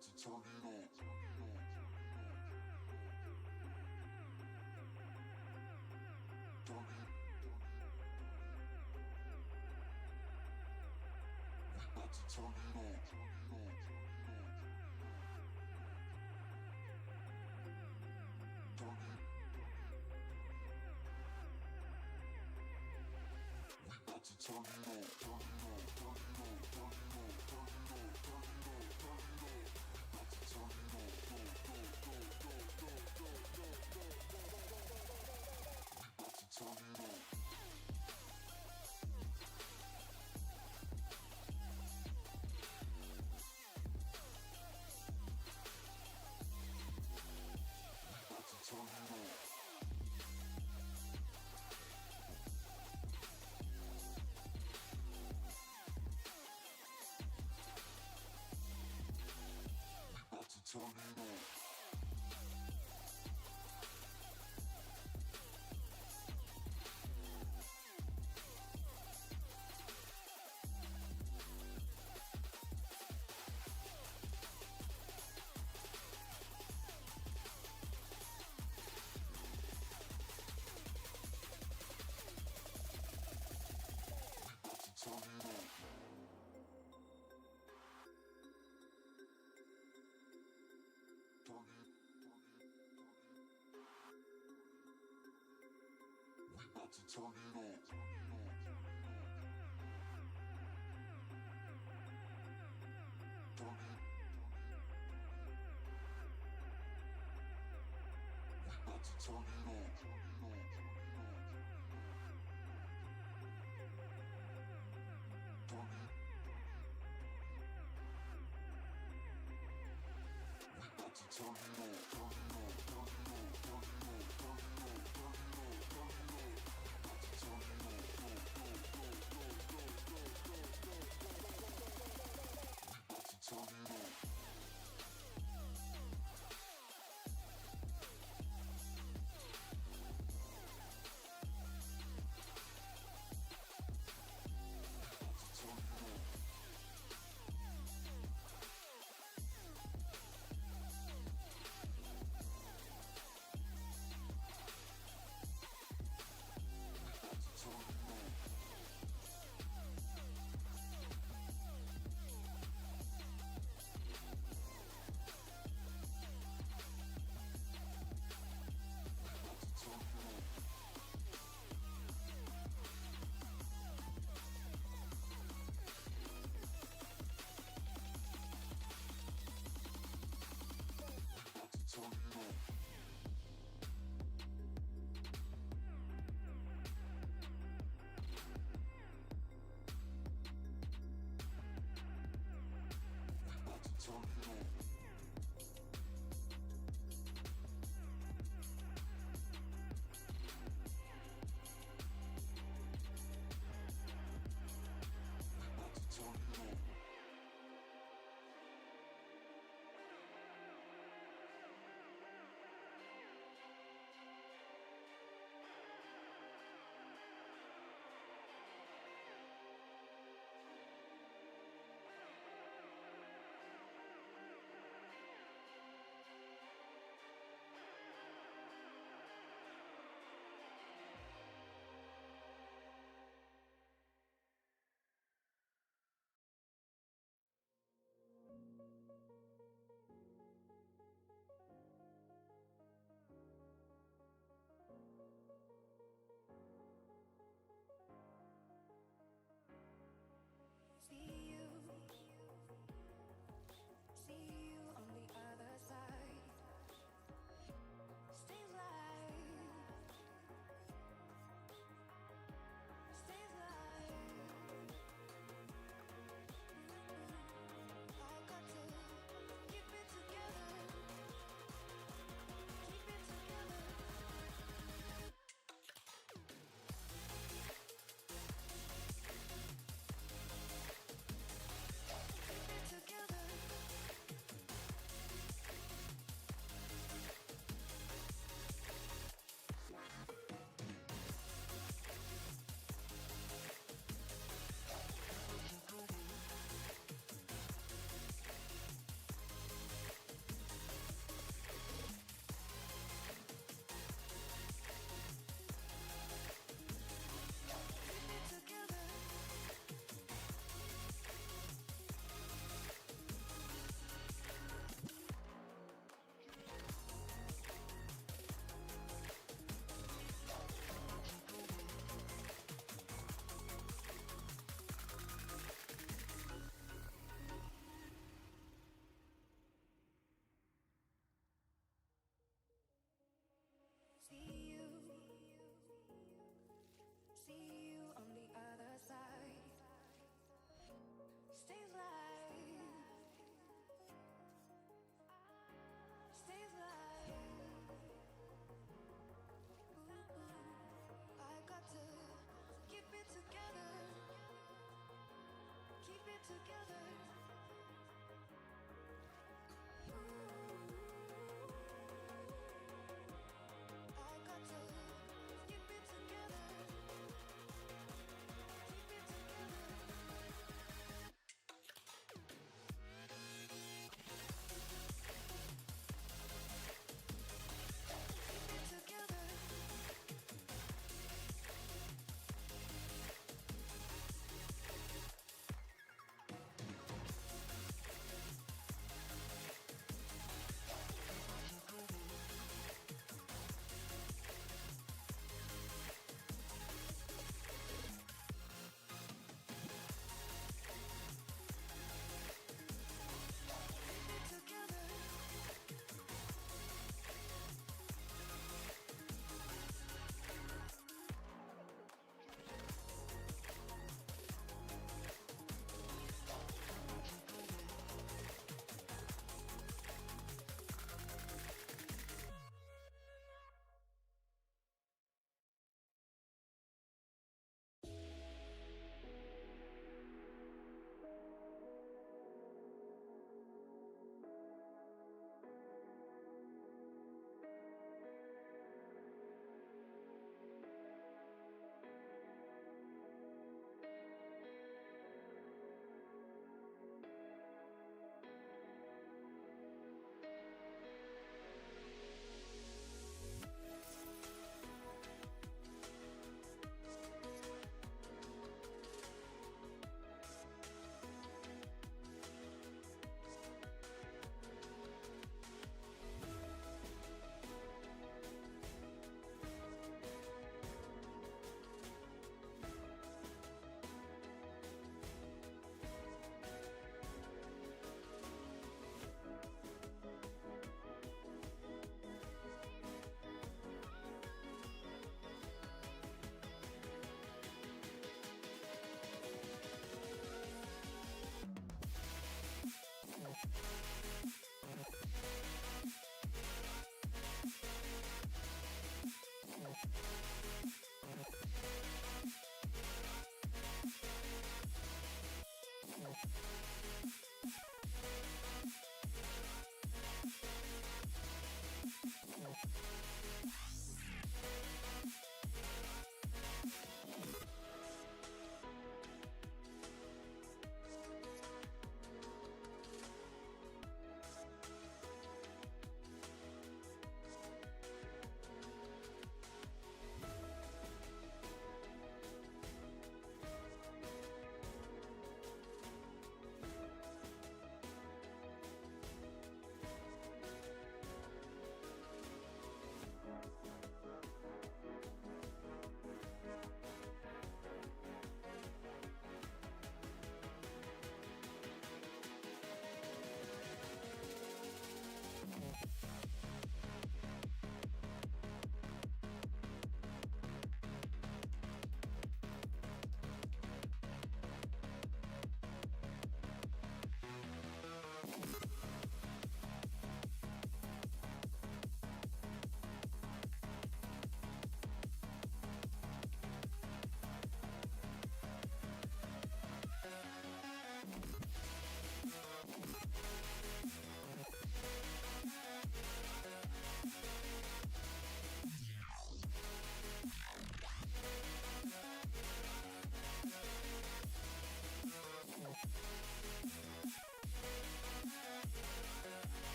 about to turn it on. Turn it on.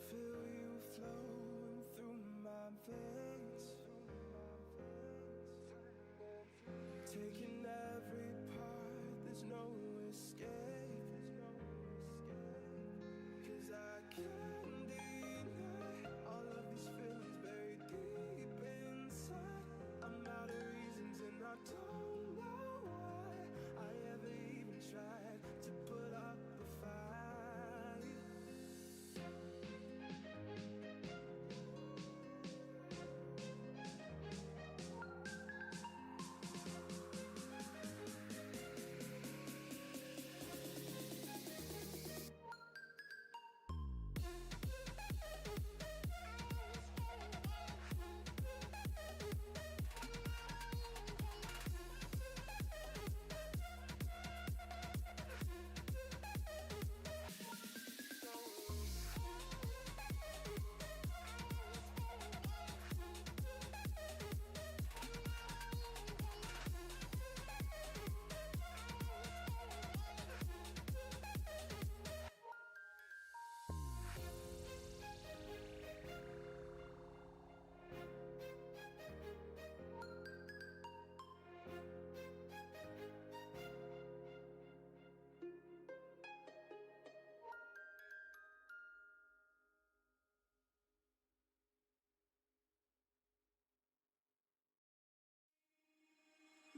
feel you flowing through my veins, taking every part, there's no escape. 'Cause I can't deny all of these feelings buried deep inside. I'm out of reasons and I don't know why I ever even tried to put up a fight.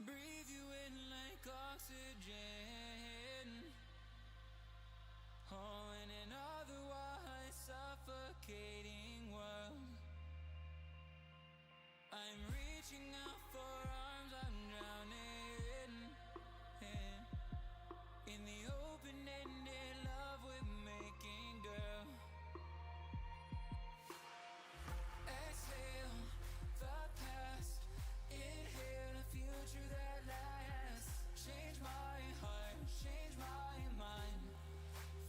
Breathe you in like oxygen. Oh, in an otherwise suffocating world, I'm reaching out for arms, I'm drowning in the open-ended love we're making, girl. Exhale the past, inhale a future that lasts. Change my heart, change my mind.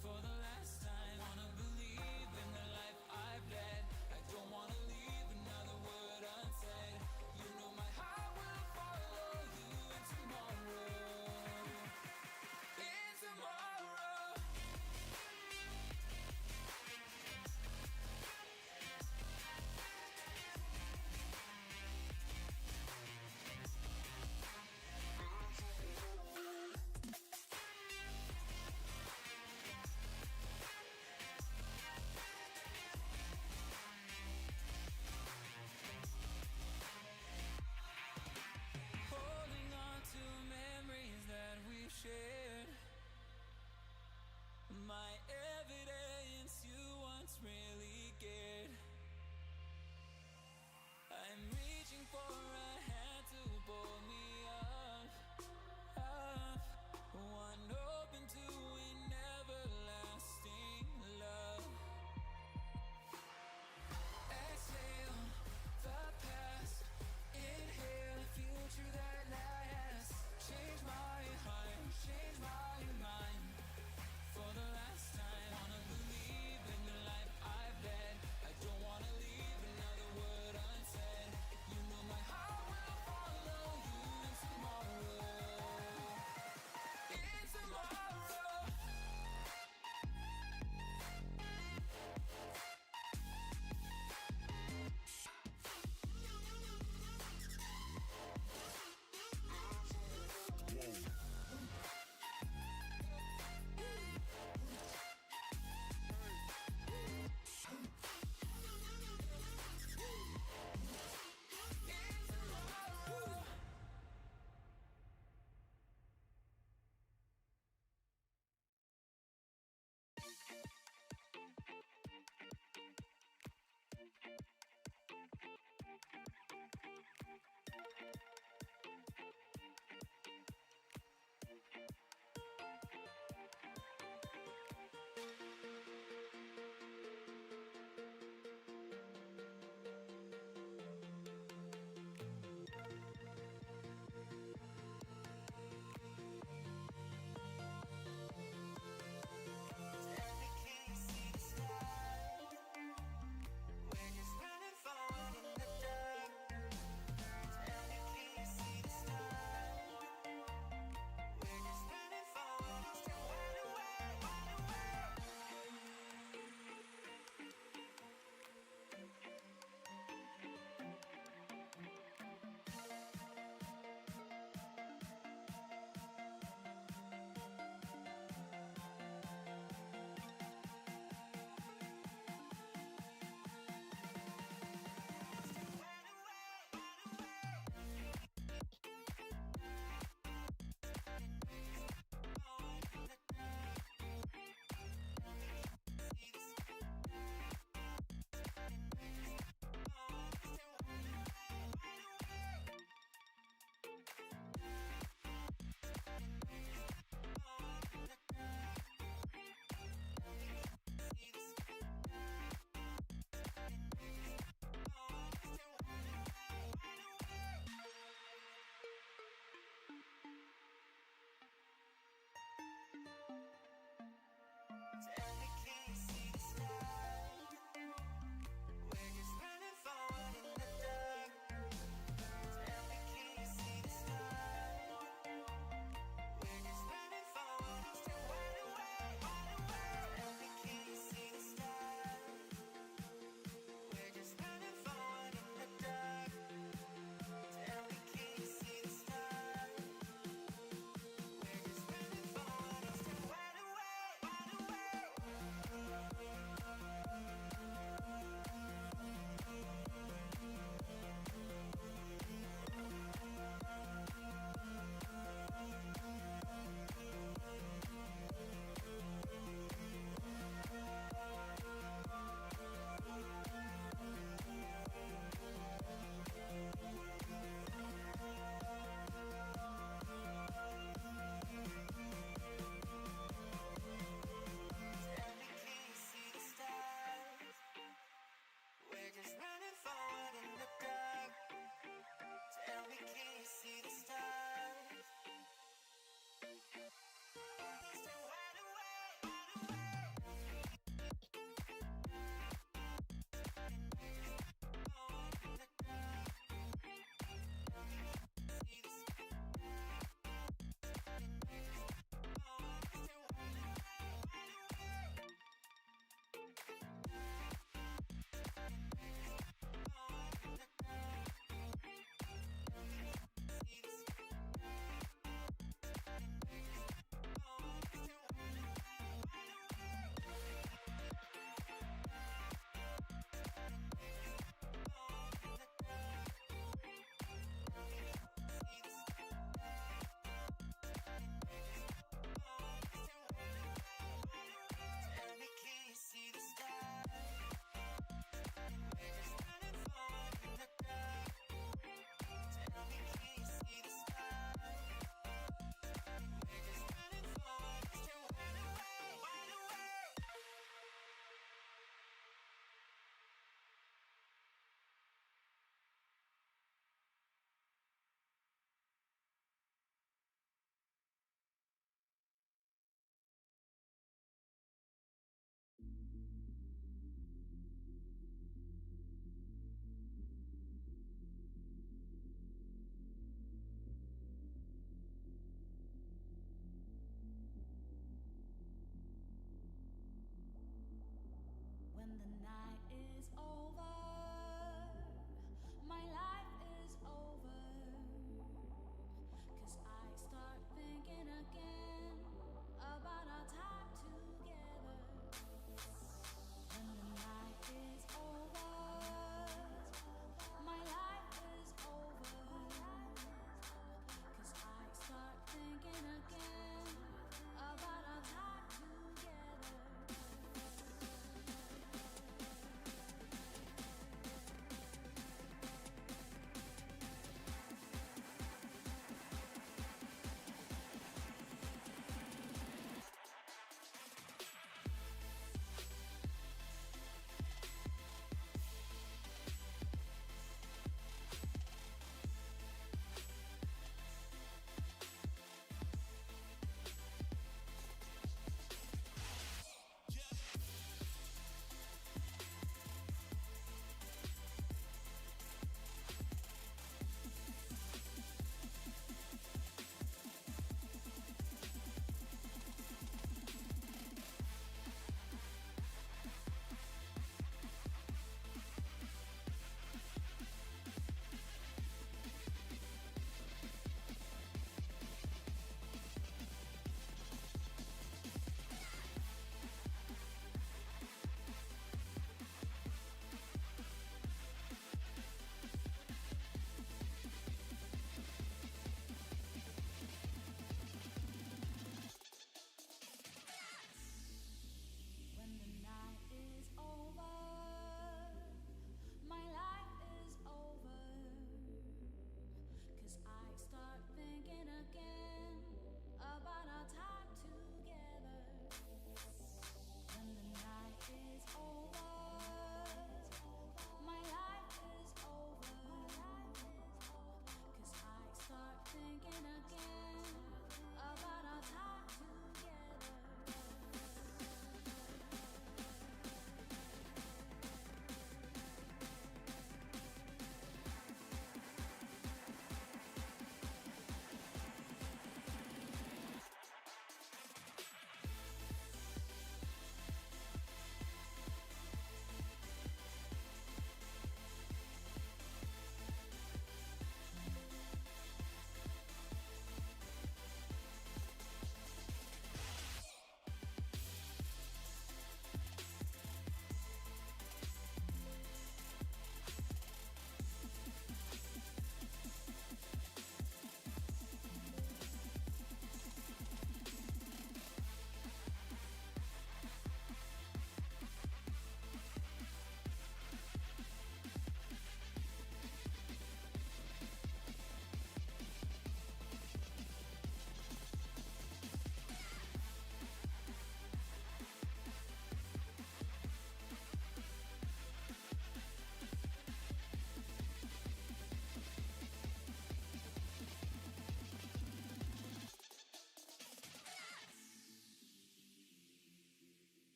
For the last time, wanna believe in the life I've led. I don't wanna leave another word unsaid. You know my heart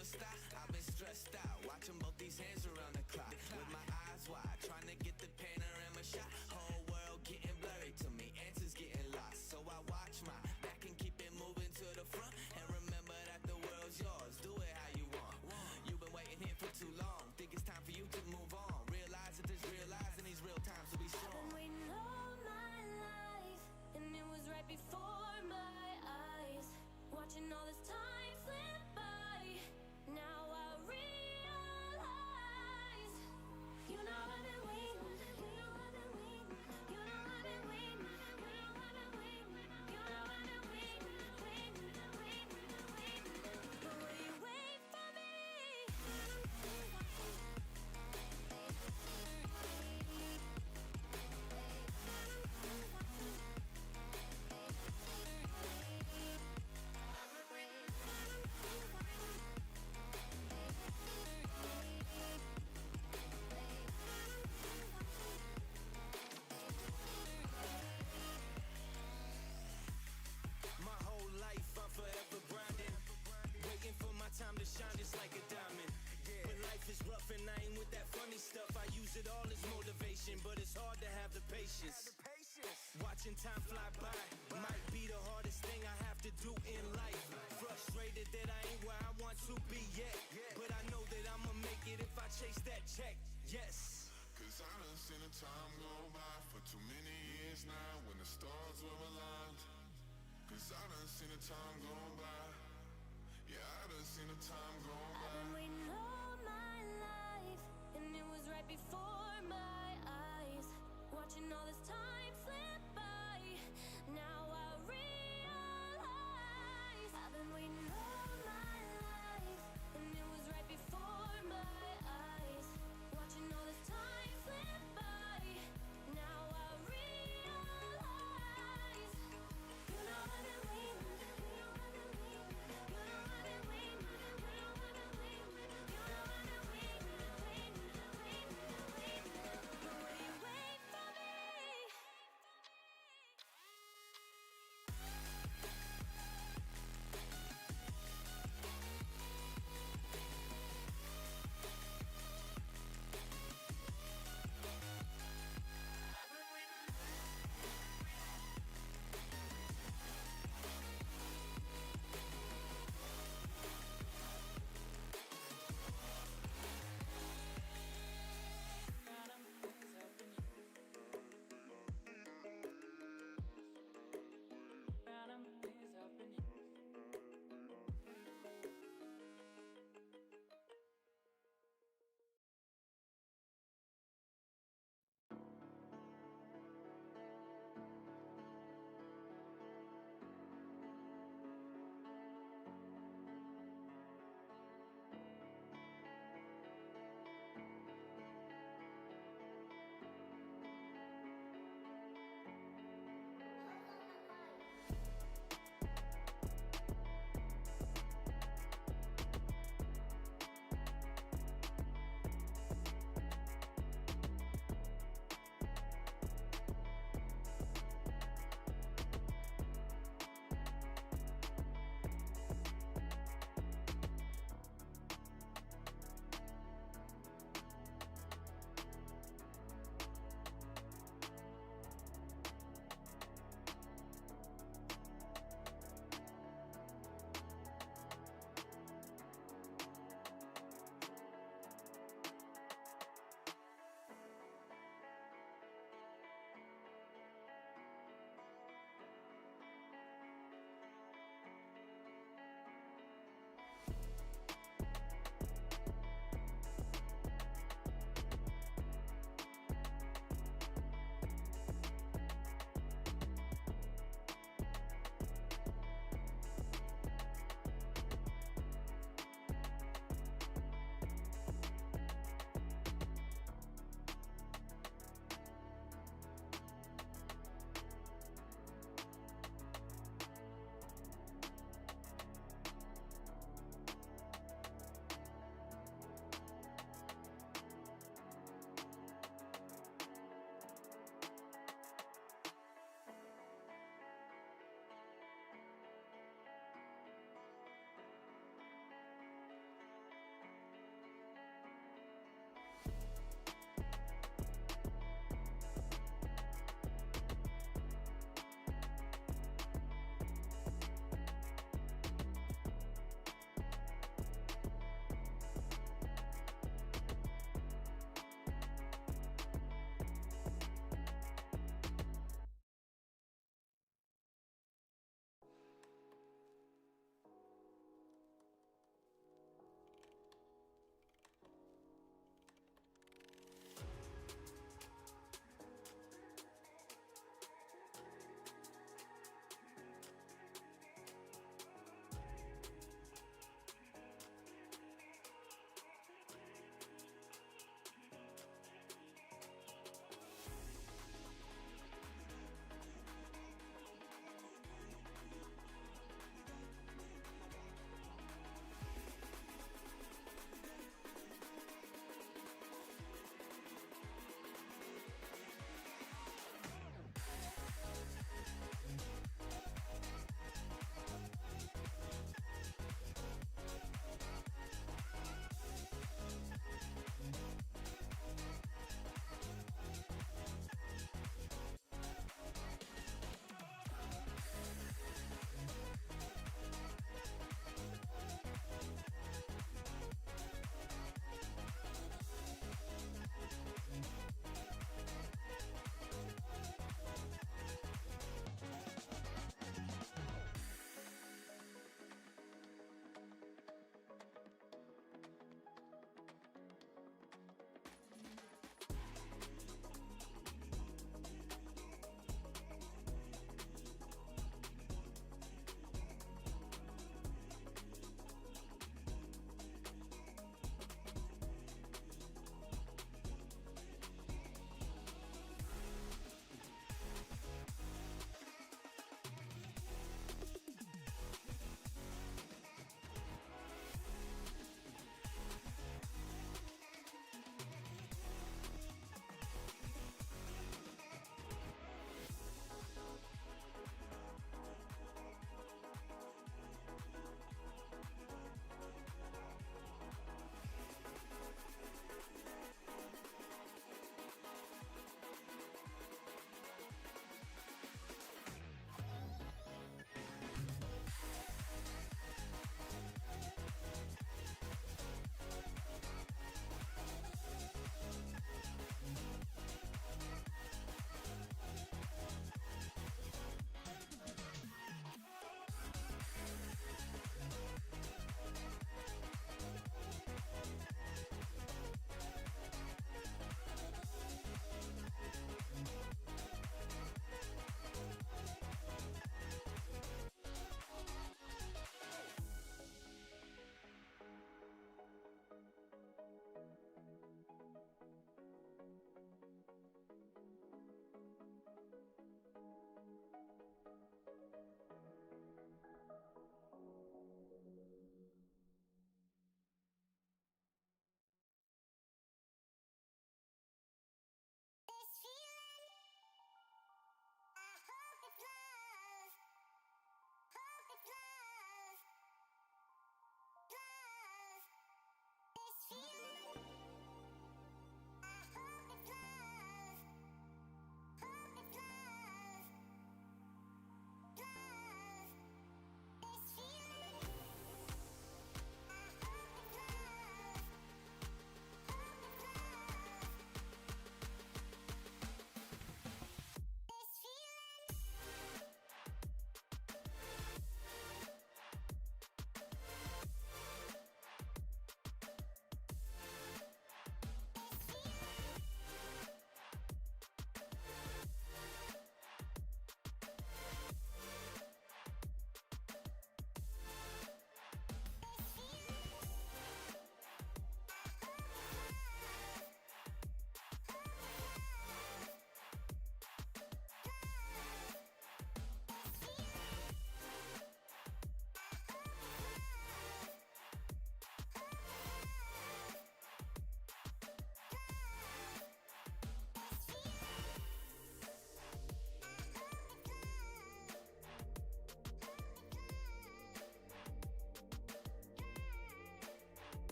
never stop. I've been stressed out, watching both these hands around the clock. With my eyes wide, trying to get the panorama shot. Whole world getting blurry to me, answers getting lost. So I watch my back and keep it moving to the front. And remember that the world's yours, do it how you want. You've been waiting here for too long, think it's time for you to move on. Realize that there's real lies in these real times to be strong. I've been waiting all my life, and it was right before my eyes. Watching all this time slip by, now I realize. You know I've been waiting, you know I've been waiting, you know I've been waiting, you know I've been waiting, you know I've been waiting, waiting, waiting, waiting. But will you wait for me? My whole life I'm forever grinding, waiting for my time to shine just like a diamond. When life is rough and I ain't with that funny stuff, I use it all as motivation, but it's hard to have the patience. Watching time fly by might be the hardest thing I have to do in life. Frustrated that I ain't where I want to be yet, but I know that I'ma make it if I chase that check. Yes. Cause I done seen the time go by for too many years now when the stars were aligned. Cause I done seen the time go by. Yeah, I done seen the time go I've by. been waiting all my life, and it was right before my eyes. Watching all this time slip by, now I realize. I've been waiting all my life, and it was right before my eyes. Watching all this time slip by, now I realize. You know I've been waiting, you know I've been waiting,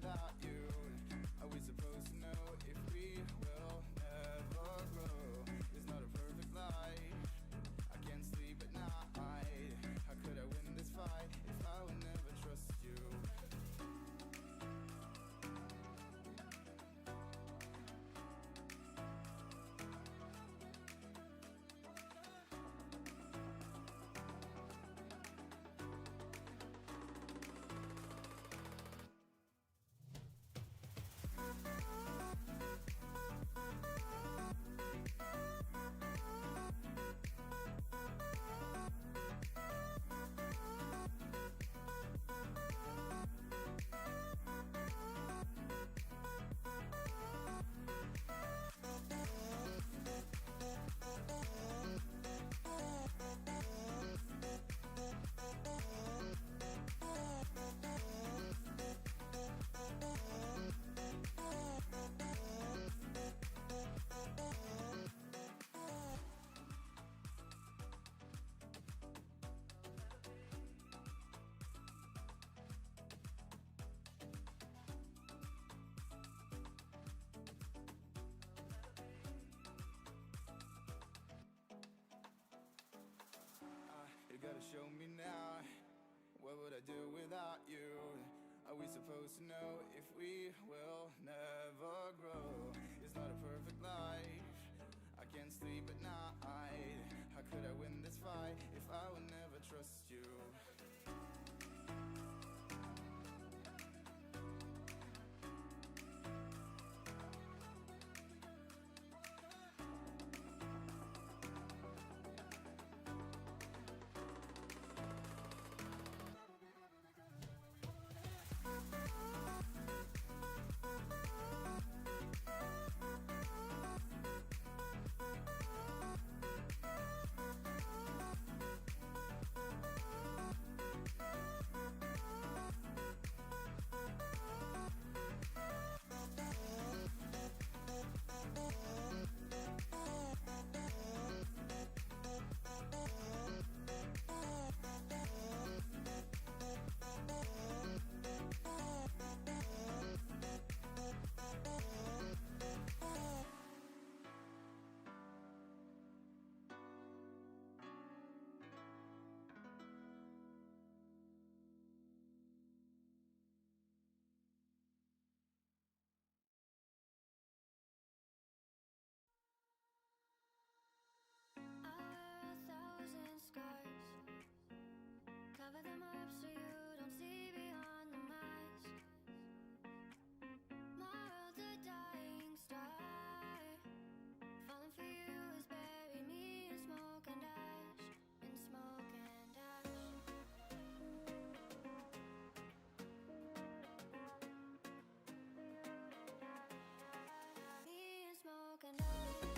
without you? Are we supposed to know if we will never grow? It's not a perfect life. I can't sleep at night. How could I win this fight if I would never trust you? You gotta show me now. What would I do without you? Are we supposed to know if we will never grow? It's not a perfect life. I can't sleep at night. How could I win this fight if I would never trust you? Cover them up so you don't see beyond the mask. My world's a dying star. Falling for you has buried me in smoke and ash. In smoke and ash. Me in smoke and ash.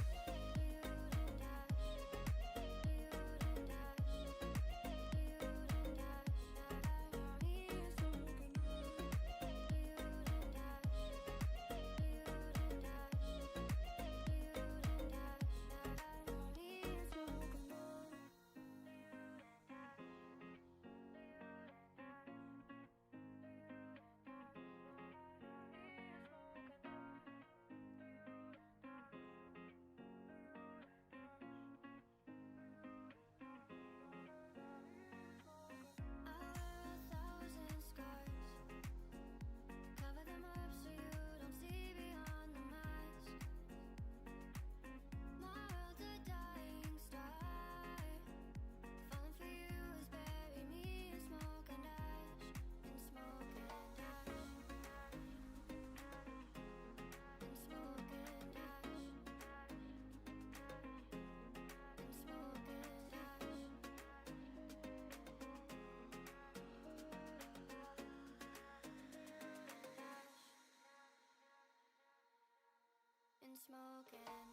Smoke and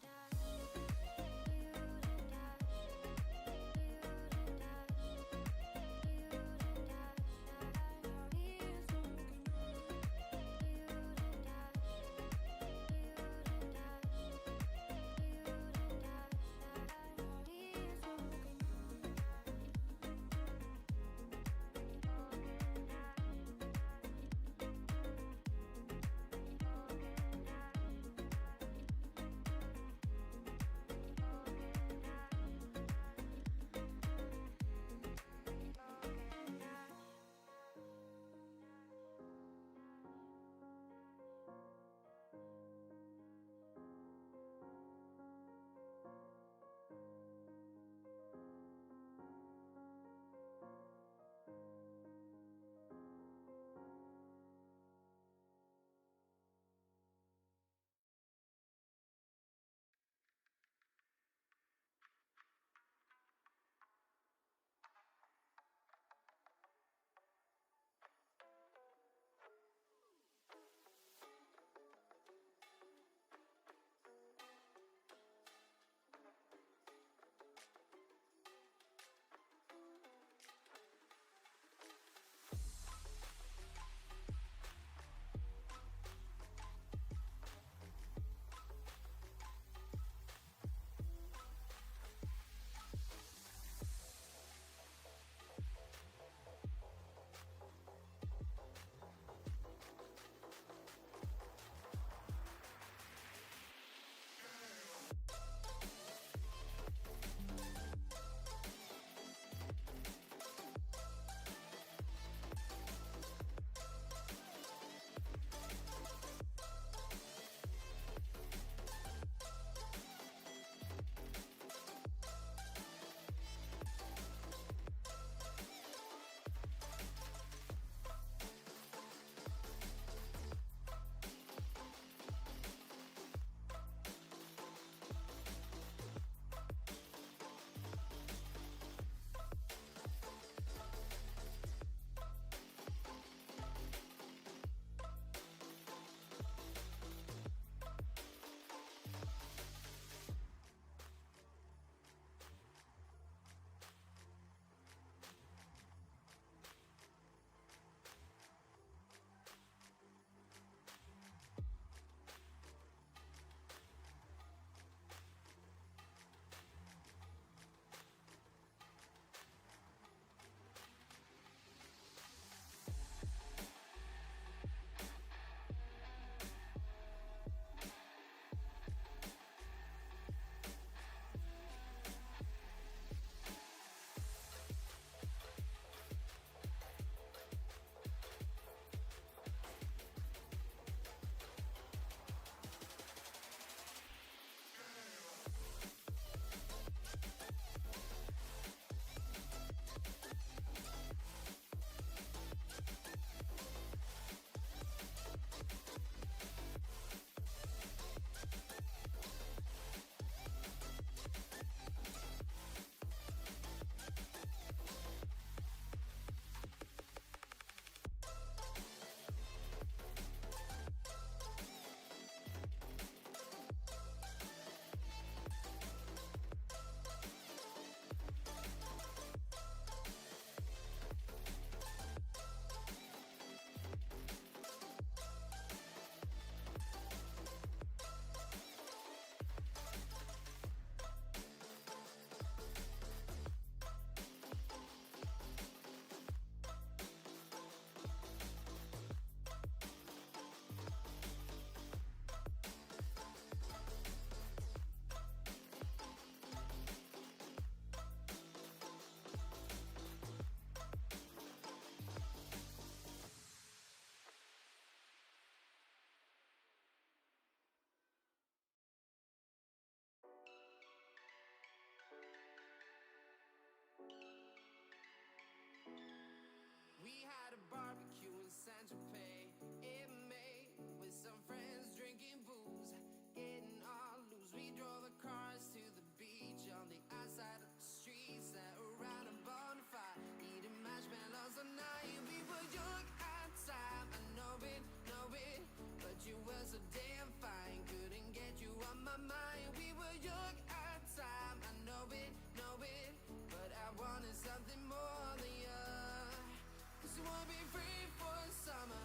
Saint-Tropez in May with some friends drinking booze, getting all loose. We drove our cars to the beach on the outside of the street, sat around a bonfire, eating marshmallows all night. We were young at time, I know it, but you were so damn fine. Couldn't get you on my mind. We were young at time, I know it, but I wanted something more than you. 'Cause you wanna be free for summer,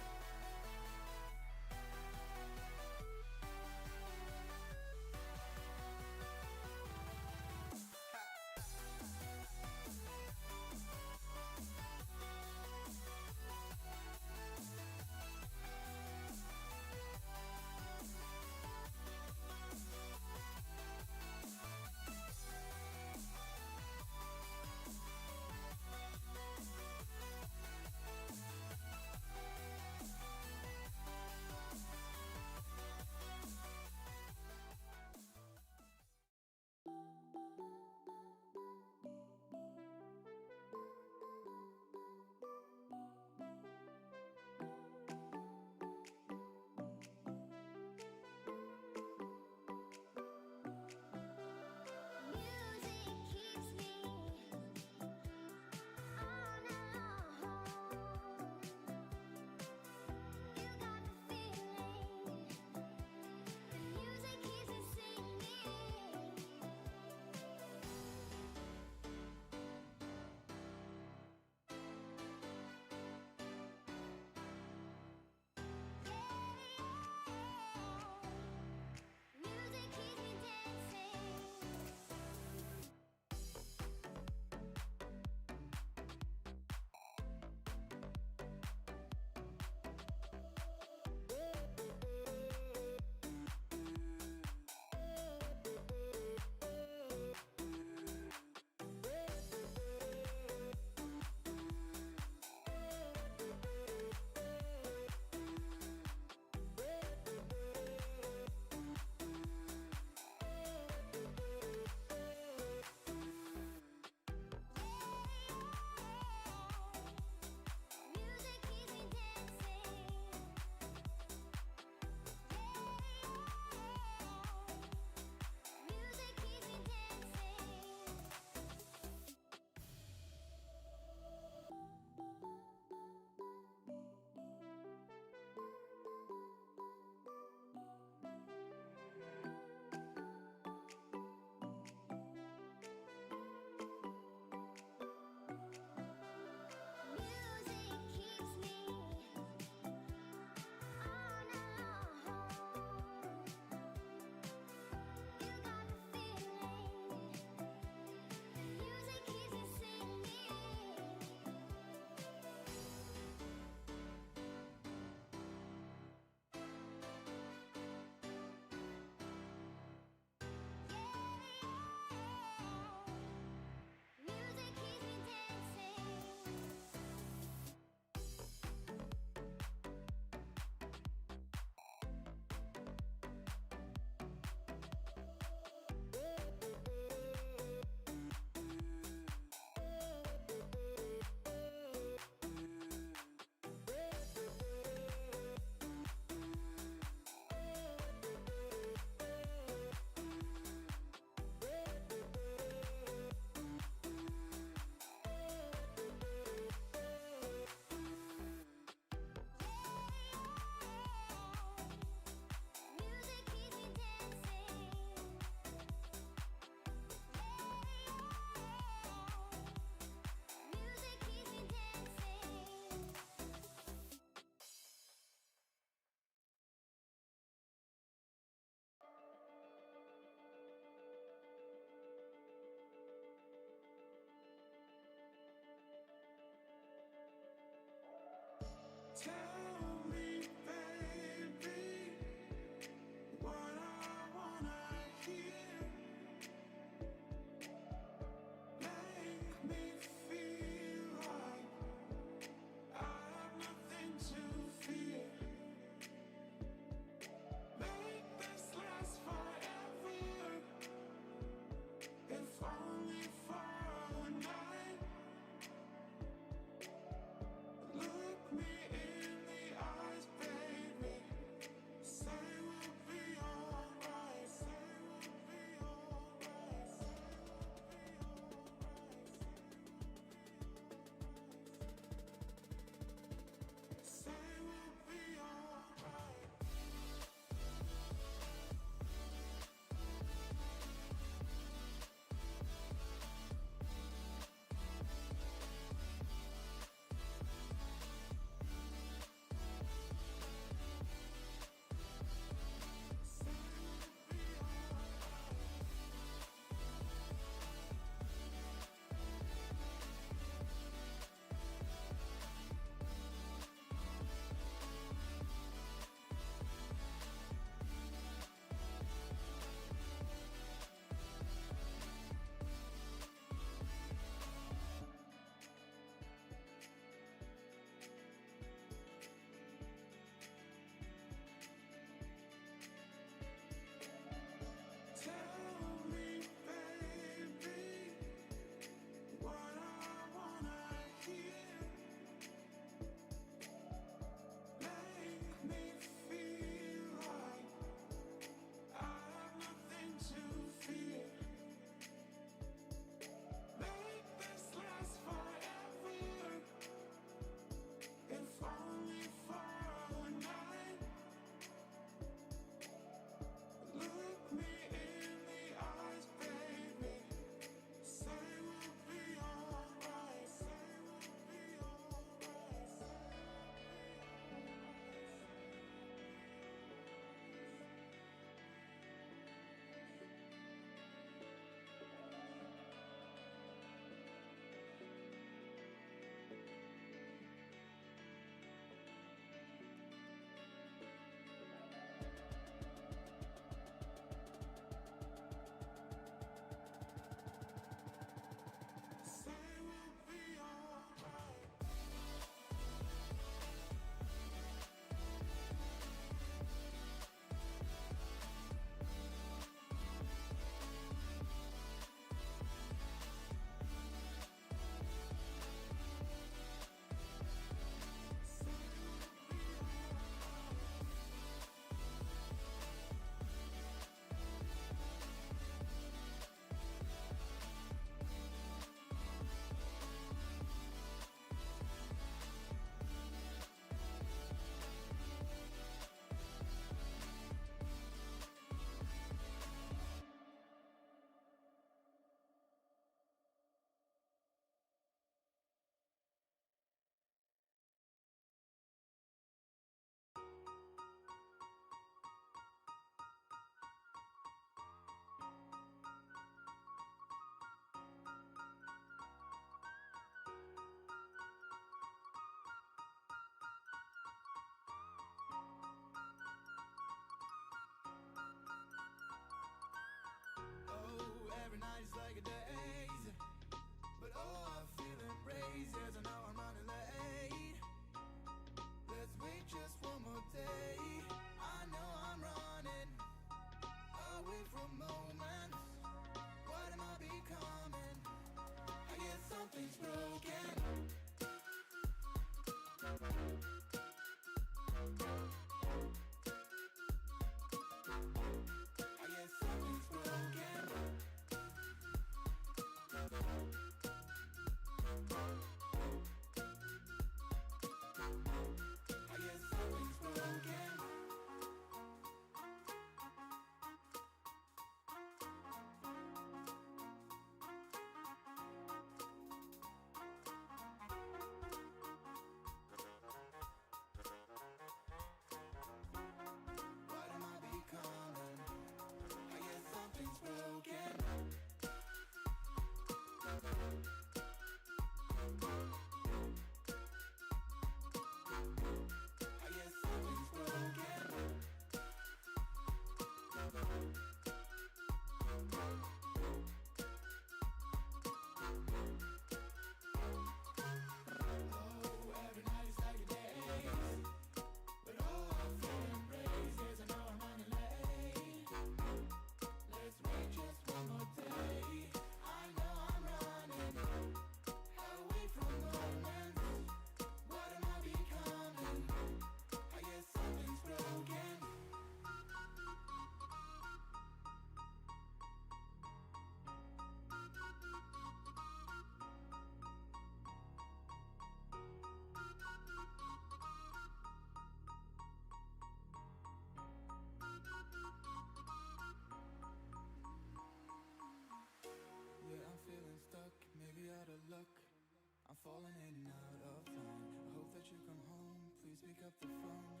pick up the phone.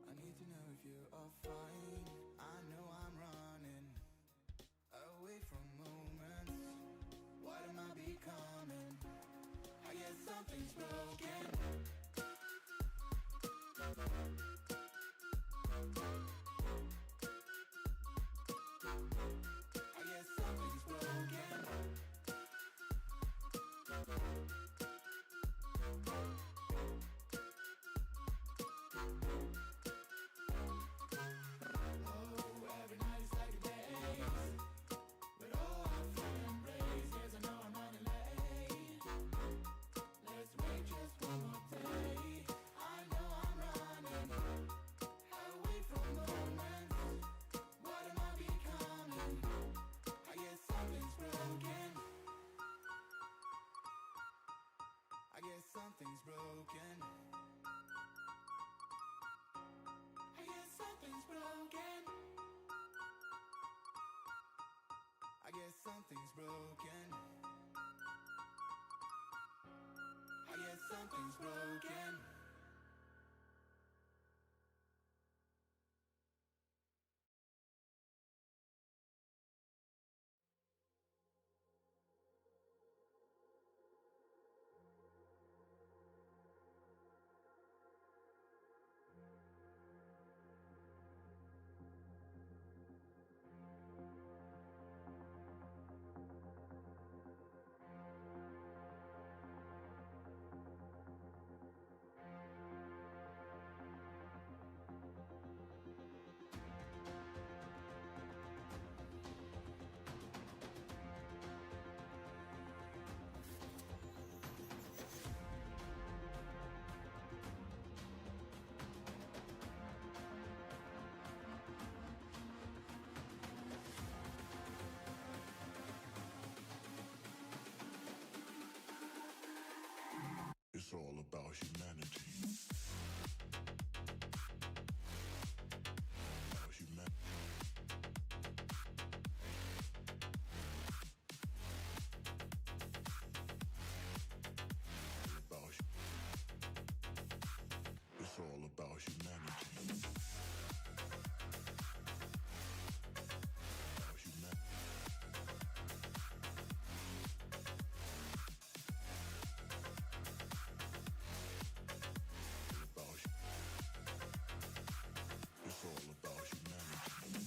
I need to know if you are fine. I know I'm running away from moments. What am I becoming? I guess something's broken. I guess something's broken. Every night is like a daze, but oh, I feel embraced. Yes, I know I'm running late. Let's wait just one more day. I know I'm running away from moments. What am I becoming? I guess something's broken. I guess something's broken. I guess something's broken. I guess something's broken. I guess something's broken. It's all about humanity. About humanity. It's all about humanity. About humanity. It's all about humanity.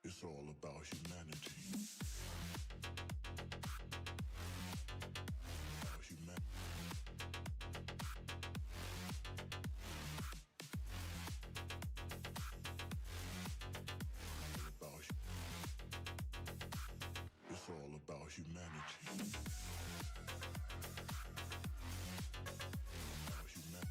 It's all about humanity. About humanity. It's all about humanity. About humanity.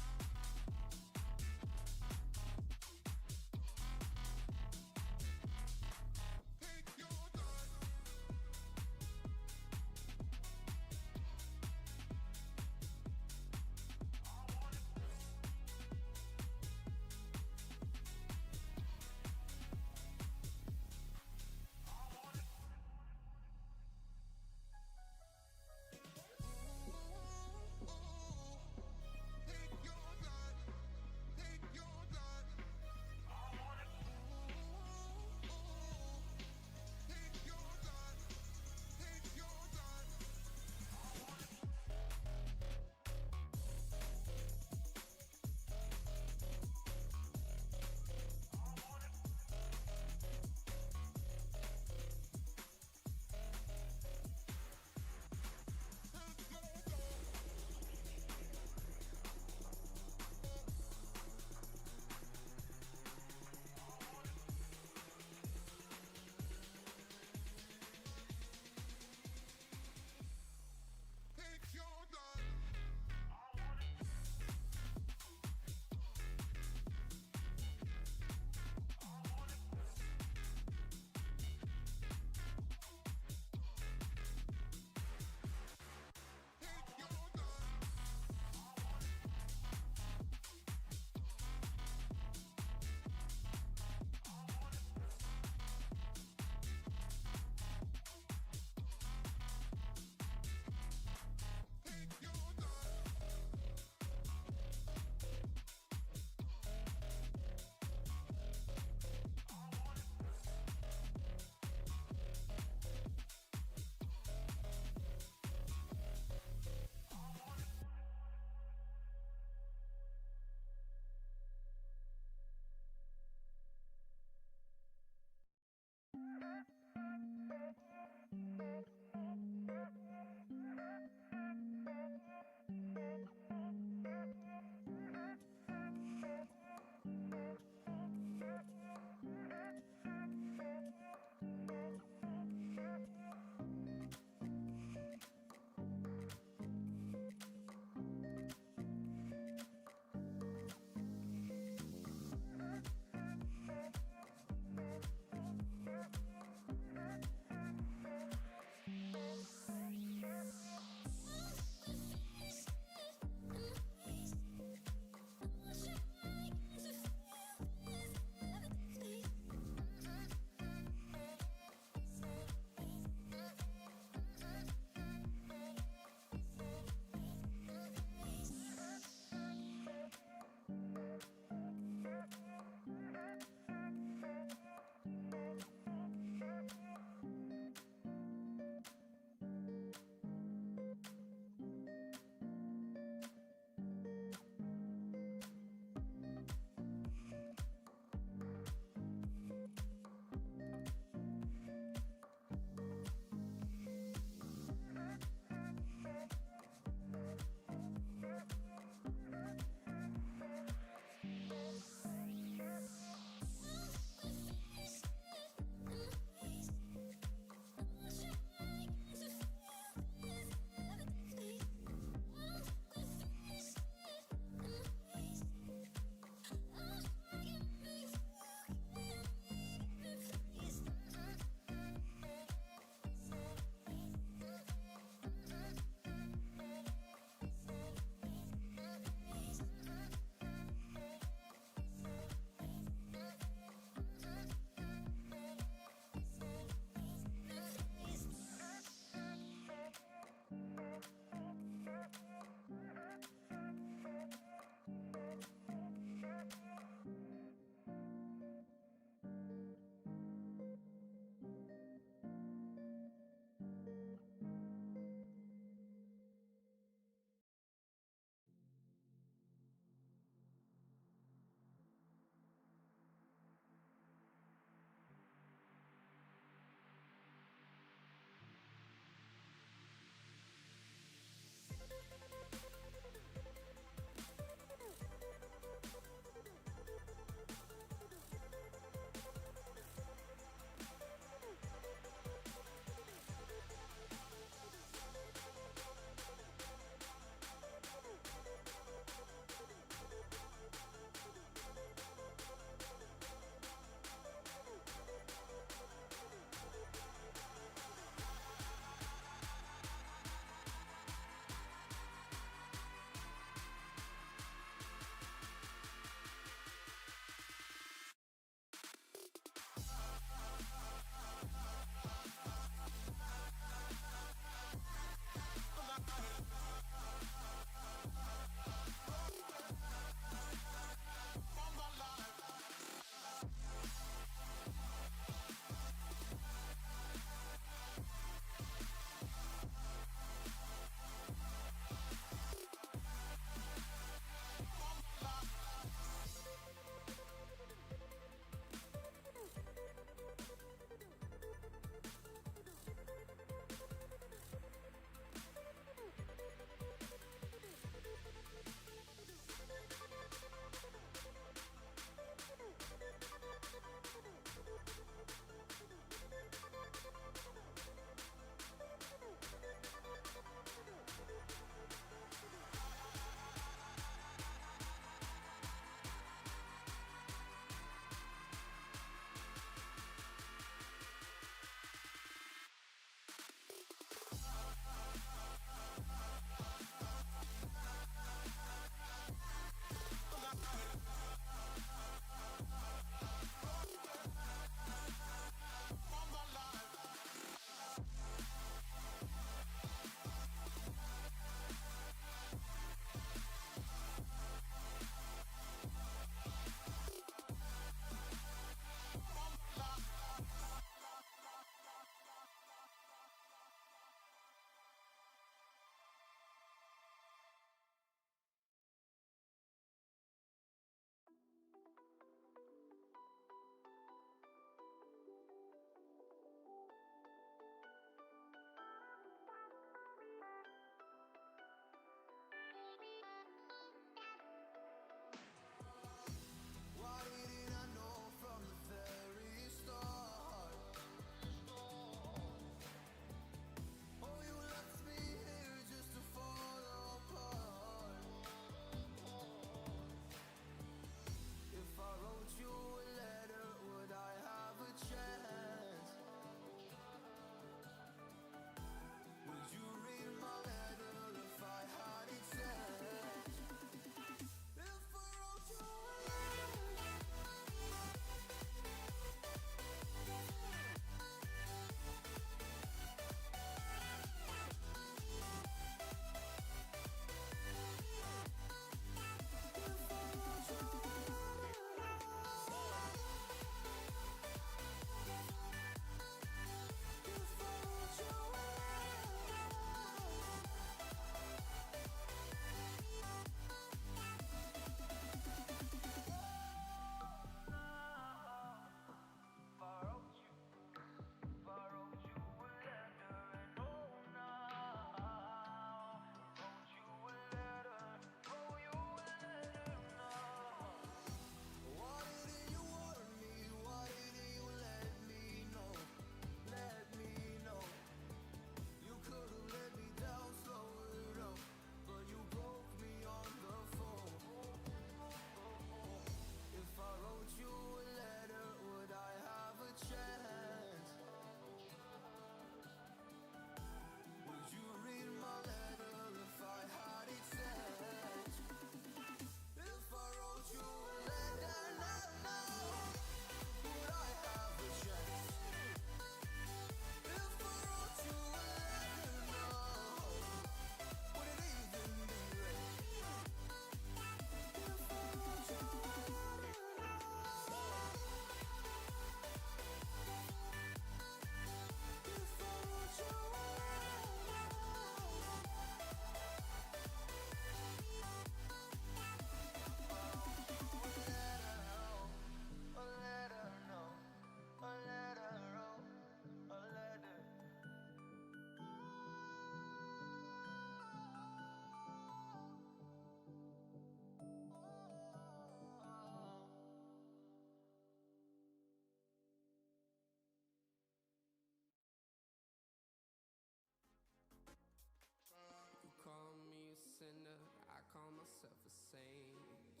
saints.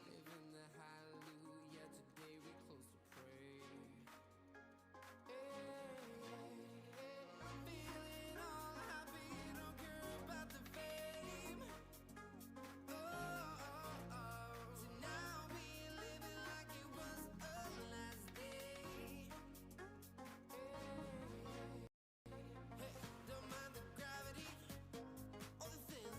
Living the hallelujah, today we close to pray. I'm feeling all happy, don't care about the fame. So now we living like it was our last day. Don't mind the gravity, all the things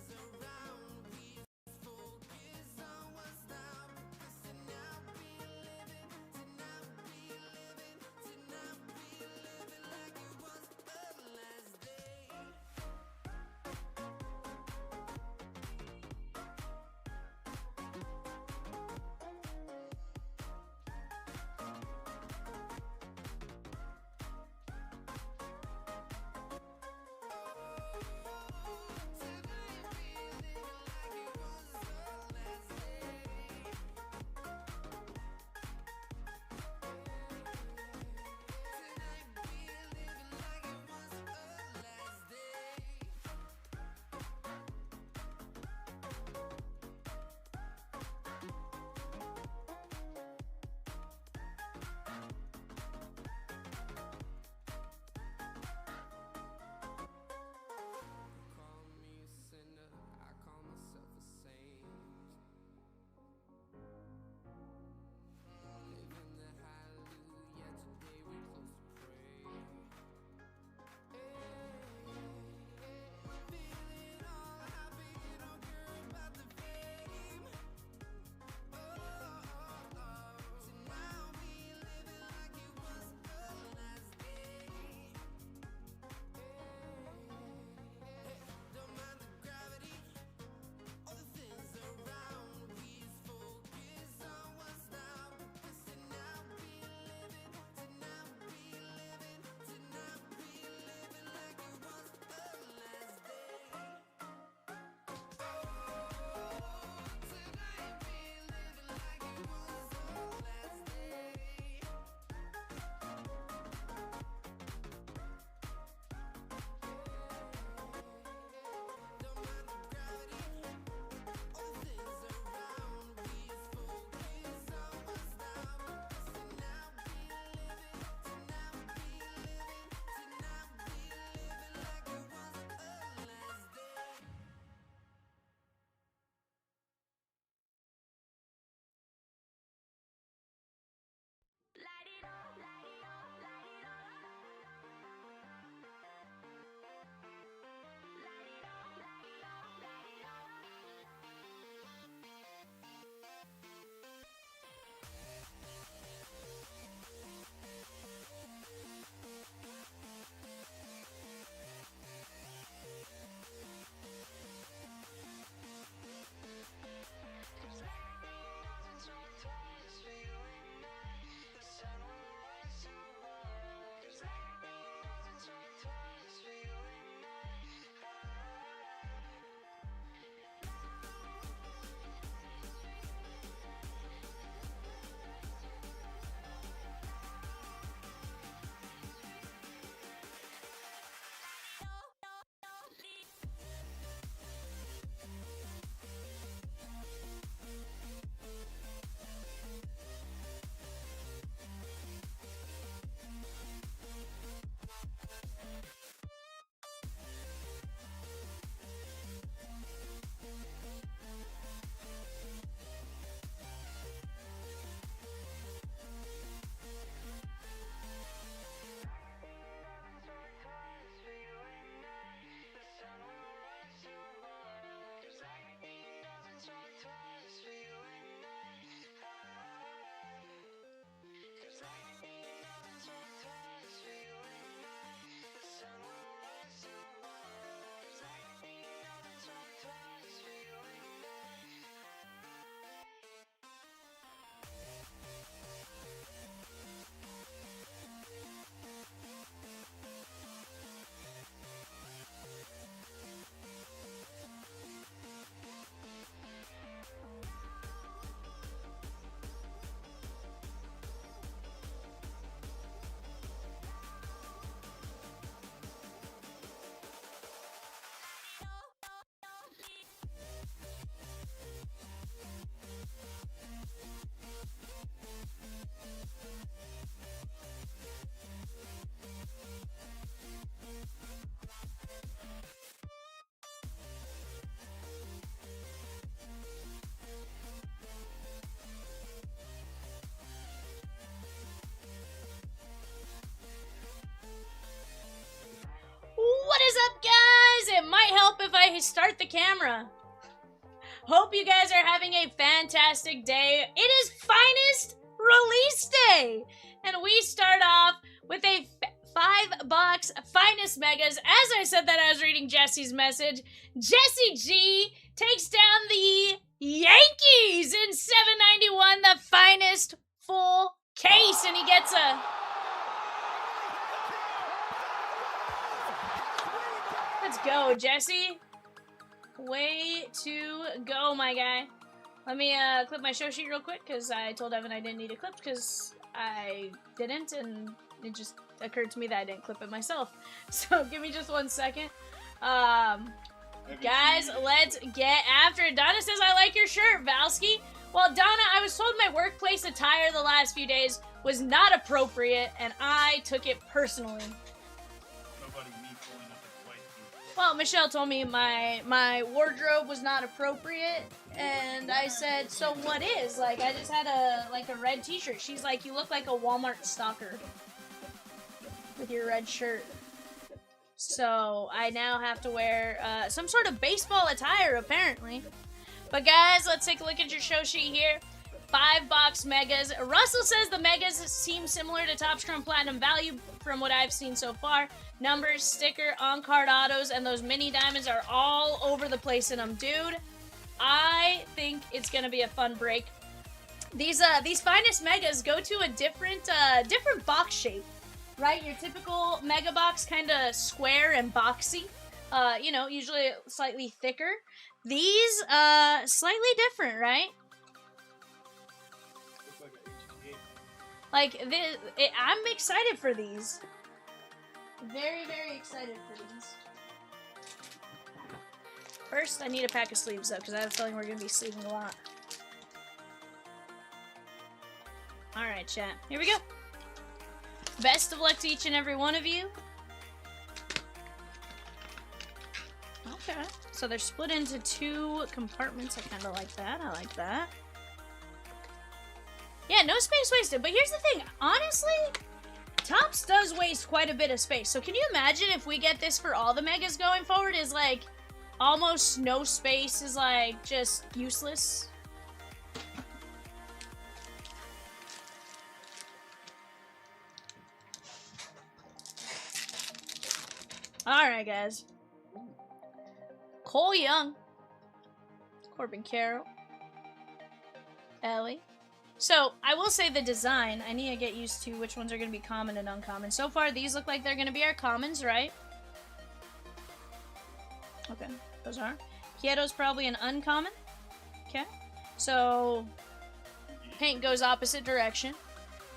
me start the camera. Hope you guys are having a fantastic day. It is Finest Release Day. And we start off with a 5-box Finest Megas. As I said that, I was reading Jesse's message. Jesse G takes down the Yankees in 791, the finest full case. And he gets a... Let's go, Jesse. Way to go, my guy. Let me clip my show sheet real quick, because I told Evan I didn't need it clipped, because I didn't, and it just occurred to me that I didn't clip it myself. So give me just 1 second. Guys, let's get after it. Donna says, I like your shirt, Valsky. Well, Donna, I was told my workplace attire the last few days was not appropriate, and I took it personally. Well, Michelle told me my wardrobe was not appropriate, and I said, so what is? Like, I just had a red t-shirt. She's like, you look like a Walmart stalker with your red shirt. So I now have to wear some sort of baseball attire, apparently. But guys, let's take a look at your show sheet here. 5-box Megas. Russell says the Megas seem similar to Topps Chrome Platinum value from what I've seen so far. Numbers, sticker, on-card autos, and those mini diamonds are all over the place in them. Dude, I think it's going to be a fun break. These Finest Megas go to a different box shape, right? Your typical Mega Box, kind of square and boxy. You know, usually slightly thicker. These, slightly different, right? Like, I'm excited for these. Very, very excited for these. First, I need a pack of sleeves, though, because I have a feeling we're going to be sleeving a lot. Alright, chat. Here we go. Best of luck to each and every one of you. Okay. So they're split into 2 compartments. I kind of like that. I like that. Yeah, no space wasted. But here's the thing. Honestly, Topps does waste quite a bit of space. So can you imagine if we get this for all the Megas going forward? Is like almost no space is like just useless. Alright, guys. Cole Young. Corbin Carroll. Ellie. So, I will say the design, I need to get used to which ones are going to be common and uncommon. So far, these look like they're going to be our commons, right? Okay, those are. Kieto's probably an uncommon. Okay. So, paint goes opposite direction.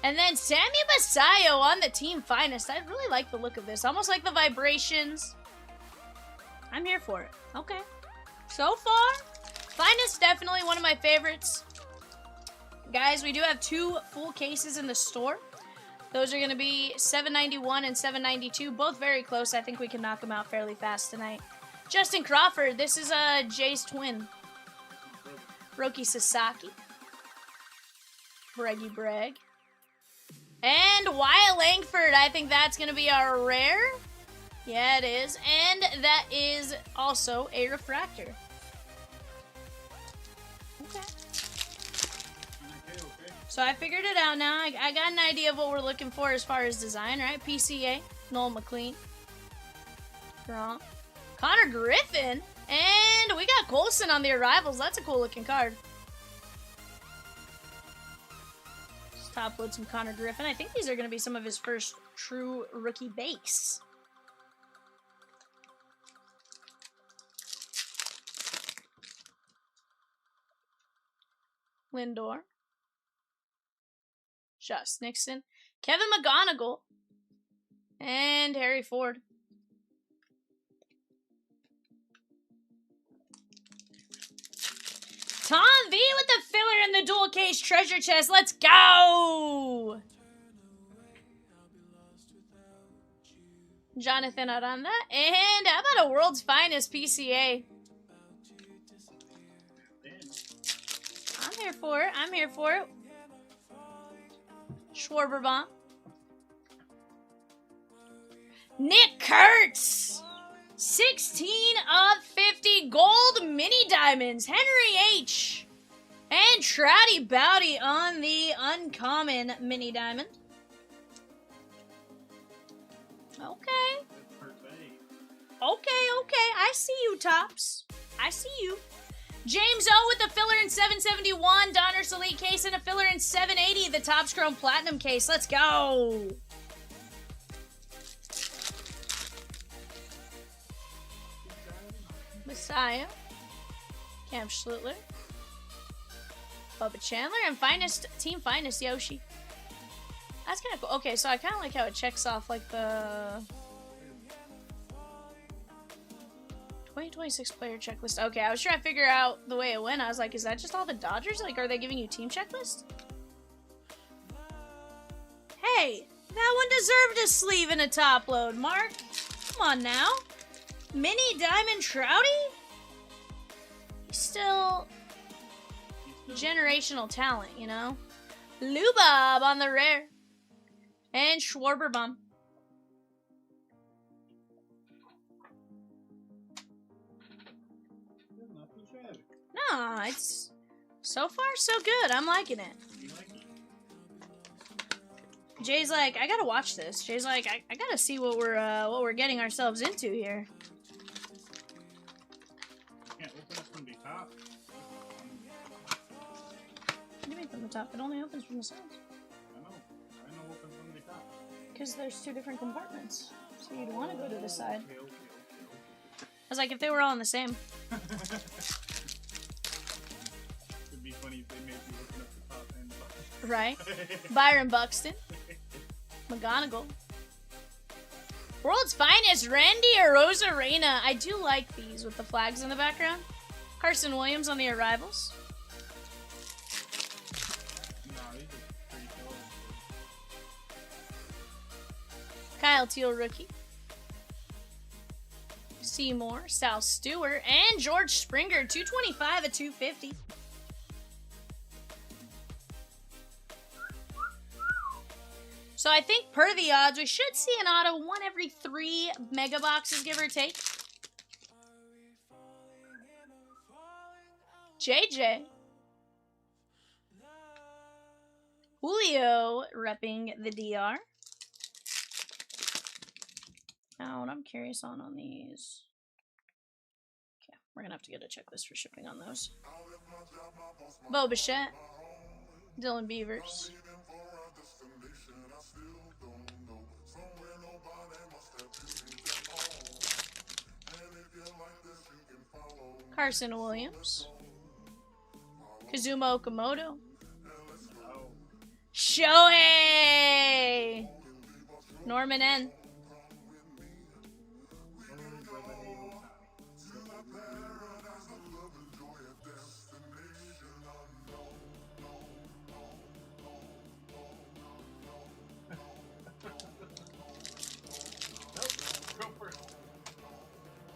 And then Sammy Basayo on the Team Finest. I really like the look of this. Almost like the vibrations. I'm here for it. Okay. So far, Finest definitely one of my favorites. Guys, we do have 2 full cases in the store. Those are going to be 791 and 792. Both very close. I think we can knock them out fairly fast tonight. Justin Crawford. This is Jay's twin. Roki Sasaki. Breggy Bragg. And Wyatt Langford. I think that's going to be our rare. Yeah, it is. And that is also a refractor. Okay. So I figured it out now. I got an idea of what we're looking for as far as design, right? PCA, Noel McLean. Gronk. Connor Griffin. And we got Colson on the arrivals. That's a cool looking card. Let's top load some Connor Griffin. I think these are going to be some of his first true rookie base. Lindor. Josh Nixon, Kevin McGonigal, and Harry Ford. Tom V with the filler in the dual case treasure chest. Let's go! Jonathan Aranda. And how about a world's finest PCA? I'm here for it. I'm here for it. Schwarberbomb. Nick Kurtz. 16 of 50 gold mini diamonds. Henry H. And Trouty Bowdy on the uncommon mini diamond. Okay. Okay. I see you, Tops. I see you. James O with the filler in 771, Donner's Elite case, and a filler in 780, the Topps Chrome Platinum case. Let's go. Messiah. Cam Schlutler. Bubba Chandler, and Team Finest Yoshi. That's kind of cool. Okay, so I kind of like how it checks off like the 2026 player checklist. Okay, I was trying to figure out the way it went. I was like, is that just all the Dodgers? Like, are they giving you team checklist? Hey, that one deserved a sleeve and a top load, Mark. Come on now. Mini Diamond Trouty? Still generational talent, you know? Lubob on the rare. And Schwarberbomb. No, it's so far so good. I'm liking it. Jay's like, I gotta watch this. Jay's like, I gotta see what we're getting ourselves into here. Can't open it from the top. What do you mean from the top? It only opens from the sides. I know open from the top. Because there's two different compartments. So you'd want to go to the side. Okay. I was like, if they were all in the same. It'd be funny if they made you open up the top and bottom. Right? Byron Buxton. McGonagall. World's Finest, Randy Arozarena. I do like these with the flags in the background. Carson Williams on the arrivals. Nah, these are pretty cool. Kyle Teal, rookie. Seymour, Sal Stewart, and George Springer. 225 at 250. So I think per the odds, we should see an auto one every 3 mega boxes, give or take. JJ. Julio repping the DR. Now, what I'm curious on these. Okay, we're gonna have to get a checklist for shipping on those. Bo Bichette. Dylan Beavers. Carson Williams. Kazuma Okamoto. Shohei! Norman N.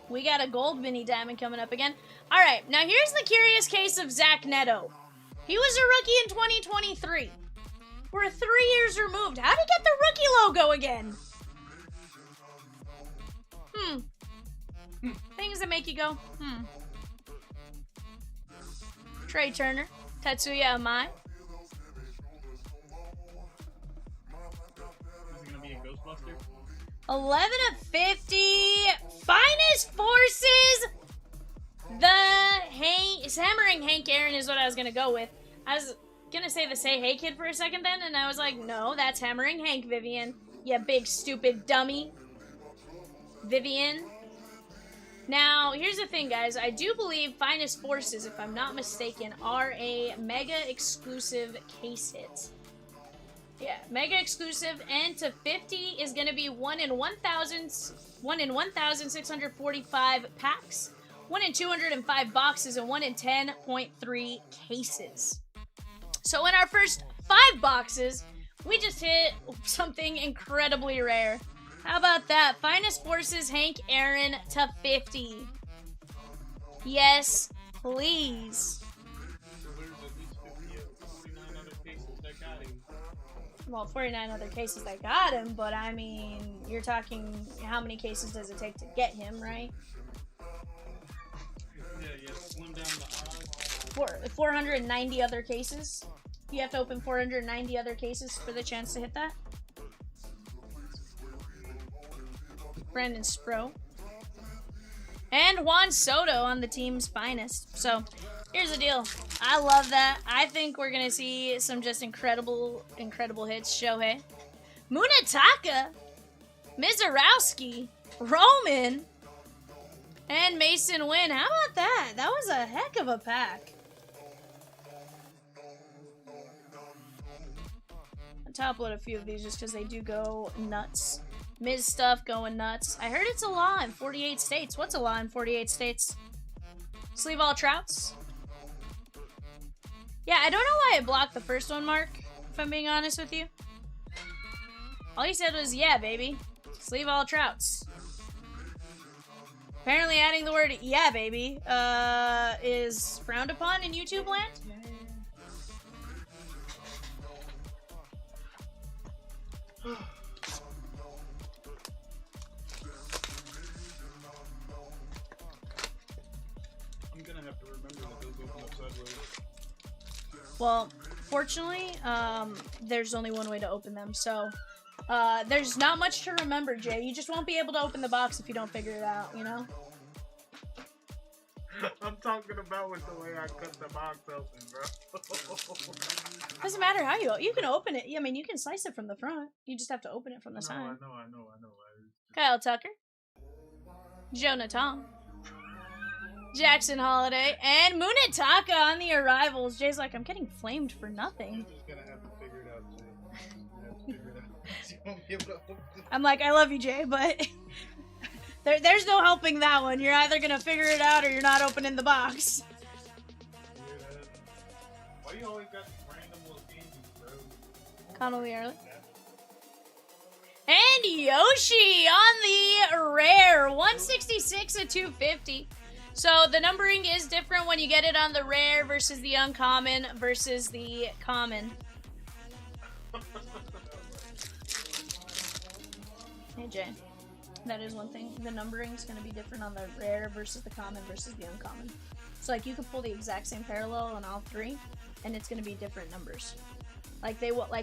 We got a gold mini diamond coming up again. All right, now here's the curious case of Zach Neto. He was a rookie in 2023. We're 3 years removed. How'd he get the rookie logo again? Things that make you go, Trey Turner, Tetsuya Amai. Is it gonna be a Ghostbuster? 11 of 50. Finest Forces. Hammering Hank Aaron is what I was going to go with. I was going to say the Say Hey Kid for a second then, and I was like, no, that's Hammering Hank, Vivian. You big stupid dummy. Vivian. Now, here's the thing, guys. I do believe Finest Forces, if I'm not mistaken, are a mega exclusive case hit. Yeah, mega exclusive, and to 50 is going to be 1 in 1,645 packs, 1 in 205 boxes, and 1 in 10.3 cases. So in our first 5 boxes, we just hit something incredibly rare. How about that? Finest Forces Hank Aaron to 50. Yes, please. There's at least 49 other cases that got him. Well, 49 other cases that got him, but I mean, you're talking how many cases does it take to get him, right? 490 other cases. You have to open 490 other cases for the chance to hit that. Brandon Spro. And Juan Soto on the team's finest. So, here's the deal. I love that. I think we're going to see some just incredible hits. Shohei. Munetaka. Mizarowski. Roman. And Mason Wynn. How about that? That was a heck of a pack. I'll top load a few of these just because they do go nuts. Miz stuff going nuts. I heard it's a law in 48 states. What's a law in 48 states? Sleeve all Trouts. Yeah, I don't know why I blocked the first one, Mark, if I'm being honest with you. All he said was, yeah, baby. Sleeve all Trouts. Apparently adding the word, yeah, baby, is frowned upon in YouTube land. I'm gonna have to remember that those open up sideways. Well, fortunately, there's only one way to open them, so there's not much to remember, Jay. You just won't be able to open the box if you don't figure it out, you know? I'm talking about with the way I cut the box open, bro. Doesn't matter how you can open it. I mean, you can slice it from the front. You just have to open it from the side. I know. Kyle Tucker, Jonah Tom, Jackson Holiday, and Munetaka on the arrivals. Jay's like, I'm getting flamed for nothing. You're just gonna have to figure it out, Jay. You have to figure it out. You won't be able to open it. I'm like, I love you, Jay, but there's no helping that one. You're either gonna figure it out or you're not opening the box. Why you always got these random little games, bro? Connolly Early. And Yoshi on the rare. 166 at 250. So the numbering is different when you get it on the rare versus the uncommon versus the common. Hey, Jay. That is one thing. The numbering is going to be different on the rare versus the common versus the uncommon. So, like, you could pull the exact same parallel on all three, and it's going to be different numbers. Like,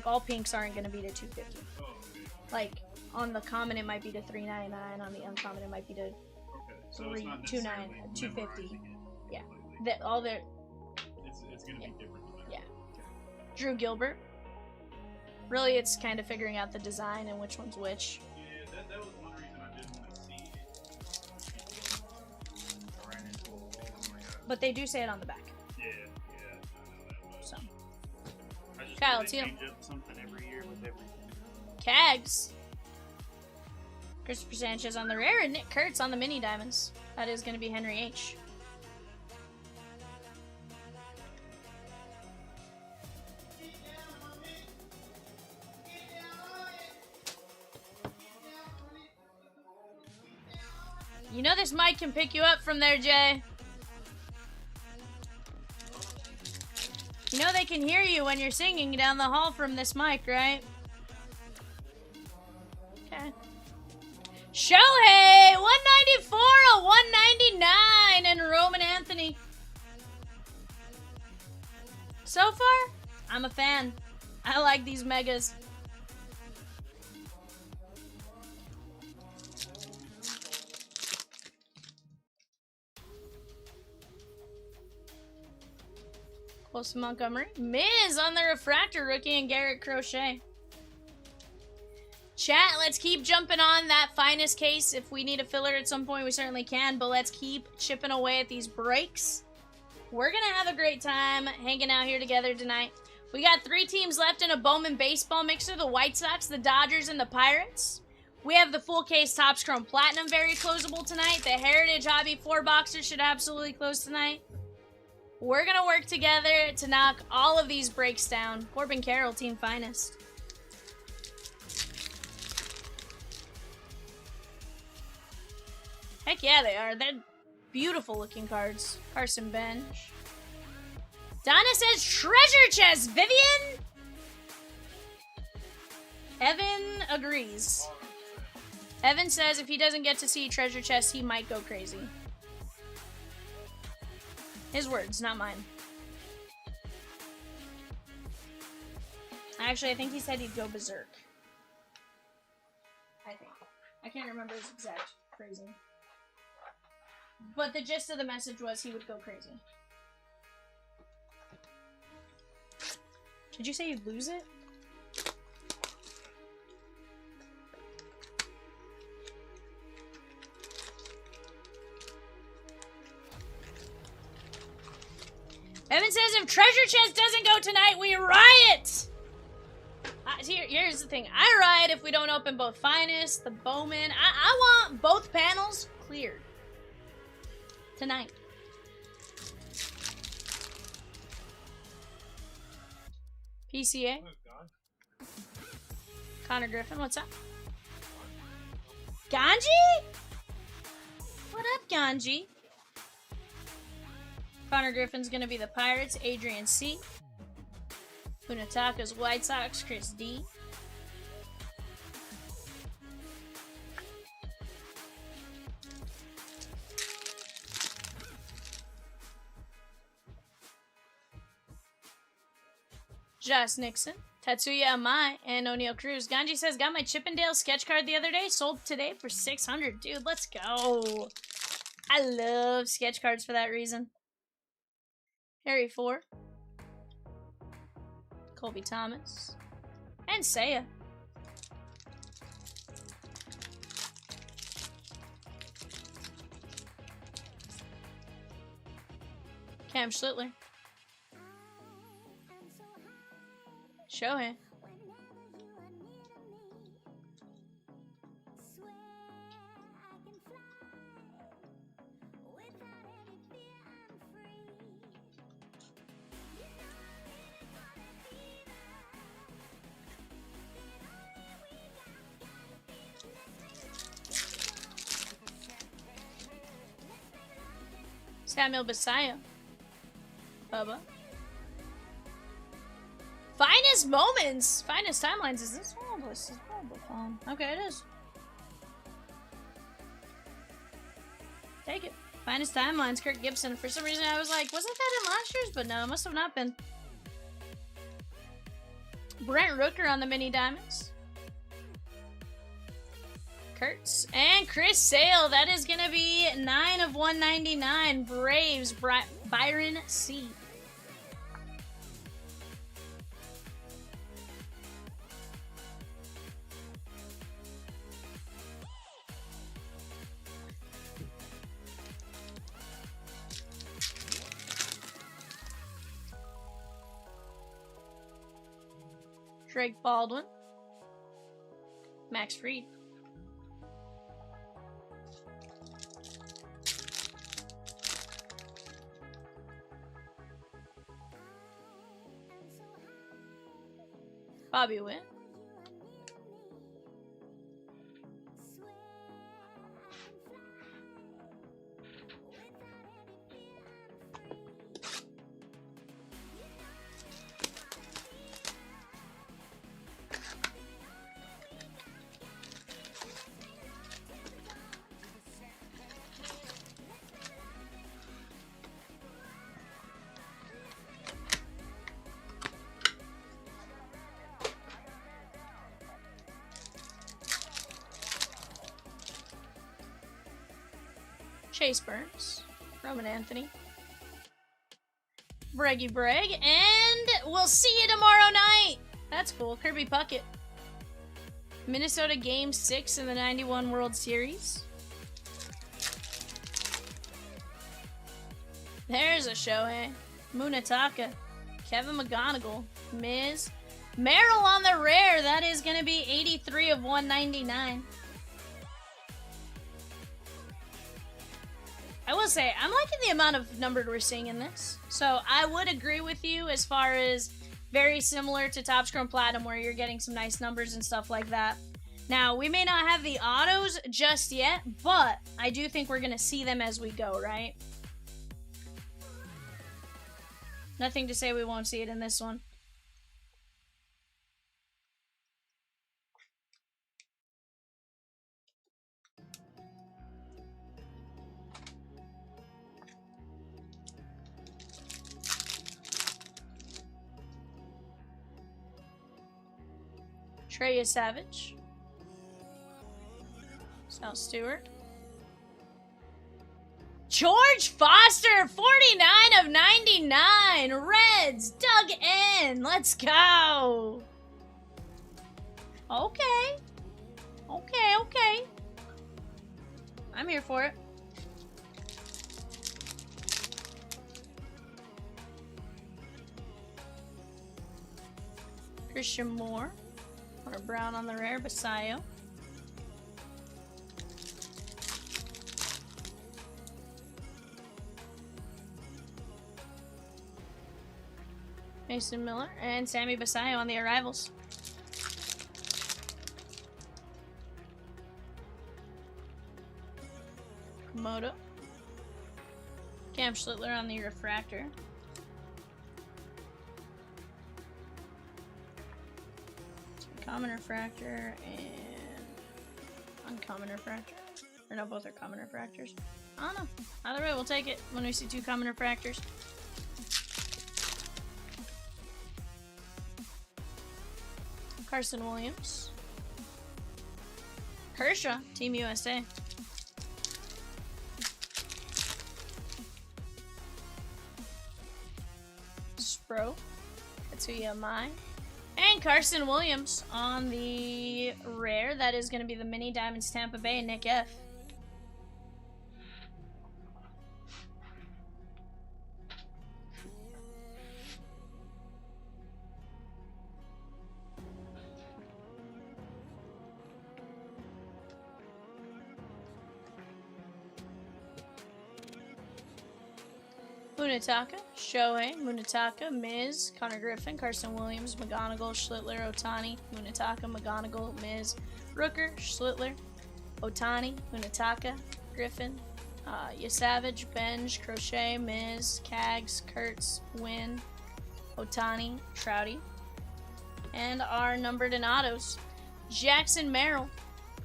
all pinks aren't going to be to 250. Like, on the common, it might be to 399. On the uncommon, it might be to So it's not 250. Yeah. It's going to be different. Yeah. Drew Gilbert. Really, it's kind of figuring out the design and which one's which. Yeah, that was one reason I didn't want to see it. But they do say it on the back. Yeah, I know that much. So. I just Kyle, know it's they you. change up something every year with everything. Cags. Christopher Sanchez on the rare and Nick Kurtz on the mini diamonds. That is going to be Henry H. You know this mic can pick you up from there, Jay. You know they can hear you when you're singing down the hall from this mic, right? Okay. Shohei, 194, a 199, and Roman Anthony. So far, I'm a fan. I like these megas. Close to Montgomery. Miz on the refractor rookie and Garrett Crochet. Chat, let's keep jumping on that finest case. If we need a filler at some point, we certainly can, but let's keep chipping away at these breaks. We're going to have a great time hanging out here together tonight. We got 3 teams left in a Bowman baseball mixer, the White Sox, the Dodgers, and the Pirates. We have the full case Topps Chrome Platinum very closable tonight. The Heritage Hobby 4-boxer should absolutely close tonight. We're going to work together to knock all of these breaks down. Corbin Carroll, team finest. Heck yeah, they are. They're beautiful looking cards. Carson Bench. Donna says treasure chest, Vivian! Evan agrees. Evan says if he doesn't get to see treasure chest, he might go crazy. His words, not mine. Actually, I think he said he'd go berserk. I think. I can't remember his exact phrasing. But the gist of the message was he would go crazy. Did you say you'd lose it? Evan says if Treasure Chest doesn't go tonight, we riot! Here's the thing. I riot if we don't open both Finest, the Bowman. I want both panels cleared. Tonight. PCA. Connor Griffin, what's up? Ganji? What up, Ganji? Connor Griffin's gonna be the Pirates, Adrian C. Funataka's White Sox, Chris D. Josh Nixon, Tatsuya Amai, and O'Neal Cruz. Ganji says, got my Chippendale sketch card the other day, sold today for $600. Dude, let's go. I love sketch cards for that reason. Harry 4. Colby Thomas. And Seiya. Cam Schlittler. Shohei. Samuel Basayo. Bubba. Finest moments! Finest timelines. Is this one? This is probably fun. Okay, it is. Take it. Finest timelines. Kirk Gibson. For some reason, I was like, wasn't that in last year's? But no, it must have not been. Brent Rooker on the mini diamonds. Kurtz. And Chris Sale. That is going to be 9 of 199. Braves. Byron C. Drake Baldwin. Max Fried. Bobby Witt. Chase Burns, Roman Anthony, Breggy Breg, and we'll see you tomorrow night. That's cool. Kirby Puckett. Minnesota Game 6 in the 91 World Series. There's a Shohei. Munataka. Kevin McGonigal. Miz. Merrill on the rare. That is going to be 83 of 199. I will say, I'm liking the amount of numbered we're seeing in this. So I would agree with you as far as very similar to Topps Chrome Platinum where you're getting some nice numbers and stuff like that. Now, we may not have the autos just yet, but I do think we're going to see them as we go, right? Nothing to say we won't see it in this one. Treya Savage. Sal Stewart. George Foster, 49 of 99. Reds, dug in. Let's go. Okay. Okay. I'm here for it. Christian Moore. Or Brown on the rare, Basayo. Mason Miller and Sammy Basayo on the arrivals. Komodo. Cam Schlittler on the refractor. Common refractor and uncommon refractor. Or no, both are common refractors. I don't know. Either way, we'll take it when we see two common refractors. Carson Williams. Kershaw, Team USA. Spro. Katsuya Mai. And Carson Williams on the rare. That is going to be the Mini Diamonds Tampa Bay, Nick F. Munataka, Shohei, Munataka, Miz, Connor Griffin, Carson Williams, McGonigal, Schlittler, Otani, Munataka, McGonigal, Miz, Rooker, Schlittler, Otani, Munataka, Griffin, Yasavage, Benj, Crochet, Miz, Kags, Kurtz, Wynn, Otani, Trouty. And our numbered in autos, Jackson Merrill,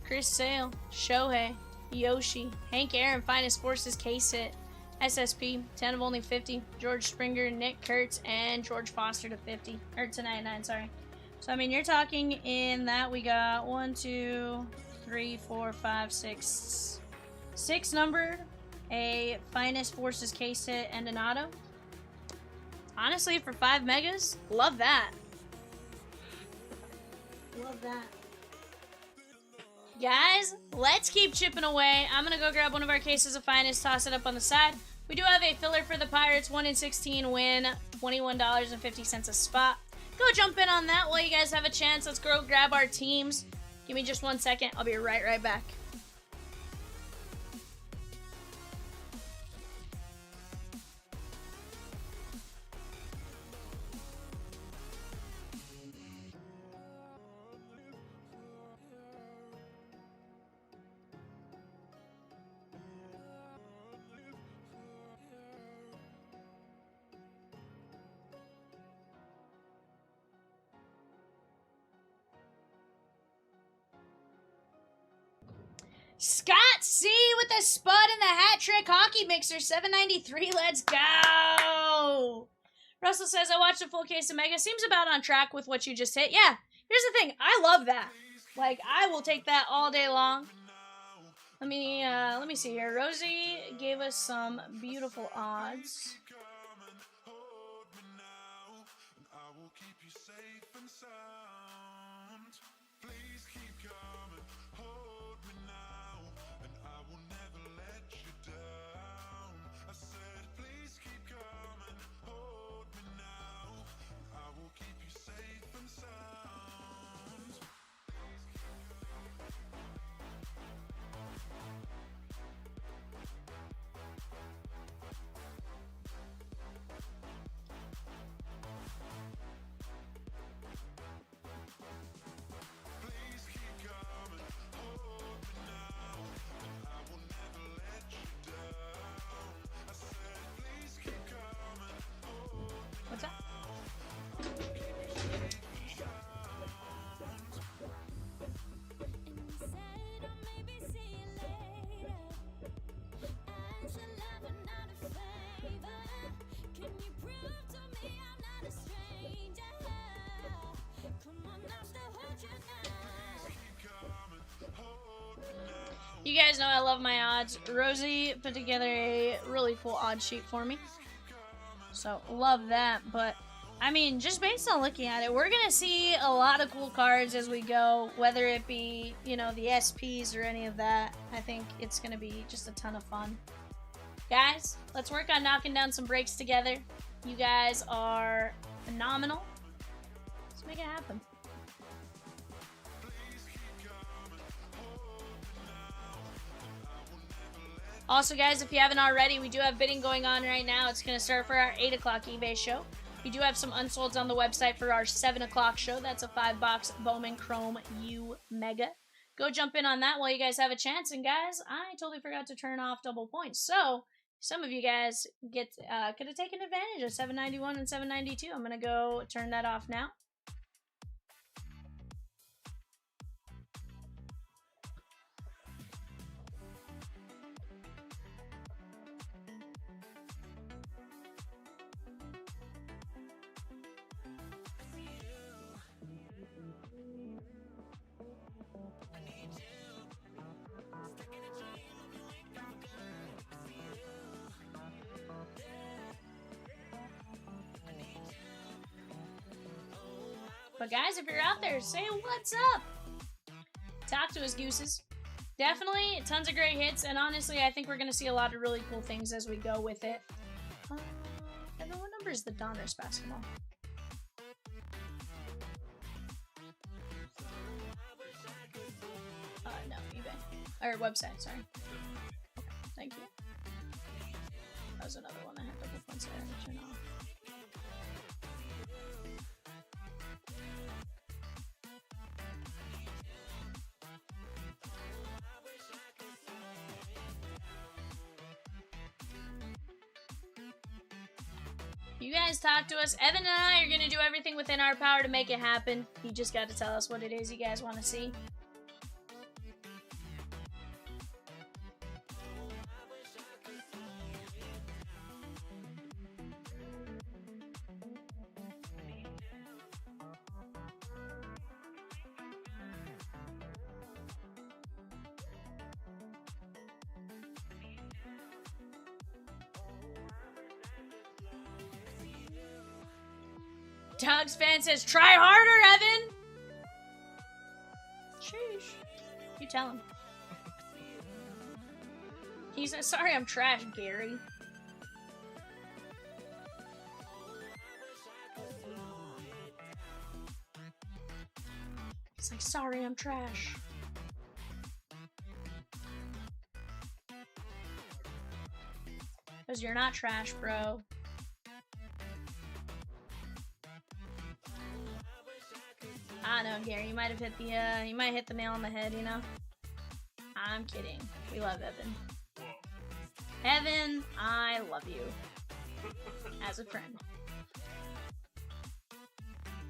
Chris Sale, Shohei, Yoshi, Hank Aaron, Finest Forces, Case-Hit, SSP, 10 of only 50, George Springer, Nick Kurtz, and George Foster to 50. Or to 99, sorry. So, I mean, you're talking in that we got 1, 2, 3, 4, 5, 6. 6 numbered, a Finest Forces case hit, and an auto. Honestly, for 5 megas, love that. Love that. Guys, let's keep chipping away. I'm going to go grab one of our cases of Finest, toss it up on the side. We do have a filler for the Pirates, 1 in 16 win, $21.50 a spot. Go jump in on that while you guys have a chance. Let's go grab our teams. Give me just 1 second. I'll be right back. Scott C with a spud in the hat trick hockey mixer, 793. Let's go. Russell says, I watched a full case of Mega. Seems about on track with what you just hit. Yeah, here's the thing. I love that. Like, I will take that all day long. Let me see here. Rosie gave us some beautiful odds. You guys know I love my odds. Rosie put together a really cool odd sheet for me. So, love that. But, I mean, just based on looking at it, we're going to see a lot of cool cards as we go. Whether it be, you know, the SPs or any of that. I think it's going to be just a ton of fun. Guys, let's work on knocking down some breaks together. You guys are phenomenal. Let's make it happen. Also, guys, if you haven't already, we do have bidding going on right now. It's going to start for our 8 o'clock eBay show. We do have some unsolds on the website for our 7 o'clock show. That's a 5-box Bowman Chrome U Mega. Go jump in on that while you guys have a chance. And, guys, I totally forgot to turn off double points. So, some of you guys could have taken advantage of 791 and 792. I'm going to go turn that off now. But guys, if you're out there, say what's up. Talk to us, gooses. Definitely tons of great hits, and honestly, I think we're going to see a lot of really cool things as we go with it. And then what number is the Donners basketball? No, eBay. Or website, sorry. Okay, thank you. That was another one that had double points that I had to turn off. You guys talk to us. Evan and I are going to do everything within our power to make it happen. You just got to tell us what it is you guys want to see. Dogs fan says, try harder, Evan! Sheesh. You tell him. He says, sorry I'm trash, Gary. He's like, sorry I'm trash. Because you're not trash, bro. I know, Gary. You might have hit the you might hit the nail on the head, you know. I'm kidding. We love Evan. Evan, I love you as a friend.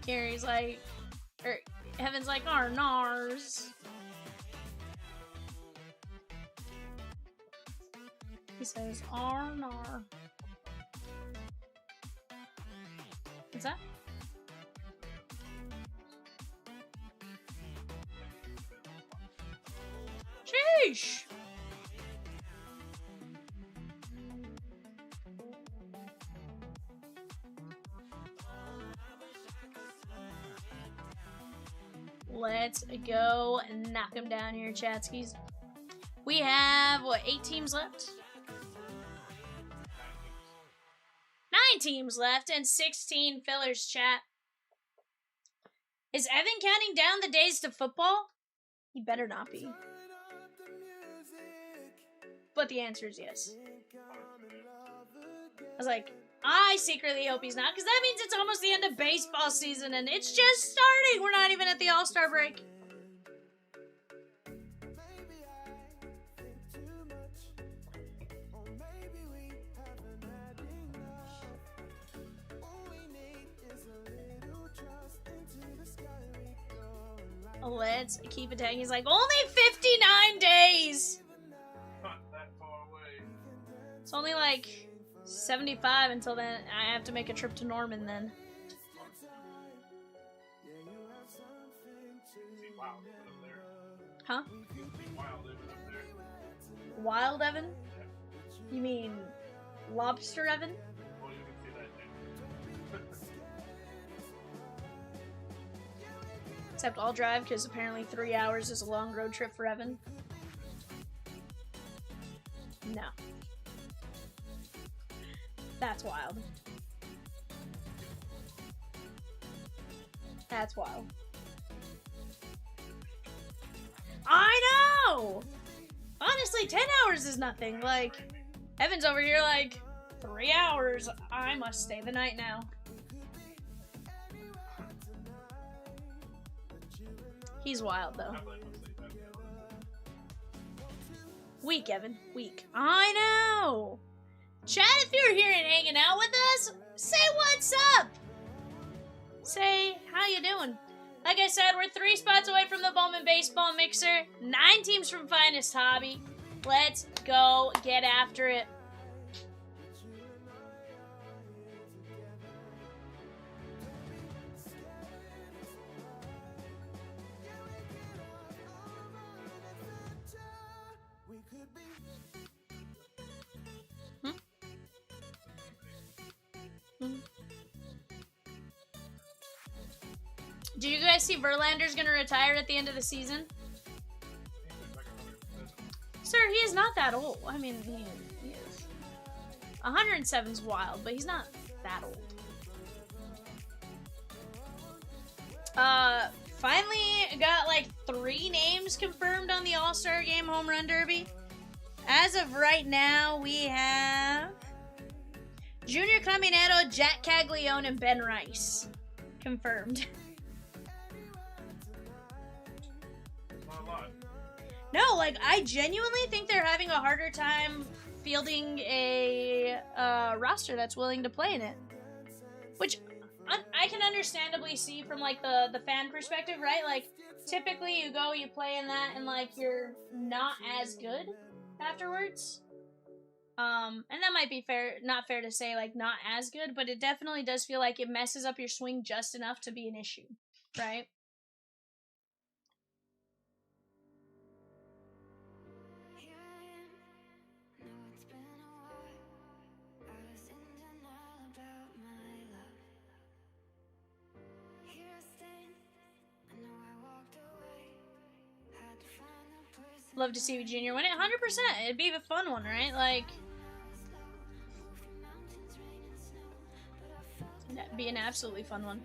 Gary's like, Evan's like, nars. He says, nar. What's that? Sheesh! Let's go knock them down here, chatskis. We have, what, 8 teams left? 9 teams left and 16 fillers, chat. Is Evan counting down the days to football? He better not be. But the answer is yes. I was like, I secretly hope he's not, because that means it's almost the end of baseball season, and it's just starting. We're not even at the All-Star break. Let's keep it down. He's like, only 59 days! Not that far away. It's only like 75 until then. I have to make a trip to Norman then. See Wild up there. Huh? See Wild up there. Wild Evan? You mean Lobster Evan? Well, you can see that too. Except I'll drive because apparently 3 hours is a long road trip for Evan. No. That's wild. That's wild. I know! Honestly, 10 hours is nothing. Like, Evan's over here like, 3 hours. I must stay the night now. He's wild, though. I blame him for that. Weak, Evan. Weak. I know! Chat, if you're here and hanging out with us, say what's up! Say, how you doing? Like I said, we're 3 spots away from the Bowman Baseball Mixer. 9 teams from Finest Hobby. Let's go get after it. Do you guys see Verlander's gonna retire at the end of the season? Sir, he is not that old. I mean, he is. 107's wild, but he's not that old. Finally got like 3 names confirmed on the All-Star Game Home Run Derby. As of right now, we have Junior Caminero, Jack Caglione, and Ben Rice confirmed. Not a lot. No, like, I genuinely think they're having a harder time fielding a roster that's willing to play in it. Which I can understandably see from, like, the fan perspective, right? Like, typically you go, you play in that, and, like, you're not as good afterwards. And that might be not fair to say, like, not as good, but it definitely does feel like it messes up your swing just enough to be an issue, right? Here I am. Know it's been a while. I was in denial about my love. Here I stand. I know I walked away. Had to find the person. Love to see you, Junior, win it. 100%. It'd be a fun one, right? Like, that'd be an absolutely fun one.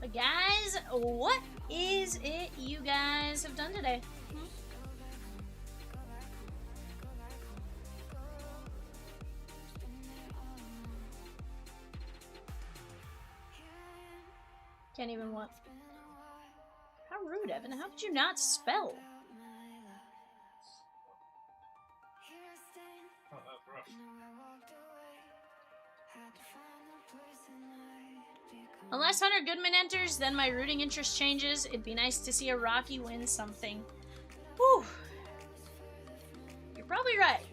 But guys, what is it you guys have done today? Can't even what? How rude, Evan. How could you not spell? Oh, that's rough. Unless Hunter Goodman enters, then my rooting interest changes. It'd be nice to see a Rocky win something. Whew. You're probably right.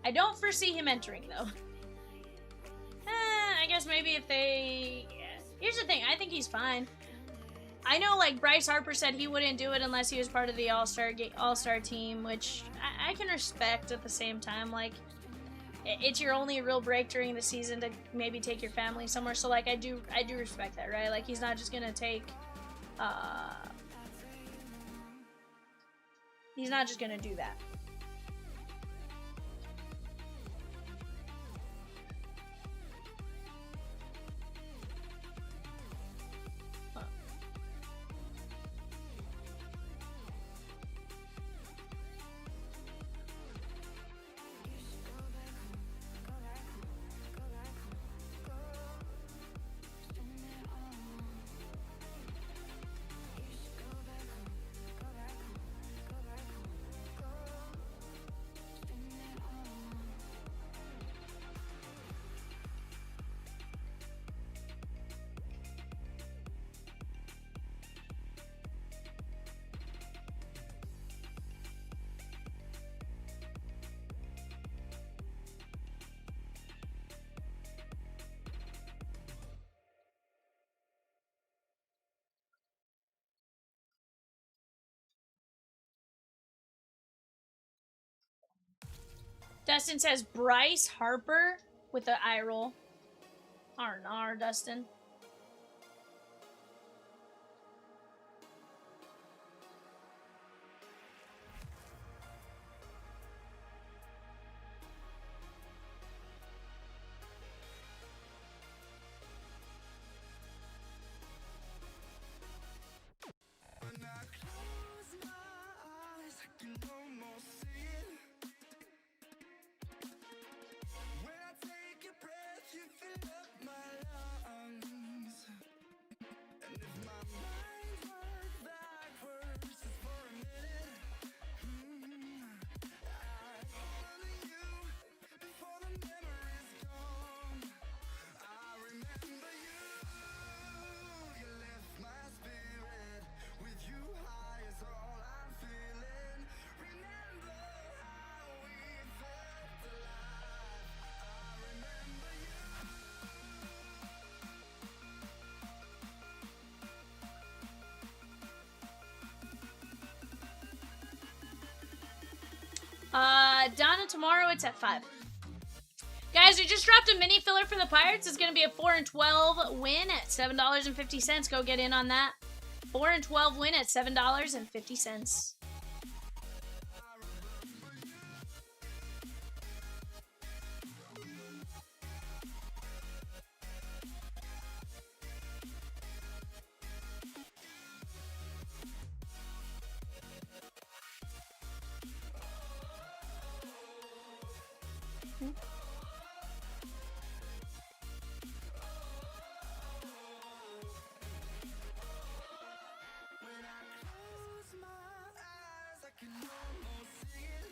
I don't foresee him entering, though. I guess maybe if they... Yeah. Here's the thing. I think he's fine. I know, like, Bryce Harper said he wouldn't do it unless he was part of the All-Star team, which I can respect at the same time. Like, it's your only real break during the season to maybe take your family somewhere. So, like, I do respect that, right? Like, he's not just gonna take, he's not just gonna do that. Dustin says Bryce Harper with an eye roll. R&R, Dustin. When I close my eyes, I can almost see it. When I take a breath, you fill up my lungs. And if my mind worked backwards just for a minute, I'd hold on to you before the memory's gone. I remember you. You lift my spirit. With you high is all I'm feeling. Remember how we felt alive. I remember you. Donna, tomorrow it's at 5. Guys, we just dropped a mini filler for the Pirates. It's going to be a 4 and 12 win at $7.50. Go get in on that. 4 and 12 win at $7.50. When I close my eyes, I can almost see it.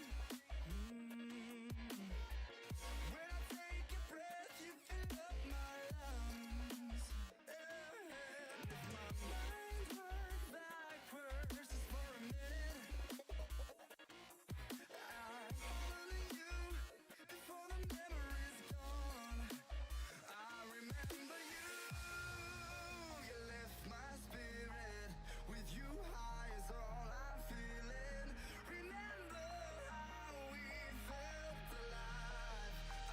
When I take a breath, you fill up my lungs. And if my mind worked backwards just for a minute, I'd hold on to you before the memory's gone. I remember you. You lift my spirit. With you high is all I'm feeling. Remember how we felt alive. I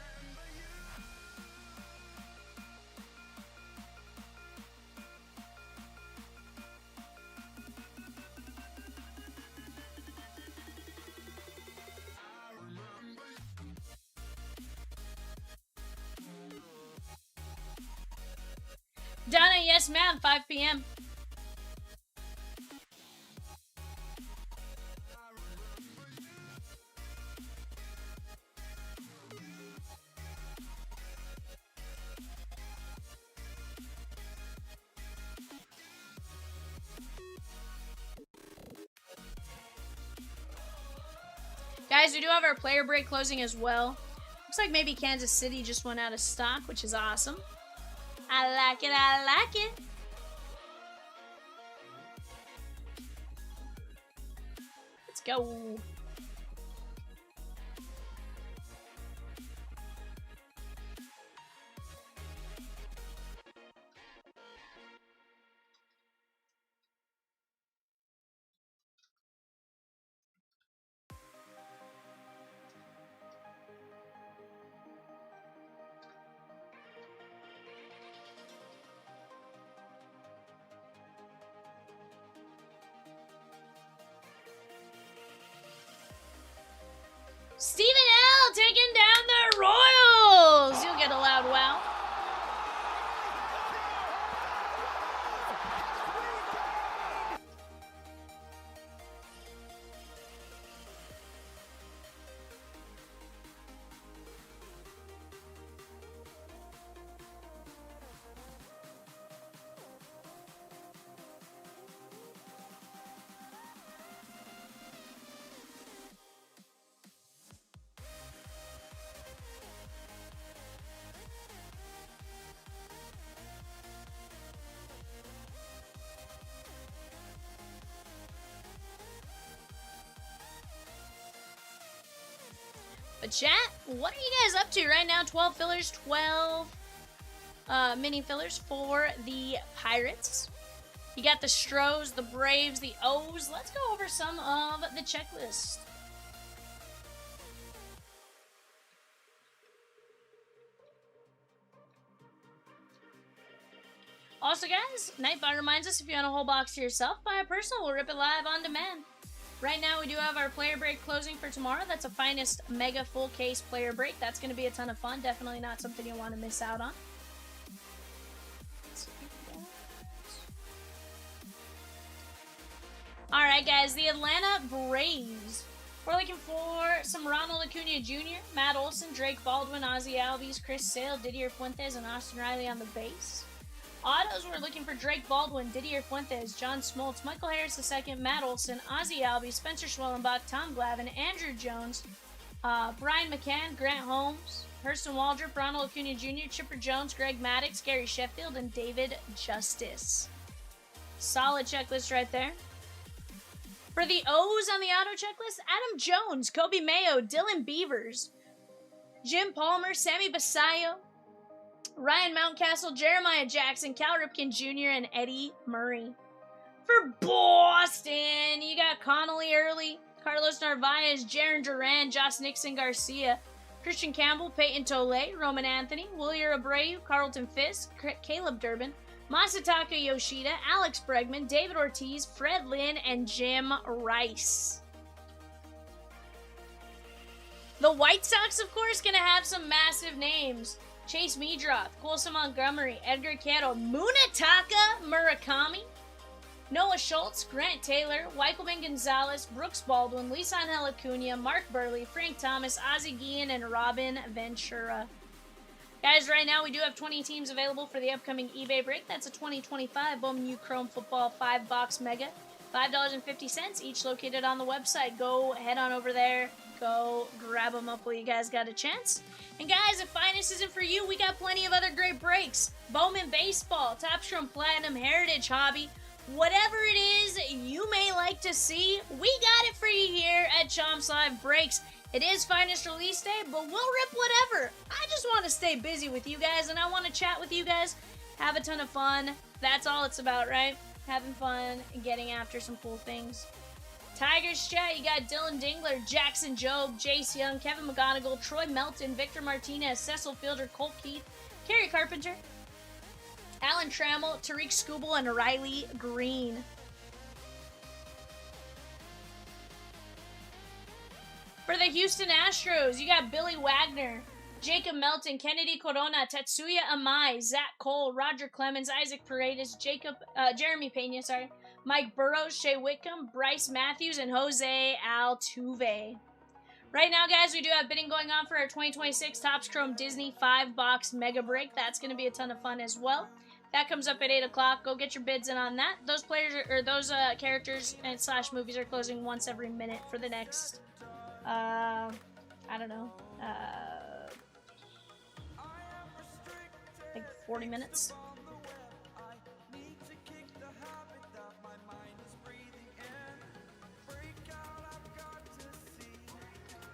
remember you. Donna, yes ma'am, 5 p.m. Guys, we do have our player break closing as well. Looks like maybe Kansas City just went out of stock, which is awesome. I like it, I like it. Let's go. Stephen L. taking down the Royals. You'll get a loud wow. But chat, what are you guys up to right now? 12 fillers, 12 mini fillers for the Pirates. You got the Stros, the Braves, the O's. Let's go over some of the checklist. Also, guys, Nightbot reminds us if you want a whole box to yourself, buy a personal, we'll rip it live on demand. Right now, we do have our player break closing for tomorrow. That's a Finest Mega Full Case player break. That's going to be a ton of fun. Definitely not something you want to miss out on. Alright, guys, the Atlanta Braves. We're looking for some Ronald Acuna Jr., Matt Olson, Drake Baldwin, Ozzie Albies, Chris Sale, Didier Fuentes, and Austin Riley on the base. Autos, we're looking for Drake Baldwin, Didier Fuentes, John Smoltz, Michael Harris II, Matt Olson, Ozzie Albies, Spencer Schwellenbach, Tom Glavine, Andrew Jones, Brian McCann, Grant Holmes, Hurston Waldrop, Ronald Acuna Jr., Chipper Jones, Greg Maddux, Gary Sheffield, and David Justice. Solid checklist right there. For the O's on the auto checklist, Adam Jones, Kobe Mayo, Dylan Beavers, Jim Palmer, Sammy Basayo, Ryan Mountcastle, Jeremiah Jackson, Cal Ripken Jr., and Eddie Murray. For Boston, you got Connolly Early, Carlos Narvaez, Jaron Duran, Josh Nixon Garcia, Christian Campbell, Peyton Tole, Roman Anthony, Willier Abreu, Carlton Fisk, Caleb Durbin, Masataka Yoshida, Alex Bregman, David Ortiz, Fred Lynn, and Jim Rice. The White Sox, of course, going to have some massive names. Chase Meadroth, Colson Montgomery, Edgar Quero, Munetaka Murakami, Noah Schultz, Grant Taylor, Wikelman Gonzalez, Brooks Baldwin, Lisanel Acuna, Mark Burley, Frank Thomas, Ozzie Guillen, and Robin Ventura. Guys, right now we do have 20 teams available for the upcoming eBay break. That's a 2025 Bowman U Chrome Football 5-box Mega. $5.50, each located on the website. Go head on over there. Go grab them up while you guys got a chance. And guys, if Finest isn't for you, we got plenty of other great breaks. Bowman Baseball, Topps Chrome Platinum, Heritage Hobby. Whatever it is you may like to see, we got it for you here at Chomps Live Breaks. It is Finest release day, but we'll rip whatever. I just want to stay busy with you guys, and I want to chat with you guys, have a ton of fun. That's all it's about, right? Having fun and getting after some cool things. Tigers chat, you got Dylan Dingler, Jackson Jobe, Jace Young, Kevin McGonigal, Troy Melton, Victor Martinez, Cecil Fielder, Colt Keith, Kerry Carpenter, Alan Trammell, Tariq Skubal, and Riley Green. For the Houston Astros, you got Billy Wagner, Jacob Melton, Kennedy Corona, Tetsuya Amai, Zach Cole, Roger Clemens, Isaac Paredes, Jeremy Pena, Mike Burrows, Shea Whitcomb, Bryce Matthews, and Jose Altuve. Right now, guys, we do have bidding going on for our 2026 Topps Chrome Disney 5-box Mega Break. That's going to be a ton of fun as well. That comes up at 8 o'clock. Go get your bids in on that. Those characters and / movies are closing once every minute for the next, I don't know, like 40 minutes.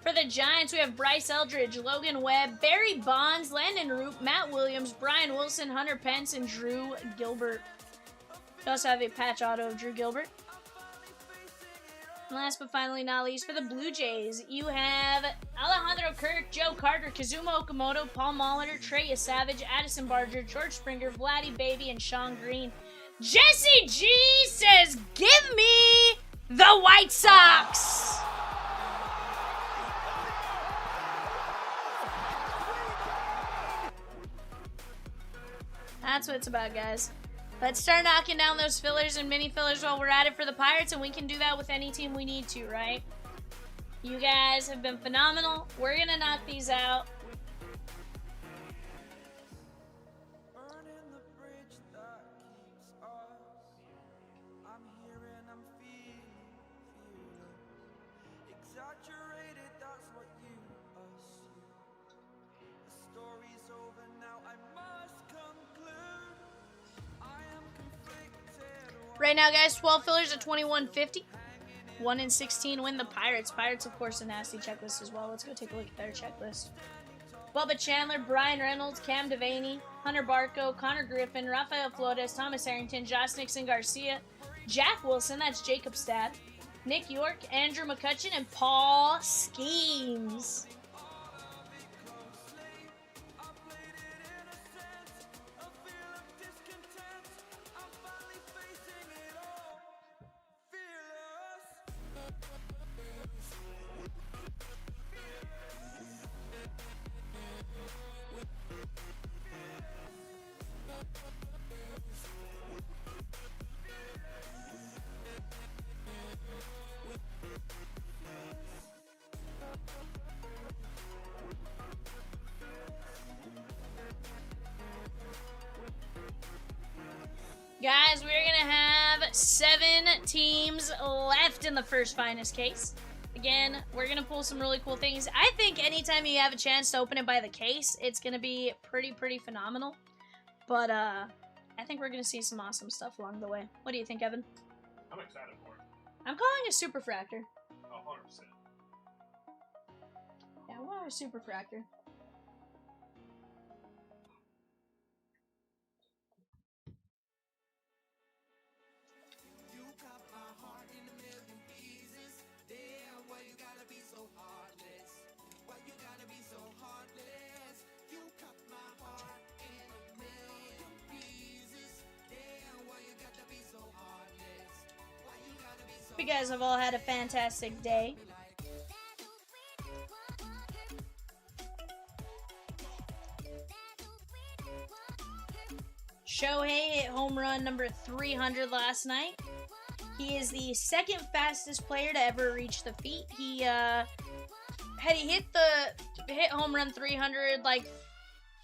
For the Giants, we have Bryce Eldridge, Logan Webb, Barry Bonds, Landon Root, Matt Williams, Brian Wilson, Hunter Pence, and Drew Gilbert. We also have a patch auto of Drew Gilbert. And last but finally not least, for the Blue Jays, you have Alejandro Kirk, Joe Carter, Kazuma Okamoto, Paul Molitor, Trey Savage, Addison Barger, George Springer, Vladdy Baby, and Sean Green. Jesse G says, "Give me the White Sox." That's what it's about, guys. Let's start knocking down those fillers and mini fillers while we're at it for the Pirates, and we can do that with any team we need to, right? You guys have been phenomenal. We're going to knock these out. Right now, guys, 12 fillers at $21.50. 1 in 16 win the Pirates. Pirates, of course, a nasty checklist as well. Let's go take a look at their checklist. Bubba Chandler, Brian Reynolds, Cam Devaney, Hunter Barco, Connor Griffin, Rafael Flores, Thomas Harrington, Josh Nixon Garcia, Jack Wilson, that's Jacob Stad, Nick York, Andrew McCutcheon, and Paul Skeens. Guys, we're gonna have 7 teams left in the first finest case. Again, we're gonna pull some really cool things. I think anytime you have a chance to open it by the case, it's gonna be pretty phenomenal. But I think we're gonna see some awesome stuff along the way. What do you think, Evan? I'm excited for it. I'm calling a super fractor. 100%. Yeah, I want a super fractor. You cut my heart in a million pieces. Damn, why you gotta be so heartless? Why you gotta be so heartless? You cut my heart in a million pieces. Damn, why you gotta be so heartless? Why you gotta be so Hope you guys have all had a fantastic day. Shohei hit home run number 300 last night. He is the second fastest player to ever reach the feat. He had he hit home run 300 like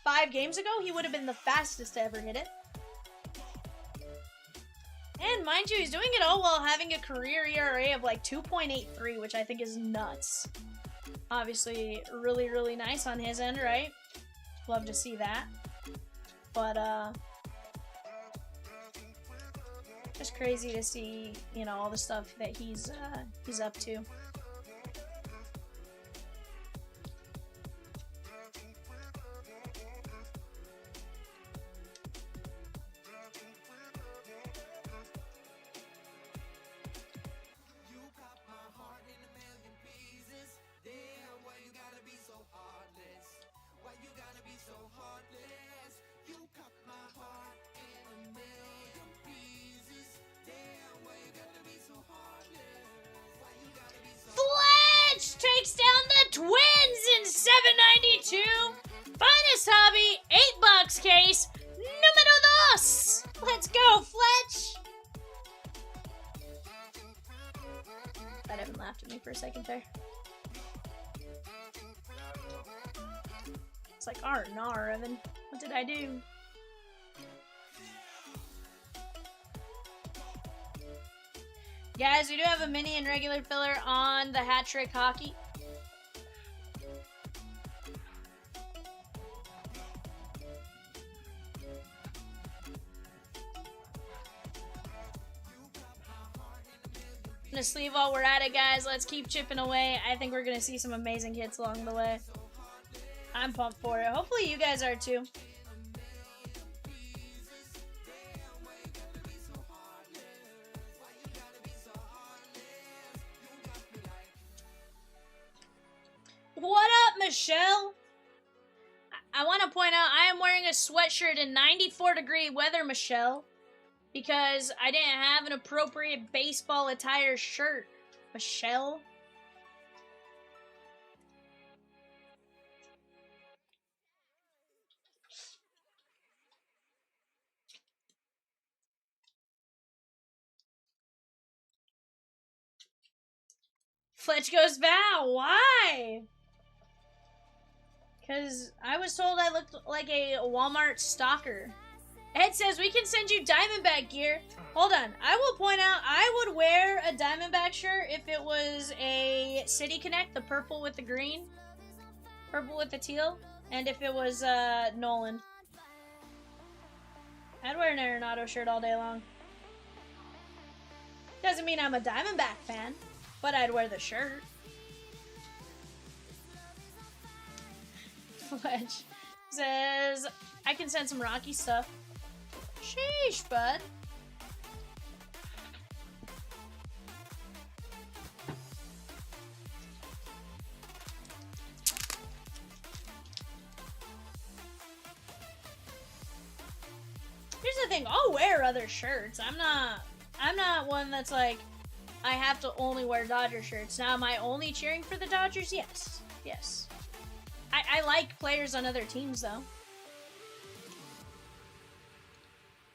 5 games ago, he would have been the fastest to ever hit it. And mind you, he's doing it all while having a career ERA of like 2.83, which I think is nuts. Obviously, really nice on his end, right? Love to see that. But just crazy to see, you know, all the stuff that he's up to. You cut my heart in a million pieces. Damn, why you gotta be so heartless? Why you gotta be so heartless? You cut my heart in a million pieces. Damn, why you gotta be so heartless? Why you gotta be so Fletch takes down the Twins in 792. Finest hobby, $8 case, numero dos. Let's go, Fletch. That Evan laughed at me for a second there. It's like, R&R, Evan. What did I do? Guys, we do have a mini and regular filler on the hat trick hockey. Gonna sleeve while we're at it, guys. Let's keep chipping away. I think we're gonna see some amazing hits along the way. I'm pumped for it. Hopefully you guys are too. What up, Michelle? I want to point out I am wearing a sweatshirt in 94-degree weather, Michelle, because I didn't have an appropriate baseball attire shirt, Michelle. Fletch goes Val. Why? Because I was told I looked like a Walmart stalker. Ed says we can send you Diamondback gear. Hold on. I will point out I would wear a Diamondback shirt if it was a City Connect, the purple with the green. Purple with the teal. And if it was Nolan. I'd wear an Arenado shirt all day long. Doesn't mean I'm a Diamondback fan, but I'd wear the shirt. Fletch says, I can send some Rocky stuff. Sheesh, bud. Here's the thing, I'll wear other shirts. I'm not one that's like, I have to only wear Dodger shirts. Now, am I only cheering for the Dodgers? Yes. Yes. I like players on other teams, though.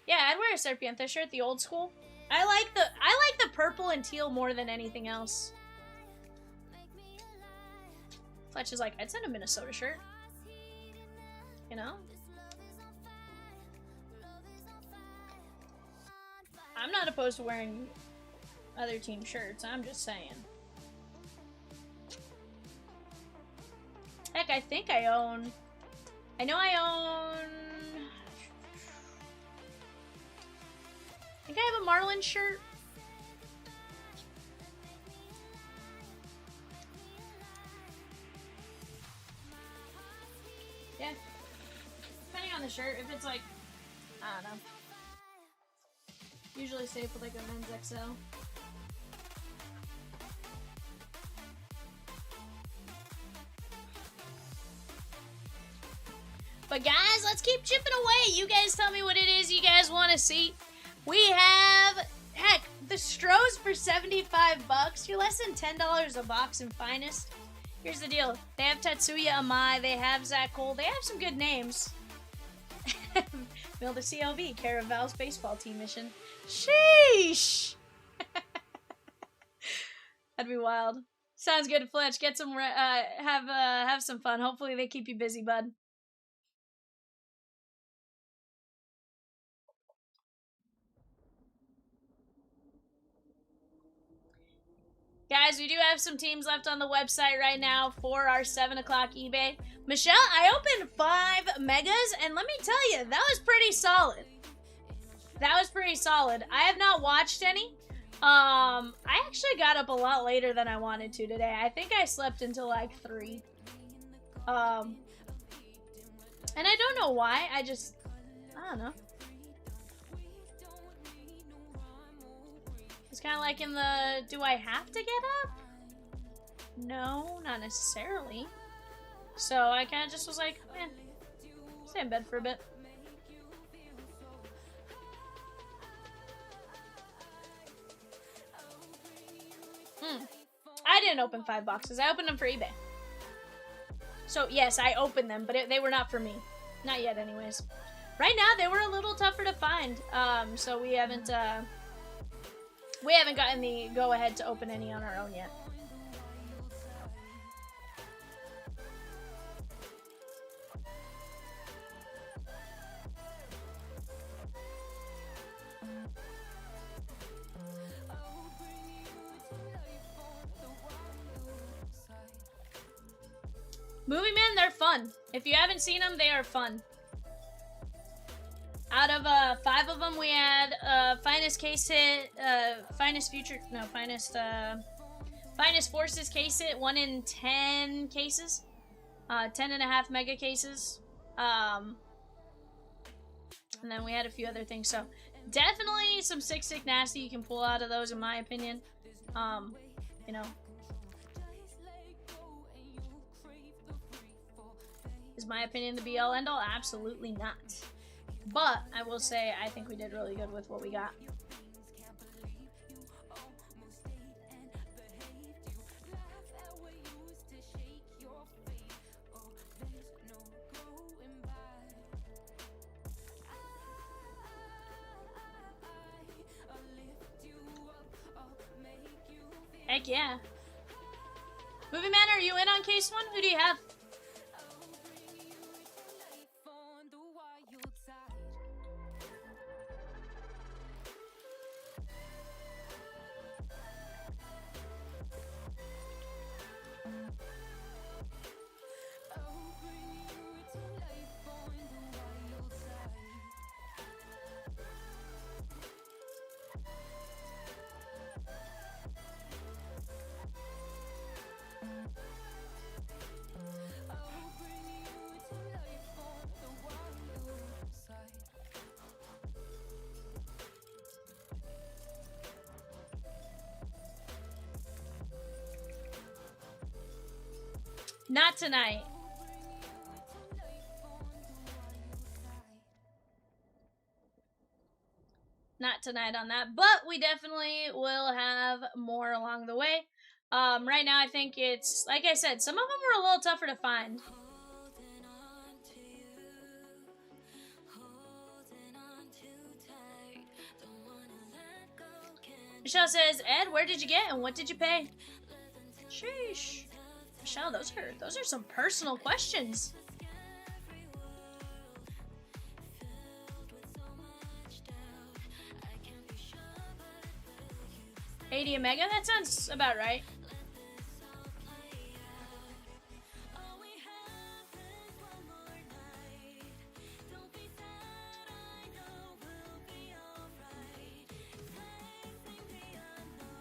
Yeah, I'd wear a Serpiente shirt, the old school. I like the purple and teal more than anything else. Fletch is like, I'd send a Minnesota shirt. You know? I'm not opposed to wearing other team shirts, I'm just saying. Heck, I think I own... I know I own... I think I have a Marlins shirt. Yeah. Depending on the shirt, if it's like... I don't know. Usually safe with like a men's XL. But guys, let's keep chipping away. You guys tell me what it is you guys want to see. We have, heck, the Stros for 75 bucks. You're less than $10 a box in Finest. Here's the deal. They have Tatsuya Amai. They have Zach Cole. They have some good names. Build a CLV. Care of VAL's baseball team mission. Sheesh. That'd be wild. Sounds good, Fletch. Get some, have some fun. Hopefully they keep you busy, bud. Guys, we do have some teams left on the website right now for our 7 o'clock eBay. Michelle, I opened 5 megas, and let me tell you, that was pretty solid. That was pretty solid. I have not watched any. I actually got up a lot later than I wanted to today. I think I slept until like 3. And I don't know why. I don't know. It's kind of like in the, do I have to get up? No, not necessarily. So I kind of just was like, eh, stay in bed for a bit. I didn't open 5 boxes. I opened them for eBay. So yes, I opened them, but they were not for me. Not yet anyways. Right now, they were a little tougher to find. So we haven't gotten the go-ahead to open any on our own yet. Movie Men, they're fun. If you haven't seen them, they are fun. Out of 5 of them, we had Finest Case Hit, Finest Forces Case Hit, 1 in 10 cases, 10.5 mega cases, and then we had a few other things. So definitely some Sick Sick Nasty you can pull out of those, in my opinion. You know, is my opinion the be-all end-all? Absolutely not. But I will say I think we did really good with what we got. Heck yeah. Movie Man, are you in on case 1? Who do you have? Not tonight. Not tonight on that, but we definitely will have more along the way. Right now, I think it's, like I said, some of them were a little tougher to find. Holding on to you, holding on too tight. Don't wanna let go. Can't Michelle says, Ed, where did you get and what did you pay? Sheesh. Michelle, those are some personal questions. filled with so much doubt. I can't be sure, but it will you. 80 a mega? That sounds about right. All we have is one more night. Don't be sad, I know we'll be alright. Facing the unknown.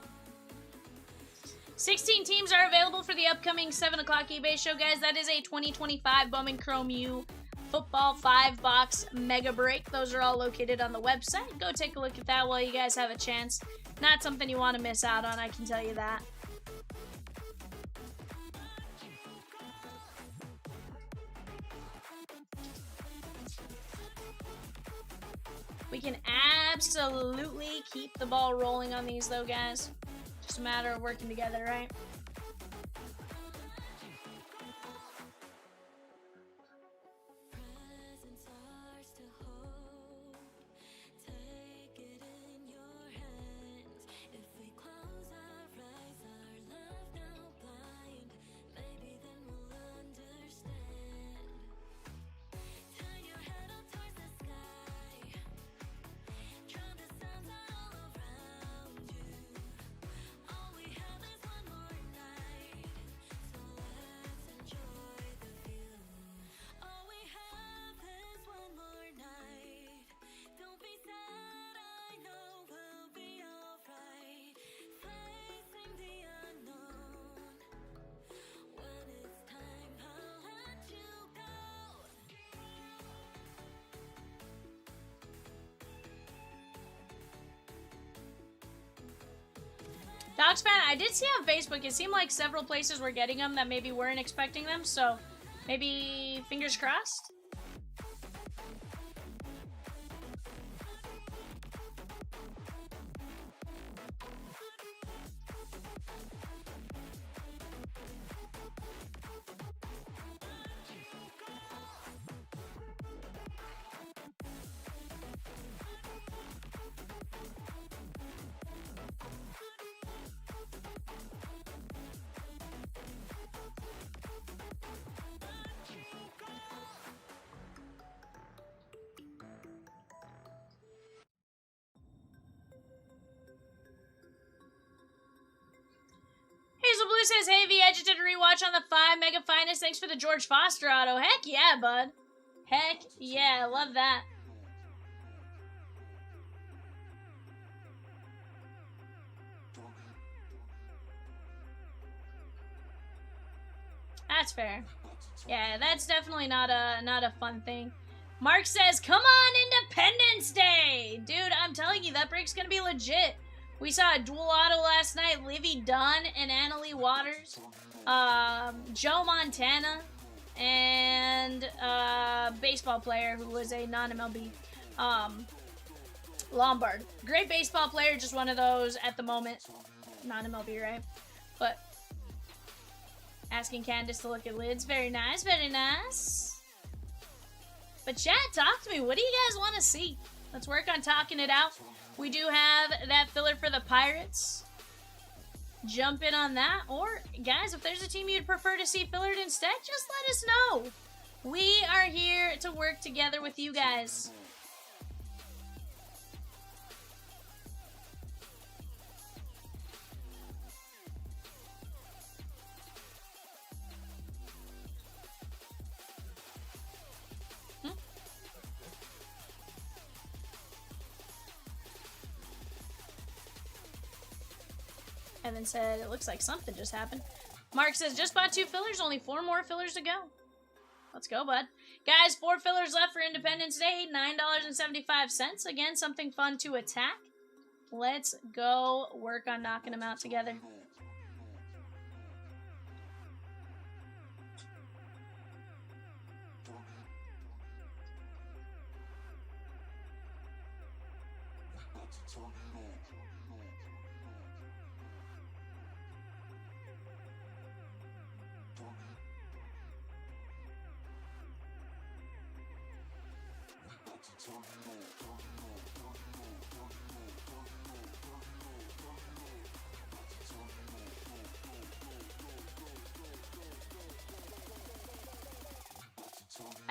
16 teams are available for the upcoming 7 o'clock eBay show, guys. That is a 2025 Bowman Chrome U Football 5-box Mega Break. Those are all located on the website. Go take a look at that while you guys have a chance. Not something you want to miss out on, I can tell you that. We can absolutely keep the ball rolling on these, though, guys. Just a matter of working together, right? Presents ours to hold. Take it in your hands. If we close our eyes, our love now blind. Maybe then we'll understand. Turn your head up towards the sky. Drown the sounds out all around you. All we have is one more night, so let's enjoy the view. All we have is one more night. Don't be sad, I know we'll be alright. Facing the unknown. When it's time, I'll let you go. Dogs fan, I did see on Facebook, it seemed like several places were getting them that maybe weren't expecting them, so maybe fingers crossed. Hazel Blue says, hey, V, I just did a rewatch on the 5 Mega Finest. Thanks for the George Foster auto. Heck yeah, bud. Heck yeah, love that. That's fair. Yeah, that's definitely not a fun thing. Mark says, come on, Independence Day! Dude, I'm telling you, that break's gonna be legit. We saw a dual auto last night, Livy Dunn and Annalie Waters, Joe Montana, and a baseball player who was a non-MLB, Lombard. Great baseball player, just one of those at the moment. Non-MLB, right? But asking Candace to look at lids. Very nice, very nice. But chat, talk to me. What do you guys want to see? Let's work on talking it out. We do have that filler for the Pirates. Jump in on that. Or, guys, if there's a team you'd prefer to see fillered instead, just let us know. We are here to work together with you guys. Evan said, it looks like something just happened. Mark says, just bought 2 fillers, only 4 more fillers to go. Let's go, bud. Guys, 4 fillers left for Independence Day, $9.75. Again, something fun to attack. Let's go work on knocking them out together.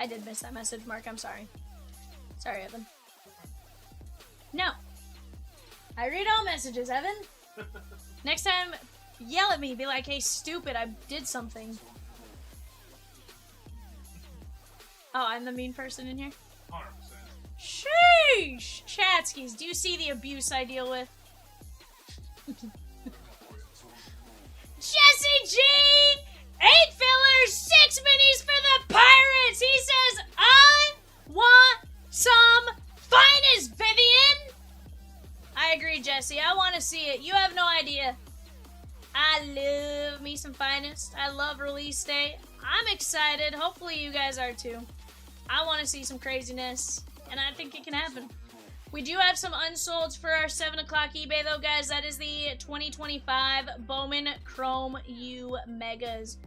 I did miss that message, Mark. I'm sorry. Sorry, Evan. No. I read all messages, Evan. Next time, yell at me. Be like, hey, stupid, I did something. Oh, I'm the mean person in here? 100%. Sheesh! Chatskis, do you see the abuse I deal with? Jesse G! 8 fillers, 6 minis for the Pirates! He says, I want some finest, Vivian! I agree, Jesse. I want to see it. You have no idea. I love me some finest. I love release day. I'm excited. Hopefully you guys are too. I want to see some craziness, and I think it can happen. We do have some unsolds for our 7 o'clock eBay, though, guys. That is the 2025 Bowman Chrome U Megas.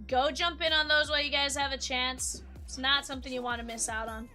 Go jump in on those while you guys have a chance. It's not something you want to miss out on.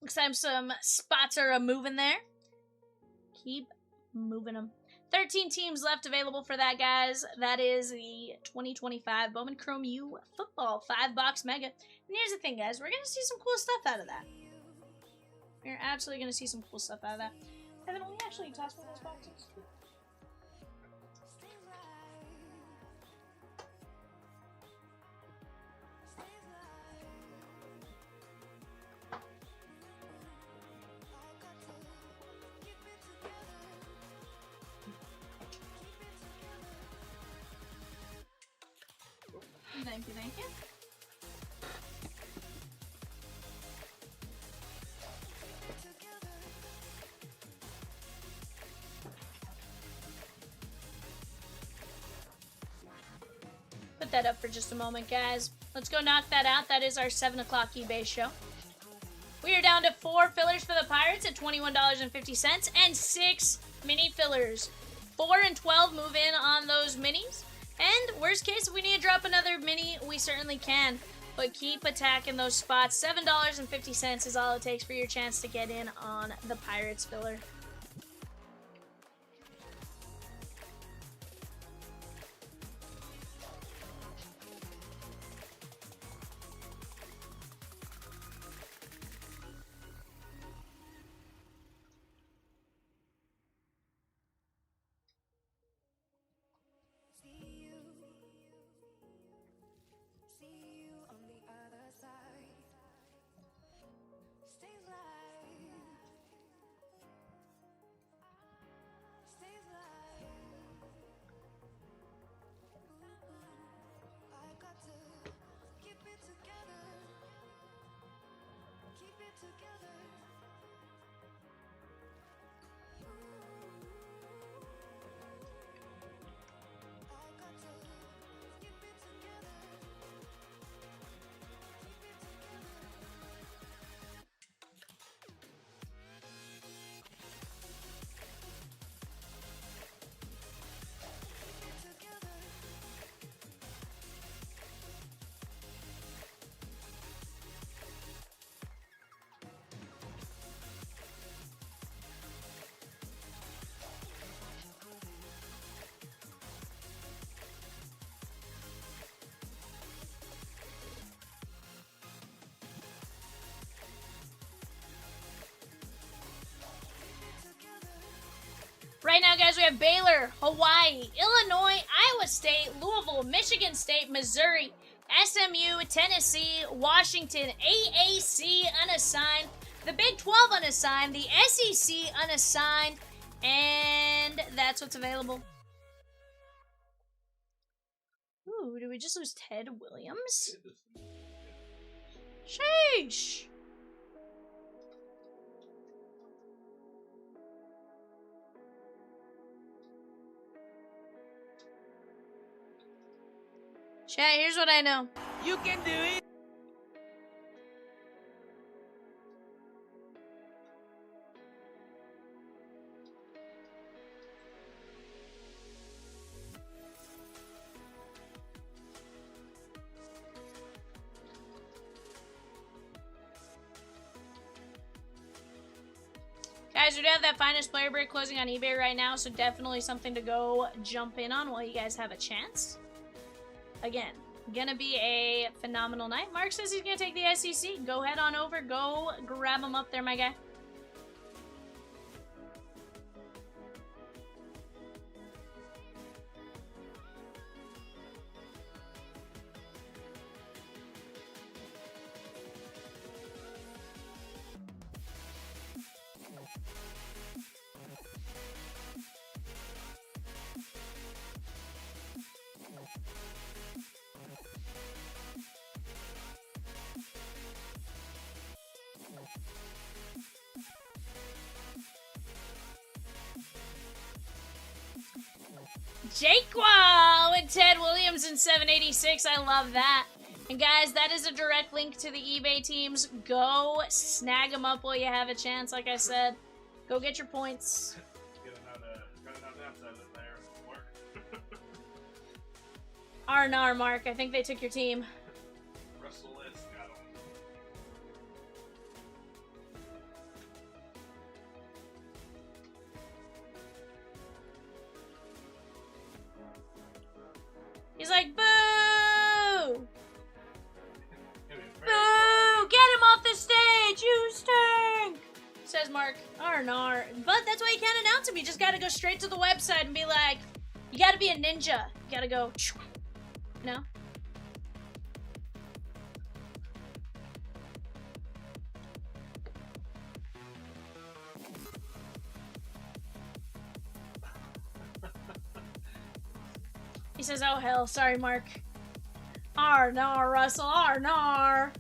Looks like some spots are moving there. Keep moving them. 13 teams left available for that, guys. That is the 2025 Bowman Chrome U Football 5-box Mega. And here's the thing, guys. We're going to see some cool stuff out of that. We're absolutely going to see some cool stuff out of that. Evan, will you actually toss me those boxes? Thank you, thank you. Put that up for just a moment, guys. Let's go knock that out. That is our 7 o'clock eBay show. We are down to 4 fillers for the Pirates at $21.50 and 6 mini fillers. 4 and 12 move in on those minis. And worst case, if we need to drop another mini, we certainly can. But keep attacking those spots. $7.50 is all it takes for your chance to get in on the Pirates filler. Right now, guys, we have Baylor, Hawaii, Illinois, Iowa State, Louisville, Michigan State, Missouri, SMU, Tennessee, Washington, AAC unassigned, the Big 12 unassigned, the SEC unassigned, and that's what's available. Ooh, did we just lose Ted Williams? Sheesh! Chat, here's what I know. You can do it. Guys, we do have that finest player break closing on eBay right now, so definitely something to go jump in on while you guys have a chance. Again, gonna be a phenomenal night. Mark says he's gonna take the SEC. Go head on over. Go grab him up there, my guy. Jaquan with Ted Williams in 786. I love that. And guys, that is a direct link to the eBay teams. Go snag them up while you have a chance. Like I said, go get your points. Arnar, Mark. I think they took your team. Russell S. got him. He's like, boo! Boo! Get him off the stage! You stink! Says Mark. Arnar. But that's why you can't announce him. You just gotta go straight to the website and be like, you gotta be a ninja. You gotta go, no? He says, oh hell, sorry Mark. Arnar, Russell, Arnar.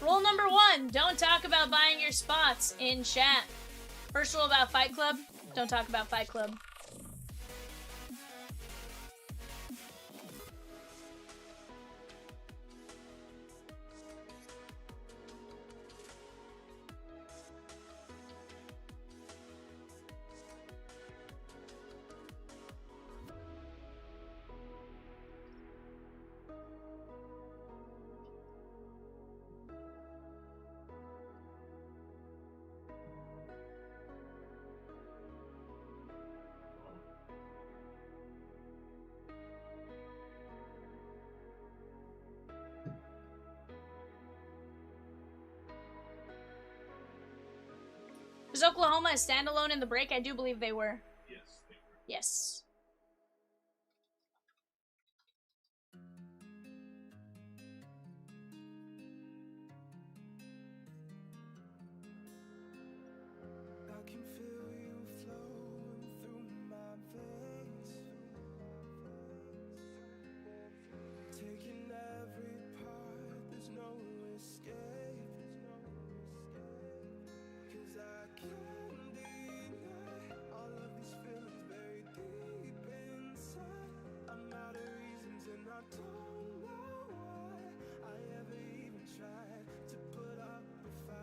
Rule number 1, don't talk about buying your spots in chat. First rule about Fight Club, don't talk about Fight Club. Was Oklahoma a standalone in the break? I do believe they were. Yes, they were. Yes. I can feel you flowing through my veins, taking every part, there's no escape, 'cause I can't deny all of these feelings buried deep inside. I'm out of reasons and I don't know why I ever even tried to put up a fight.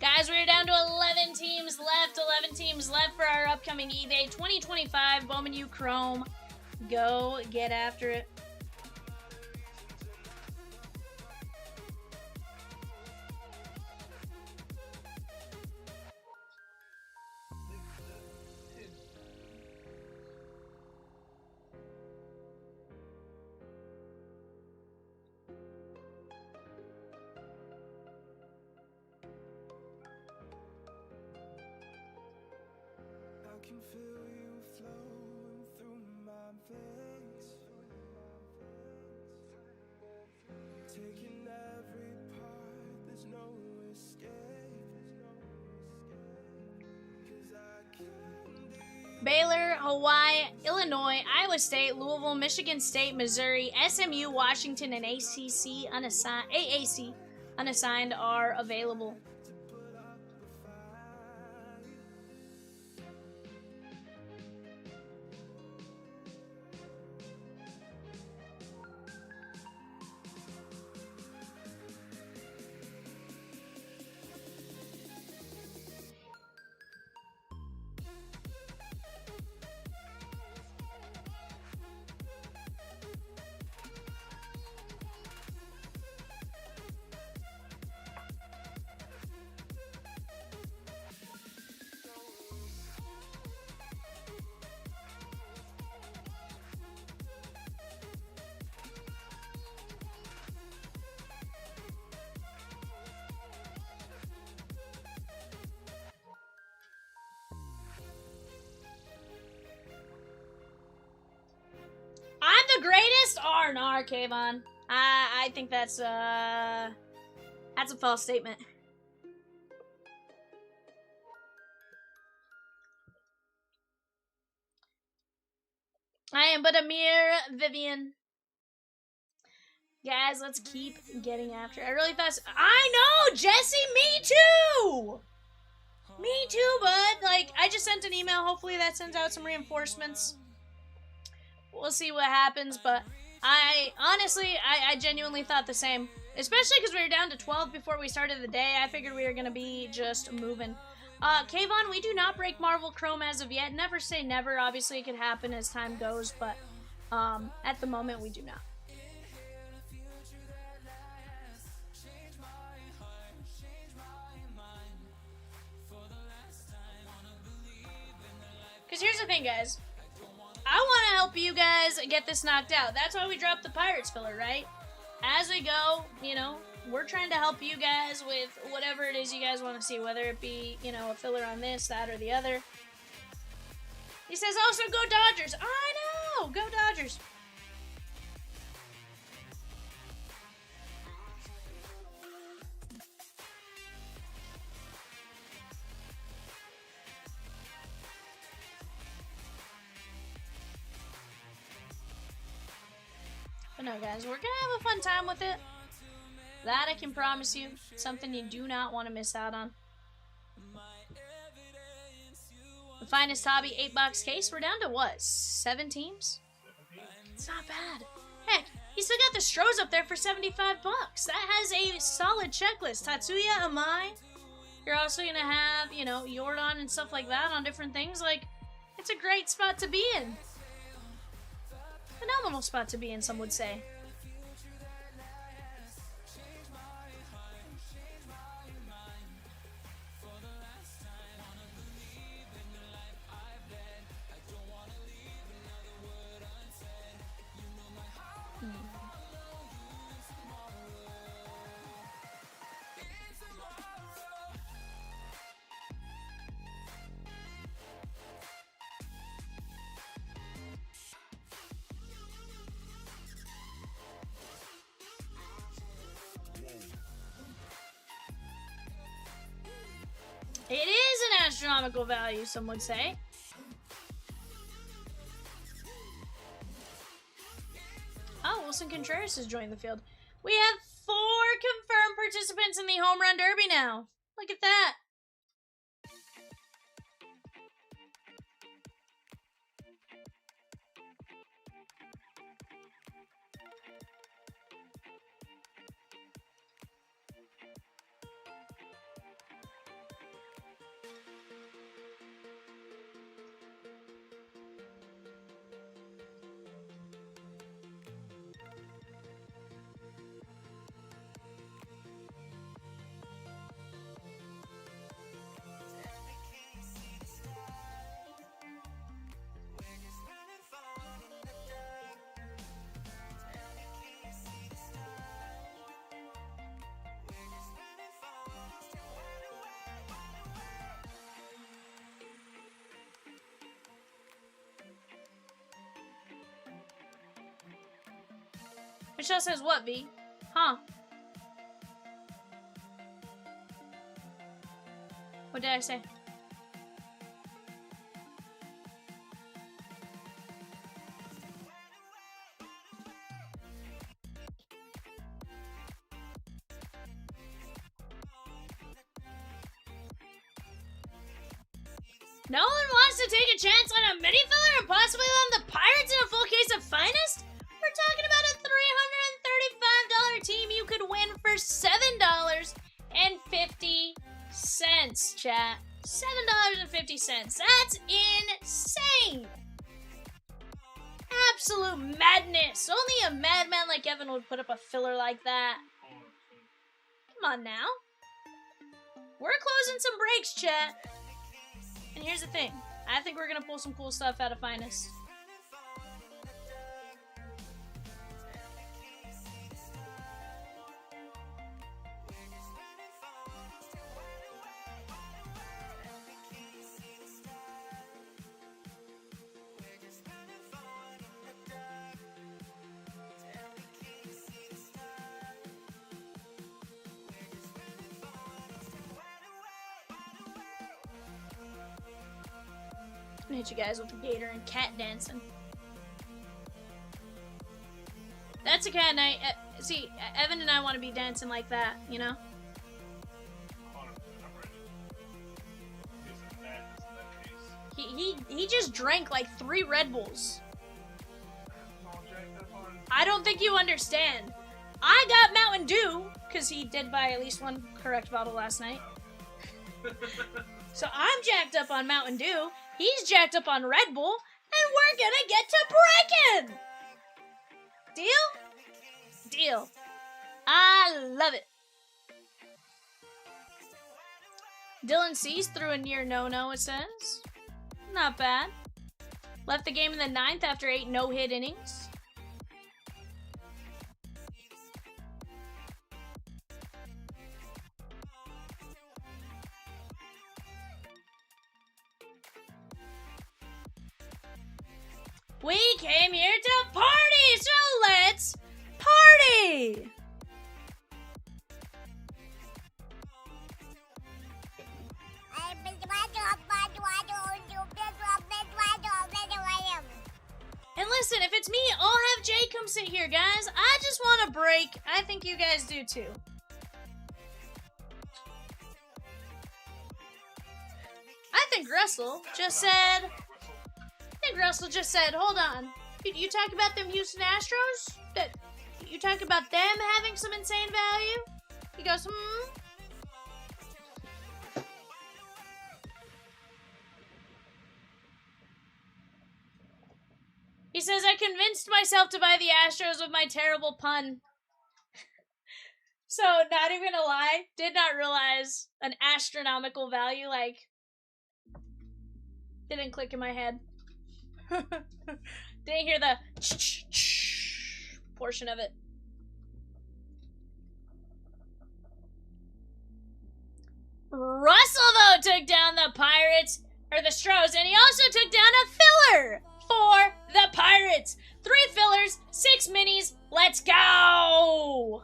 Guys, we're down to 11 teams left. 11 teams left for our upcoming eBay 2025 Bowman U Chrome. Go get after it. can feel you flowing through my veins, taking every part, there's no escape, 'cause I can't. Baylor, Hawaii, Illinois, Iowa State, Louisville, Michigan State, Missouri, SMU, Washington, and AAC unassigned are available. I'm the greatest? R&R, Kayvon. I think that's a false statement. I am but a mere Vivian. Guys, let's keep getting after it. I really thought... I know, Jesse! Me too! Me too, bud. Like, I just sent an email. Hopefully that sends out some reinforcements. We'll see what happens, but I genuinely thought the same. Especially because we were down to 12 before we started the day. I figured we were going to be just moving. Kayvon, we do not break Marvel Chrome as of yet. Never say never. Obviously, it could happen as time goes, but at the moment, we do not. Because here's the thing, guys. I want to help you guys get this knocked out. That's why we dropped the Pirates filler, right? As we go, you know, we're trying to help you guys with whatever it is you guys want to see, whether it be, you know, a filler on this, that, or the other. He says, also, go Dodgers. I know! Go Dodgers. But no, guys, we're gonna have a fun time with it. That I can promise you. Something you do not want to miss out on. The finest hobby 8-box case. We're down to what? 7 teams? It's not bad. Heck, you still got the Stros up there for 75 bucks. That has a solid checklist. Tatsuya, Amai. You're also gonna have, you know, Jordan and stuff like that on different things. Like, it's a great spot to be in. Phenomenal spot to be in, some would say. It is an astronomical value, some would say. Oh, Wilson Contreras has joined the field. We have 4 confirmed participants in the Home Run Derby now. Look at that. Michelle says what, V? Huh? What did I say? No one wants to take a chance on a mini filler and possibly on the Pirates in a full case of Finest? We're talking about a $335 team you could win for $7.50, chat. $7.50. That's insane. Absolute madness. Only a madman like Evan would put up a filler like that. Come on now. We're closing some breaks, chat. And here's the thing. I think we're gonna pull some cool stuff out of Finest. I'm gonna hit you guys with the gator and cat dancing. That's a cat night. See, Evan and I want to be dancing like that, you know? He just drank like 3 Red Bulls. I don't think you understand. I got Mountain Dew, because he did buy at least one correct bottle last night. So I'm jacked up on Mountain Dew. He's jacked up on Red Bull, and we're gonna get to breaking! Deal? Deal. I love it. Dylan Cease threw a near no-no, it says. Not bad. Left the game in the 9th after 8 no-hit innings. We came here to party, so let's party! And listen, if it's me, I'll have Jay come sit here, guys. I just want a break. I think you guys do too. I think Russell just said... Russell just said, hold on. You talk about them Houston Astros? You talk about them having some insane value? He goes, He says, I convinced myself to buy the Astros with my terrible pun. So, not even gonna lie, did not realize an astronomical value, like, didn't click in my head. Didn't hear the portion of it. Russell, though, took down the Pirates, or the Stros, and he also took down a filler for the Pirates. 3 fillers, 6 minis, let's go!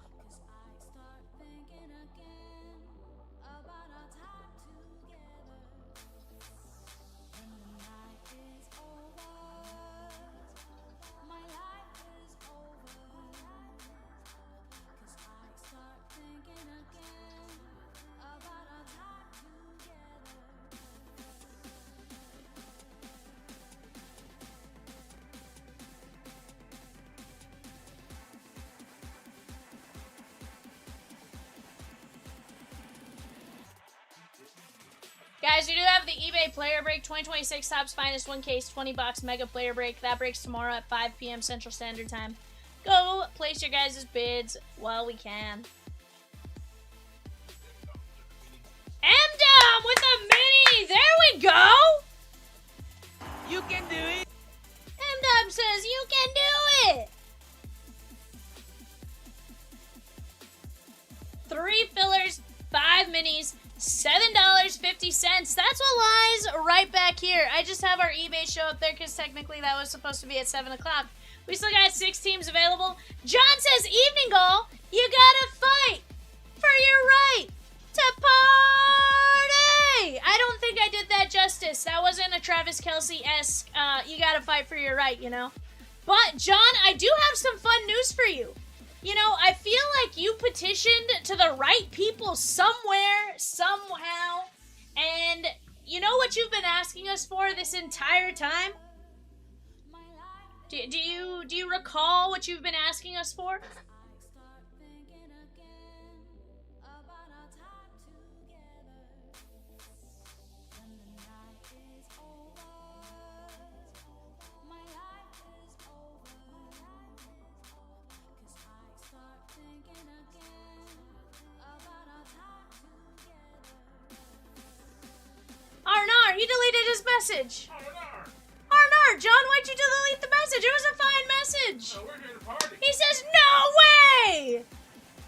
Guys, we do have the eBay player break, 2026 Topps Finest 1 case, 20 box mega player break. That breaks tomorrow at 5 p.m. Central Standard Time. Go place your guys' bids while we can. M-Dom with a mini! There we go! You can do it. M-Dom says you can do it! 3 fillers, 5 minis, $7.50. That's what lies right back here. I just have our eBay show up there because technically that was supposed to be at 7 o'clock. We still got 6 teams available. John says, evening goal, you gotta fight for your right to party. I don't think I did that justice. That wasn't a Travis Kelce-esque, you gotta fight for your right, you know? But, John, I do have some fun news for you. You know, I feel like you petitioned to the right people somewhere, somehow, and you know what you've been asking us for this entire time? Do you recall what you've been asking us for? Arnar, he deleted his message. Arnar, John, why'd you delete the message? It was a fine message. No, we're here to party. He says, no way!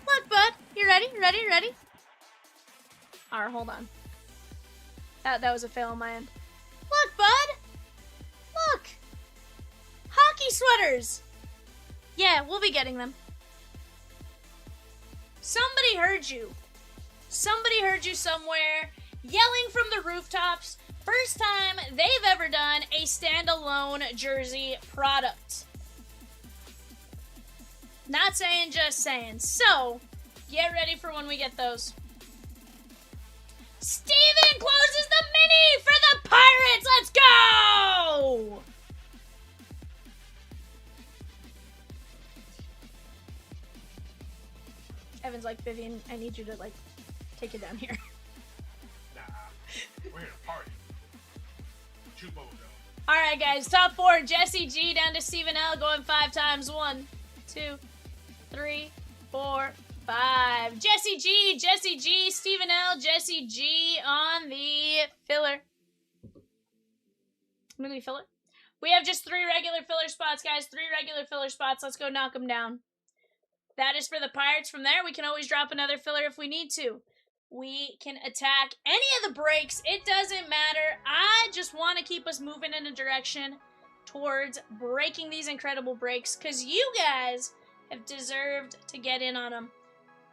Look, bud. You ready? Ready? Alright, hold on. That was a fail on my end. Look, bud. Look. Hockey sweaters. Yeah, we'll be getting them. Somebody heard you. Somebody heard you somewhere yelling from the rooftops. First time they've ever done a standalone jersey product. Not saying, just saying. So, get ready for when we get those. Steven closes the mini for the Pirates! Let's go! Evan's like, Vivian, I need you to, like, take it down here. Nah, we're here to party. Chew bubble gum. Alright, guys, top 4. Jesse G down to Stephen L. Going 5 times. 1, 2, 3, 4, 5. Jesse G, Stephen L, Jesse G on the filler. Movie filler. We have just 3 regular filler spots, guys. 3 regular filler spots. Let's go knock them down. That is for the Pirates. From there, we can always drop another filler if we need to. We can attack any of the breaks. It doesn't matter. I just want to keep us moving in a direction towards breaking these incredible breaks because you guys have deserved to get in on them.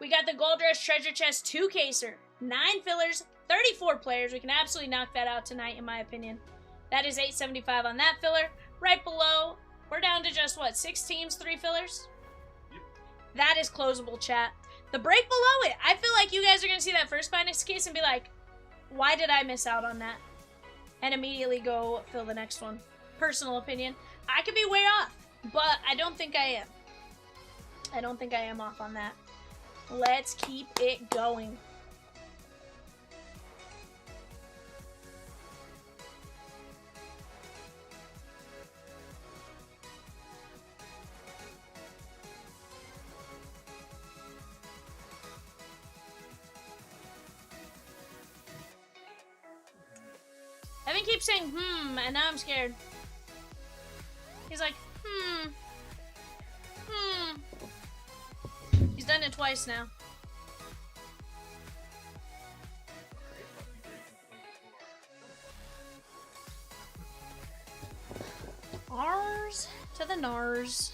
We got the Gold Rush Treasure Chest 2-caser. 9 fillers, 34 players. We can absolutely knock that out tonight, in my opinion. That is $8.75 on that filler. Right below, we're down to just, what, 6 teams, 3 fillers? Yep. That is closable, chat. The break below it, I feel like you guys are going to see that first Finest case and be like, why did I miss out on that? And immediately go fill the next one. Personal opinion. I could be way off, but I don't think I am. I don't think I am off on that. Let's keep it going. Evan keeps saying, and now I'm scared. He's like, He's done it twice now. R's to the Nars.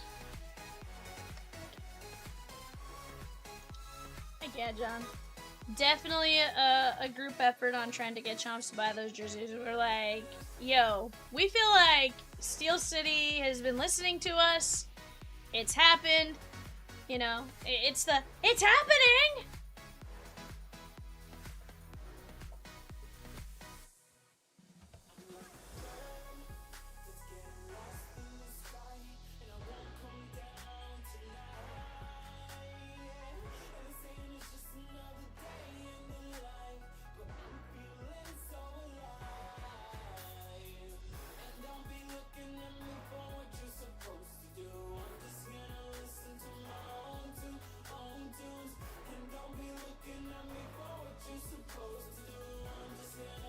Yeah, John. Definitely a group effort on trying to get Chomps to buy those jerseys. We're like, yo, we feel like Steel City has been listening to us. It's happened. You know, it's happening!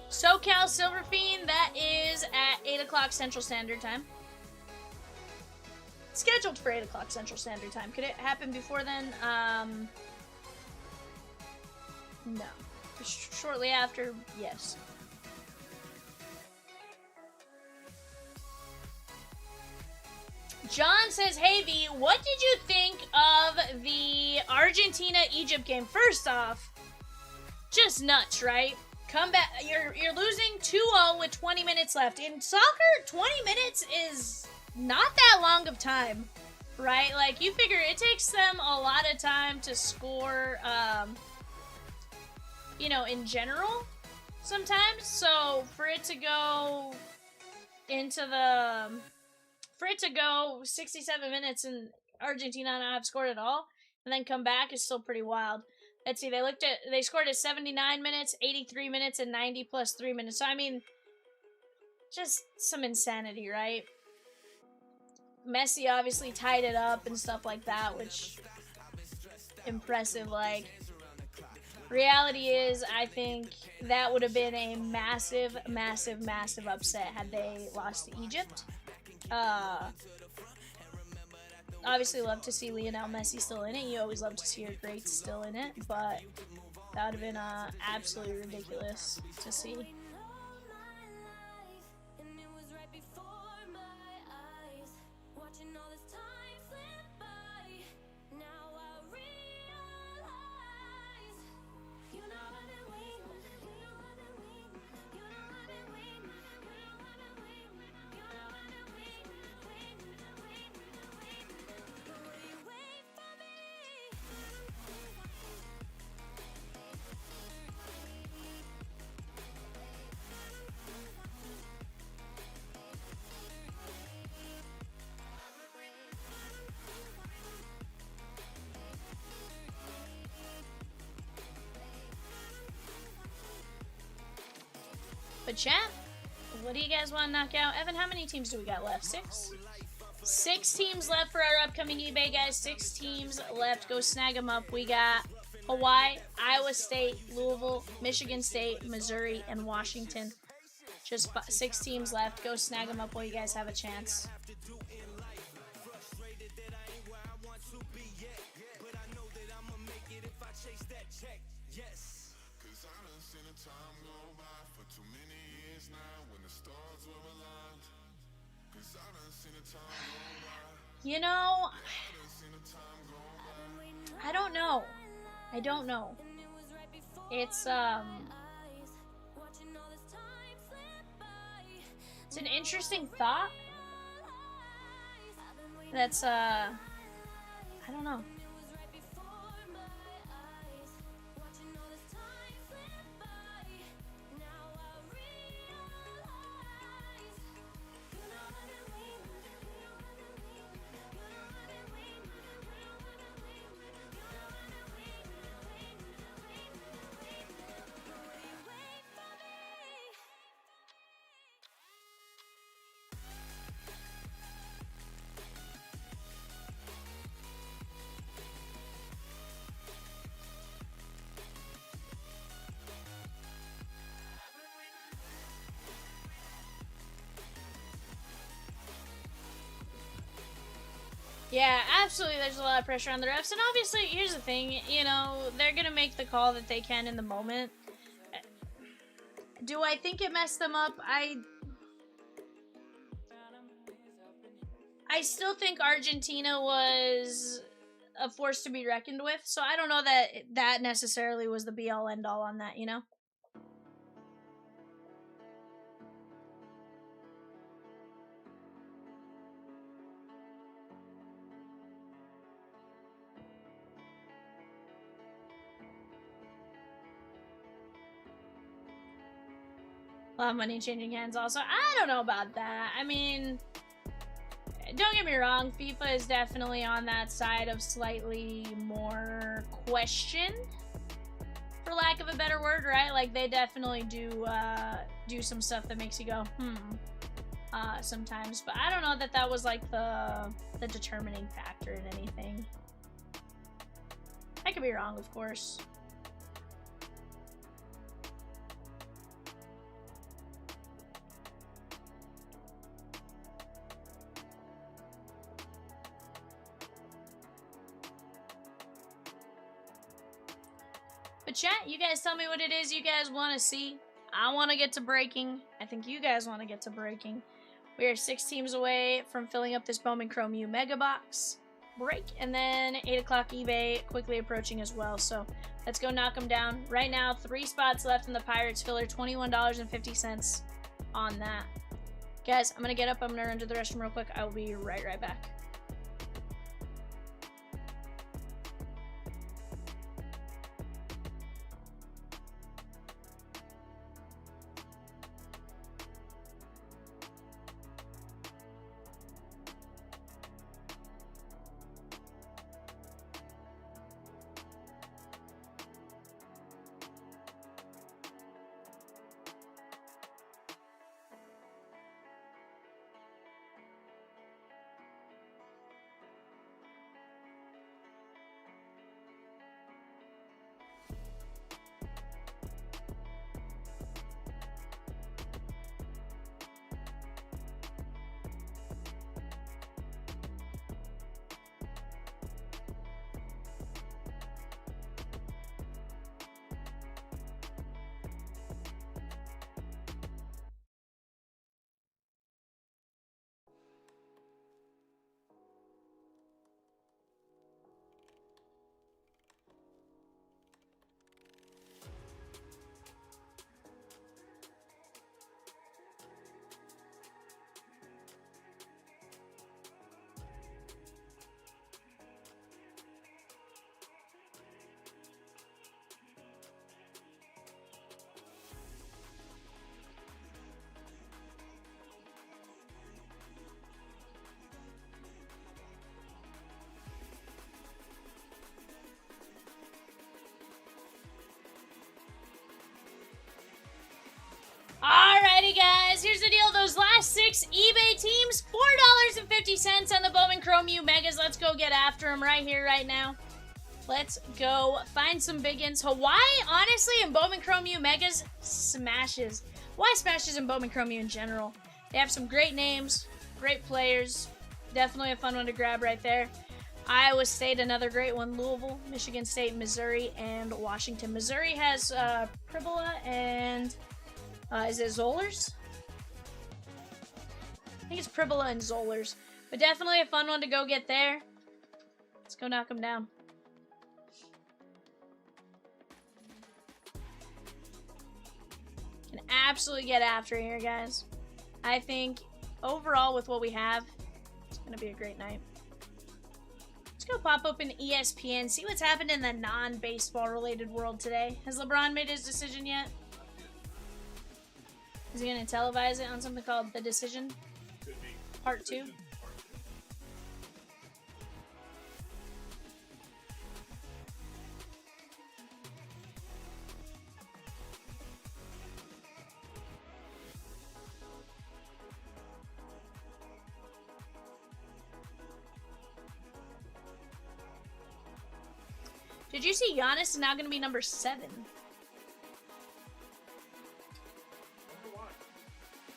SoCal Silver Fiend, that is at 8 o'clock Central Standard Time. Scheduled for 8 o'clock Central Standard Time. Could it happen before then? No. Shortly after, yes. John says, hey V, what did you think of the Argentina-Egypt game? First off, just nuts, right? Come back, you're losing 2-0 with 20 minutes left. In soccer, 20 minutes is not that long of time, right? Like, you figure it takes them a lot of time to score, you know, in general, sometimes. So, for it to go 67 minutes and Argentina not have scored at all, and then come back is still pretty wild. Let's see, they scored at 79 minutes, 83 minutes, and 90 plus 3 minutes. So, I mean, just some insanity, right? Messi obviously tied it up and stuff like that, which, impressive. Like, reality is, I think that would have been a massive, massive, massive upset had they lost to Egypt. Obviously love to see Lionel Messi still in it. You always love to see your greats still in it, but that would have been absolutely ridiculous to see. And it was right before my eyes, watching all this time slip by. Now I realize, you know I've been waiting, you know I've been waiting, you know I've been waiting, you know I've been waiting, you know I've been waiting, waiting, waiting, waiting. Will you wait for me? But chat, what do you guys want to knock out? Evan, how many teams do we got left? 6? 6 teams left for our upcoming eBay, guys. 6 teams left. Go snag them up. We got Hawaii, Iowa State, Louisville, Michigan State, Missouri, and Washington. Just 6 teams left. Go snag them up while you guys have a chance. Cause I done seen the time go by for too many years now when the stars were aligned. Cause I done seen the time go by. You know, I done seen the time go by. I don't know. I don't know. It's an interesting thought. That's I don't know. Yeah, absolutely. There's a lot of pressure on the refs, and obviously, here's the thing. You know, they're gonna make the call that they can in the moment. Do I think it messed them up? I still think Argentina was a force to be reckoned with. So I don't know that that necessarily was the be-all end-all on that. You know. A lot of money changing hands also. I don't know about that. I mean, don't get me wrong. FIFA is definitely on that side of slightly more question, for lack of a better word, right? Like, they definitely do some stuff that makes you go, sometimes. But I don't know that that was, like, the determining factor in anything. I could be wrong, of course. But chat, you guys tell me what it is you guys want to see. I want to get to breaking. I think you guys want to get to breaking. We are 6 teams away from filling up this Bowman Chrome U Mega Box. Break, and then 8 o'clock eBay quickly approaching as well. So let's go knock them down. Right now, 3 spots left in the Pirates filler, $21.50 on that. Guys, I'm going to get up. I'm going to run to the restroom real quick. I will be right back. Alrighty, guys, here's the deal. Those last 6 eBay teams, $4.50 on the Bowman Chrome U Megas. Let's go get after them right here, right now. Let's go find some biggins. Hawaii, honestly, and Bowman Chrome U Megas, smashes. Why smashes in Bowman Chrome U in general? They have some great names, great players. Definitely a fun one to grab right there. Iowa State, another great one. Louisville, Michigan State, Missouri, and Washington. Missouri has Pribola and... is it Zollers? I think it's Pribola and Zollers. But definitely a fun one to go get there. Let's go knock them down. Can absolutely get after it here, guys. I think overall with what we have, it's going to be a great night. Let's go pop open ESPN, see what's happened in the non-baseball related world today. Has LeBron made his decision yet? Is he going to televise it on something called The Decision? Part 2? Did you see Giannis is now going to be number 7?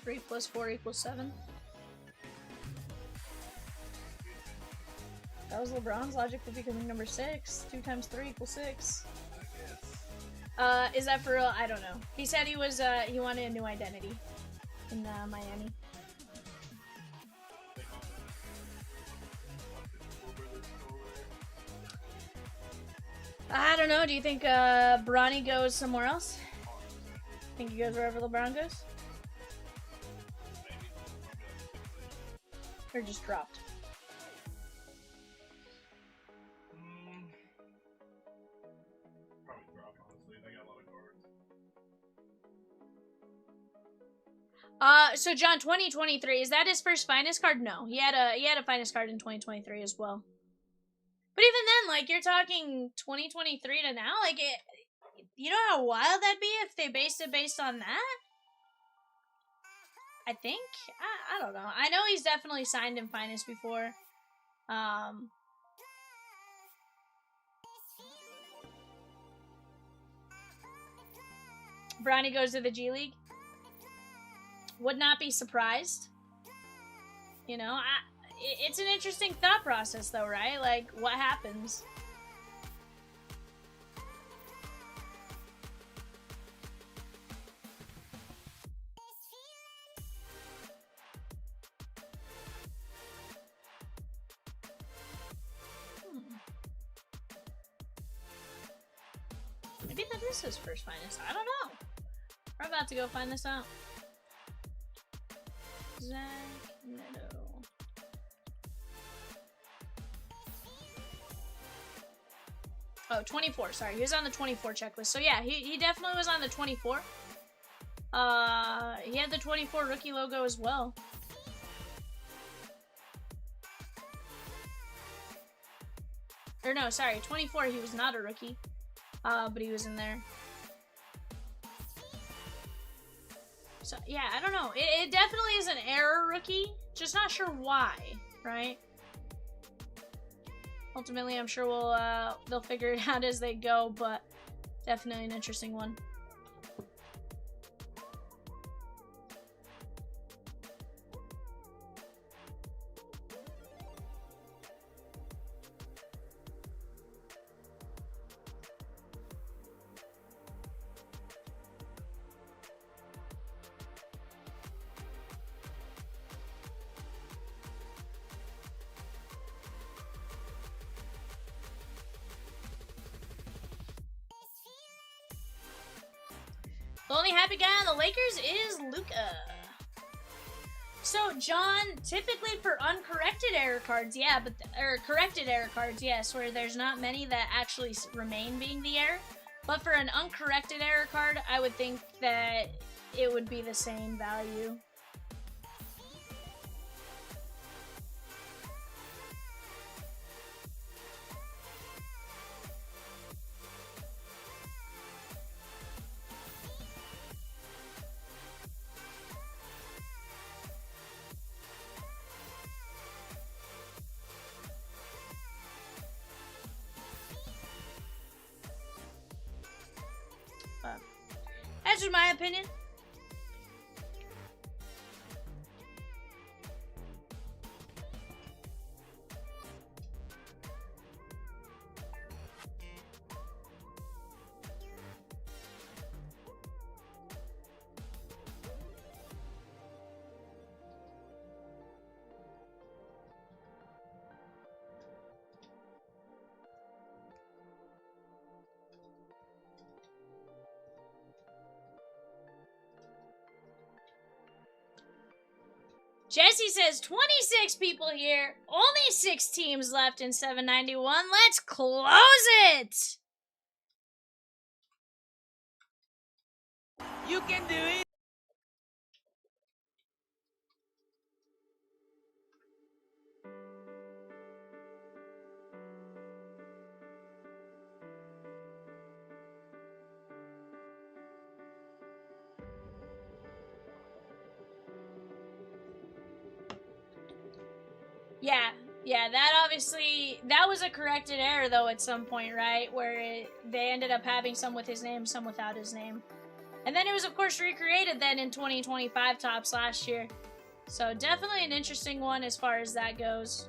3 plus 4 equals 7. That was LeBron's logic for becoming number 6. 2 times 3 equals 6. Is that for real? I don't know. He said he was he wanted a new identity in Miami. I don't know. Do you think Bronny goes somewhere else? Think he goes wherever LeBron goes? Or just dropped? Probably drop, honestly. They got a lot of guards. So John, 2023, is that his first finest card? No, he had a finest card in 2023 as well. But even then, like, you're talking 2023 to now, like, you know how wild that'd be if they based it on that? I think? I don't know. I know he's definitely signed in finest before. Bronny goes to the G League. Would not be surprised. You know, it's an interesting thought process, though, right? Like, what happens? Maybe that is his first finest. I don't know. We're about to go find this out. Zach Meadow. Oh, 24. Sorry, he was on the 24 checklist. So yeah, he definitely was on the 24. He had the 24 rookie logo as well. Or no, sorry, 24, he was not a rookie. But he was in there. So, yeah, I don't know. It definitely is an error rookie. Just not sure why, right? Ultimately, I'm sure they'll figure it out as they go, but definitely an interesting one. The only happy guy on the Lakers is Luka. So, John, typically for uncorrected error cards, yeah, or corrected error cards, yes, where there's not many that actually remain being the error. But for an uncorrected error card, I would think that it would be the same value. That's just my opinion. Jesse says 26 people here, only 6 teams left in 791. Let's close it! You can do it. Yeah, that obviously, that was a corrected error though at some point, right? Where they ended up having some with his name, some without his name. And then it was of course recreated then in 2025 Topps last year. So definitely an interesting one as far as that goes.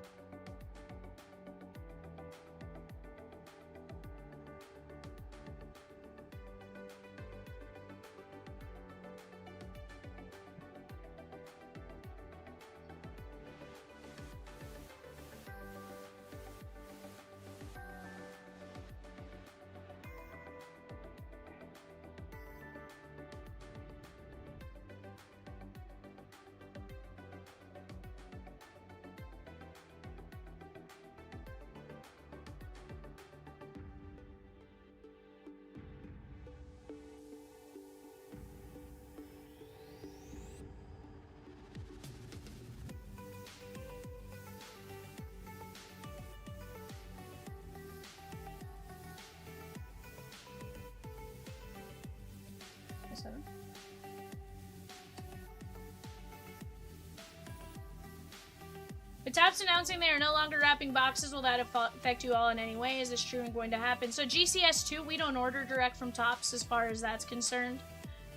With Topps announcing they are no longer wrapping boxes, will that affect you all in any way? Is this true and going to happen? So GCS2, we don't order direct from Topps as far as that's concerned.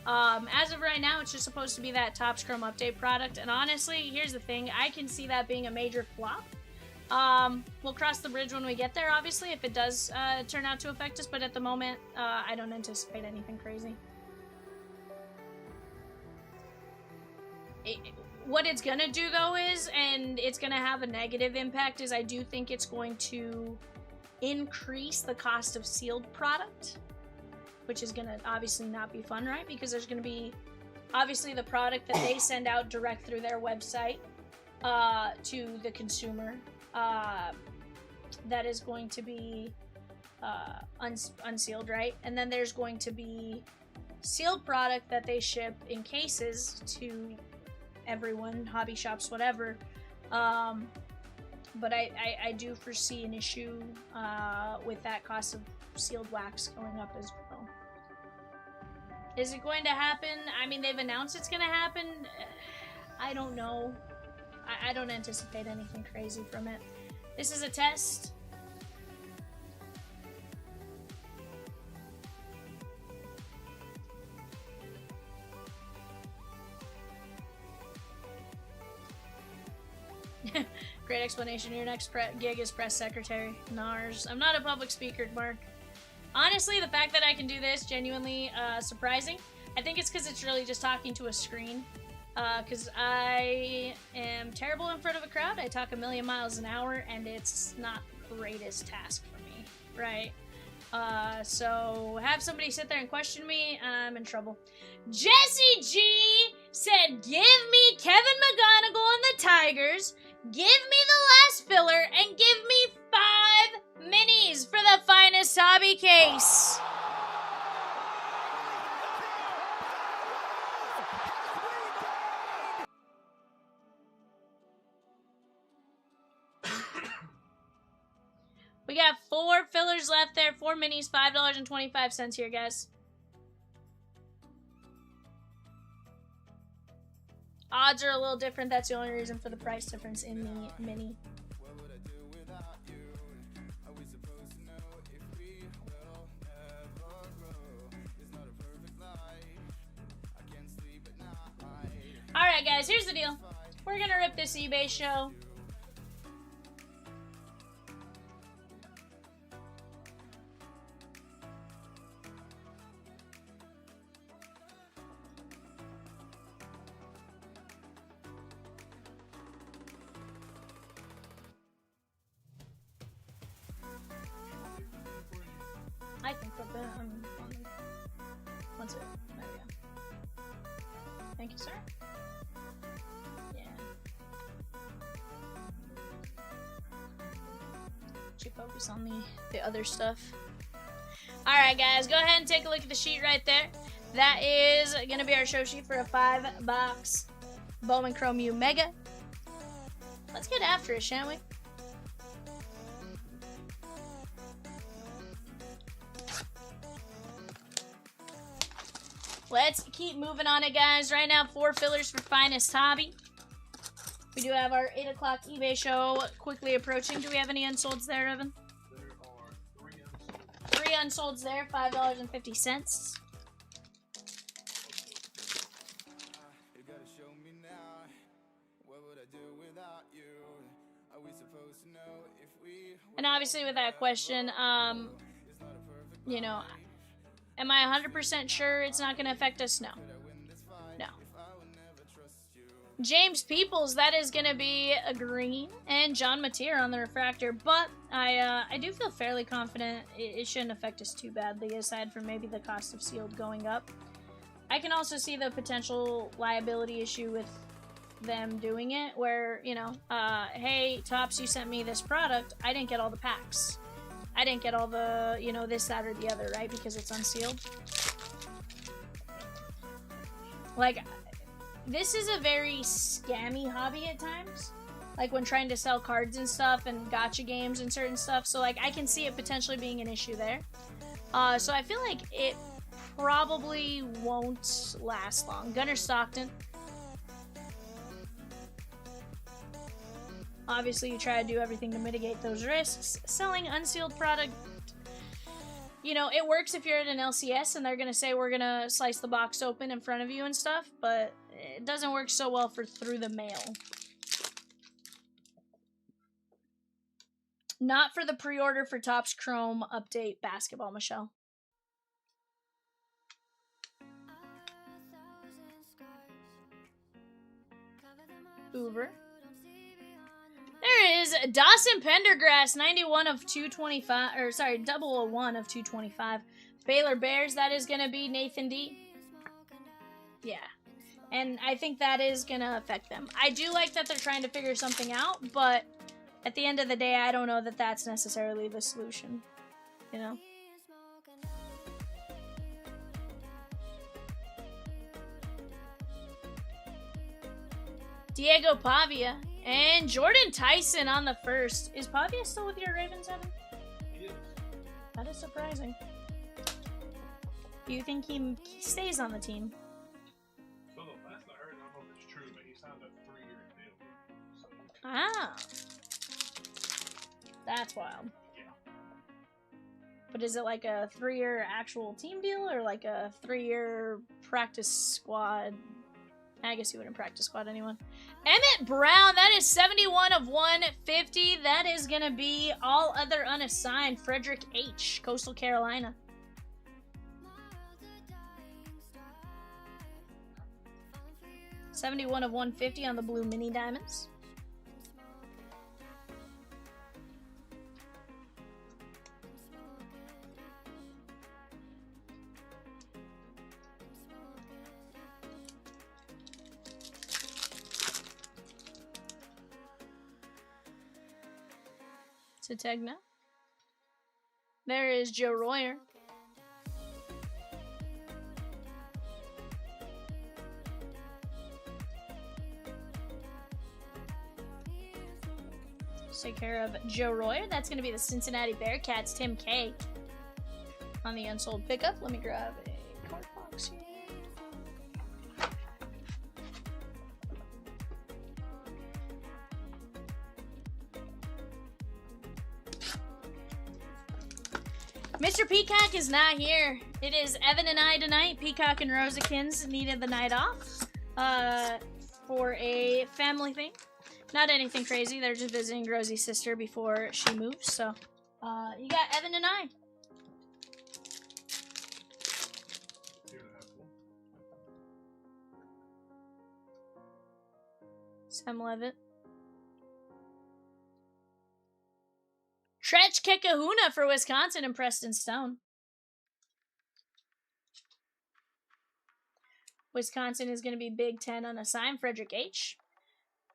As of right now, it's just supposed to be that Topps Chrome Update product. And honestly, here's the thing. I can see that being a major flop. We'll cross the bridge when we get there, obviously, if it does turn out to affect us. But at the moment, I don't anticipate anything crazy. What it's gonna do though is, and it's gonna have a negative impact, is I do think it's going to increase the cost of sealed product. which is gonna obviously not be fun, right? Because there's gonna be obviously the product that they send out direct through their website to the consumer. That is going to be unsealed, right? And then there's going to be sealed product that they ship in cases to everyone, hobby shops, whatever. But I do foresee an issue with that cost of sealed wax going up as well. Is it going to happen? I mean, they've announced it's going to happen. I don't know. I don't anticipate anything crazy from it. This is a test. Great explanation. Your next gig is press secretary. Nars. I'm not a public speaker, Mark. Honestly, the fact that I can do this, genuinely surprising. I think it's because it's really just talking to a screen. Because I am terrible in front of a crowd. I talk a million miles an hour, and it's not the greatest task for me, right? So have somebody sit there and question me, I'm in trouble. Jesse G said, give me Kevin McGonigal and the Tigers, give me the last filler, and give me 5 minis for the finest hobby case. We got 4 fillers left there, 4 minis, $5.25 here, guys. Odds are a little different. That's the only reason for the price difference in the mini. Alright, guys, here's the deal. We're gonna rip this eBay show. I can flip it. One second. There we go. Thank you, sir. Yeah. Should focus on the other stuff. Alright, guys. Go ahead and take a look at the sheet right there. That is going to be our show sheet for a 5-box Bowman Chrome U Mega. Let's get after it, shan't we? Let's keep moving on it, guys. Right now, 4 fillers for Finest Hobby. We do have our 8 o'clock eBay show quickly approaching. Do we have any unsolds there, Evan? There are 3 unsold. 3 unsolds there, $5.50. You gotta show me now. What would I do without you? Are we supposed to know if we And obviously with that question, you know, am I 100% sure it's not going to affect us? No. No. James Peoples, that is going to be a green. And John Mateer on the refractor. But I do feel fairly confident it shouldn't affect us too badly, aside from maybe the cost of sealed going up. I can also see the potential liability issue with them doing it, where, you know, hey, Topps, you sent me this product. I didn't get all the packs. I didn't get all the, you know, this, that, or the other, right? Because it's unsealed. Like, this is a very scammy hobby at times. Like, when trying to sell cards and stuff and gacha games and certain stuff. So, like, I can see it potentially being an issue there. So I feel like it probably won't last long. Gunnar Stockton. Obviously, you try to do everything to mitigate those risks. Selling unsealed product, you know, it works if you're at an LCS and they're going to say we're going to slice the box open in front of you and stuff, but it doesn't work so well for through the mail. Not for the pre-order for Topps Chrome Update Basketball, Michelle. Uber. There there is Dawson Pendergrass, 91 of 225, or sorry, 001 of 225. Baylor Bears, that is going to be Nathan D. Yeah. And I think that is going to affect them. I do like that they're trying to figure something out, but at the end of the day, I don't know that that's necessarily the solution. You know? Diego Pavia and Jordan Tyson on the first. Is Pavia still with your Ravens, Evan? He is. That is surprising. Do you think he stays on the team? So the last I heard, I don't know if it's true, but he signed a 3-year deal. So, Ah. That's wild. yeah. But is it like a 3-year actual team deal or like a 3-year practice squad? I guess he wouldn't practice squad anyone. Emmett Brown, that is 71 of 150. That is going to be all other unassigned. Frederick H., Coastal Carolina. $71 of 150 on the blue mini diamonds. To Tegna. There is Joe Royer. Let's take care of Joe Royer. That's going to be the Cincinnati Bearcats, Tim K. On the unsold pickup. Let me grab a card box here. Mr. Peacock is not here. It is Evan and I tonight. Peacock and Rosikins needed the night off for a family thing. Not anything crazy. They're just visiting Rosie's sister before she moves. So you got Evan and I. Sam Levitt. Tretch Kekahuna for Wisconsin and Preston Stone. Wisconsin is going to be Big Ten unassigned. Frederick H.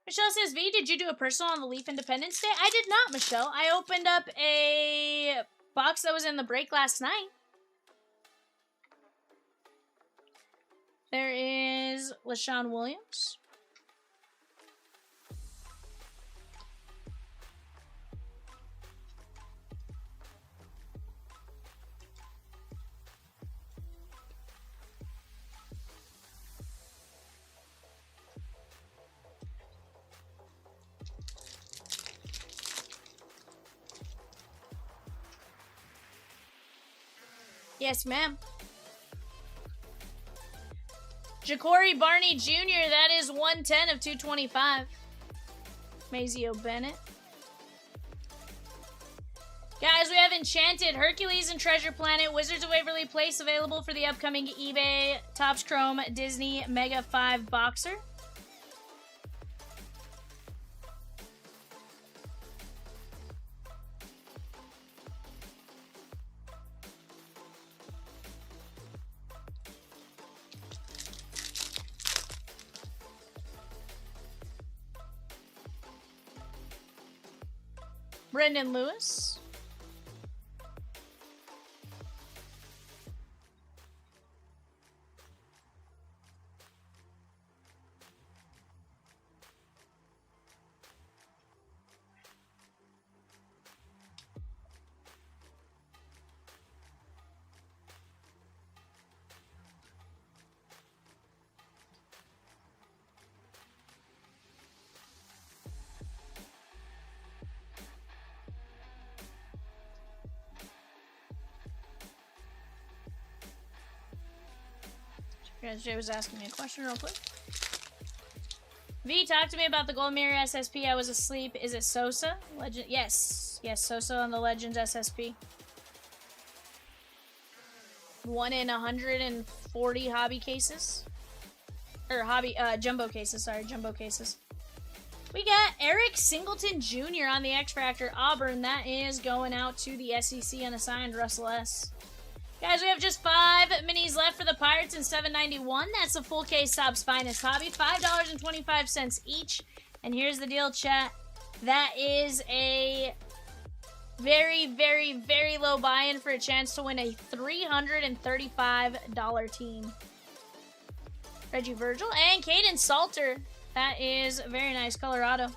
Michelle says, V, did you do a personal on the Leaf Independence Day? I did not, Michelle. I opened up a box that was in the break last night. There is LaShawn Williams. Yes, ma'am. Ja'Cory Barney Jr., that is 110 of 225. Mazio Bennett. Guys, we have Enchanted, Hercules and Treasure Planet, Wizards of Waverly Place available for the upcoming eBay Topps Chrome Disney Mega 5 Boxer. Brendan Lewis. Jay was asking me a question real quick. V, talk to me about the Gold Mirror SSP. I was asleep. Is it Sosa? Legend? Yes. Yes, Sosa on the Legends SSP. 1 in 140 hobby cases. Or hobby, jumbo cases, sorry, jumbo cases. We got Eric Singleton Jr. on the X Factor Auburn. That is going out to the SEC unassigned Russell S. Guys, we have just 5 minis left for the Pirates in 791. That's a full case Topps Finest Hobby. $5.25 each. And here's the deal, chat. That is a very, very, very low buy-in for a chance to win a $335 team. Reggie Virgil and Caden Salter. That is very nice, Colorado.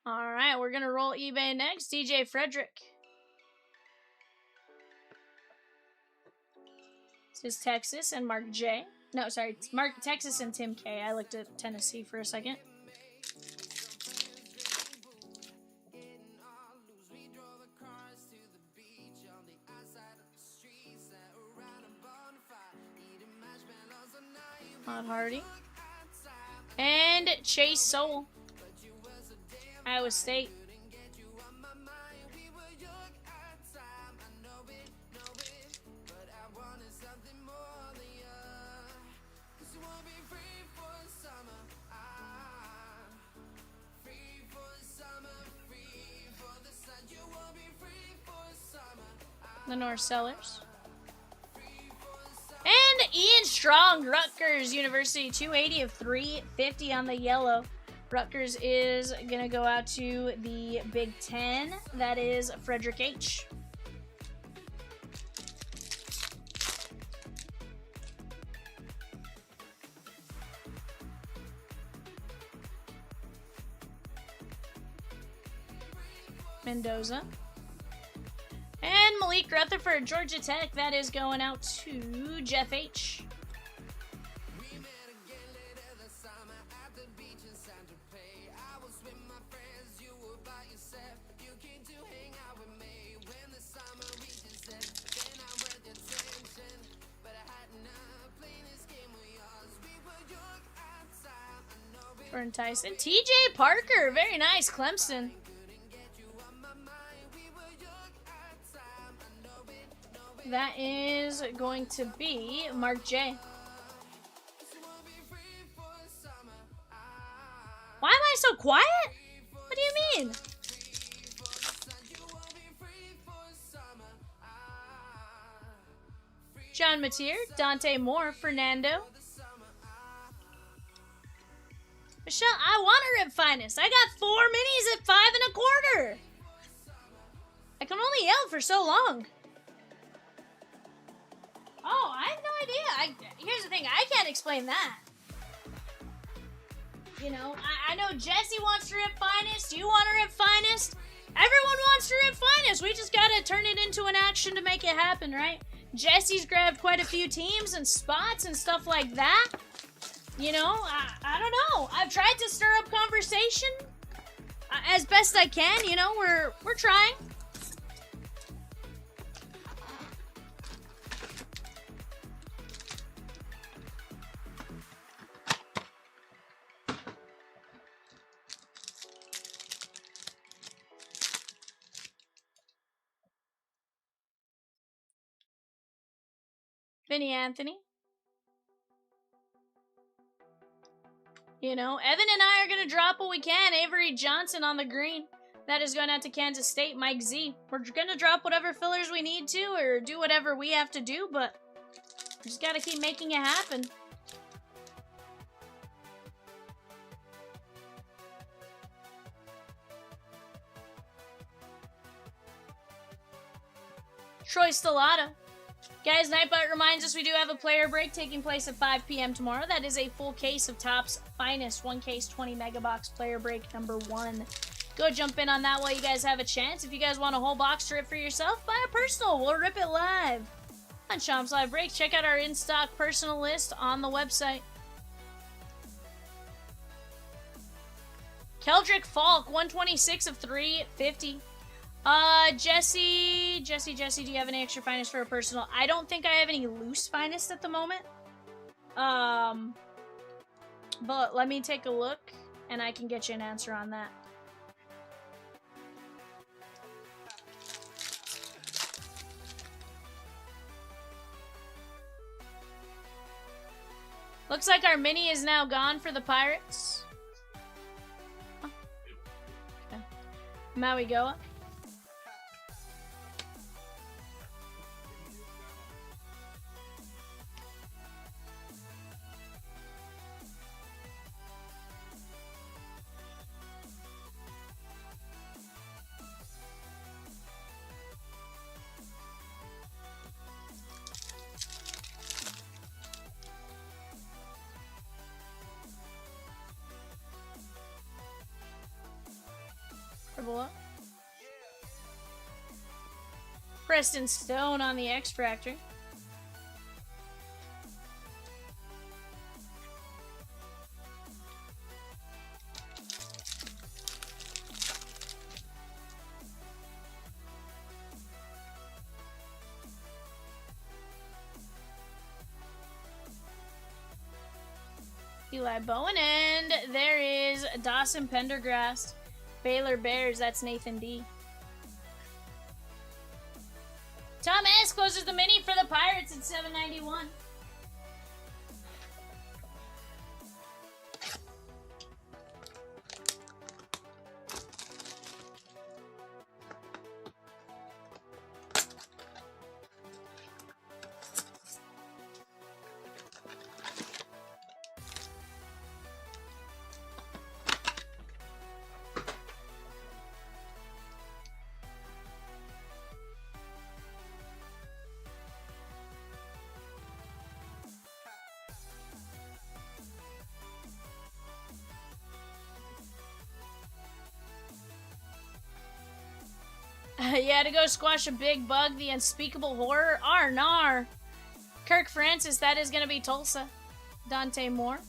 All right, we're going to roll eBay next. DJ Frederick. This is Texas and Mark J. No, sorry, it's Mark Texas and Tim K. I looked at Tennessee for a second. Todd Hardy. And Chase Soul. Iowa State. Lenore Sellers. And Ian Strong, Rutgers University, 280 of 350 on the yellow. Rutgers is going to go out to the Big Ten. That is Frederick H. Mendoza. And Malik Rutherford, Georgia Tech. That is going out to Jeff H. Burn Tyson. TJ Parker. Very nice. Clemson. That is going to be Mark J. Why am I so quiet? What do you mean? John Mateer, Dante Moore, Fernando. Michelle, I want a Rip Finest. I got 4 minis at 5 1/4. I can only yell for so long. Oh, I have no idea. Here's the thing. I can't explain that. You know, I know Jesse wants to Rip Finest. You want to Rip Finest. Everyone wants to Rip Finest. We just got to turn it into an action to make it happen, right? Jesse's grabbed quite a few teams and spots and stuff like that. You know, I don't know. I've tried to stir up conversation as best I can. You know, we're trying. Vinny Anthony. You know, Evan and I are going to drop what we can. Avery Johnson on the green. That is going out to Kansas State. Mike Z. We're going to drop whatever fillers we need to or do whatever we have to do, but we just got to keep making it happen. Troy Stellata. Guys, Nightbot reminds us we do have a player break taking place at 5 p.m. tomorrow. That is a full case of Topps Finest. 1 case, 20 megabox player break number 1. Go jump in on that while you guys have a chance. If you guys want a whole box to rip for yourself, buy a personal. We'll rip it live. On Shom's Live Breaks, check out our in-stock personal list on the website. Keldrick Falk, 126 of 350. Jesse, do you have any extra finest for a personal? I don't think I have any loose finest at the moment. But let me take a look, and I can get you an answer on that. Looks like our mini is now gone for the Pirates. Oh. Okay. Maui Goa. Preston Stone on the X-Fractor. Eli Bowen, and there is Dawson Pendergrass. Baylor Bears, that's Nathan D. Tom S. closes the mini for the Pirates at 791. You had to go squash a big bug, the unspeakable horror. Arnar. Kirk Francis, that is going to be Tulsa. Dante Moore.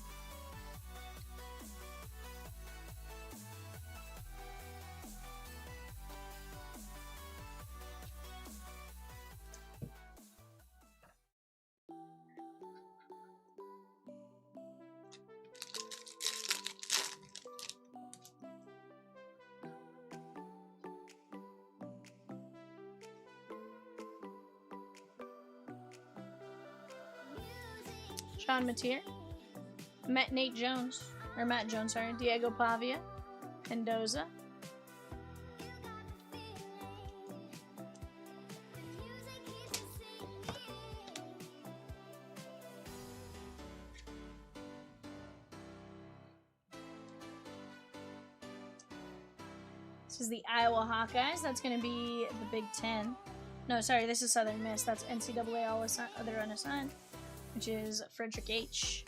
Sean Mateer, Matt Jones, sorry, Diego Pavia, Mendoza. This is the Iowa Hawkeyes. That's going to be the Big Ten. No, sorry, this is Southern Miss. That's NCAA all other unassigned, which is Frederick H.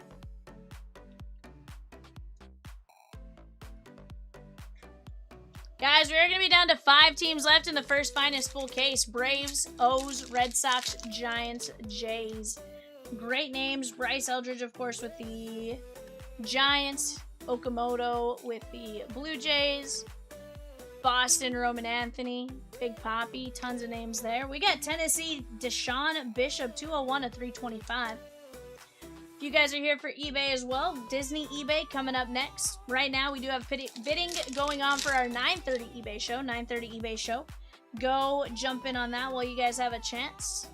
Guys, we're going to be down to 5 teams left in the first finest full case. Braves, O's, Red Sox, Giants, Jays. Great names. Bryce Eldridge, of course, with the Giants. Okamoto with the Blue Jays. Boston, Roman Anthony. Big Poppy. Tons of names there. We got Tennessee, Deshaun Bishop, 201 of 325. If you guys are here for eBay as well, Disney eBay coming up next. Right now, we do have bidding going on for our 9:30 eBay show. 9:30 eBay show. Go jump in on that while you guys have a chance.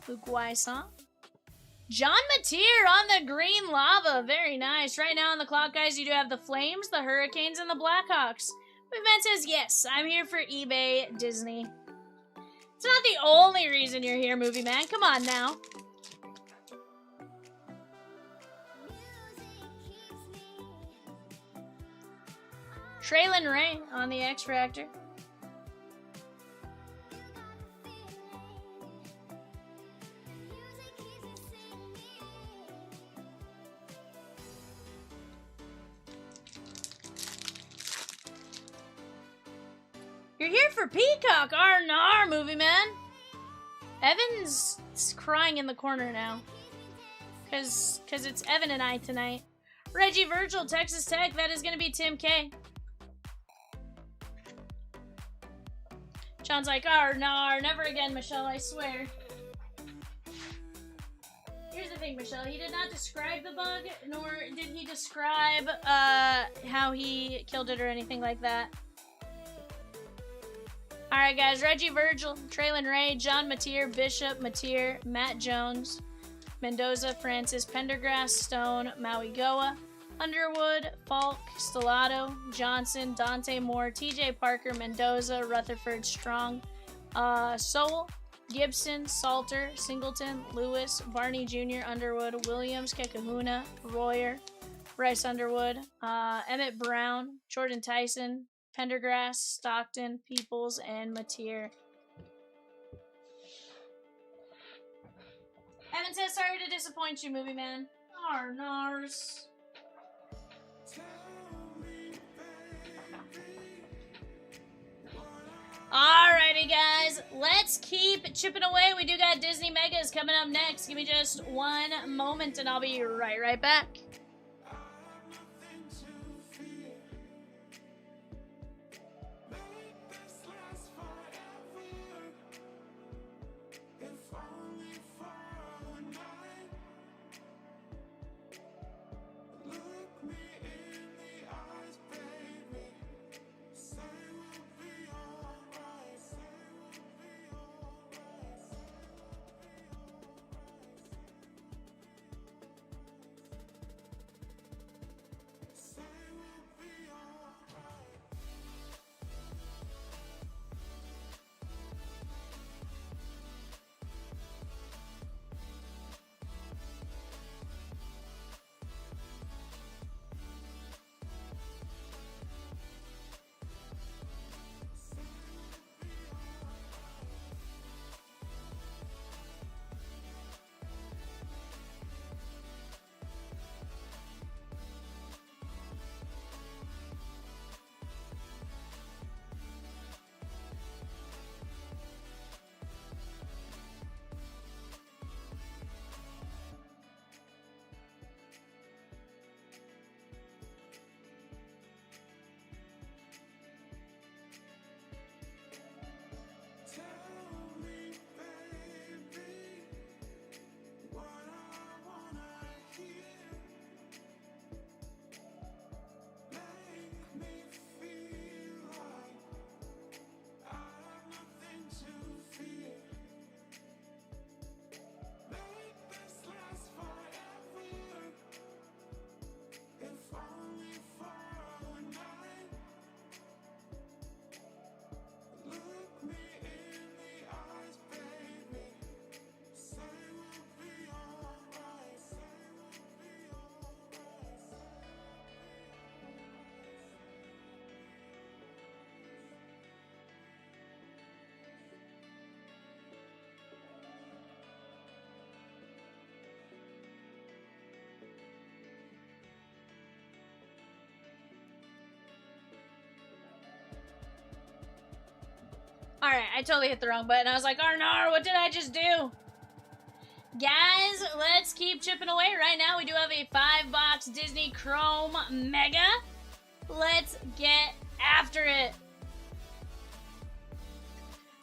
Luke Wyson. John Mateer on the green lava. Very nice. Right now on the clock, guys, you do have the Flames, the Hurricanes, and the Blackhawks. Movement says, yes, I'm here for eBay Disney. It's not the only reason you're here, Movie Man. Come on now. Traylon Ray on the X-Fractor. You're here for Peacock, R&R, Movie Man. Evan's crying in the corner now. Cause it's Evan and I tonight. Reggie Virgil, Texas Tech. That is going to be Tim K. John's like, "Oh, no, never again, Michelle, I swear." Here's the thing, Michelle. He did not describe the bug, nor did he describe how he killed it or anything like that. Alright, guys. Reggie Virgil, Traylon Ray, John Mateer, Bishop, Mateer, Matt Jones, Mendoza, Francis, Pendergrass, Stone, Maui Goa, Underwood, Falk, Stellato, Johnson, Dante Moore, TJ Parker, Mendoza, Rutherford, Strong, Sowell, Gibson, Salter, Singleton, Lewis, Barney Jr., Underwood, Williams, Kekahuna, Royer, Bryce Underwood, Emmett Brown, Jordan Tyson, Pendergrass, Stockton, Peoples, and Mateer. Evan says, "Sorry to disappoint you, movie man." Nars. Alrighty, guys. Let's keep chipping away. We do got Disney Megas coming up next. Give me just one moment and I'll be right back. Alright, I totally hit the wrong button. I was like, "Oh no, what did I just do?" Guys, let's keep chipping away. Right now, we do have a 5-box Disney Chrome Mega. Let's get after it.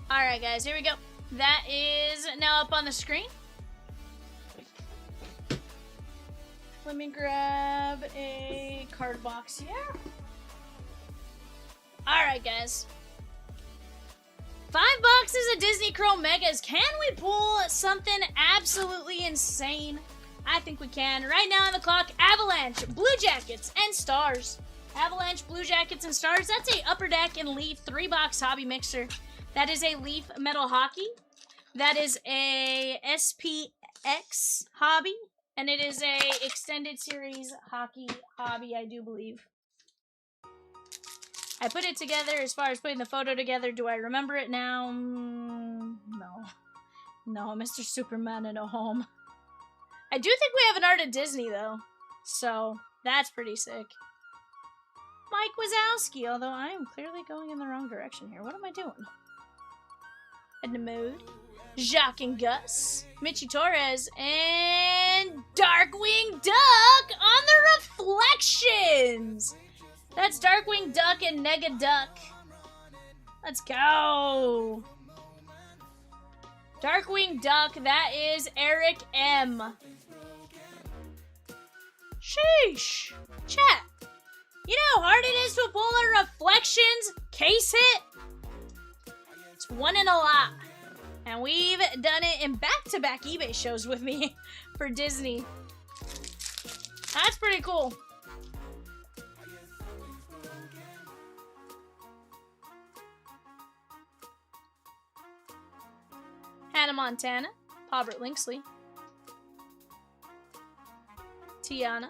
Alright, guys, here we go. That is now up on the screen. Let me grab a card box here. Alright, guys. 5 boxes of Disney Chrome Megas. Can we pull something absolutely insane? I think we can. Right now on the clock, Avalanche, Blue Jackets, and Stars. Avalanche, Blue Jackets, and Stars. That's a Upper Deck and Leaf 3-box hobby mixer. That is a Leaf Metal Hockey. That is a SPX hobby. And it is a extended series hockey hobby, I do believe. I put it together as far as putting the photo together. Do I remember it now? No. No, Mr. Superman at home. I do think we have an Art of Disney, though. So, that's pretty sick. Mike Wazowski, although I am clearly going in the wrong direction here. What am I doing? Edna Mode, Jacques and Gus, Mitchie Torres, and Darkwing Duck on the reflections. That's Darkwing Duck and Nega Duck. Let's go. Darkwing Duck, that is Eric M. Sheesh. Chat. You know how hard it is to pull a reflections case hit? It's one in a lot. And we've done it in back-to-back eBay shows with me for Disney. That's pretty cool. Hannah Montana, Robert Linksley, Tiana.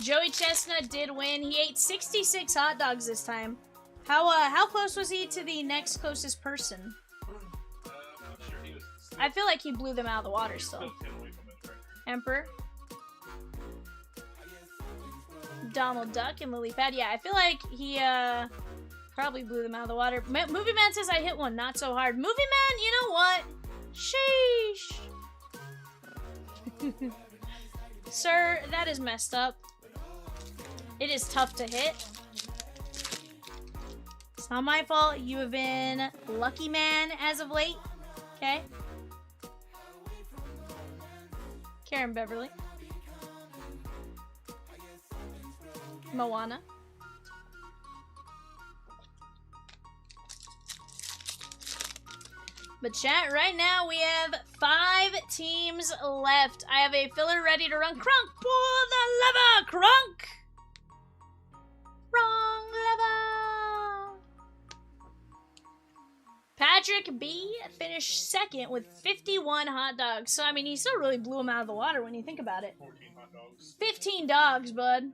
Joey Chestnut did win. He ate 66 hot dogs this time. How close was he to the next closest person? I'm sure he was I feel like he blew them out of the water still. 10 away from his record. Emperor. Donald Duck and Lily Pad. Yeah, I feel like he probably blew them out of the water. Movie Man says I hit one not so hard. Movie Man, you know what? Sheesh. Sir, that is messed up. It is tough to hit. It's not my fault. You have been lucky man as of late. Okay. Karen Beverly. Moana. But chat, right now we have 5 teams left. I have a filler ready to run. Crunk, pull the lever! Crunk! Wrong lever! Patrick B finished second with 51 hot dogs. So, I mean, he still really blew them out of the water when you think about it. 14 hot dogs. 15 dogs, bud.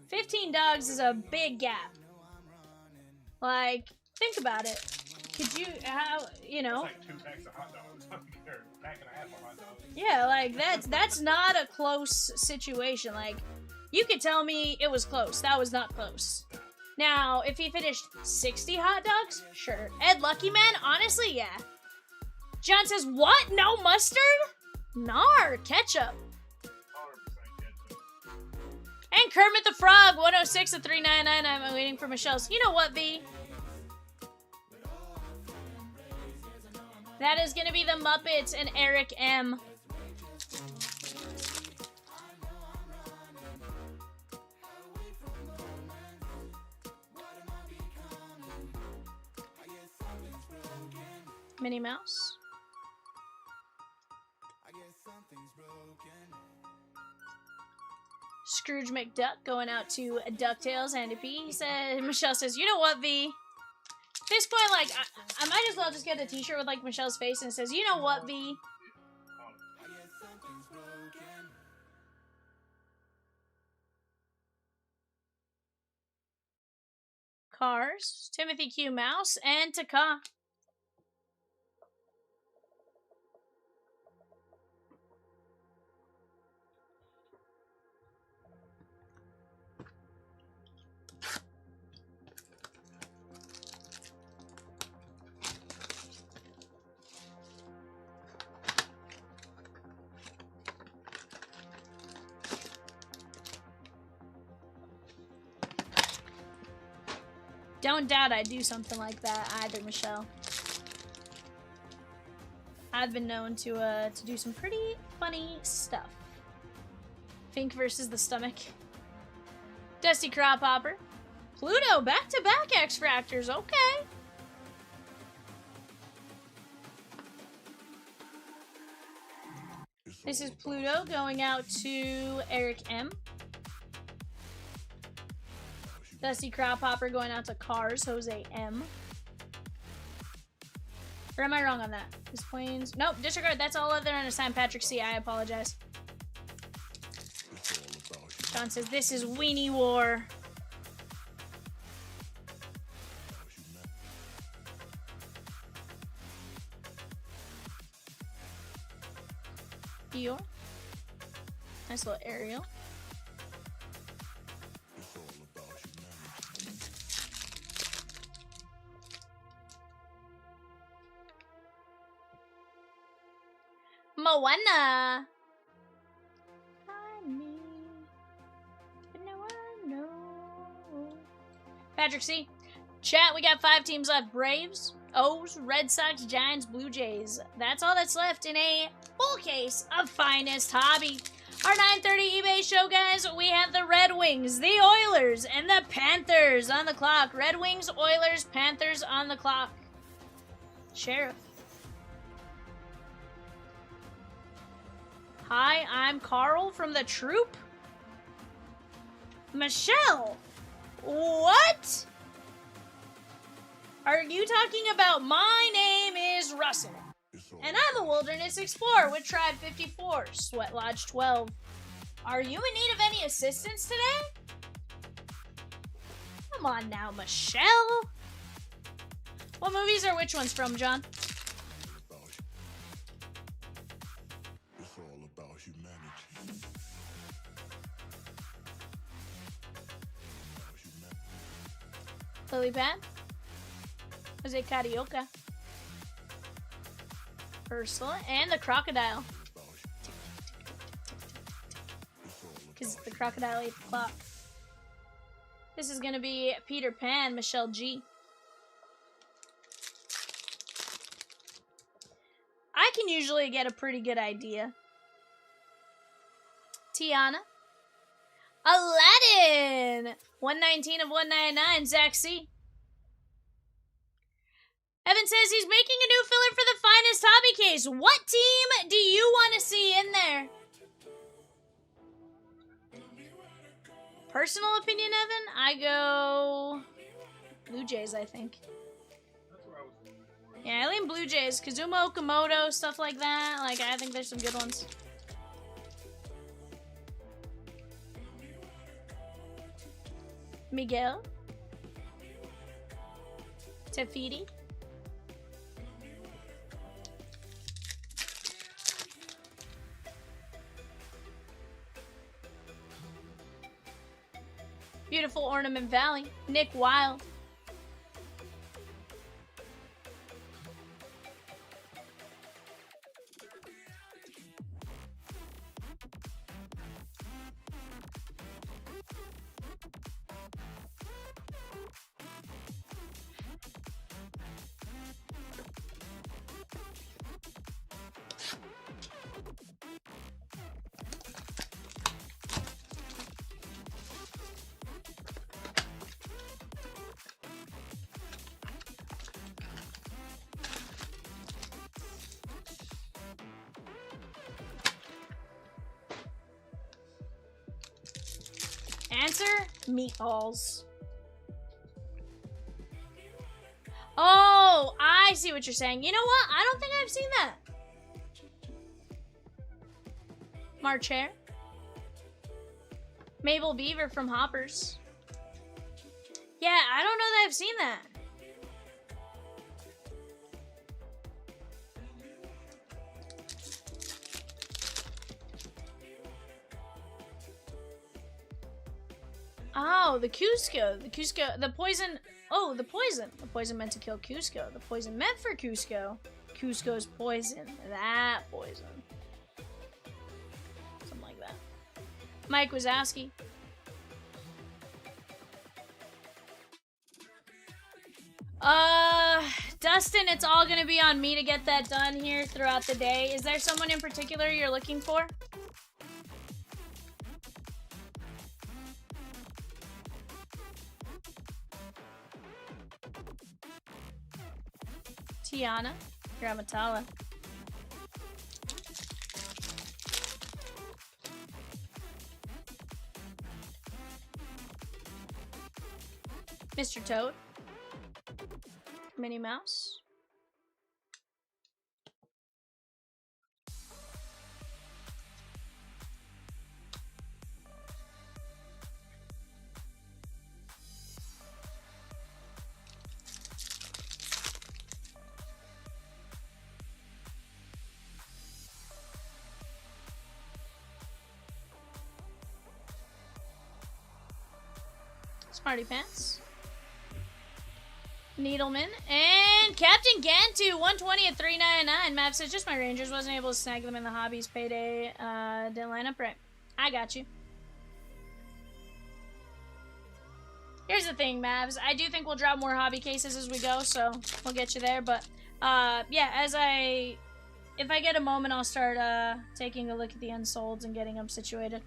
15 dogs is a big gap. Like, think about it. Could you, you know? It's like 2 packs of hot dogs. Or a pack and a half of hot dogs. Yeah, like, that's not a close situation. Like, you could tell me it was close. That was not close. Now, if he finished 60 hot dogs, sure. Ed Lucky Man, honestly, yeah. John says, what? No mustard? Nar, ketchup. 100% ketchup. And Kermit the Frog, 106 to 399. I'm waiting for Michelle's. You know what, V? That is going to be the Muppets and Eric M. Minnie Mouse. Scrooge McDuck going out to DuckTales and a P. He said, Michelle says, you know what, V? At this point, like, I might as well just get a t-shirt with, like, Michelle's face and it says, you know what, V? Cars, Timothy Q. Mouse, and Taka. Don't doubt I'd do something like that either, Michelle. I've been known to do some pretty funny stuff. Fink versus the stomach. Dusty Crop Hopper. Pluto, back-to-back X-Fractors, okay. This is Pluto going out to Eric M. Dusty Crop Hopper going out to Cars, Jose M. Or am I wrong on that? His planes. Nope, disregard. That's all other unassigned Patrick C. I apologize. John says, this is Weenie War. Dior. Nice little aerial. wanna find me, but no one knows. Patrick C. Chat, we got 5 teams left. Braves, O's, Red Sox, Giants, Blue Jays. That's all that's left in a full case of finest hobby. Our 9:30 eBay show, guys, we have the Red Wings, the Oilers, and the Panthers on the clock. Red Wings, Oilers, Panthers on the clock. Sheriff. Hi, I'm Carl from the Troop. Michelle. What? Are you talking about my name is Russell? And I'm a Wilderness Explorer with Tribe 54, Sweat Lodge 12. Are you in need of any assistance today? Come on now, Michelle. What movies are which ones from, John? It's all about humanity. Lily Pad? Jose Carioca. Ursula and the crocodile. Because the crocodile ate the clock. This is gonna be Peter Pan, Michelle G. I can usually get a pretty good idea. Tiana. Aladdin! 119 of 199, Zach C. Evan says he's making a new filler for the finest hobby case. What team do you want to see in there? Personal opinion, Evan? I go Blue Jays, I think. Yeah, I lean Blue Jays. Kazuma Okamoto, stuff like that. Like, I think there's some good ones. Miguel. Tafiti. Beautiful Ornament Valley. Nick Wild. Answer? Meatballs. Oh, I see what you're saying. You know what? I don't think I've seen that. March Hare. Mabel Beaver from Hoppers. Yeah, I don't know that I've seen that. Oh, the Cusco. The Cusco. The poison. Oh, the poison. The poison meant to kill Cusco. The poison meant for Cusco. Cusco's poison. That poison. Something like that. Mike Wazowski. Dustin, it's all gonna be on me to get that done here throughout the day. Is there someone in particular you're looking for? Tiana, Gramatala. Mr. Toad. Minnie Mouse. Smarty Pants. Needleman. And Captain Gantu, 120 at 399. Map says, just my Rangers. Wasn't able to snag them in the hobbies payday. Didn't line up right. I got you. Here's the thing, Mavs. I do think we'll drop more hobby cases as we go, so we'll get you there. But, yeah, if I get a moment, I'll start taking a look at the unsolds and getting them situated.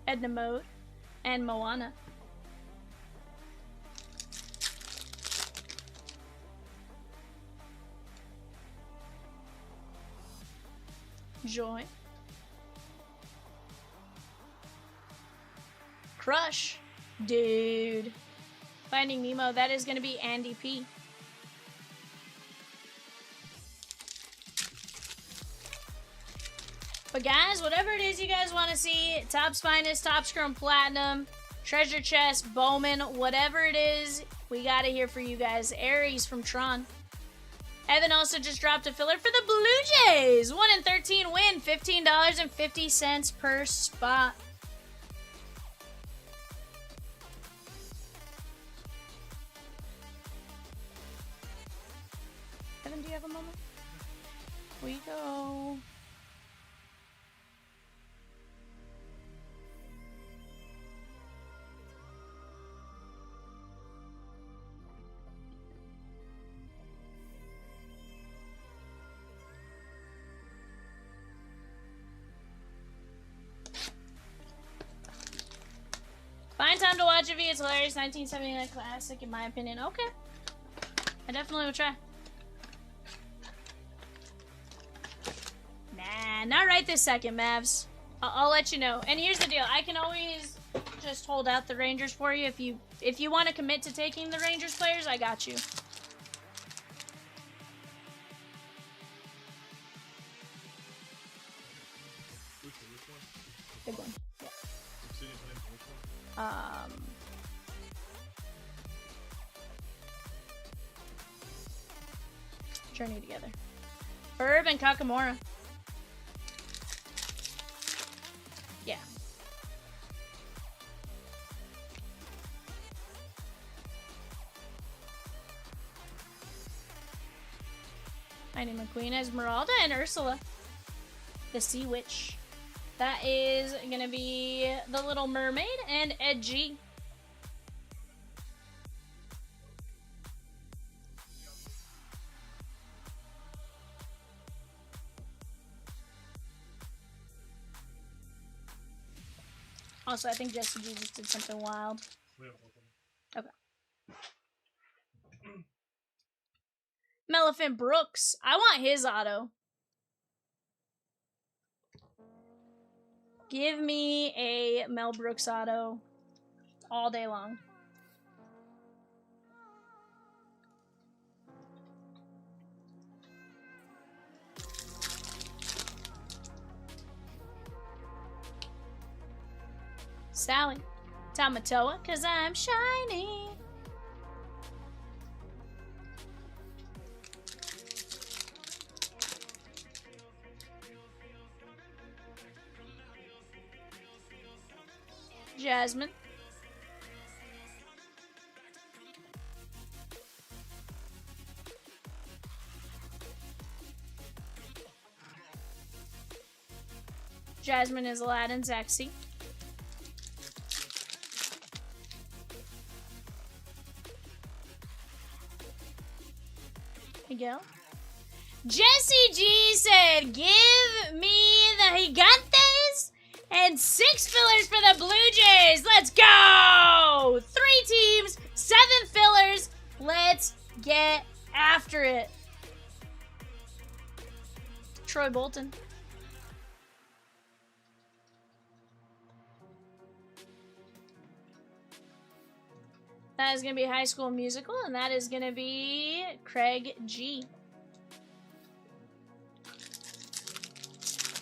Edna Mode and Moana. Joy. Crush. Dude. Finding Nemo, that is going to be Andy P. But guys, whatever it is you guys want to see, Topps Finest, Topps Chrome Platinum, Treasure Chest, Bowman, whatever it is, we got it here for you guys. Aries from Tron. Evan also just dropped a filler for the Blue Jays. 1 in 13 win, $15.50 per spot. Evan, do you have a moment? We go. Fine time to watch a V. It's hilarious. 1979 classic, in my opinion. Okay. I definitely will try. Nah, not right this second, Mavs. I'll let you know. And here's the deal. I can always just hold out the Rangers for you. If you want to commit to taking the Rangers players, I got you. Big one. Yeah. Journey together. Herb and Kakamora. Yeah. Lightning McQueen, Esmeralda, and Ursula. The Sea Witch. That is gonna be the Little Mermaid and Ed G. Also, I think Jesse G just did something wild. Okay. Melephant Brooks. I want his auto. Give me a Mel Brooks auto all day long. Sally. Tamatoa, 'cause I'm shiny. Jasmine. Jasmine is Aladdin, Zaxi. Miguel. Jesse G said, give me the Gigantes and 6 fillers for the Blue Jays. Let's go! 3 teams, 7 fillers. Let's get after it. Troy Bolton. That is going to be High School Musical, and that is going to be Craig G.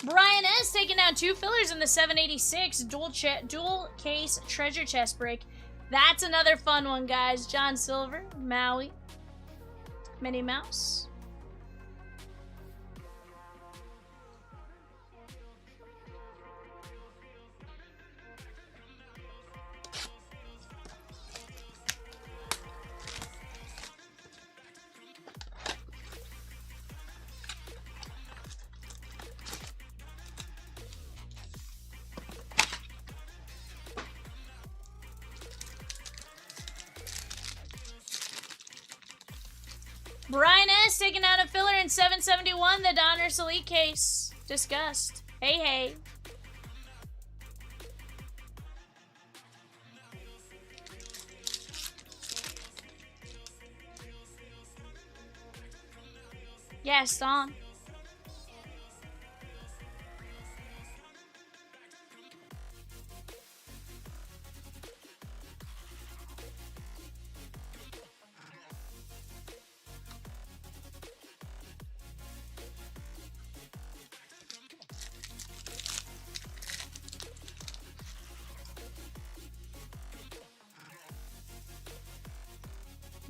Brian S. taking down 2 fillers in the 786 dual case treasure chest break. That's another fun one, guys. John Silver, Maui, Minnie Mouse. Brian S. taking out a filler in 771, the Donruss Elite case. Disgust. Hey, hey. Yes, on.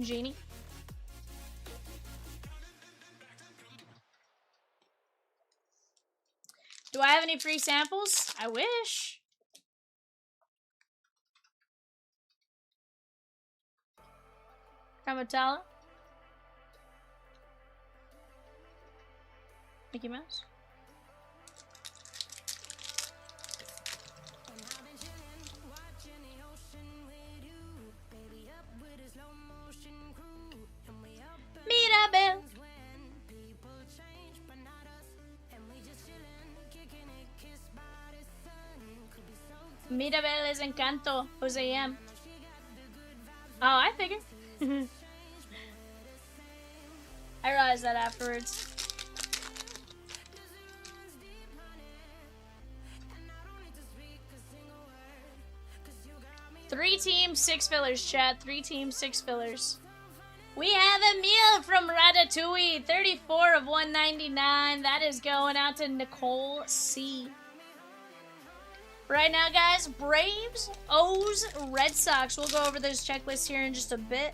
Genie. Do I have any free samples? I wish. Ramatala. Mickey Mouse. Mirabel. Mirabel is Encanto, Jose M. Oh, I figured. I realized that afterwards. Three teams, 6 fillers, chat. 3 teams, 6 fillers. We have a meal from Ratatouille, 34 of 199. That is going out to Nicole C. Right now, guys, Braves, O's, Red Sox. We'll go over those checklists here in just a bit.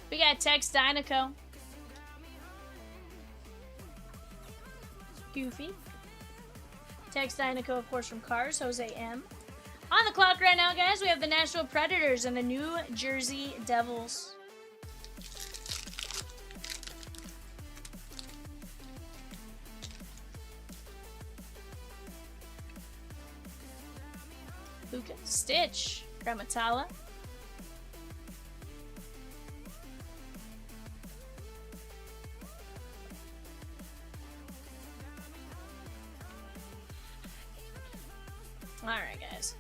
We got Tex Dynaco. Goofy. Tex Dynaco, of course, from Cars, Jose M. On the clock right now, guys, we have the Nashville Predators and the New Jersey Devils. Luka, Stitch, Gramatala. Alright, guys.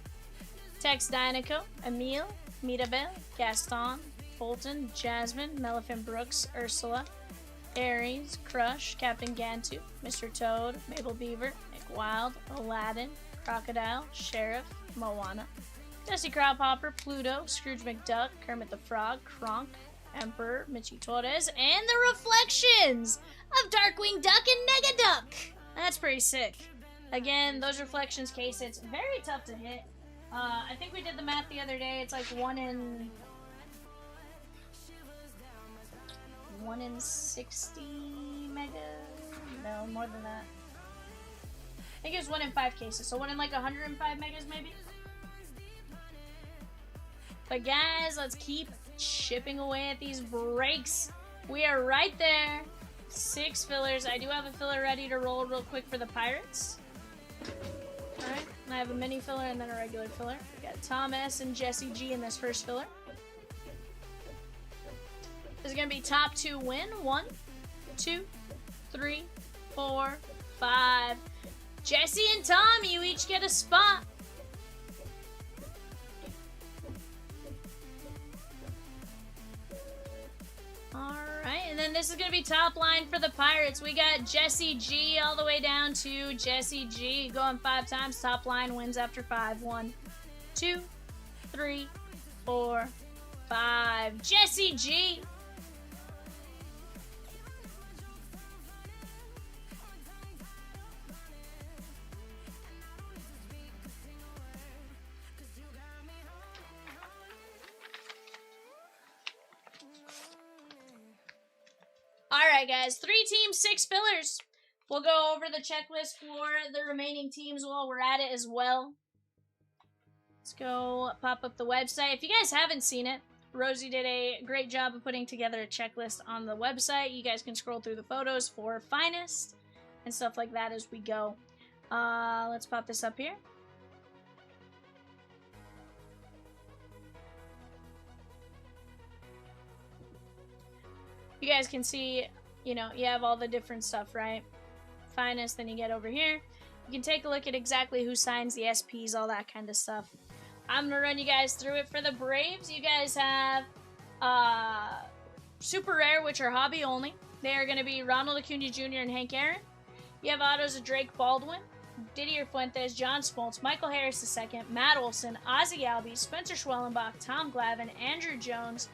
Tex Dynaco, Emile, Mirabel, Gaston, Fulton, Jasmine, Mellifin Brooks, Ursula, Aries, Crush, Captain Gantu, Mr. Toad, Mabel Beaver, Nick Wild, Aladdin, Crocodile, Sheriff, Moana, Dusty Crowpopper, Pluto, Scrooge McDuck, Kermit the Frog, Kronk, Emperor, Michi Torres, and the reflections of Darkwing Duck and Negaduck. That's pretty sick. Again, those reflections case, it's very tough to hit. I think we did the math the other day. It's like 1 in 60 mega. No, more than that. I think it was 1 in 5 cases. So 1 in like 105 megas, maybe. But guys, let's keep chipping away at these breaks. We are right there. 6 fillers. I do have a filler ready to roll real quick for the Pirates. Alright, and I have a mini filler and then a regular filler. We got Tom S and Jesse G in this first filler. This is going to be top 2 win. 1, 2, 3, 4, 5. Jesse and Tom, you each get a spot. Alright, and then this is going to be top line for the Pirates. We got Jesse G all the way down to Jesse G. Going 5 times. Top line wins after 5. 1, 2, 3, 4, 5. Jesse G. Alright, guys. 3 teams, 6 fillers. We'll go over the checklist for the remaining teams while we're at it as well. Let's go pop up the website. If you guys haven't seen it, Rosie did a great job of putting together a checklist on the website. You guys can scroll through the photos for finest and stuff like that as we go. Let's pop this up here. You guys can see, you know, you have all the different stuff, right? Finest, then you get over here. You can take a look at exactly who signs the SPs, all that kind of stuff. I'm gonna run you guys through it. For the Braves, you guys have Super Rare, which are hobby only. They are going to be Ronald Acuna Jr. and Hank Aaron. You have autos of Drake Baldwin, Didier Fuentes, John Smoltz, Michael Harris II, Matt Olson, Ozzie Albies, Spencer Schwellenbach, Tom Glavine, Andrew Jones,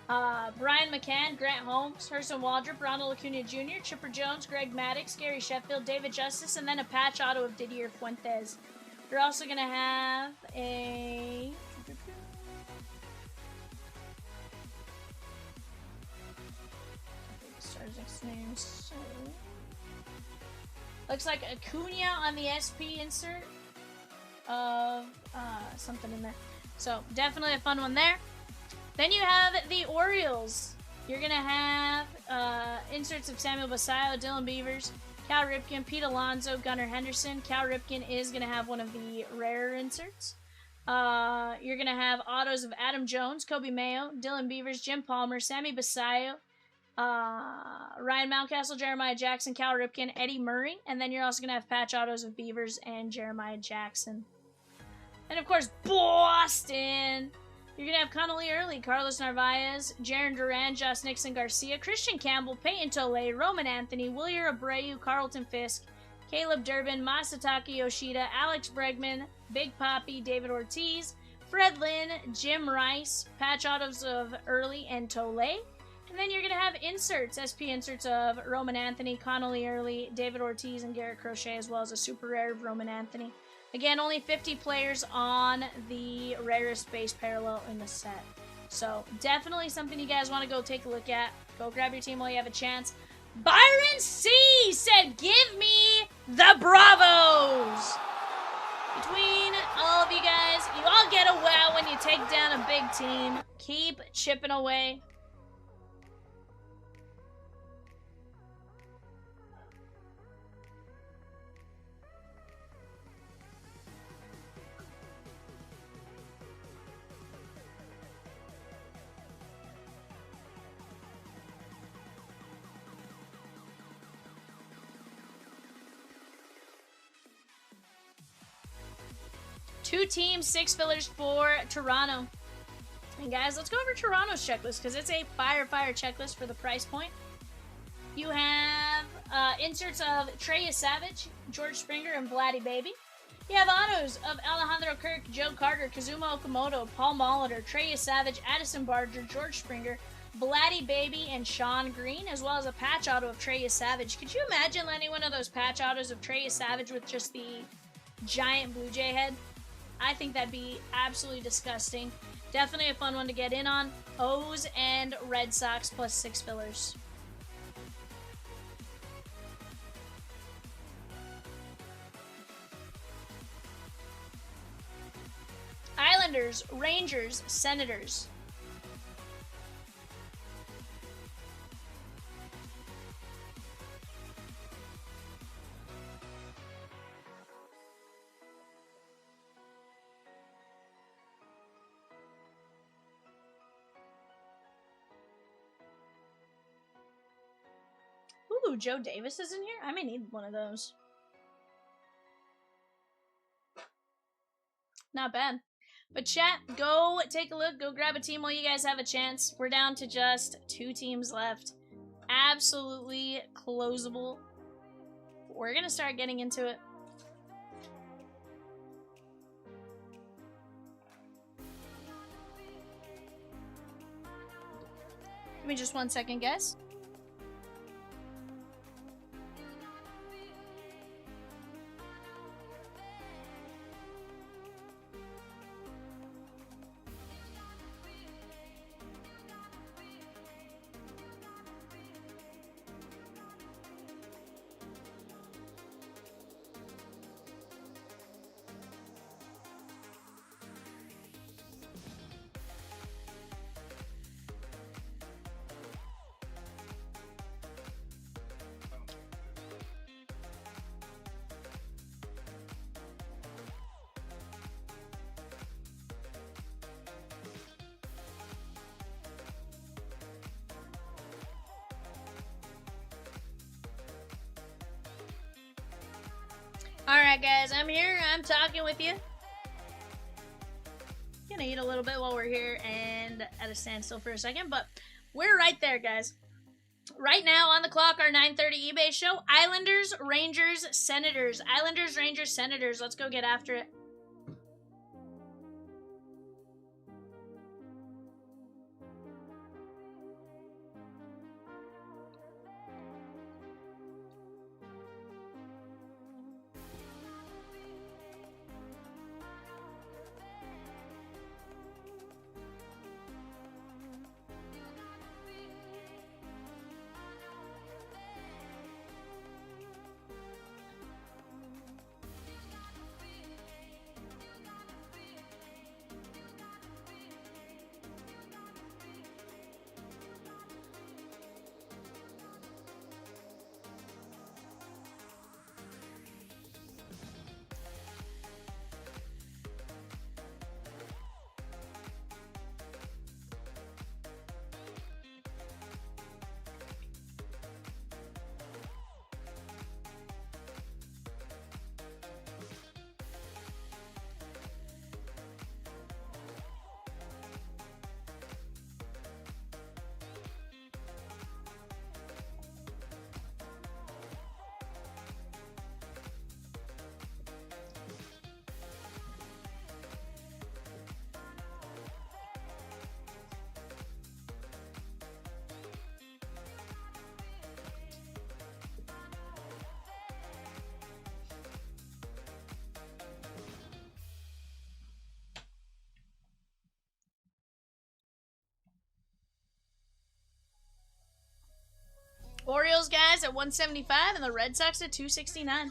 Brian McCann, Grant Holmes, Hurston Waldrop, Ronald Acuna Jr., Chipper Jones, Greg Maddux, Gary Sheffield, David Justice, and then a patch auto of Didier Fuentes. You're also going to have a... names. Looks like Acuna on the SP insert of something in there. So definitely a fun one there. Then you have the Orioles. You're gonna have inserts of Samuel Basallo, Dylan Beavers, Cal Ripken, Pete Alonso, Gunnar Henderson. Cal Ripken is gonna have one of the rarer inserts. You're gonna have autos of Adam Jones, Kobe Mayo, Dylan Beavers, Jim Palmer, Sammy Basallo, Ryan Mountcastle, Jeremiah Jackson, Cal Ripken, Eddie Murray, and then you're also going to have patch autos of Beavers and Jeremiah Jackson. And of course, Boston! You're going to have Connolly Early, Carlos Narvaez, Jaron Duran, Josh Nixon Garcia, Christian Campbell, Peyton Tole, Roman Anthony, Wilyer Abreu, Carlton Fisk, Caleb Durbin, Masataka Yoshida, Alex Bregman, Big Papi, David Ortiz, Fred Lynn, Jim Rice, patch autos of Early and Tole. And then you're going to have inserts, SP inserts of Roman Anthony, Connolly Early, David Ortiz, and Garrett Crochet, as well as a super rare of Roman Anthony. Again, only 50 players on the rarest base parallel in the set. So definitely something you guys want to go take a look at. Go grab your team while you have a chance. Byron C. said, give me the Bravos! Between all of you guys, you all get a wow when you take down a big team. Keep chipping away. Two teams, 6 fillers for Toronto. And guys, let's go over Toronto's checklist because it's a fire checklist for the price point. You have inserts of Trey Savage, George Springer, and Vladdy Baby. You have autos of Alejandro Kirk, Joe Carter, Kazuma Okamoto, Paul Molitor, Trey Savage, Addison Barger, George Springer, Vladdy Baby, and Sean Green, as well as a patch auto of Trey Savage. Could you imagine landing one of those patch autos of Trey Savage with just the giant Blue Jay head? I think that'd be absolutely disgusting. Definitely a fun one to get in on. O's and Red Sox plus 6 fillers. Islanders, Rangers, Senators. Ooh, Joe Davis is in here? I may need one of those. Not bad. But chat, go take a look. Go grab a team while you guys have a chance. We're down to just 2 teams left. Absolutely closable. We're going to start getting into it. Give me just 1 second, guys. Alright, guys, I'm here. I'm talking with you. Gonna eat a little bit while we're here and at a standstill for a second, but we're right there, guys. Right now on the clock, our 9:30 eBay show. Islanders, Rangers, Senators. Islanders, Rangers, Senators. Let's go get after it. Orioles, guys, at 175 and the Red Sox at 269.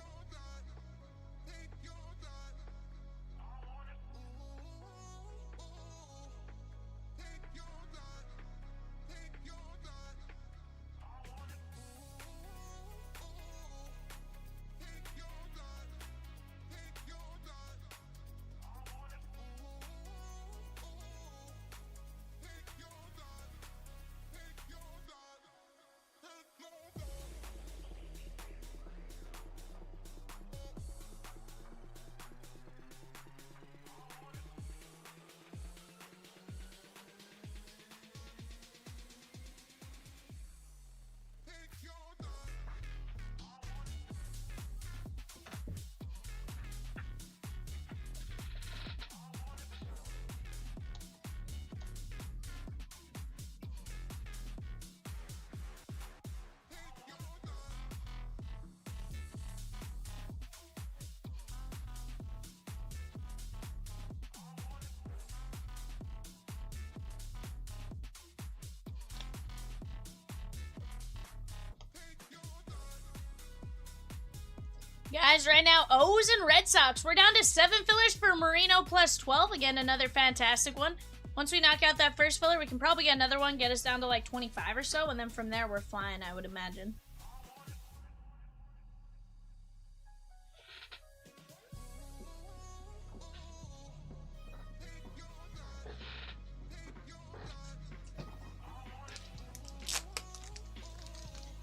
Guys, right now, O's and Red Sox. We're down to 7 fillers for Marino plus 12. Again, another fantastic one. Once we knock out that first filler, we can probably get another one, get us down to like 25 or so, and then from there, we're flying, I would imagine.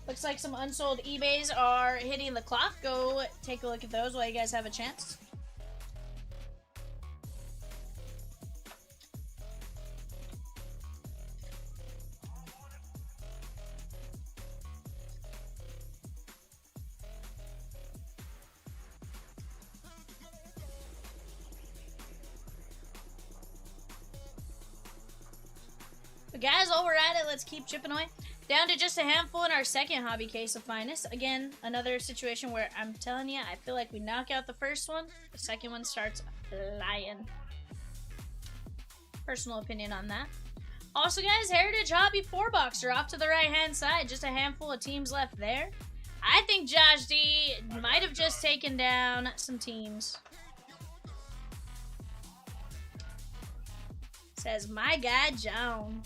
Looks like some unsold eBays are hitting the clock. Go take a look at those while you guys have a chance. But guys, while we're at it, let's keep chipping away. Down to just a handful in our second hobby case of finest. Again, another situation where I'm telling you, I feel like we knock out the first one, the second one starts flying. Personal opinion on that. Also, guys, Heritage Hobby 4-boxer off to the right-hand side. Just a handful of teams left there. I think Josh D might have just taken down some teams. Says, my guy, Joan.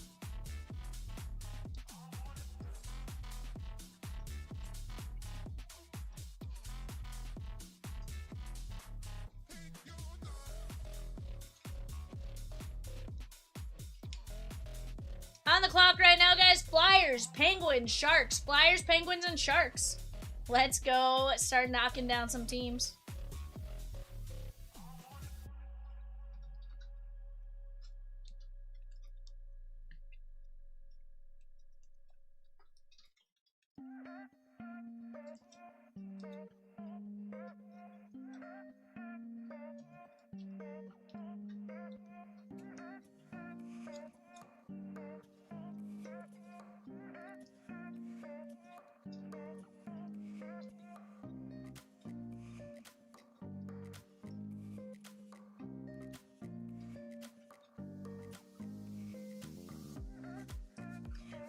On the clock right now, guys. Flyers, Penguins, Sharks. Flyers, Penguins, and Sharks. Let's go start knocking down some teams.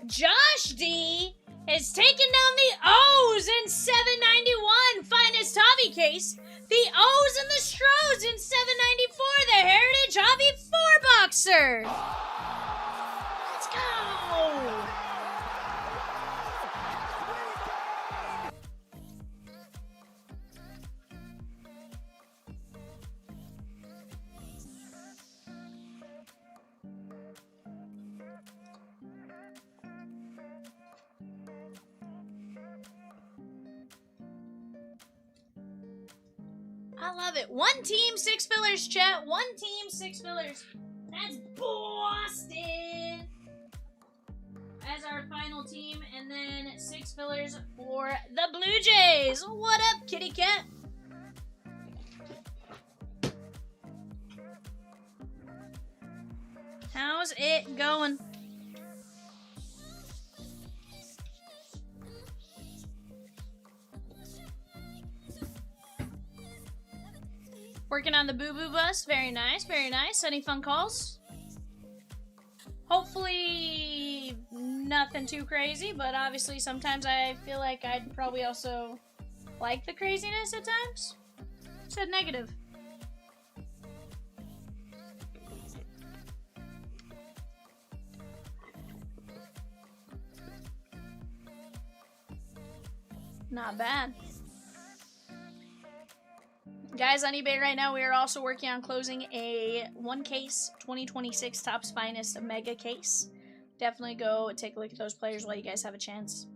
Josh D is taking down the O's in 791 finest hobby case. The O's and the Stros in 794, the Heritage Hobby 4-boxer. Let's go. I love it. 1 team, 6 fillers, chat. 1 team, 6 fillers. That's Boston as our final team. And then 6 fillers for the Blue Jays. What up, kitty cat? How's it going? Working on the Boo Boo Bus. Very nice, very nice. Any fun calls? Hopefully nothing too crazy, but obviously sometimes I feel like I'd probably also like the craziness at times. Said negative. Not bad. Guys, on eBay right now, we are also working on closing a 1-case 2026 Topps Finest Mega case. Definitely go take a look at those players while you guys have a chance.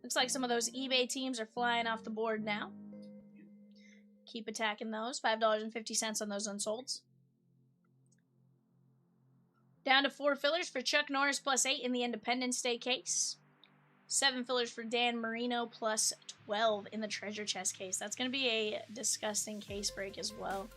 Looks like some of those eBay teams are flying off the board now. Keep attacking those. $5.50 on those unsolds. Down to 4 fillers for Chuck Norris plus 8 in the Independence Day case. 7 fillers for Dan Marino plus 12 in the treasure chest case. That's going to be a disgusting case break as well.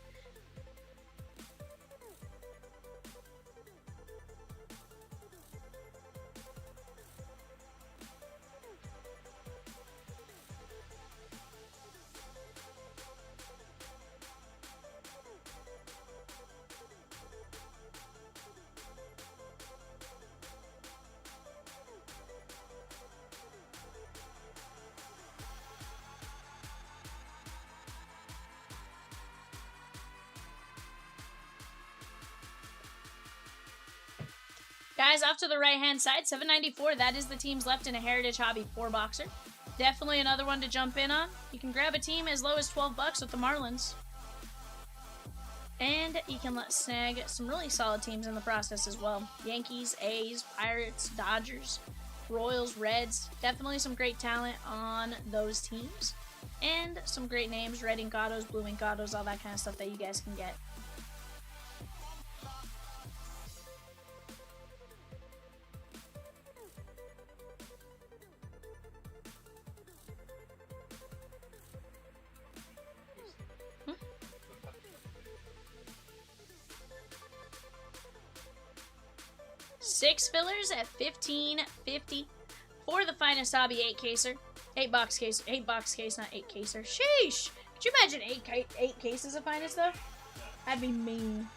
Guys, off to the right-hand side, $7.94. That is the teams left in a Heritage Hobby 4-boxer. Definitely another one to jump in on. You can grab a team as low as $12 with the Marlins. And you can snag some really solid teams in the process as well. Yankees, A's, Pirates, Dodgers, Royals, Reds. Definitely some great talent on those teams. And some great names, red ink autos, blue ink autos, all that kind of stuff that you guys can get. Six fillers at $15.50 for the finest hobby 8-caser. 8-box case, 8-box case, not 8-caser. Sheesh! Could you imagine 8 cases of finest though? That'd be mean.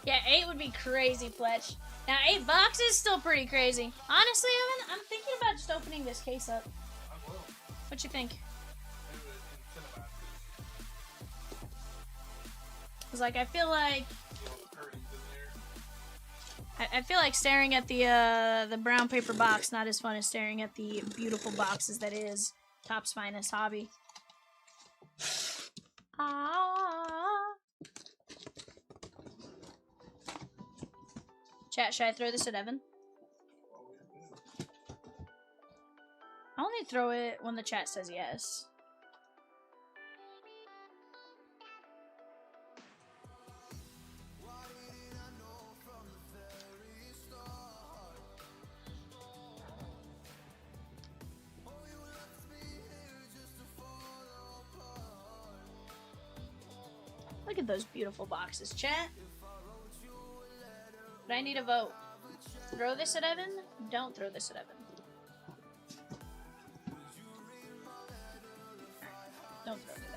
Yeah, 8 would be crazy, Fletch. Now, 8 boxes is still pretty crazy. Honestly, Evan, I'm thinking about just opening this case up. I will. What you think? Cause like I feel like staring at the brown paper box not as fun as staring at the beautiful boxes that is Topps Finest Hobby. Chat, should I throw this at Evan? I only throw it when the chat says yes. Look at those beautiful boxes, chat. But I need a vote. Throw this at Evan? Don't throw this at Evan. Don't throw it at Evan.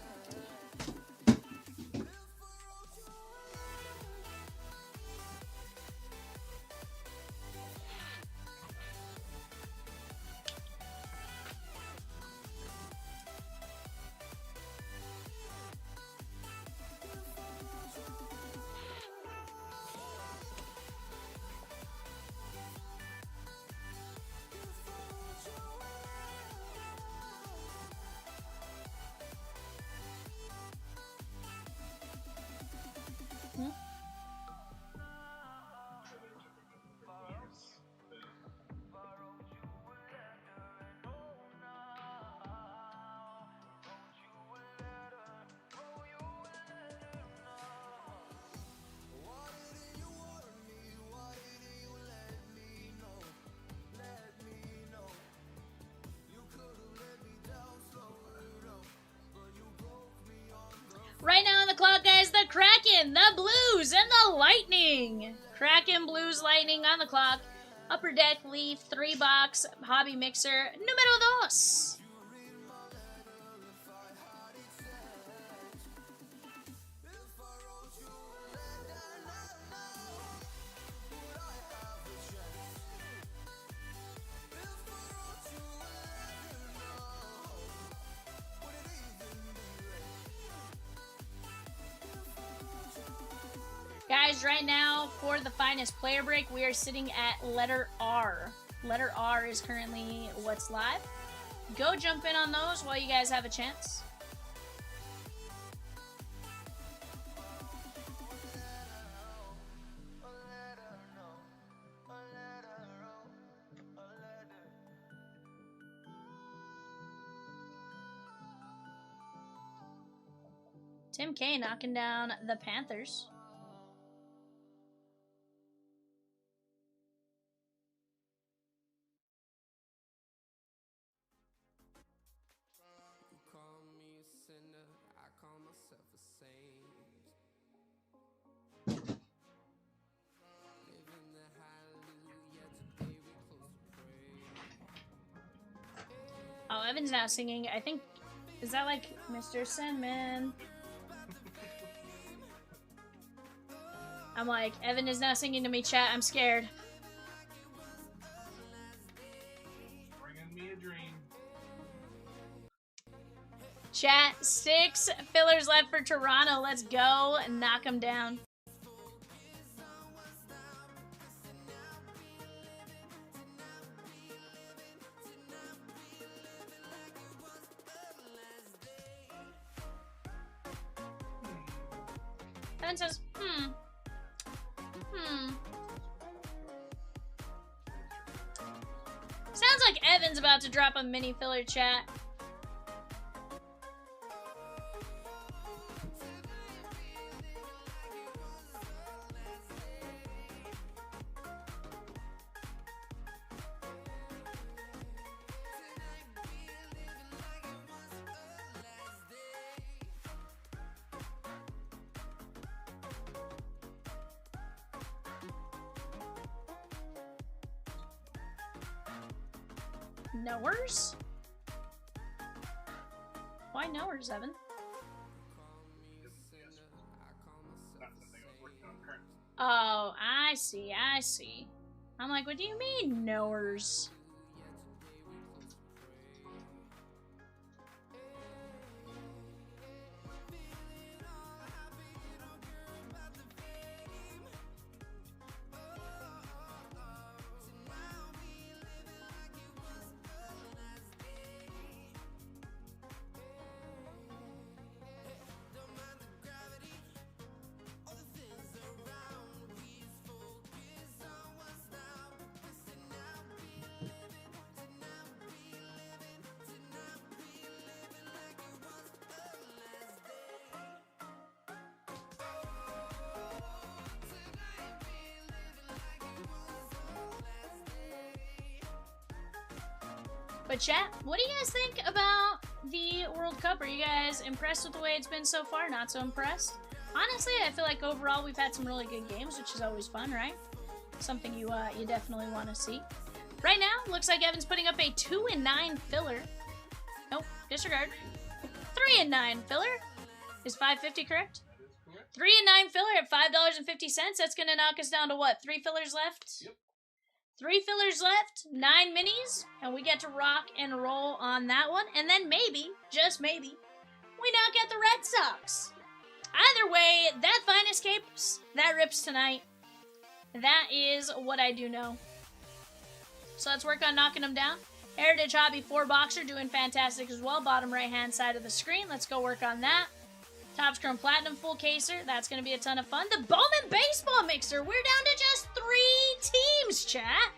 Right now on the clock, guys, the Kraken, the Blues, and the Lightning. Kraken, Blues, Lightning on the clock. Upper Deck, Leaf, 3-box, Hobby Mixer, número 2. Guys, right now, for the finest player break, we are sitting at letter R. Letter R is currently what's live. Go jump in on those while you guys have a chance. Tim K knocking down the Panthers. Oh, Evan's now singing. I think, is that like Mr. Sandman? I'm like, Evan is now singing to me, chat. I'm scared. Bringing me a dream. Chat, 6 fillers left for Toronto. Let's go and knock them down. Evan says, Sounds like Evan's about to drop a mini filler, chat. Knowers? Why knowers, Evan? That's the thing I was working on currently. Oh, I see, I see. I'm like, what do you mean, knowers? But chat, what do you guys think about the World Cup? Are you guys impressed with the way it's been so far? Not so impressed? Honestly, I feel like overall we've had some really good games, which is always fun, right? something you you definitely want to see. Right now, looks like Evan's putting up a 2 and 9 filler. Nope, disregard. 3 and 9 filler. Is 550 correct? 3 and 9 filler at $5.50. That's gonna knock us down to what? 3 fillers left? Yep. 3 fillers left, 9 minis, and we get to rock and roll on that one. And then maybe, just maybe, we knock out the Red Sox. Either way, that fine escapes, that rips tonight. That is what I do know. So let's work on knocking them down. Heritage Hobby 4-boxer doing fantastic as well. Bottom right-hand side of the screen. Let's go work on that. Topps Chrome Platinum full caser. That's going to be a ton of fun. The Bowman Baseball Mixer. We're down to just 3 teams, chat.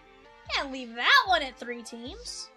Can't leave that one at 3 teams.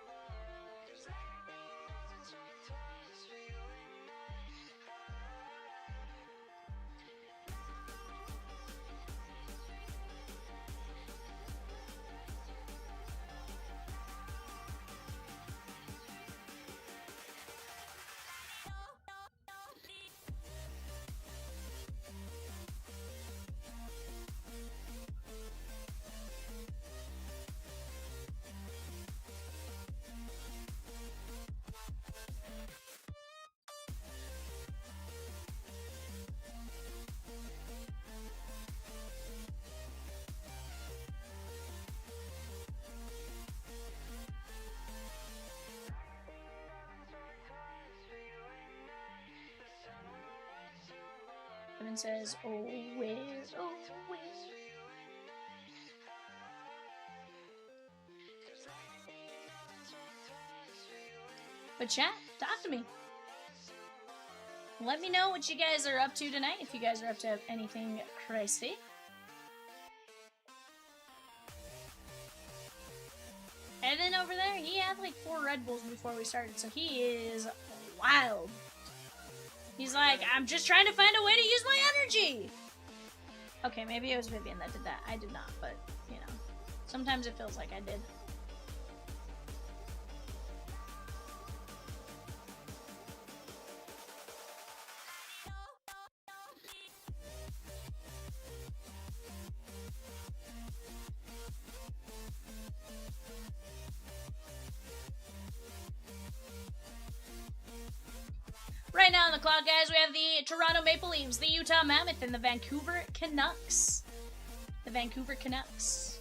Evan says, oh, where, oh, where. But chat, talk to me. Let me know what you guys are up to tonight, if you guys are up to anything crazy. Evan over there, he had like 4 Red Bulls before we started, so he is wild. He's like, I'm just trying to find a way to use my energy. Okay, maybe it was Vivian that did that. I did not, but, you know, sometimes it feels like I did. Right now on the clock, guys, we have the Toronto Maple Leafs, the Utah Mammoth, and the Vancouver Canucks. The Vancouver Canucks.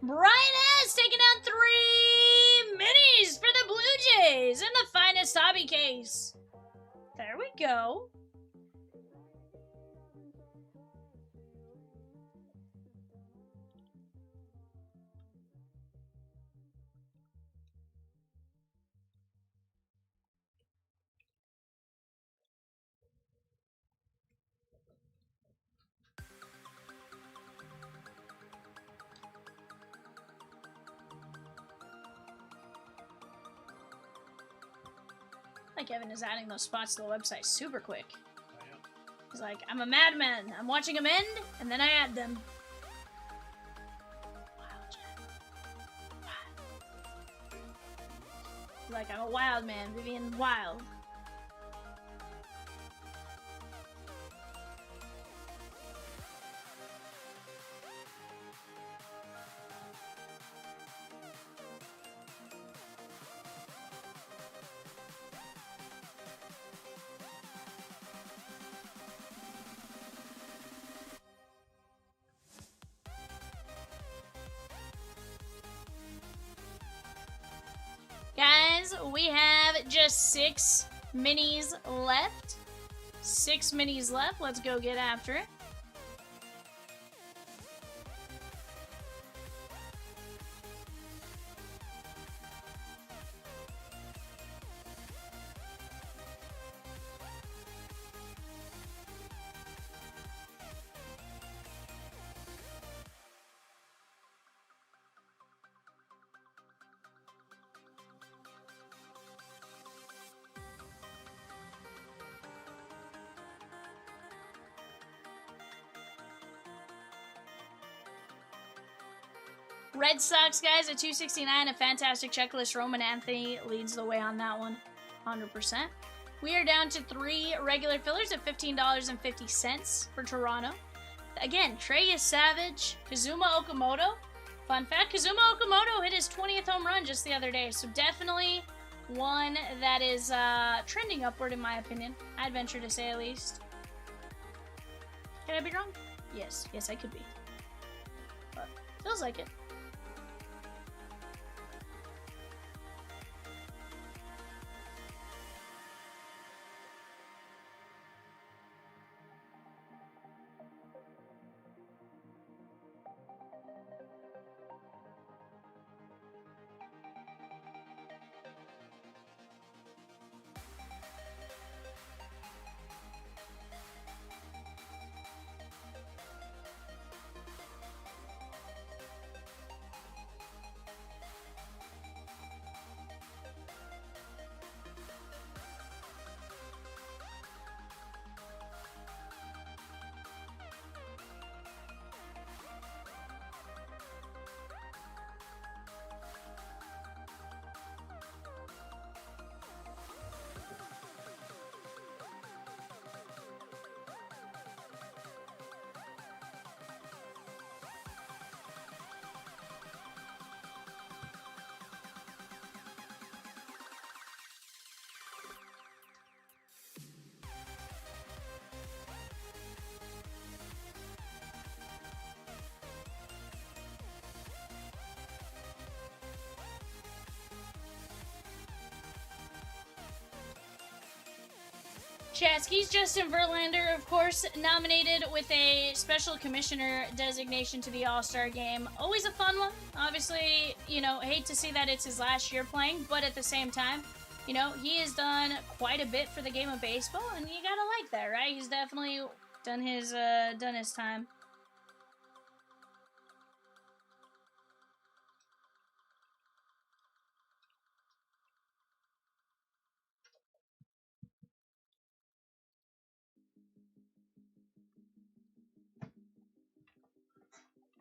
Brian S. taking down 3 minis for the Blue Jays in the finest hobby case. There we go. Like Evan is adding those spots to the website super quick. He's like, I'm a madman. I'm watching them end, and then I add them. Wild, Jack. Wild. He's like, I'm a wild man. Vivian Wild. Guys, we have just 6 minis left. 6 minis left. Let's go get after it. Red Sox, guys, at 269. A fantastic checklist. Roman Anthony leads the way on that one. 100%. We are down to 3 regular fillers at $15.50 for Toronto. Again, Trey is savage. Kazuma Okamoto. Fun fact, Kazuma Okamoto hit his 20th home run just the other day. So definitely one that is trending upward in my opinion. I'd venture to say at least. Can I be wrong? Yes. Yes, I could be. But feels like it. Chasky's Justin Verlander, of course, nominated with a special commissioner designation to the All-Star game. Always a fun one. Obviously, you know, hate to see that it's his last year playing, but at the same time, you know, he has done quite a bit for the game of baseball, and you gotta like that, right? He's definitely done his time.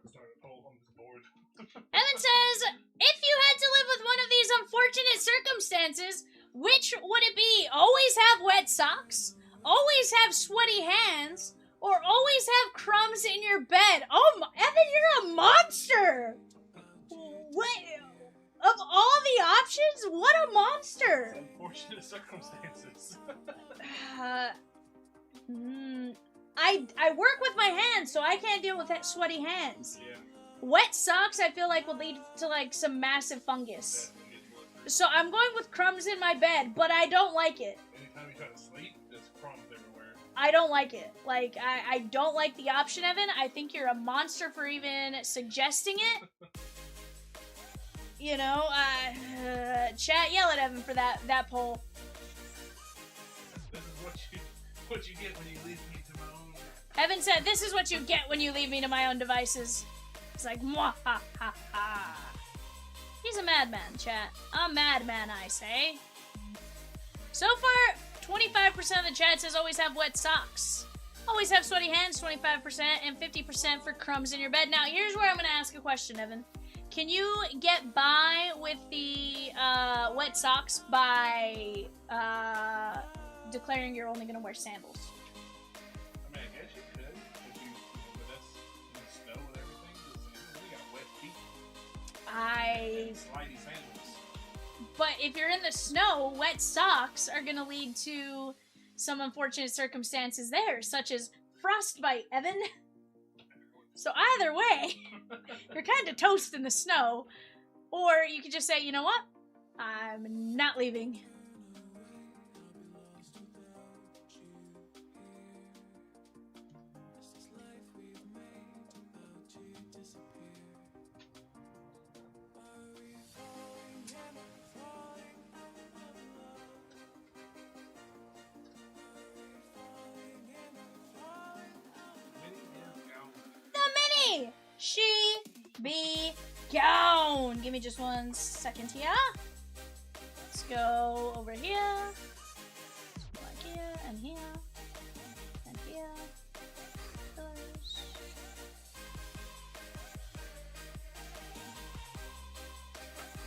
Started to pull on this board. Evan says, if you had to live with one of these unfortunate circumstances, which would it be? Always have wet socks? Always have sweaty hands? Or always have crumbs in your bed? Oh, Evan, you're a monster! What? Of all the options, what a monster! Unfortunate circumstances. I work with my hands, so I can't deal with sweaty hands. Yeah. Wet socks, I feel like, will lead to, like, some massive fungus. So I'm going with crumbs in my bed, but I don't like it. Anytime you try to sleep, there's crumbs everywhere. I don't like it. Like, I don't like the option, Evan. I think you're a monster for even suggesting it. You know, chat, yell at Evan for that poll. This is what you get when you leave me to my own. Evan said, this is what you get when you leave me to my own devices. It's like, mwah, ha, ha, ha. He's a madman, chat. A madman, I say. So far, 25% of the chat says always have wet socks. Always have sweaty hands, 25%, and 50% for crumbs in your bed. Now, here's where I'm going to ask a question, Evan. Can you get by with the wet socks by declaring you're only going to wear sandals? I mean, I guess you could. But that's in the snow and everything. We got wet feet. Slidey sandals. But if you're in the snow, wet socks are going to lead to some unfortunate circumstances there, such as frostbite, Evan. So either way, you're kind of toast in the snow. Or you could just say, you know what? I'm not leaving. She be gone. Give me just 1 second here. Let's go over here. Like here and here and here. Those.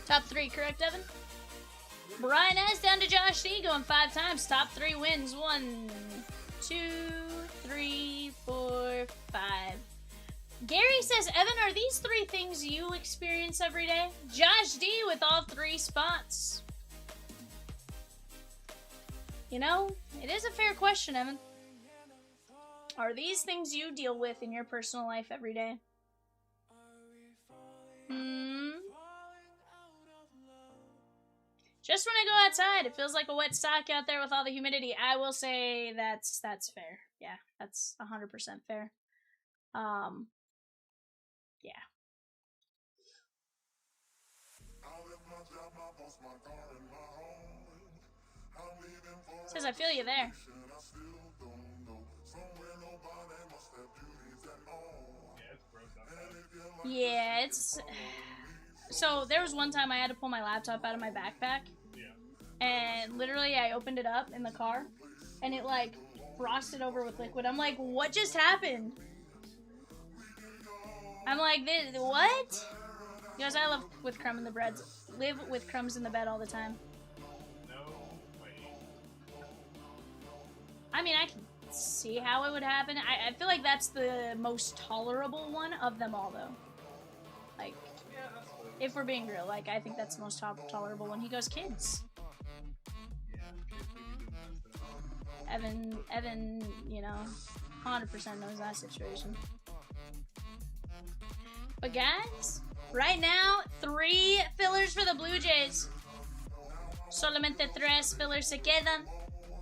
Top 3, correct, Evan? Brian S. down to Josh D. Going 5 times. Top 3 wins. 1, 2, 3, 4, 5. Gary says, Evan, are these 3 things you experience every day? Josh D with all 3 spots. You know, it is a fair question, Evan. Are these things you deal with in your personal life every day? Just when I go outside, it feels like a wet sock out there with all the humidity. I will say that's fair. Yeah, that's 100% fair. Yeah. Says I feel you there. Yeah, it's... So, there was one time I had to pull my laptop out of my backpack. And literally, I opened it up in the car. And it, like, frosted over with liquid. I'm like, what just happened? I'm like, what? He goes, I live with crumbs in the bed all the time. I mean, I can see how it would happen. I feel like that's the most tolerable one of them all, though. Like, if we're being real, like, I think that's the most tolerable one. He goes, kids. Evan, you know, 100% knows that situation. But guys, right now, 3 fillers for the Blue Jays. Solamente 3 fillers se quedan.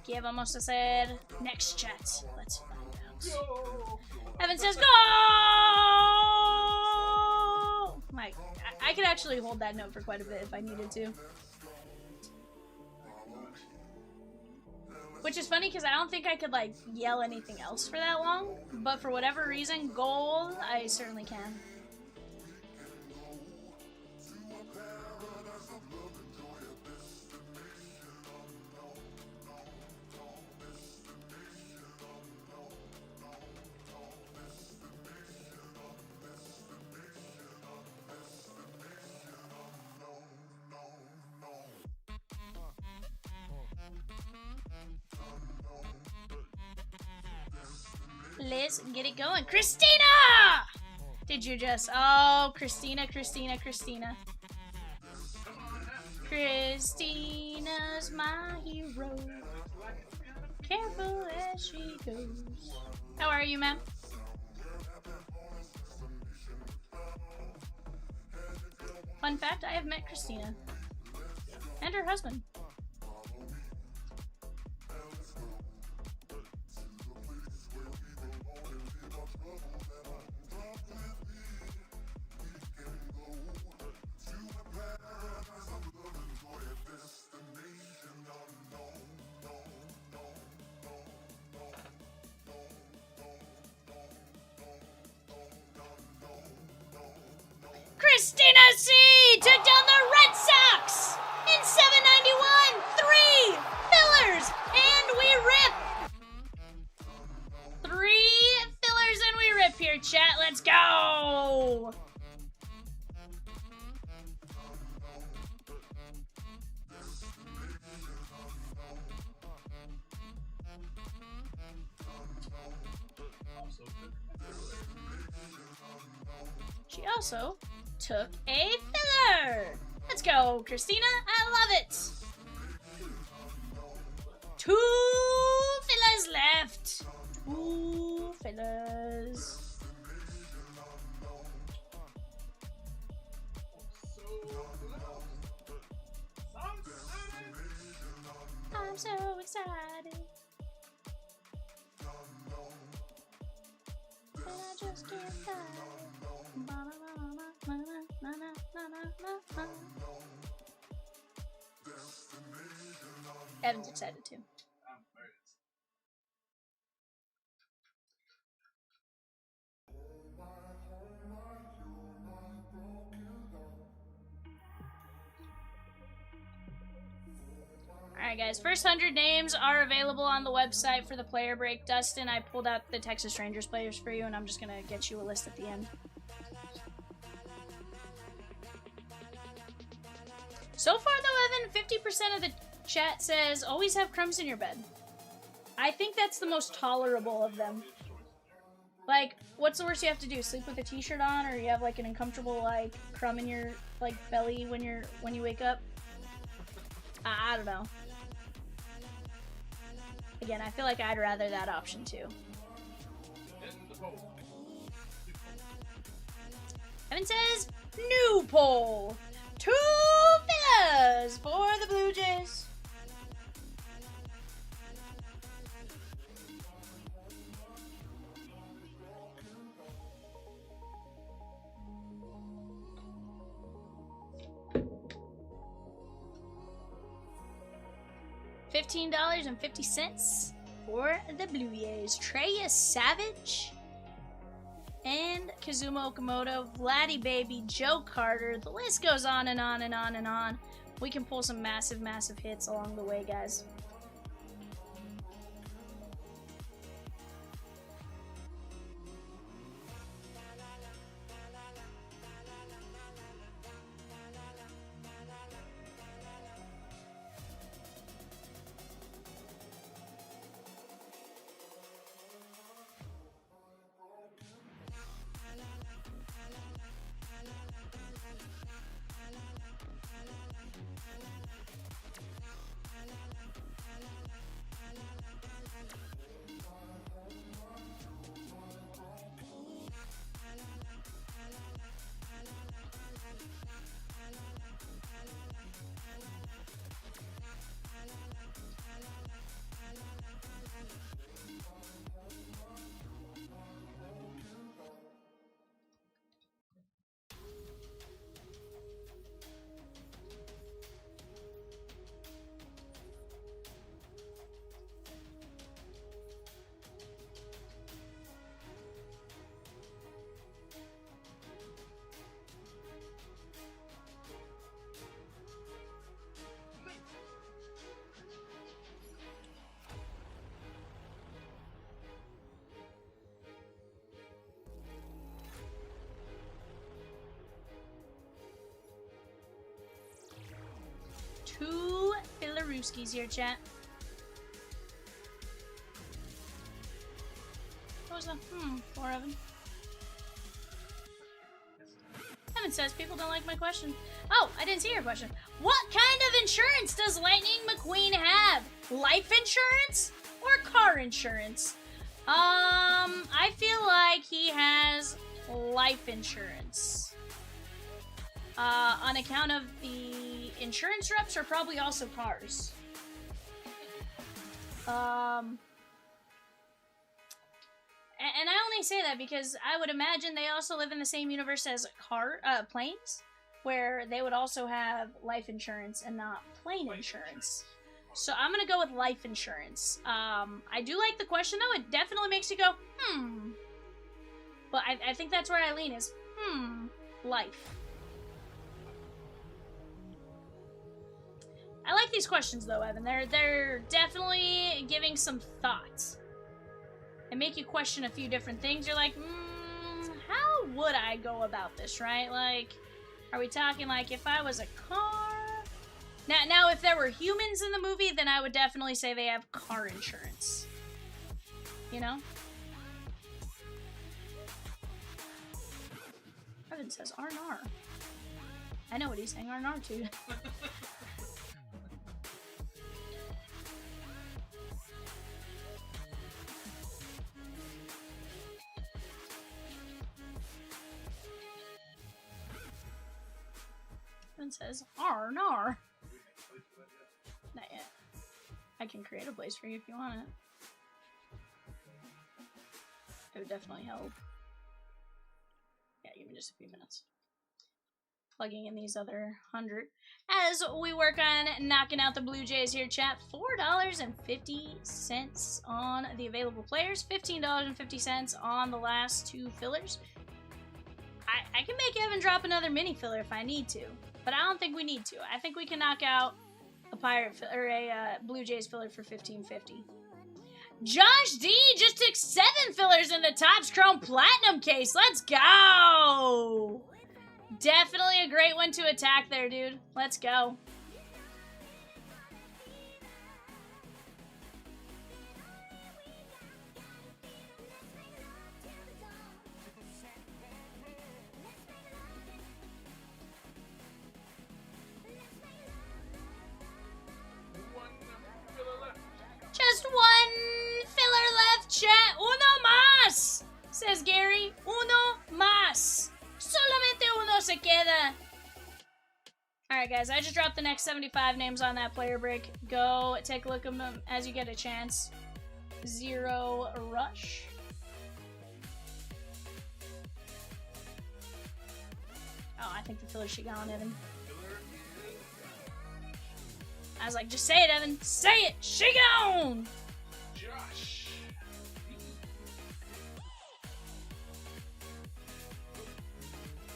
¿Qué vamos a hacer? Next chat. Let's find out. Go! Evan says, go! Mike, I could actually hold that note for quite a bit if I needed to. Which is funny because I don't think I could, like, yell anything else for that long. But for whatever reason, gold, I certainly can. Let's get it going. Christina! Did you just... Oh, Christina. Christina's my hero. Careful as she goes. How are you, ma'am? Fun fact, I have met Christina. And her husband. Christina C. took down the Red Sox in 791. 3 fillers and we rip. 3 fillers and we rip here, chat. Let's go. She also took a filler. Let's go, Christina. I love it. 2 fillers left. 2 fillers. I'm so excited. And I just can't hide. Evan's excited too. Alright guys, first 100 names are available on the website for the player break. Dustin, I pulled out the Texas Rangers players for you and I'm just gonna get you a list at the end. So far, though, Evan, 50% of the chat says always have crumbs in your bed. I think that's the most tolerable of them. Like, what's the worst you have to do? Sleep with a t-shirt on, or you have like an uncomfortable like crumb in your like belly when you wake up? I don't know. Again, I feel like I'd rather that option too. Evan says, new poll. 2 villas for the Blue Jays. $15.50 for the Blue Jays. Treya Savage and Kazuma Okamoto, Vladdy Baby, Joe Carter. The list goes on and on and on and on. We can pull some massive, massive hits along the way, guys. Two Filarooskies here, chat. What was that? For Evan. Evan says people don't like my question. Oh, I didn't see your question. What kind of insurance does Lightning McQueen have? Life insurance or car insurance? I feel like he has life insurance. On account of the insurance reps are probably also cars. And I only say that because I would imagine they also live in the same universe as planes, where they would also have life insurance and not plane insurance. So I'm gonna go with life insurance. I do like the question though. It definitely makes you go, But I think that's where I lean is, life. I like these questions though, Evan. They're definitely giving some thought. They make you question a few different things. You're like, how would I go about this, right? Like, are we talking like if I was a car? Now, if there were humans in the movie, then I would definitely say they have car insurance. You know? Evan says R&R. I know what he's saying, R&R too. Evan says R&R. Not yet. I can create a place for you if you want it. It would definitely help. Yeah, give me just a few minutes. Plugging in these other 100. As we work on knocking out the Blue Jays here, chat. $4.50 on the available players. $15.50 on the last two fillers. I can make Evan drop another mini filler if I need to. But I don't think we need to. I think we can knock out a Blue Jays filler for $15.50. Josh D just took 7 fillers in the Topps Chrome Platinum case. Let's go! Definitely a great one to attack there, dude. Let's go. Alright, guys, I just dropped the next 75 names on that player break. Go take a look at them as you get a chance. Zero rush. Oh, I think the filler should go on, Evan. I was like, just say it, Evan. Say it! She gone! Josh.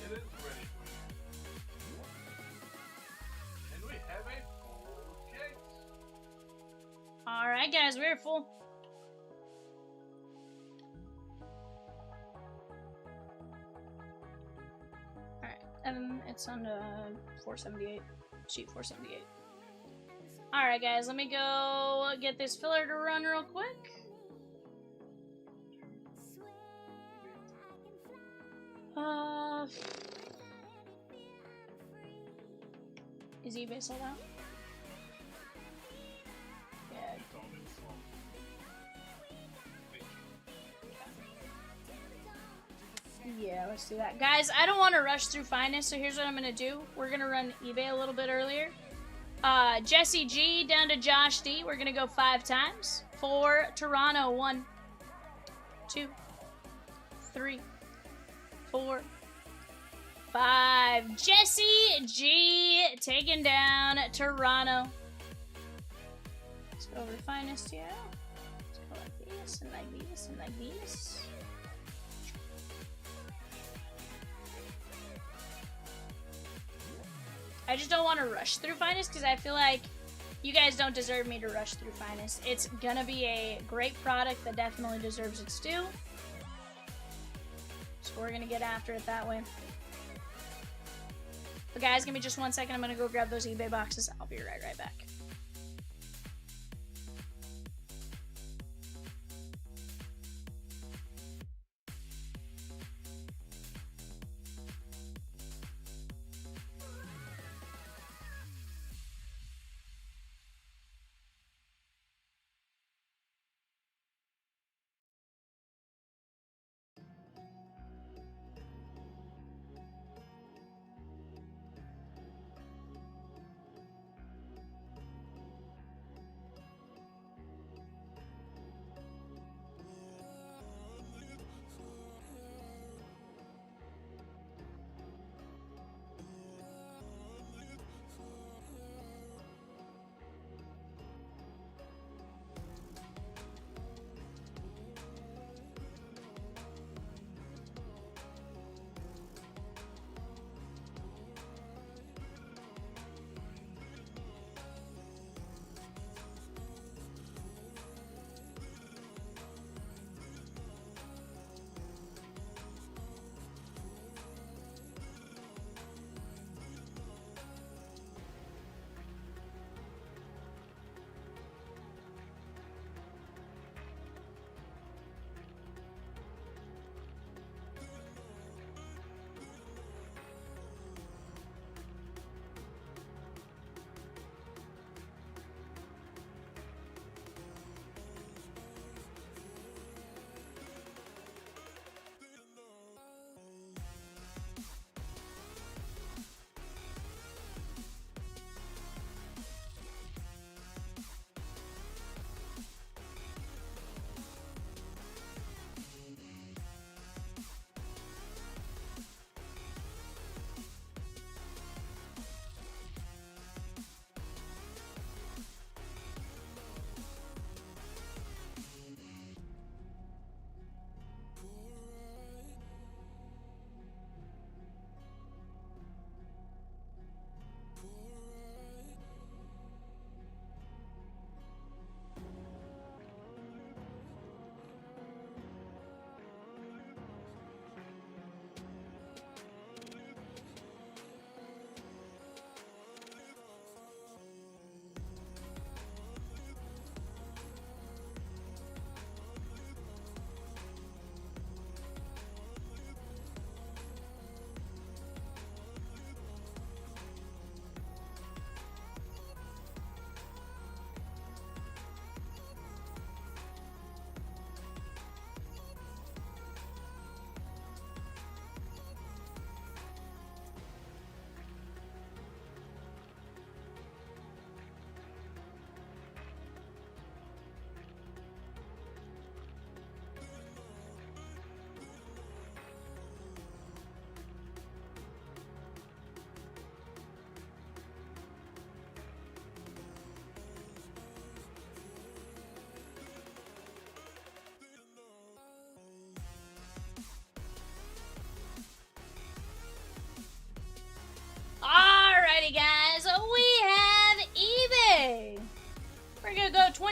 It is ready for you. And we have a full case. Alright, guys, we're full. Alright, it's on 478. Sheet 478. Alright, guys, let me go get this filler to run real quick. Is eBay sold out? Yeah. Yeah, let's do that. Guys, I don't want to rush through finest, so here's what I'm going to do. We're going to run eBay a little bit earlier. Jesse G down to Josh D. We're going to go 5 times. For Toronto, 1, 2, 3, 4, 5. Jesse G taking down Toronto. Let's go over to finest here. Let's go like this and like this and like this. I just don't want to rush through finest because I feel like you guys don't deserve me to rush through finest. It's gonna be a great product that definitely deserves its due. So we're gonna get after it that way. But guys, give me just 1 second. I'm gonna go grab those eBay boxes. I'll be right back.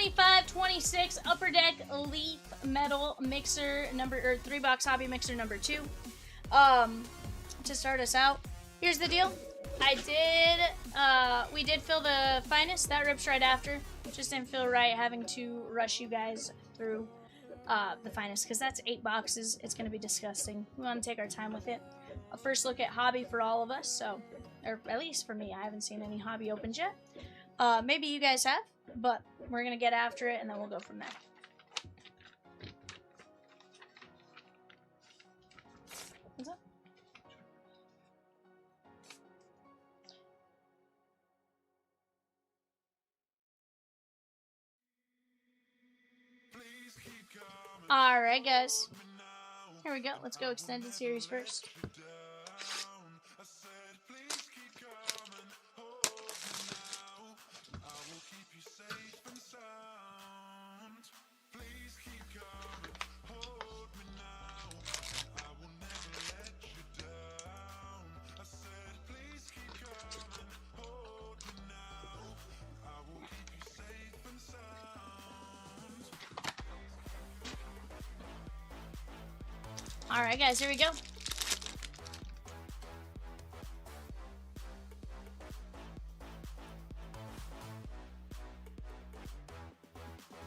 2526 Upper Deck Leaf Metal Mixer number, or 3-box hobby mixer number 2. To start us out, here's the deal. We did fill the finest. That rips right after. Just didn't feel right having to rush you guys through the finest, because that's 8 boxes. It's going to be disgusting. We want to take our time with it. A first look at hobby for all of us, so, or at least for me. I haven't seen any hobby opens yet. Maybe you guys have, but we're going to get after it, and then we'll go from there. What's up? Alright, guys. Here we go. Let's go extended series first. Alright, guys, here we go.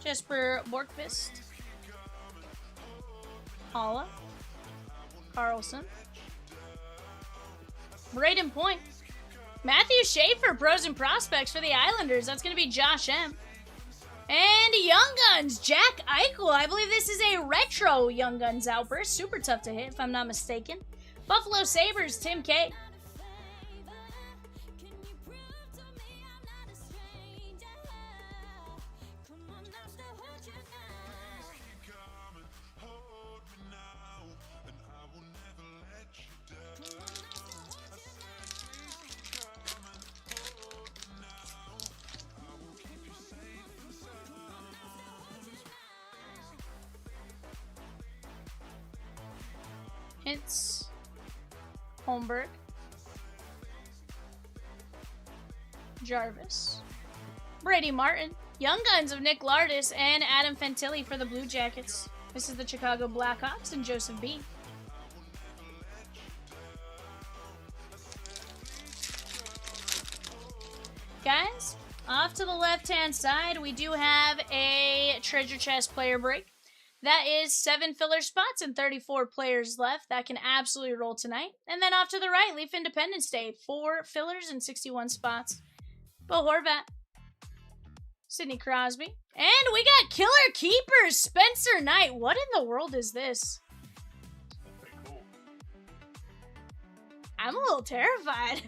Jesper Borkvist, Paula, Carlson, Braden Point, Matthew Schaefer, Pros and Prospects for the Islanders. That's going to be Josh M. And Young Guns, Jack Eichel. I believe this is a retro Young Guns outburst. Super tough to hit, if I'm not mistaken. Buffalo Sabres, Tim K. Hintz, Holmberg, Jarvis, Brady Martin, Young Guns of Nick Lardis, and Adam Fantilli for the Blue Jackets. This is the Chicago Blackhawks and Joseph B. Guys, off to the left-hand side, we do have a treasure chest player break. That is 7 filler spots and 34 players left. That can absolutely roll tonight. And then off to the right, Leaf Independence Day. 4 fillers and 61 spots. Bo Horvat. Sidney Crosby. And we got Killer Keepers. Spencer Knight. What in the world is this? Pretty cool. I'm a little terrified.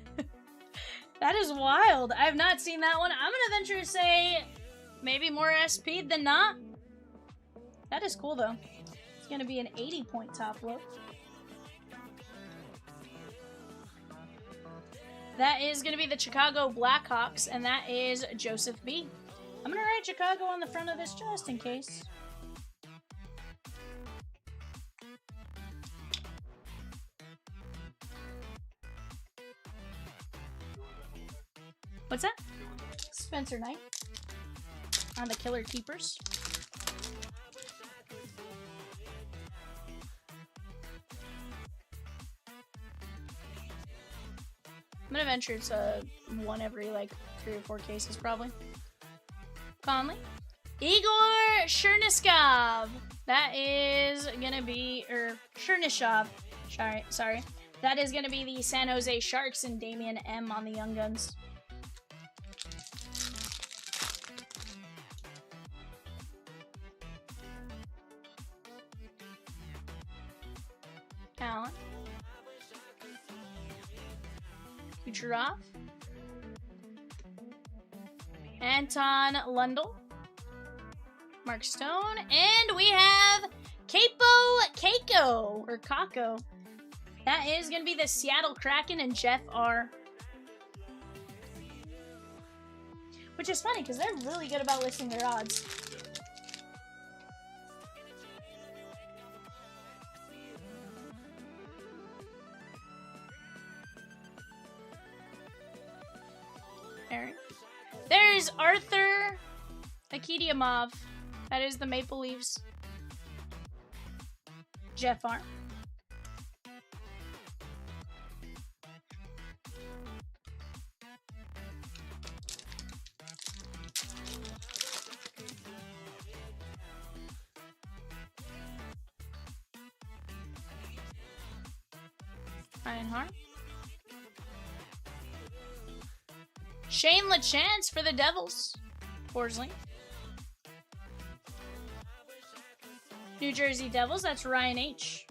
That is wild. I have not seen that one. I'm going to venture to say maybe more SP than not. That is cool, though. It's going to be an 80-point top load. That is going to be the Chicago Blackhawks, and that is Joseph B. I'm going to write Chicago on the front of this just in case. What's that? Spencer Knight on the Killer Keepers. I'm gonna venture it's one every like 3 or 4 cases probably. Conley. Igor Chernyshkov. That is gonna be, Chernyshov. Sorry. That is gonna be the San Jose Sharks and Damian M on the Young Guns. Allen. Kucherov, Anton Lundell, Mark Stone, and we have Kako. That is going to be the Seattle Kraken and Jeff R. Which is funny because they're really good about listing their odds. There's Arthur Akidia Mauve. That is the Maple Leafs. Jeff Arm. Ryan Hart. Shane LaChance for the Devils. Horsley. New Jersey Devils, that's Ryan H.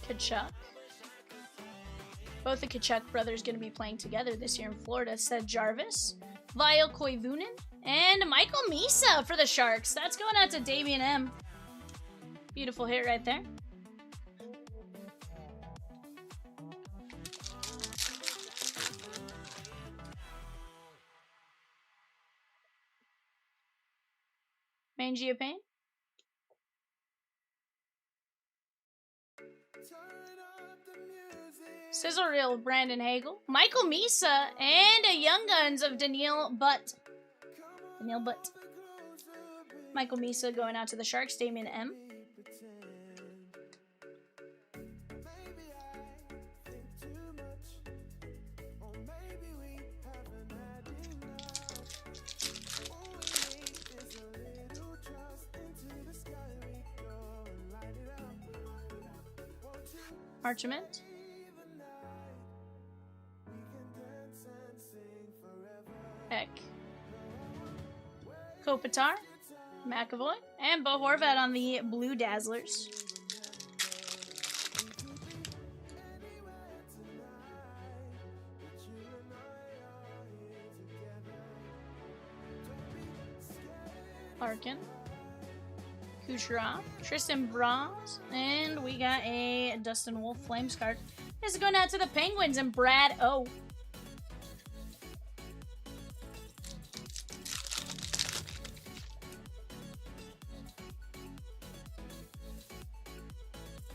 Kachuk. Both the Kachuk brothers going to be playing together this year in Florida, said Jarvis. Vile Koivunen. And Michael Misa for the Sharks. That's going out to Damian M. Beautiful hit right there. Mangy of Pain. Sizzle Reel of Brandon Hagel. Michael Misa and a Young Guns of Daniil Butt. Daniil Butt. Michael Misa going out to the Sharks. Damian M. Archiment. Eck. Kopitar. McAvoy. And Bo Horvat on the Blue Dazzlers. Larkin. Kucherov, Tristan Bronze, and we got a Dustin Wolf Flames card. This is going out to the Penguins and Brad O.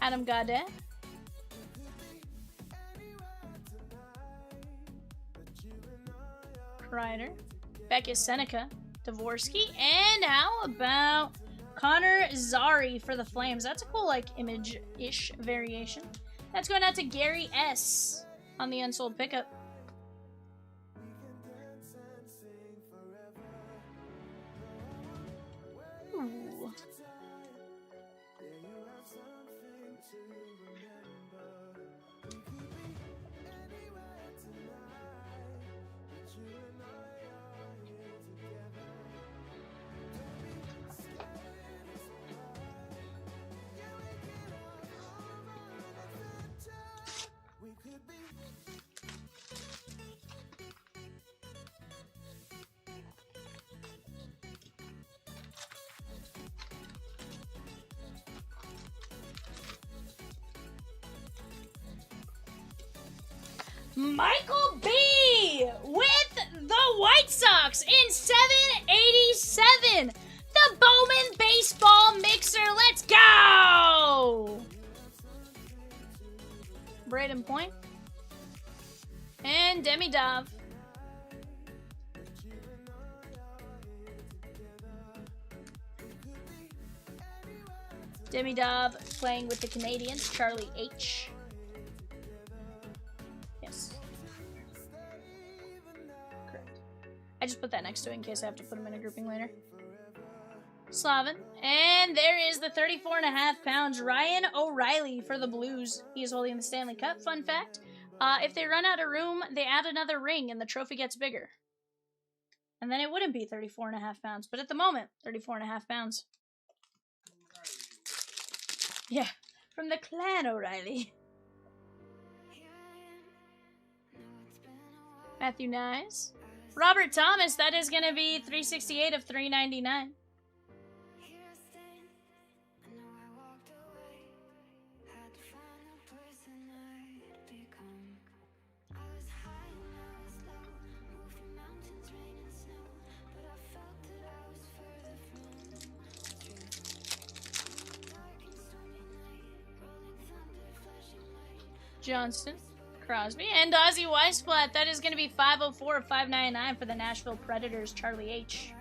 Adam Gaudette. Kreider. Becca Seneca. Dvorsky. And how about Connor Zari for the Flames? That's a cool, like, image-ish variation. That's going out to Gary S. on the unsold pickup. Ooh. Michael B. with the White Sox in 787. The Bowman Baseball Mixer. Let's go! Braden Point. And Demi Dove. Demi Dove playing with the Canadians. Charlie H. Yes. Correct. I just put that next to it in case I have to put them in a grouping later. Slavin. And there is the 34.5 pounds Ryan O'Reilly for the Blues. He is holding the Stanley Cup. Fun fact, if they run out of room, they add another ring and the trophy gets bigger. And then it wouldn't be 34.5 pounds. But at the moment, 34.5 pounds. Yeah, from the clan O'Reilly. Matthew Nyes. Robert Thomas, that is going to be 368 of 399. Johnston, Crosby, and Ozzy Weisblatt. That is going to be 504 of 599 for the Nashville Predators, Charlie H.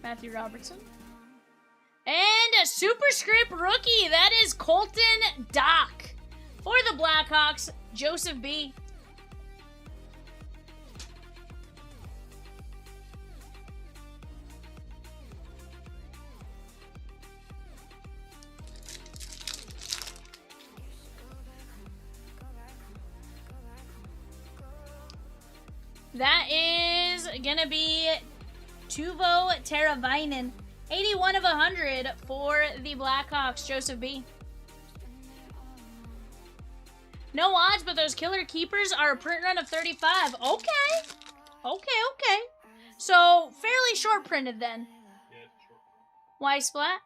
Matthew Robertson. And a superscript rookie. That is Colton Dock. For the Blackhawks, Joseph B. That is going to be Tuvo Teravainen. 81 of 100 for the Blackhawks, Joseph B. No odds, but those killer keepers are a print run of 35. Okay. Okay. So, fairly short printed then. Weisblatt.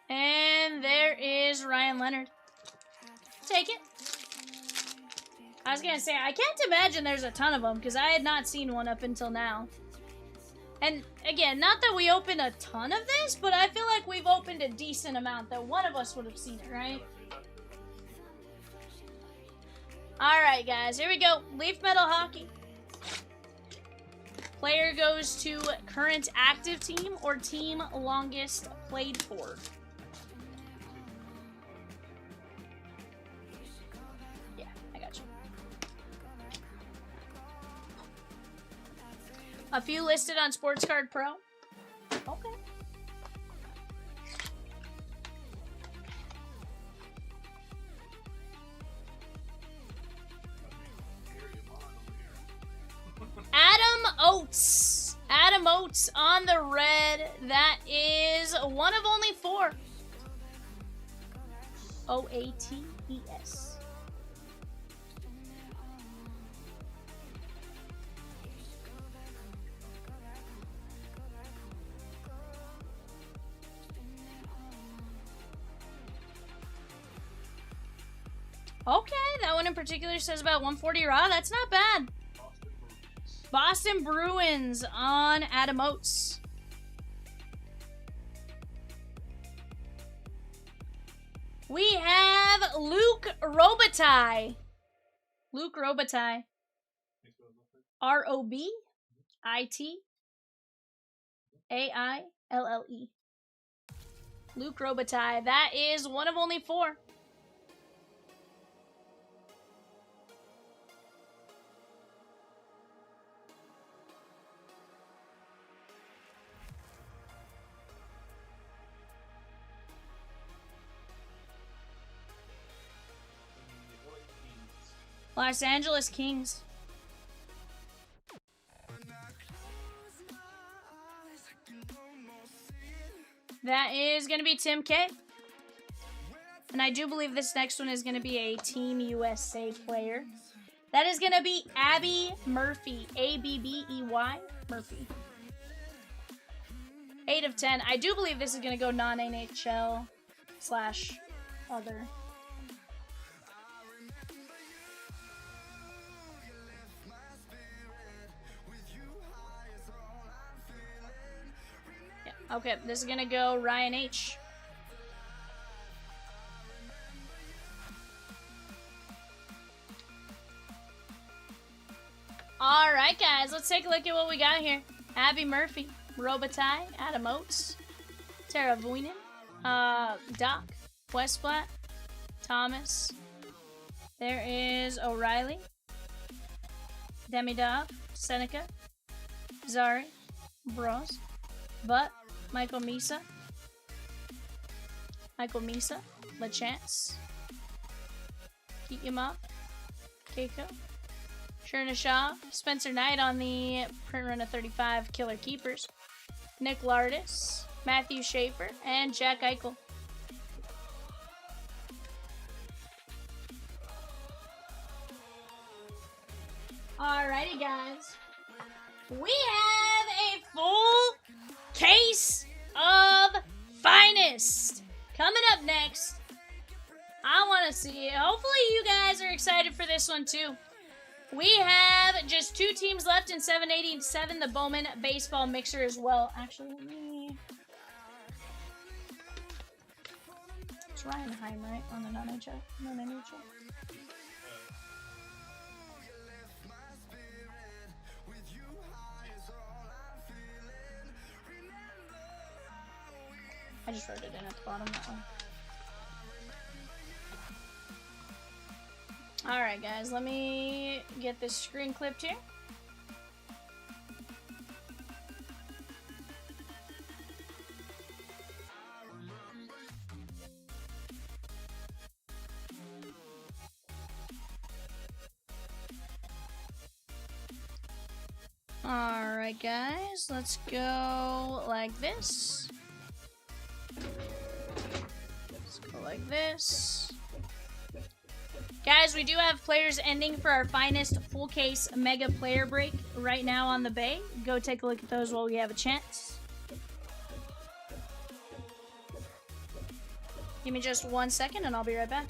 And there is Ryan Leonard. Take it. I was going to say, I can't imagine there's a ton of them, because I had not seen one up until now. And, again, not that we opened a ton of this, but I feel like we've opened a decent amount, that one of us would have seen it, right? Alright, guys, here we go. Leaf Metal Hockey. Player goes to current active team or team longest played for. Yeah, I got you. A few listed on Sports Card Pro. Okay. Adam Oates. Adam Oates on the red. That is one of only 4. O-A-T-E-S. Okay, that one in particular says about 140 raw. That's not bad. Boston Bruins on Adam Oates. We have Luke Robitaille. Luke Robitaille. R-O-B-I-T-A-I-L-L-E. Luke Robitaille. That is one of only 4. Los Angeles Kings. That is going to be Tim K. And I do believe this next one is going to be a Team USA player. That is going to be Abby Murphy. A-B-B-E-Y. Murphy. 8 of 10. I do believe this is going to go non-NHL / other. Okay, this is gonna go Ryan H. Alright, guys, let's take a look at what we got here. Abby Murphy, Robitaille, Adam Oates, Tara Vuinen, Doc, Westblatt, Thomas. There is O'Reilly, Demidov, Seneca, Zari, Bros, Butt, Michael Misa, LaChance, Keep Up, Keiko, Chernishaw, Spencer Knight on the print run of 35 Killer Keepers, Nick Lardis, Matthew Schaefer, and Jack Eichel. Alrighty, guys. We have a full case of Finest coming up next. I want to see it. Hopefully you guys are excited for this one too. We have just 2 teams left in 787, the Bowman baseball mixer as well. Actually, let me... It's Ryan Heim, right? On the non-NHL? Non-NHL? I just wrote it in at the bottom, that one. Alright guys, let me get this screen clipped here. Alright guys, let's go like this. Let's go like this. Guys, we do have players ending for our finest full case mega player break right now on the bay. Go take a look at those while we have a chance. Give me just 1 second and I'll be right back.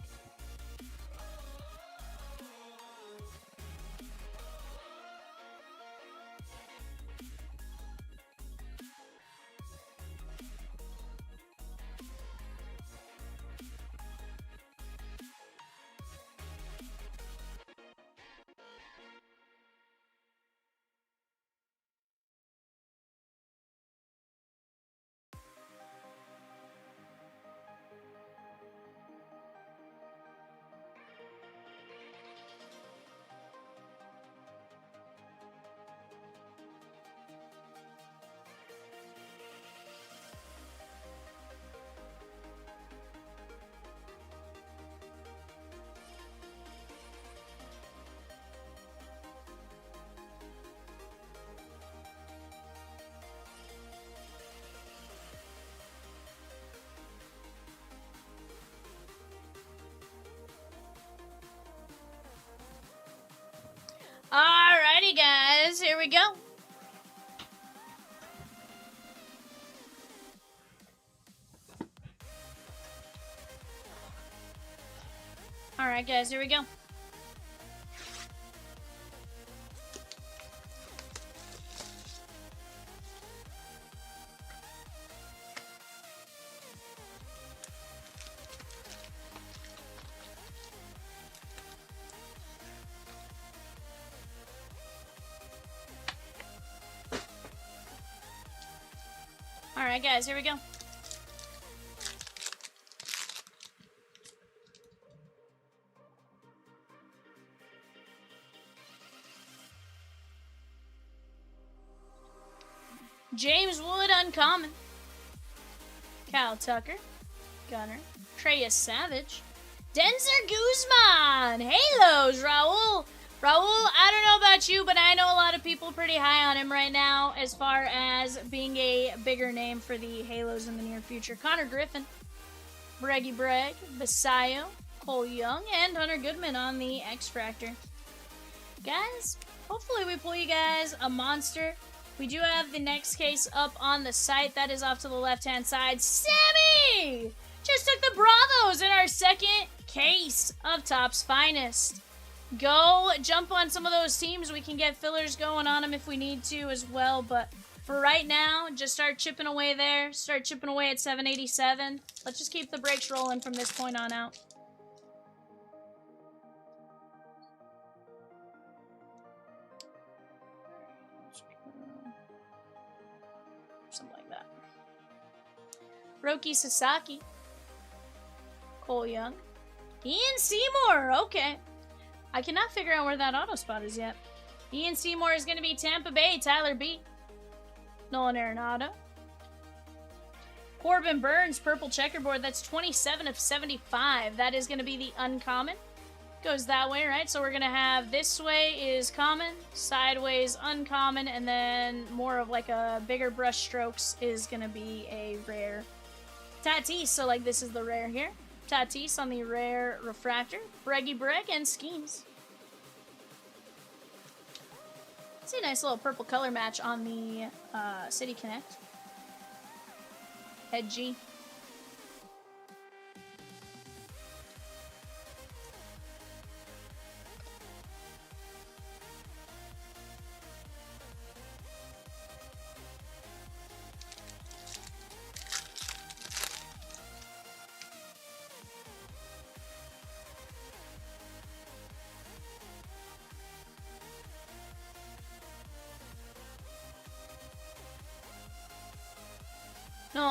Alrighty guys, here we go. Alright guys, here we go. Alright guys, here we go. James Wood, uncommon. Kyle Tucker, Gunner. Treyas Savage. Denzer Guzman. Halos, Raul. Raul, I don't know about you, but I know a lot of people pretty high on him right now as far as being a bigger name for the Halos in the near future. Connor Griffin, Breggy Breg, Basayo, Cole Young, and Hunter Goodman on the X-Fractor. Guys, hopefully we pull you guys a monster. We do have the next case up on the site. That is off to the left-hand side. Sammy! Just took the Bravos in our second case of Topps Finest. Go jump on some of those teams. We can get fillers going on them if we need to as well. But for right now, just start chipping away there. Start chipping away at 787. Let's just keep the breaks rolling from this point on out. Something like that. Roki Sasaki. Cole Young. Ian Seymour. Okay. I cannot figure out where that auto spot is yet. Ian Seymour is going to be Tampa Bay. Tyler B. Nolan Arenado. Corbin Burns, purple checkerboard. That's 27 of 75. That is going to be the uncommon. Goes that way, right? So we're going to have this way is common, sideways uncommon, and then more of like a bigger brush strokes is going to be a rare. Tatis, so like this is the rare here. Tatis on the rare refractor, Breggy Breg, and Schemes. See a nice little purple color match on the City Connect. Head G.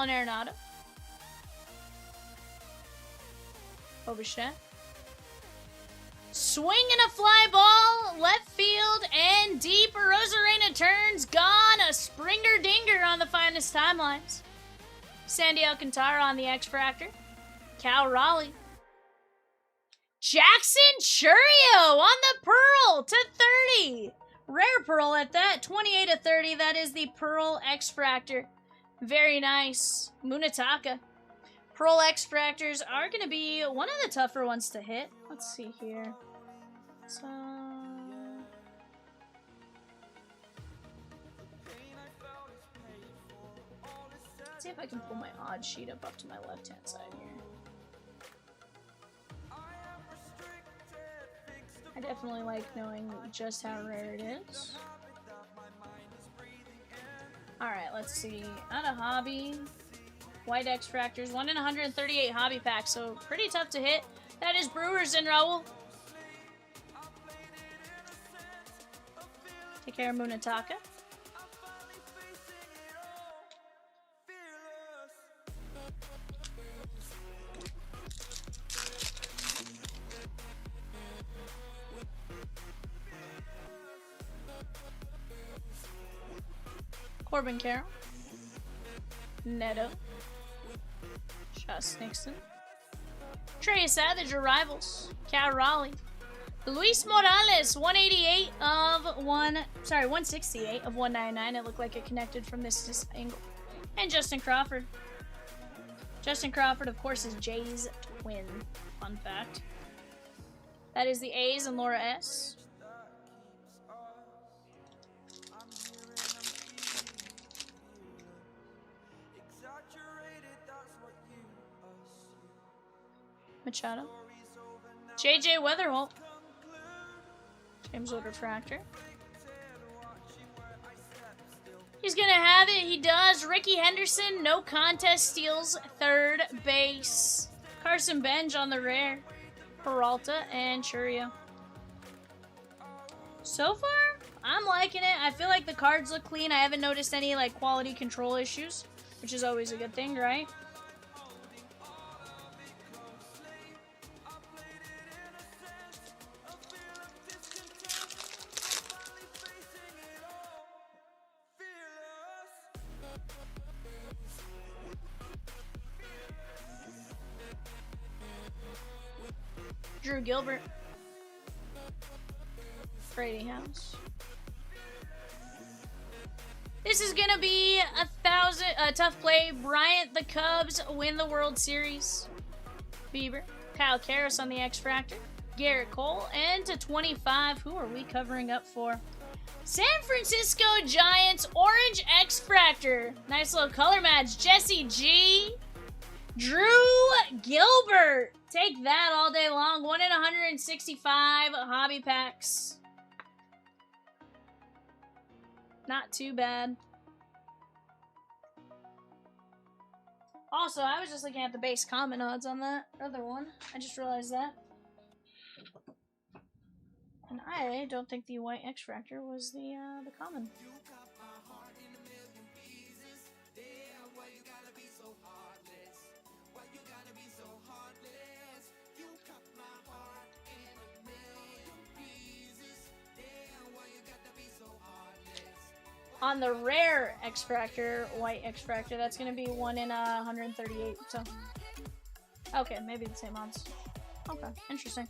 Nolan Arenado. Obichet. Swinging a fly ball, left field, and deep. Rosarena turns, gone. A Springer Dinger on the finest timelines. Sandy Alcantara on the X-Fractor. Cal Raleigh. Jackson Churio on the Pearl to 30. Rare Pearl at that. 28 to 30. That is the Pearl X-Fractor. Very nice. Munetaka. Pearl X-Fractors are going to be one of the tougher ones to hit. Let's see here. So... let's see if I can pull my odd sheet up to my left-hand side here. I definitely like knowing just how rare it is. Alright, let's see. Out of hobby. White X-Fractors. 1 in 138 hobby packs, so pretty tough to hit. That is Brewers and Raul. Take care of Munetaka. Corbin Carroll. Neto. Josh Nixon. Trey Savage arrivals. Cal Raleigh. Luis Morales, 168 of 168 of 199. It looked like it connected from this angle. And Justin Crawford. Justin Crawford, of course, is Jay's twin. Fun fact. That is the A's and Laura S. Machado. JJ Weatherholt. James Wood Refractor. He's gonna have it. He does. Ricky Henderson, no contest, steals third base. Carson Benj on the rare. Peralta and Churio. So far, I'm liking it. I feel like the cards look clean. I haven't noticed any like quality control issues, which is always a good thing, right? Drew Gilbert. Brady House. This is gonna be a tough play. Bryant, the Cubs win the World Series. Bieber. Kyle Karras on the X-Fractor. Garrett Cole. And to 25, who are we covering up for? San Francisco Giants Orange X-Fractor. Nice little color match. Jesse G. Drew Gilbert. Take that all day long. 1 in 165 hobby packs. Not too bad. Also, I was just looking at the base common odds on that other one. I just realized that. And I don't think the white X-Fractor was the common. On the rare X-Fractor, white X-Fractor, that's going to be 1 in 138, so... okay, maybe the same odds. Okay, interesting.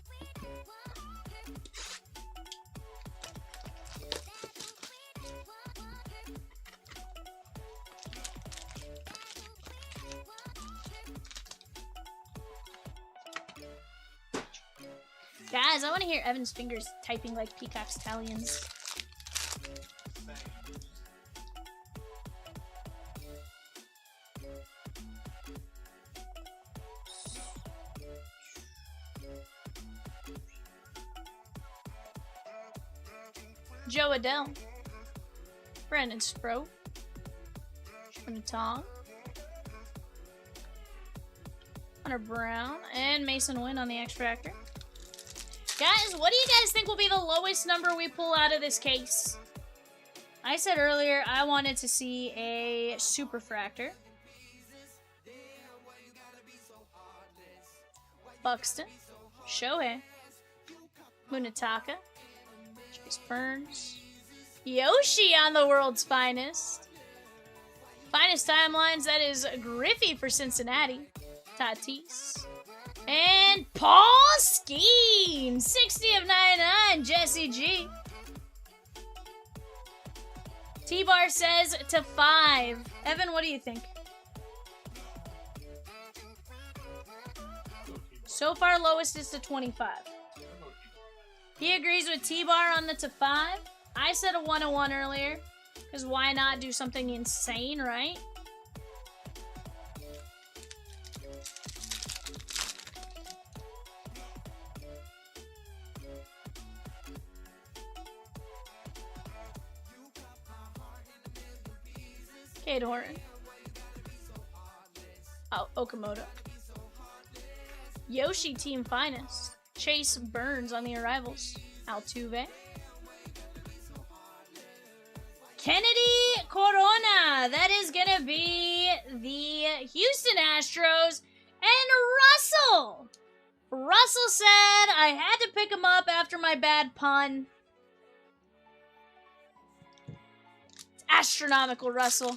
Guys, I want to hear Evan's fingers typing like Peacock's Italians. Joe Adele, Brandon Sproat, Jonah Tong, Hunter Brown, and Mason Wynn on the X-Fractor. Guys, what do you guys think will be the lowest number we pull out of this case? I said earlier I wanted to see a Superfractor. Buxton, Shohei, Munetaka, Chase Burns, Yoshi on the world's finest. Finest timelines, that is Griffey for Cincinnati, Tatis, and Paul Skeen, 60 of 99, Jesse G. T-Bar says to 5. Evan, what do you think? So far, lowest is to 25. He agrees with T-Bar on the to 5. I said a 101 earlier, because why not do something insane, right? Cade Horton. Oh, Okamoto. Yoshi team finest. Chase Burns on the arrivals. Altuve. Kennedy Corona. That is going to be the Houston Astros. And Russell. Russell said I had to pick him up after my bad pun. It's astronomical, Russell.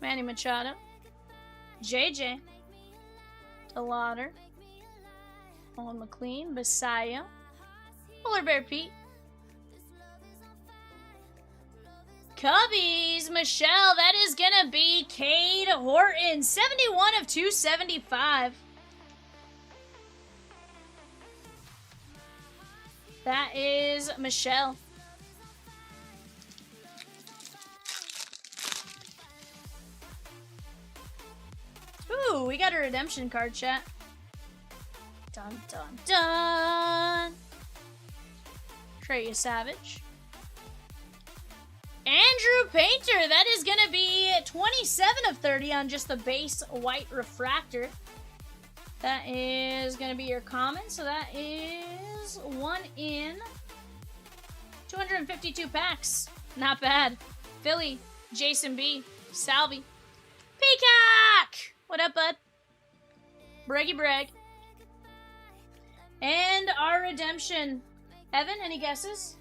Manny Machado, JJ, DeLauder, Owen McLean, Basayo, Polar Bear Pete, Cubbies, Michelle, that is gonna be Cade Horton, 71 of 275. That is Michelle. Ooh, we got a redemption card, chat. Dun, dun, dun. Trey Savage. Andrew Painter, that is going to be 27 of 30 on just the base white refractor. That is going to be your common, so that is 1 in 252 packs. Not bad. Philly, Jason B, Salvi. Peacock! What up, bud? Braggy brag. And our redemption. Evan, any guesses?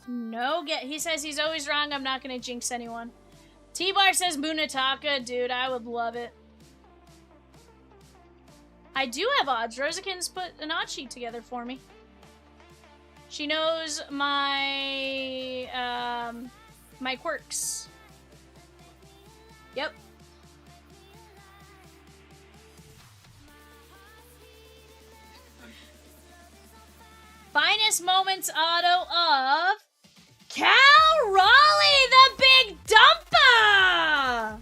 No, he says he's always wrong. I'm not going to jinx anyone. T-Bar says Munetaka. Dude, I would love it. I do have odds. Rosakin's put an odd sheet together for me. She knows my my quirks. Yep. Finest moments auto of Cal Raleigh, the big dumper.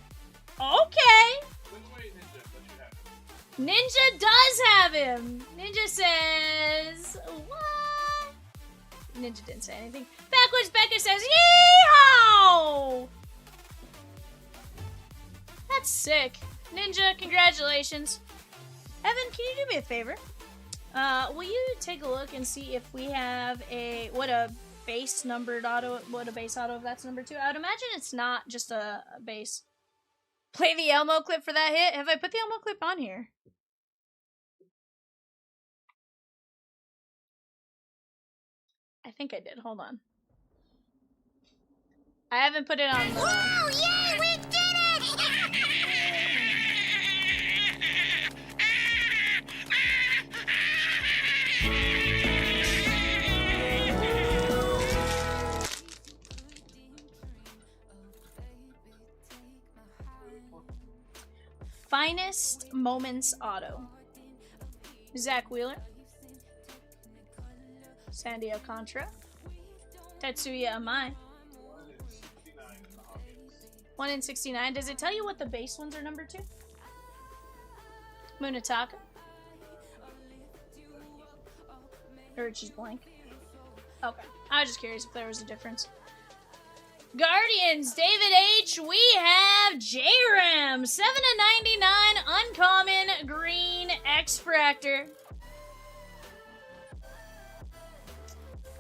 Okay. Ninja does have him. Ninja says what? Ninja didn't say anything. Backwards Becca says yeehaw. That's sick. Ninja, congratulations. Evan, can you do me a favor? Will you take a look and see if we have what a base numbered auto, if that's number 2? I would imagine it's not just a base. Play the Elmo clip for that hit. Have I put the Elmo clip on here? I think I did. Hold on. I haven't put it on the... Woo! Yay! We did it! Finest Moments Auto. Zach Wheeler. Sandy Alcantara. Tetsuya Amai. 1 in 69. Does it tell you what the base ones are number 2? Munetaka. Or she's blank. Okay. I was just curious if there was a difference. Guardians, David H. We have J-Ram. 7/99 uncommon green X-Fractor.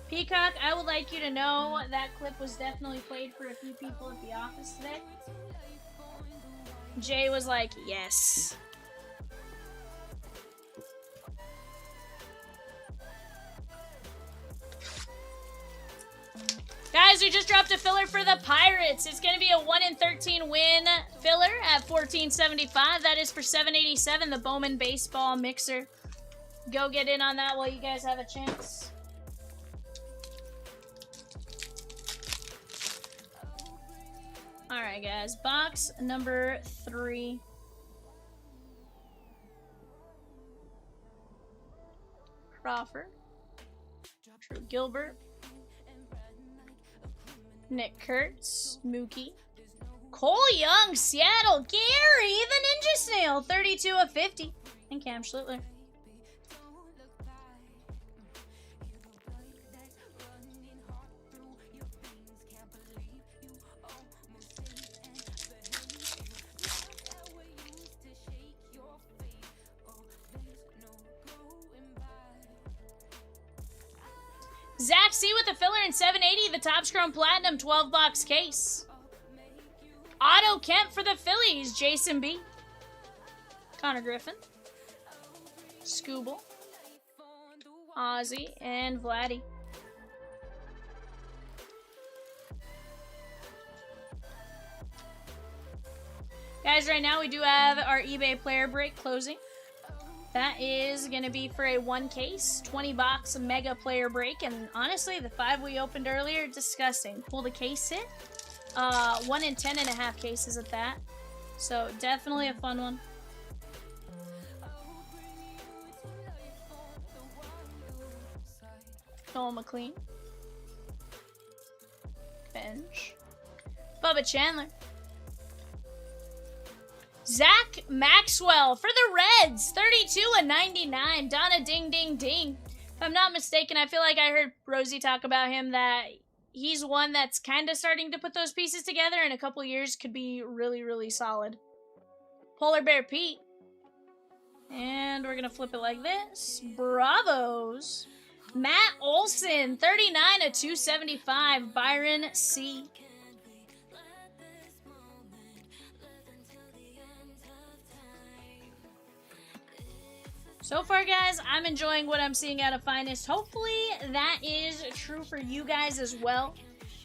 Peacock, I would like you to know that clip was definitely played for a few people at the office today. Jay was like, yes. Guys, we just dropped a filler for the Pirates. It's going to be a 1-in-13 win filler at $14.75. That is for $7.87, the Bowman baseball mixer. Go get in on that while you guys have a chance. Alright, guys. Box number 3. Crawford. Drew Gilbert. Nick Kurtz, Mookie. Cole Young, Seattle, Gary, the Ninja Snail, 32/50. And Cam Schlittler. Zach C with the filler in 780, the Topps Chrome Platinum 12-box case. Otto Kemp for the Phillies, Jason B. Connor Griffin. Scooble. Ozzy and Vladdy. Guys, right now we do have our eBay player break closing. That is going to be for a 1-case, 20-box mega player break. And honestly, the 5 we opened earlier, disgusting. Pull the case hit. 1 in 10.5 cases at that. So definitely a fun one. Noel McLean. Bench. Bubba Chandler. Zach Maxwell for the Reds, 32/99. Donna Ding Ding Ding. If I'm not mistaken, I feel like I heard Rosie talk about him that he's one that's kind of starting to put those pieces together in a couple years could be really, really solid. Polar Bear Pete. And we're going to flip it like this. Bravos. Matt Olson, 39/275. Byron C. So far, guys, I'm enjoying what I'm seeing out of Finest. Hopefully, that is true for you guys as well.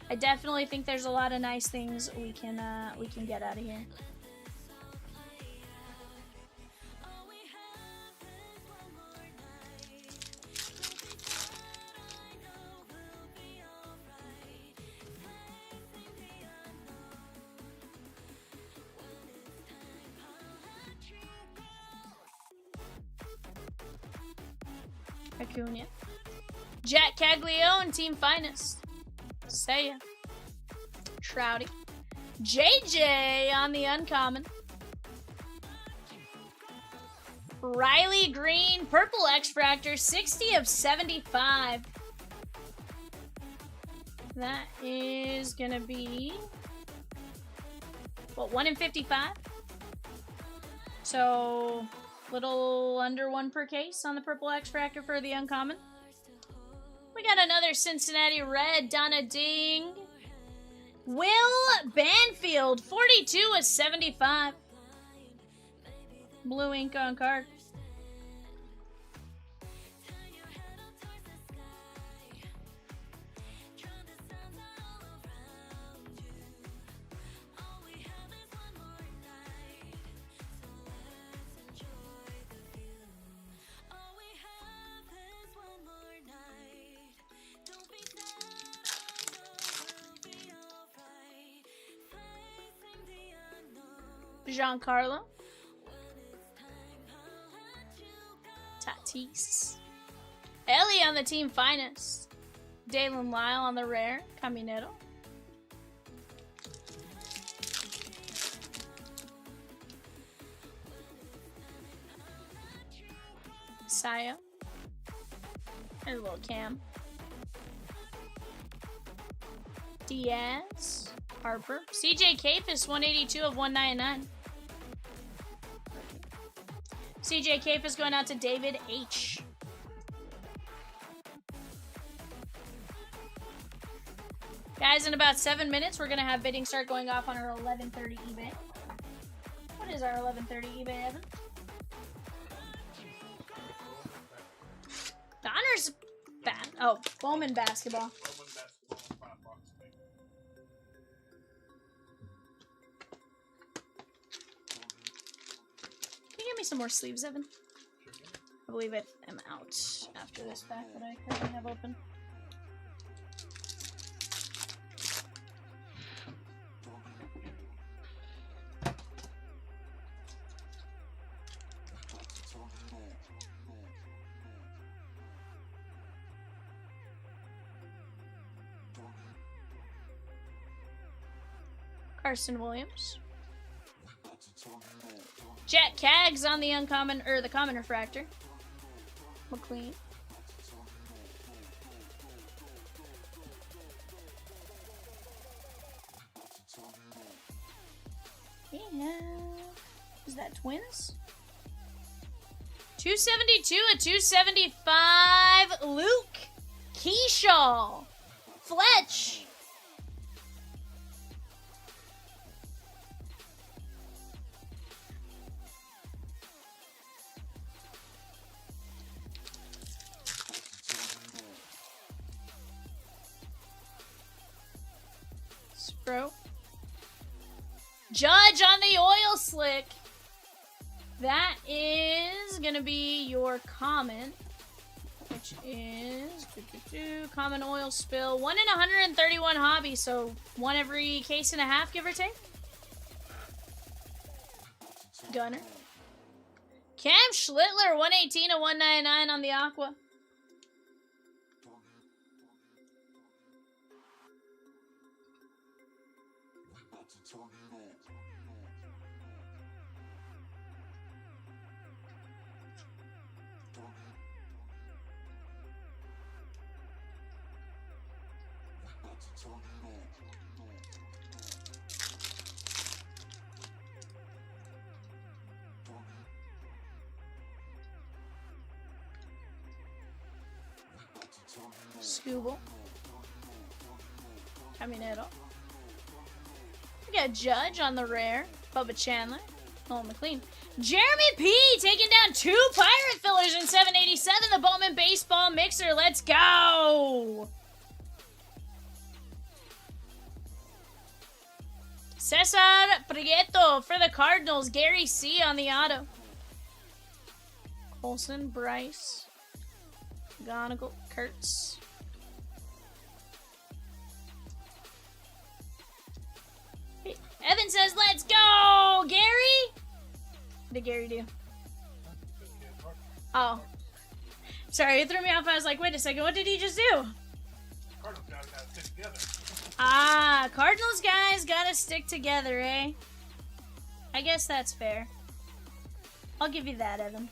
I definitely think there's a lot of nice things we can get out of here. Acuna. Jack Caglione, Team Finest. Saya. Trouty. JJ on the uncommon. Riley Green, Purple X-Fractor, 60/75. That is gonna be, what, 1 in 55? So little under 1 per case on the Purple X-Fractor for the uncommon. We got another Cincinnati Red, Donna Ding. Will Banfield, 42/75. Blue ink on card. Giancarlo. Tatis. Ellie on the Team Finest. Dalen Lyle on the rare. Caminero. Saya. There's a little Cam. Diaz. Harper. CJ Capis, 182 of 199. CJ Capis going out to David H. Guys, in about 7 minutes, we're going to have bidding start going off on our 11:30 eBay. What is our 11:30 eBay, Evan? The honors Bowman basketball. Bowman basketball, $5. Can you give me some more sleeves, Evan? I believe I am out after this pack that I currently have open. Carson Williams. Jet Cags on the uncommon, or the common refractor. McLean. Yeah. Is that Twins? 272 at 275. Luke Keyshaw. Fletch. Bro. Judge on the oil slick. That is gonna be your common, which is common oil spill. 1 in 131 hobby, so 1 every case and a half, give or take. Gunner. Cam Schlittler, 118 to 199 on the Aqua. Scooble. Caminero. We got Judge on the rare. Bubba Chandler. Nolan McLean. Jeremy P. taking down 2 Pirate fillers in 787. The Bowman baseball mixer. Let's go. Cesar Prieto for the Cardinals. Gary C. on the auto. Colson, Bryce. Gonigal, Kurtz. Hey, Evan says, let's go, Gary! What did Gary do? Oh. Sorry, it threw me off. I was like, wait a second, what did he just do? Cardinals guys gotta stick together. Ah, Cardinals guys gotta stick together, eh? I guess that's fair. I'll give you that, Evan.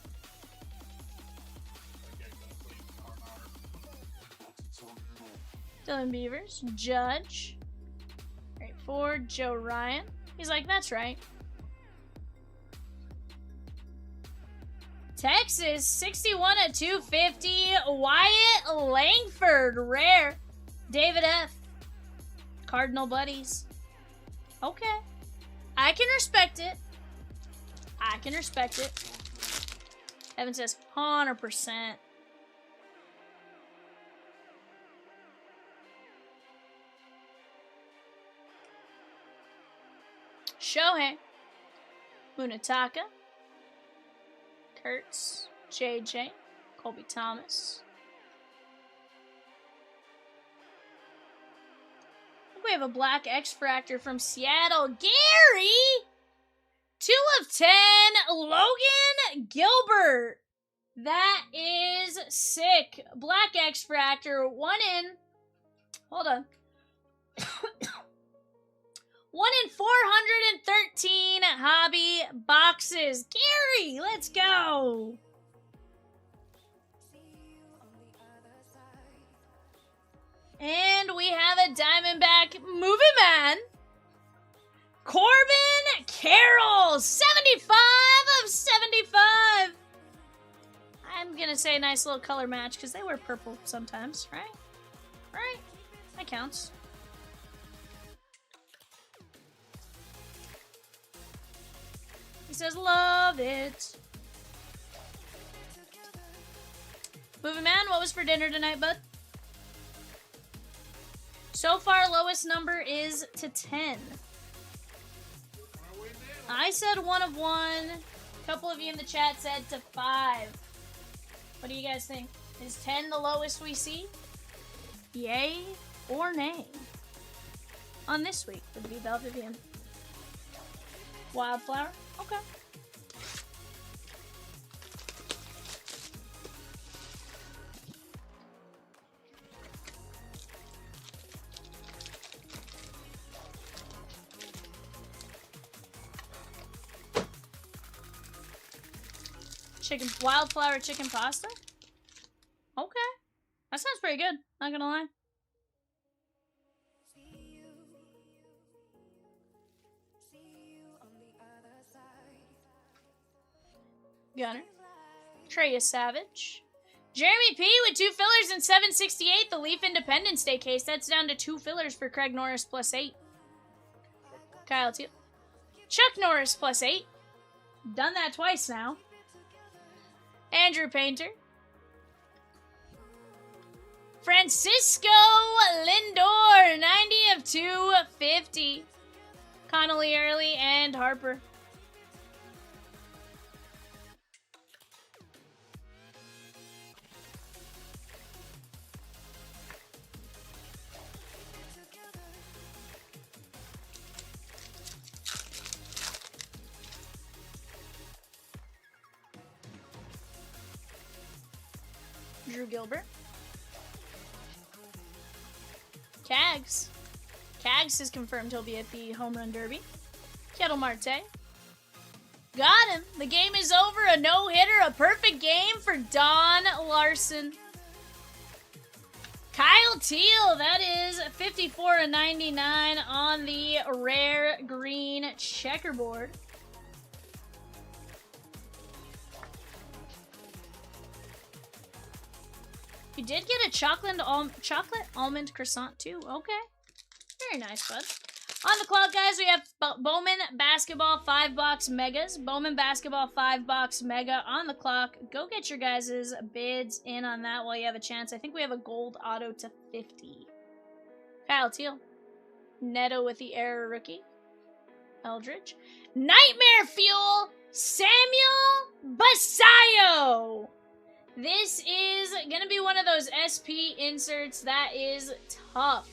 Dylan Beavers, Judge, right, Ford, Joe Ryan. He's like, that's right. Texas, 61 at 250. Wyatt Langford, rare. David F. Cardinal buddies. Okay. I can respect it. I can respect it. Evan says 100%. Shohei, Munataka, Kurtz, JJ, Colby Thomas. I think we have a black X-Fractor from Seattle. Gary! 2 of 10, Logan Gilbert. That is sick. Black X-Fractor, 1 in, hold on. 1 in 413 hobby boxes. Gary, let's go. And we have a Diamondback movie man. Corbin Carroll, 75 of 75. I'm gonna say a nice little color match because they wear purple sometimes, right? Right? That counts. He says, love it. Movie man, what was for dinner tonight, bud? So far, lowest number is to 10. I said 1 of 1. A couple of you in the chat said to 5. What do you guys think? Is 10 the lowest we see? Yay or nay? On this week would be VAL VIVIAN. Wildflower? Okay. Wildflower chicken pasta? Okay. That sounds pretty good, not gonna lie. Gunner. Treya Savage. Jeremy P with 2 fillers and 768. The Leaf Independence Day case. That's down to 2 fillers for Craig Norris plus 8. Kyle Teal. Chuck Norris plus 8. Done that twice now. Andrew Painter. Francisco Lindor, 90 of 250. Connolly Early and Harper. Drew Gilbert. Cags. Cags has confirmed he'll be at the Home Run Derby. Kettle Marte. Got him. The game is over. A no-hitter. A perfect game for Don Larson. Kyle Teal. That is 54 of 99 on the rare green checkerboard. You did get a chocolate almond croissant too. Okay. Very nice, bud. On the clock, guys, we have Bowman Basketball 5-box Megas. Bowman Basketball 5-box Mega on the clock. Go get your guys' bids in on that while you have a chance. I think we have a gold auto to 50. Kyle Teal. Neto with the error rookie. Eldridge. Nightmare Fuel. Samuel Basayo. This is going to be one of those SP inserts that is tough.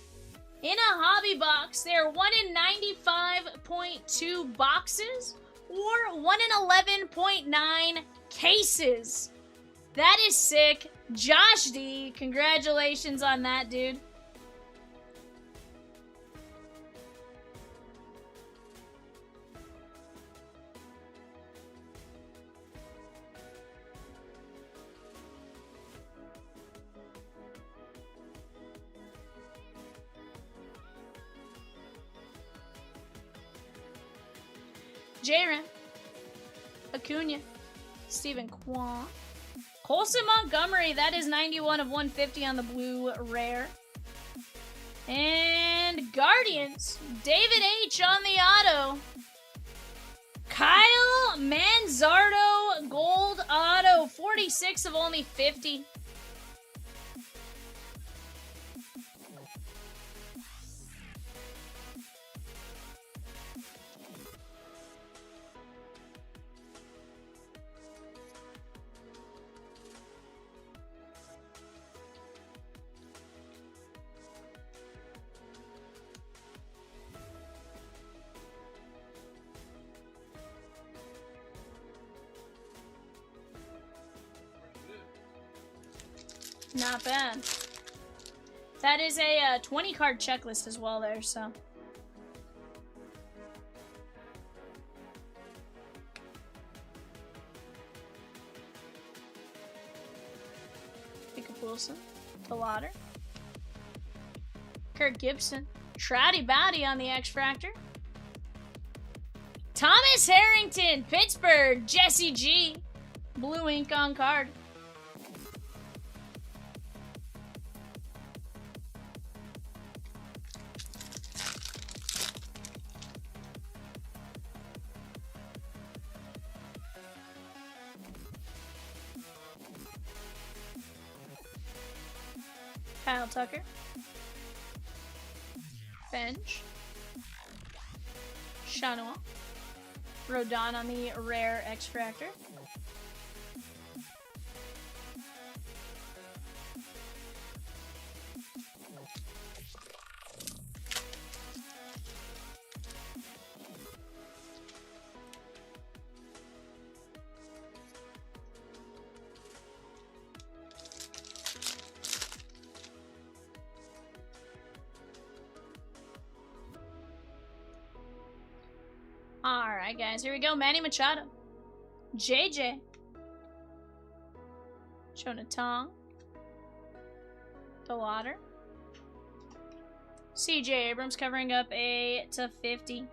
In a hobby box, they're 1 in 95.2 boxes or 1 in 11.9 cases. That is sick. Josh D, congratulations on that, dude. Jaren, Acuna, Stephen Kwan, Colson Montgomery, that is 91 of 150 on the blue rare. And Guardians, David H on the auto. Kyle Manzardo, gold auto, 46 of only 50. Not bad. That is a 20 card checklist as well there, so. Jacob Wilson, Pilater. Kirk Gibson. Trouty Bowdy on the X-Fractor. Thomas Harrington, Pittsburgh. Jesse G. Blue ink on card. Kyle Tucker. Bench. Shanoa. Rodon on the rare X-Fractor. Alright, guys, here we go. Manny Machado. JJ. Jonathan. Delauder. CJ Abrams covering up a /50.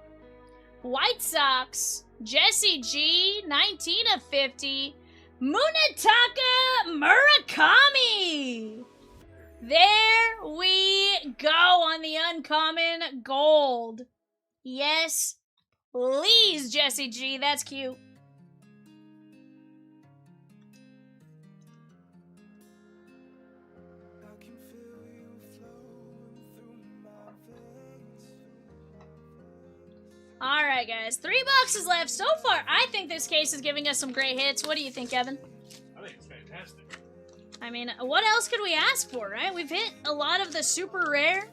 White Sox. Jesse G. 19/50. Munetaka Murakami. There we go on the uncommon gold. Yes, please, Jesse G. That's cute. I can feel you flowing through my veins. Alright, guys. 3 boxes left. So far, I think this case is giving us some great hits. What do you think, Evan? I think it's fantastic. I mean, what else could we ask for, right? We've hit a lot of the super rare.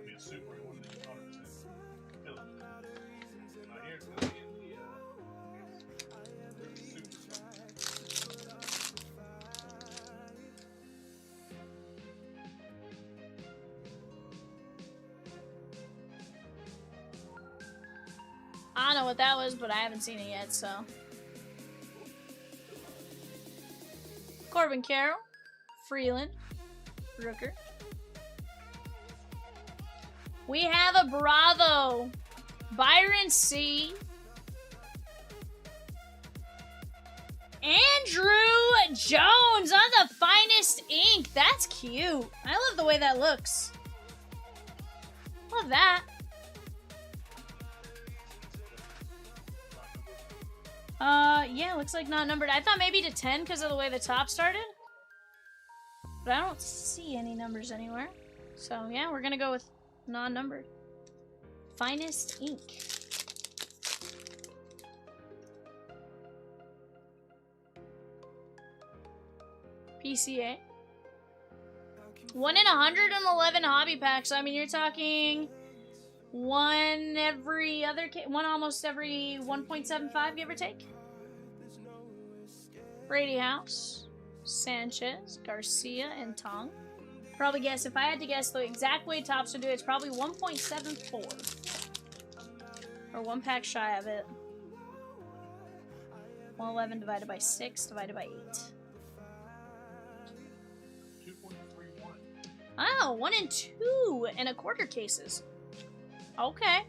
Be a super 100%. Kill it. Not here, it's gonna be in the super. I don't know what that was, but I haven't seen it yet, so. Corbin Carroll, Freeland, Rooker. We have a Bravo, Byron C. Andrew Jones on the finest ink. That's cute. I love the way that looks. Love that. Yeah, looks like not numbered. I thought maybe to 10 because of the way the top started. But I don't see any numbers anywhere. So, yeah, we're gonna go with non-numbered. Finest ink. PCA. 1 in 111 hobby packs. So, I mean, you're talking one almost every 1.75, give or take. Brady House, Sanchez, Garcia, and Tong. Probably guess, if I had to guess the exact way Topps would do it, it's probably 1.74. Or 1 pack shy of it. 111 divided by 6 divided by 8. 2.31. Oh, 1 and 2 and a quarter cases. Okay.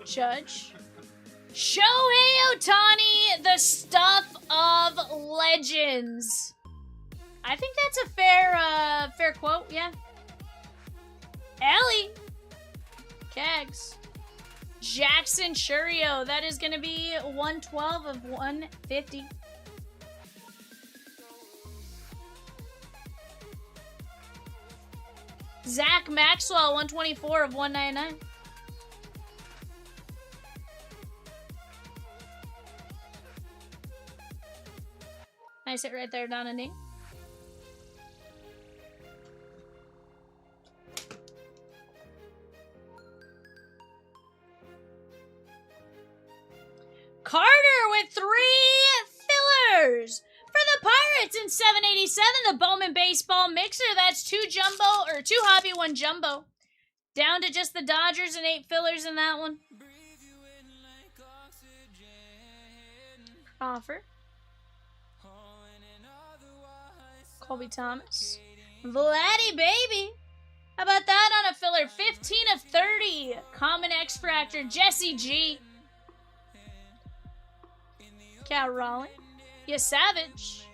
Judge. Shohei Ohtani, the stuff of legends. I think that's a fair quote, yeah. Ellie. Kegs. Jackson Churio, that is going to be 112 of 150. Zach Maxwell, 124 of 199. Nice hit right there, Donna D. Carter with 3 fillers. For the Pirates in 787, the Bowman baseball mixer. That's 2 jumbo, or 2 hobby, 1 jumbo. Down to just the Dodgers and 8 fillers in that one. Crawford. Colby Thomas. Vladdy baby. How about that on a filler? 15 of 30. Common X-Fractor, Jesse G. Cal Raleigh. Yeah, Savage.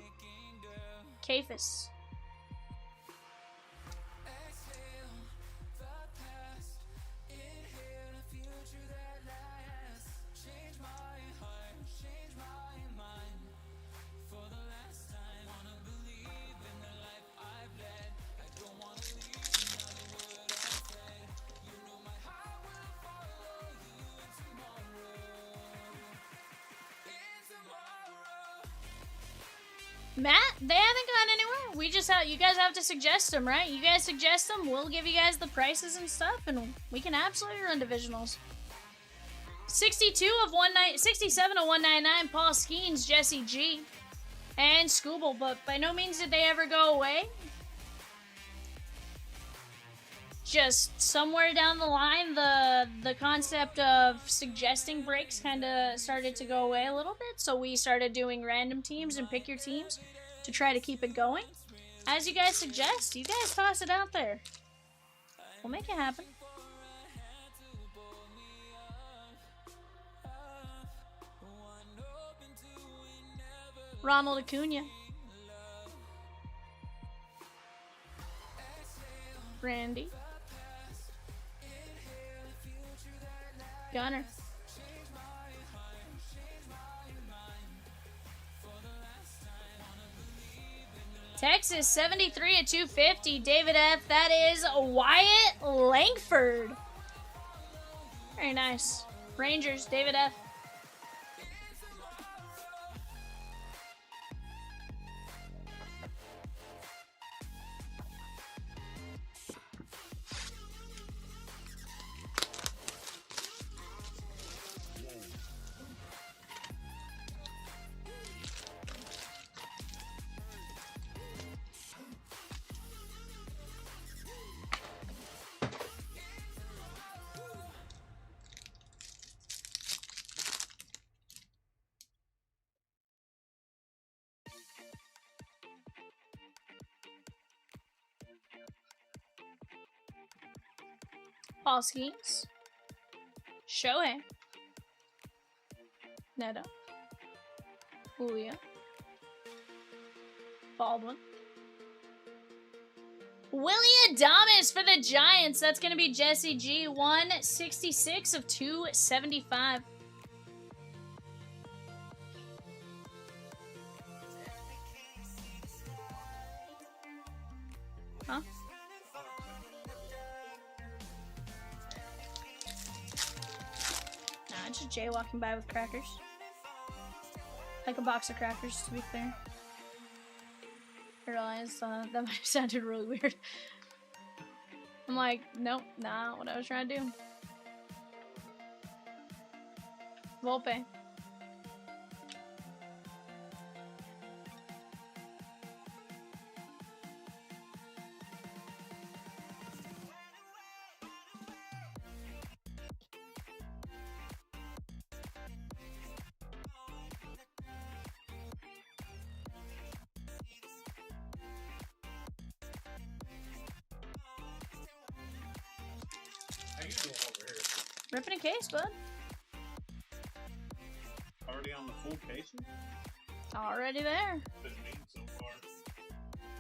Kafis. Matt, they haven't gone anywhere. We just have, you guys have to suggest them, right? You guys suggest them, we'll give you guys the prices and stuff, and we can absolutely run divisionals. 67 of 199, Paul Skeens, Jesse G, and Scooble, but by no means did they ever go away. Just somewhere down the line, the concept of suggesting breaks kind of started to go away a little bit, so we started doing random teams and pick your teams to try to keep it going. As you guys suggest, you guys toss it out there. We'll make it happen. Ronald Acuna. Randy. Gunner. Texas, 73 at 250. David F. That is Wyatt Langford. Very nice. Rangers, David F. Paul Skeens. Shohei. Neto. Julio. Baldwin. Willie Adames for the Giants. That's going to be Jesse G. 166 of 275. Huh? Nah, just jaywalking by with crackers. Like a box of crackers, to be fair. I realized that might have sounded really weird. I'm like, nope, not what I was trying to do. Volpe. How you doing over here? Ripping a case, bud. Already on the full cases? Already there. Been mean so far.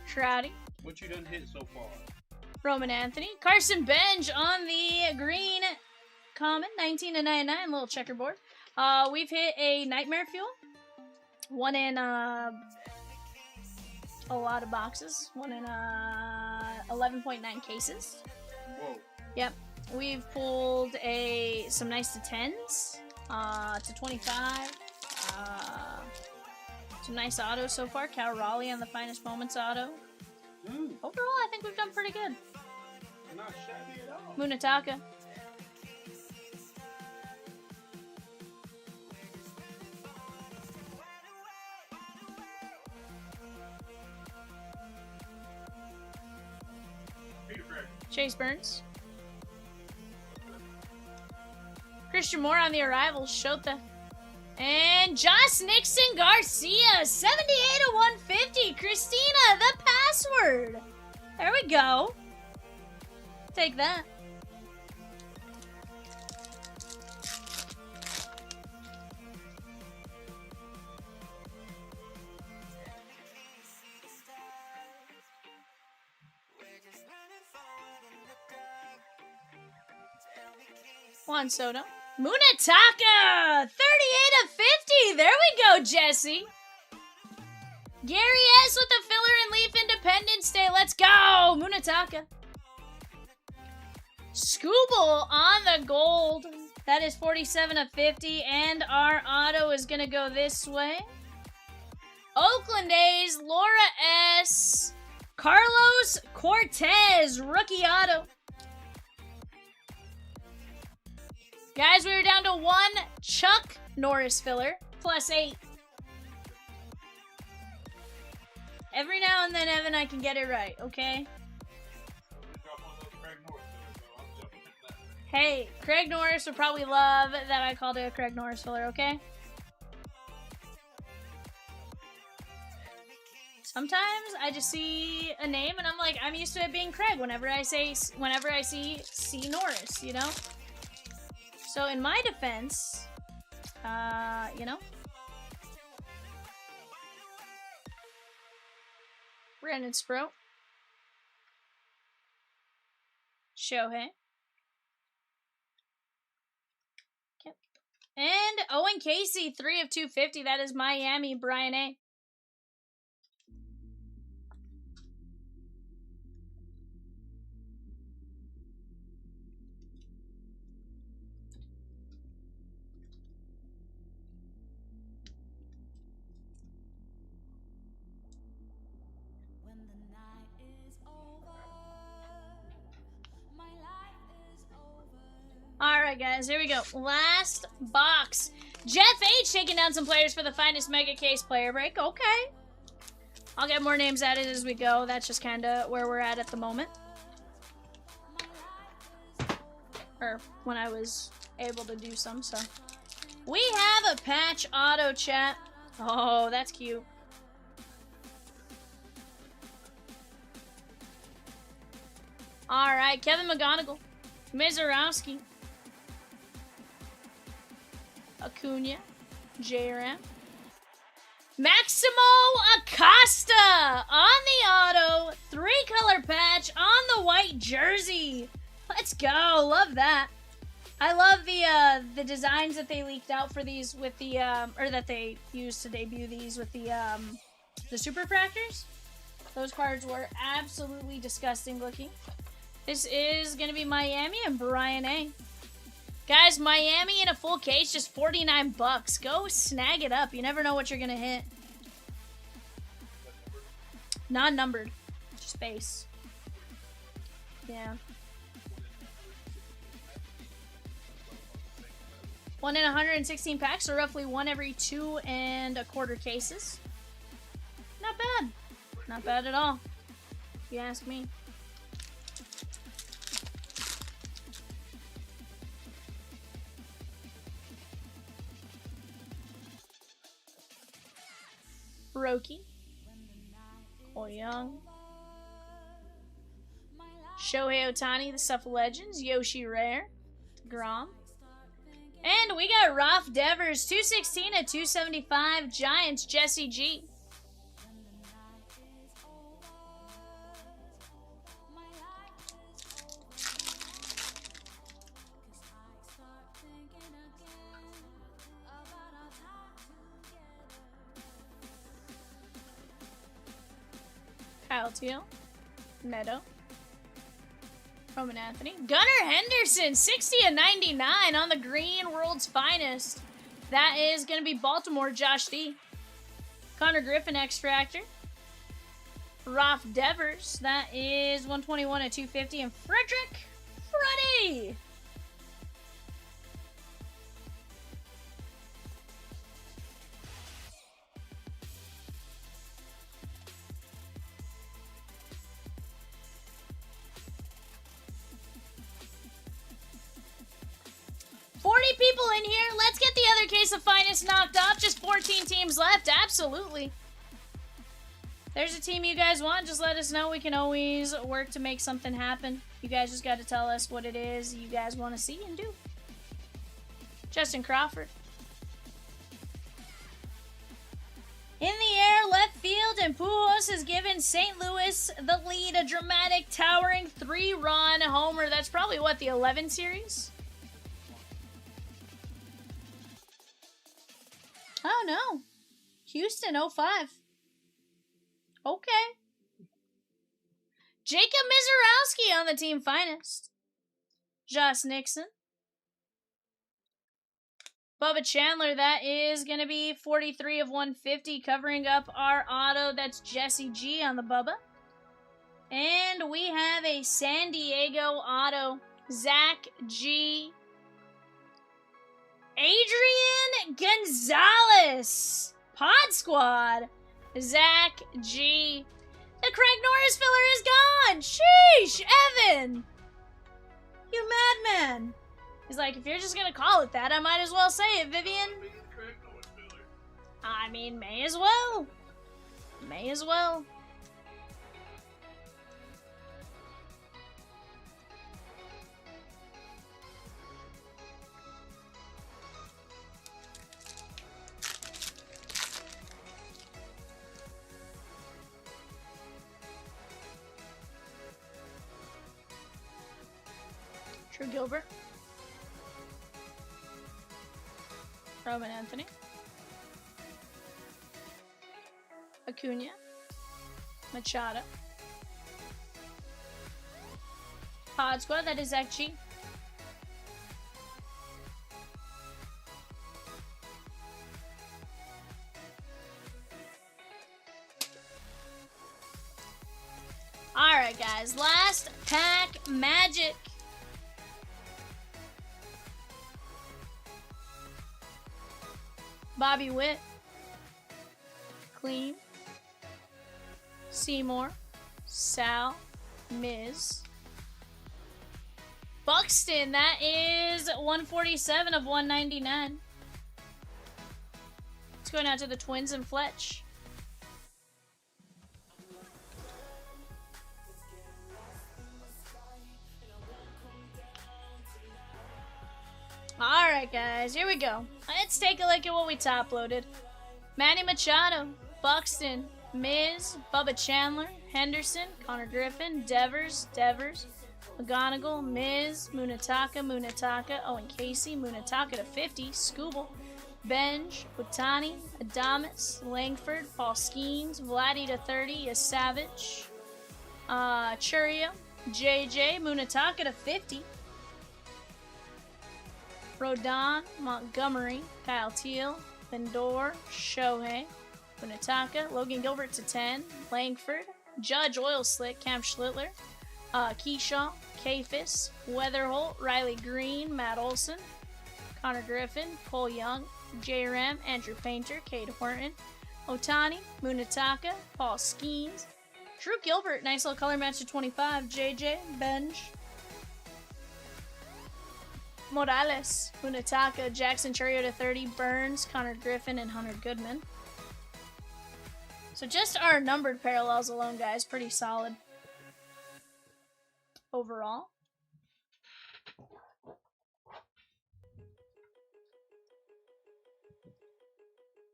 Trouty. What you done hit so far? Roman Anthony. Carson Benj on the green common. 19/99. Little checkerboard. We've hit a Nightmare Fuel. One in a lot of boxes. One in 11.9 cases. Whoa. Yep. We've pulled some nice to 10s, to 25, some nice autos so far. Cal Raleigh on the Finest Moments auto. Overall, I think we've done pretty good. Not shabby at all. Munataka. Chase Burns. Christian Moore on the arrival. Shota. And Josh Nixon Garcia. 78 of 150. Christina, the password. There we go. Take that. Juan Soto. Munataka! 38 of 50! There we go, Jesse! Gary S. with the filler and Leaf Independence Day. Let's go! Munataka. Scooble on the gold. That is 47 of 50. And our auto is going to go this way. Oakland A's, Laura S. Carlos Cortez, rookie auto. Guys, we were down to one Chuck Norris filler, plus 8. Every now and then, Evan, I can get it right, okay? Hey, Craig Norris would probably love that I called it a Craig Norris filler, okay? Sometimes I just see a name and I'm like, I'm used to it being Craig whenever I see C. Norris, you know? So in my defense, you know, Brandon Sproat, Shohei, okay. And Owen Casey, 3 of 250. That is Miami, Brian A. Alright, guys, here we go. Last box. Jeff H. taking down some players for the finest mega case player break. Okay. I'll get more names added as we go. That's just kind of where we're at the moment. Or when I was able to do some, so. We have a patch auto, chat. Oh, that's cute. Alright, Kevin McGonigal. Mizorowski. Acuna, J-Ram, Maximo Acosta on the auto, 3-color patch on the white jersey. Let's go, love that. I love the designs that they leaked out for these with the or that they used to debut these with the super fractors. Those cards were absolutely disgusting looking. This is gonna be Miami and Brian A. Guys, Miami in a full case, just 49 bucks. Go snag it up. You never know what you're going to hit. Non-numbered. Just base. Yeah. 1 in 116 packs, so roughly 1 every 2 1/4 cases. Not bad. Not bad at all, if you ask me. Roki, Cole Young, Shohei Ohtani, the Stuff of Legends, Yoshi Rare, Grom, and we got Ralph Devers, 216 at 275, Giants, Jesse G. Kyle Teal, Neto, Roman Anthony, Gunnar Henderson, 60 and 99 on the green, world's finest. That is going to be Baltimore, Josh D. Connor Griffin, X-Fractor. Ralph Devers, that is 121 at 250. And Frederick Freddy. People in here. Let's get the other case of finest knocked off. Just 14 teams left. Absolutely. there's a team you guys want, just let us know. We can always work to make something happen. You guys just got to tell us what it is you guys want to see and do. Justin Crawford. In the air, left field, and Pujols has given St. Louis the lead. A dramatic, towering 3-run homer. That's probably, what, the 11 series? Oh, no. Houston, 05. Okay. Jacob Mizorowski on the team finest. Josh Nixon. Bubba Chandler, that is going to be 43 of 150, covering up our auto. That's Jesse G on the Bubba. And we have a San Diego auto, Zach G. Adrian Gonzalez, Pod Squad, Zach G. The Craig Norris filler is gone. Sheesh, Evan. You madman. He's like, if you're just going to call it that, I might as well say it, Vivian. I mean, may as well. May as well. Drew Gilbert. Roman Anthony. Acuna. Machado. Pod Squad, that is Zach G. Alright guys, last pack magic. Bobby Witt, Clean, Seymour, Sal, Miz, Buxton, that is 147 of 199. It's going out to the Twins and Fletch. Alright guys, here we go. Let's take a look at what we top-loaded. Manny Machado, Buxton, Miz, Bubba Chandler, Henderson, Connor Griffin, Devers, McGonigal, Miz, Munataka, Owen Casey, Munataka to 50, Scooble, Benj, Utani, Adames, Langford, Paul Skeens, Vladdy to 30, Savage, Churio, JJ, Munataka to 50, Rodon, Montgomery, Kyle Teal, Lindor, Shohei, Munataka, Logan Gilbert to 10, Langford, Judge Oil Slick, Cam Schlittler, Keyshaw, Kafis, Weatherholt, Riley Green, Matt Olson, Connor Griffin, Cole Young, J-Ram, Andrew Painter, Cade Horton, Otani, Munataka, Paul Skeens, Drew Gilbert, nice little color match to 25, JJ, Benj, Morales, Munataka, Jackson Churio to 30, Burns, Connor Griffin, and Hunter Goodman. So just our numbered parallels alone, guys, pretty solid overall.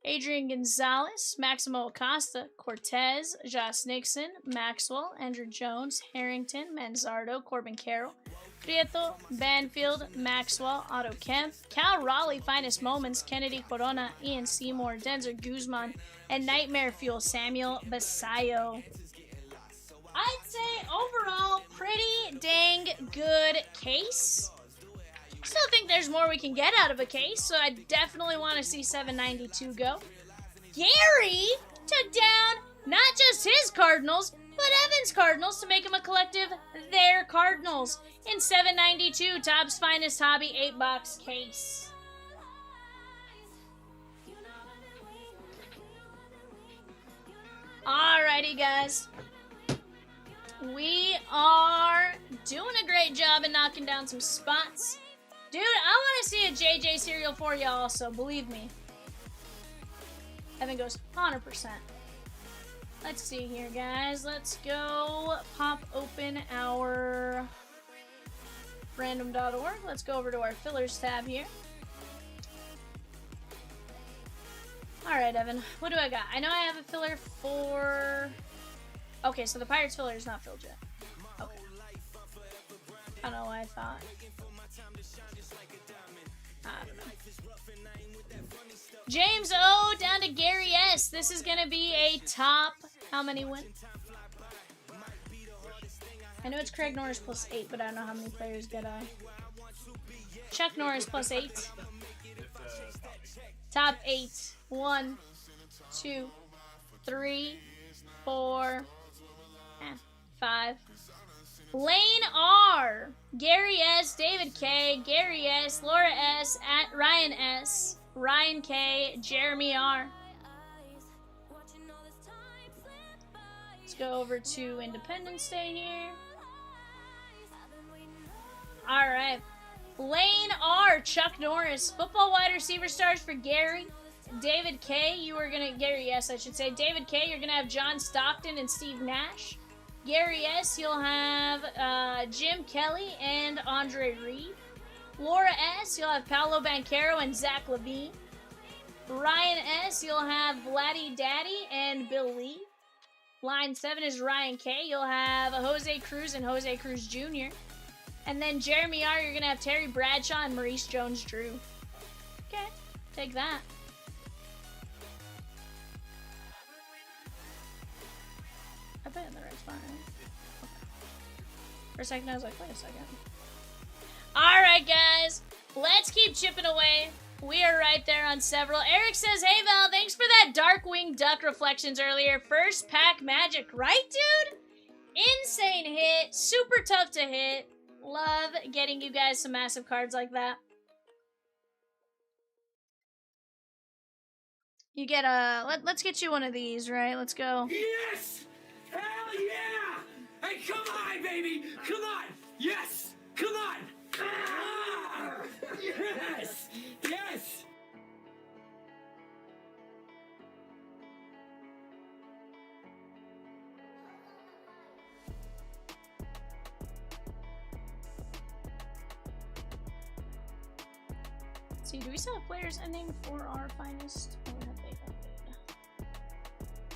Adrian Gonzalez, Maximo Acosta, Cortez, Josh Nixon, Maxwell, Andrew Jones, Harrington, Manzardo, Corbin Carroll, Prieto, Banfield, Maxwell, Otto Kemp, Cal Raleigh, Finest Moments, Kennedy Corona, Ian Seymour, Denzer Guzman, and Nightmare Fuel, Samuel Basayo. I'd say overall, pretty dang good case. Still think there's more we can get out of a case, so I definitely want to see 792 go. Gary took down not just his Cardinals, but Evan's Cardinals to make them a collective their Cardinals in 792 Topps Finest Hobby 8-box case. Alrighty, guys. We are doing a great job in knocking down some spots. Dude, I want to see a JJ cereal for you also, believe me. Evan goes 100%. Let's see here, guys. Let's go pop open our random.org. Let's go over to our fillers tab here. Alright, Evan. What do I got? I know I have a filler for... Okay, so the Pirates filler is not filled yet. Okay. I don't know why I thought. I don't know. James O down to Gary S. This is going to be a top... How many win? I know it's Craig Norris plus 8, but I don't know how many players get a... Chuck Norris plus 8. Top 8. 1, 2, 3, 4, 5. Lane R. Gary S. David K. Gary S. Laura S. At Ryan S. Ryan K. Jeremy R. Let's go over to Independence Day here. Alright. Lane R. Chuck Norris. Football wide receiver stars for Gary. David K. You are going to... Gary S. I should say. David K. You're going to have John Stockton and Steve Nash. Gary S. You'll have Jim Kelly and Andre Reed. Laura S. You'll have Paolo Banchero and Zach Levine. Ryan S. You'll have Vladdy Daddy and Bill Lee. Line 7 is Ryan K. You'll have Jose Cruz and Jose Cruz Jr. And then Jeremy R. You're going to have Terry Bradshaw and Maurice Jones-Drew. Okay, take that. I put it in the right spot, right? Okay. For a second, I was like, wait a second. Alright, guys. Let's keep chipping away. We are right there on several. Eric says, hey, Val, thanks for that Darkwing Duck reflections earlier. First pack magic, right, dude? Insane hit. Super tough to hit. Love getting you guys some massive cards like that. You get a... Let's get you one of these, right? Let's go. Yes! Hell yeah! Hey, come on, baby! Come on! Yes! Come on! Ah! Yes! Yes! Let's see, do we still have players ending for our finest? Or have they ended?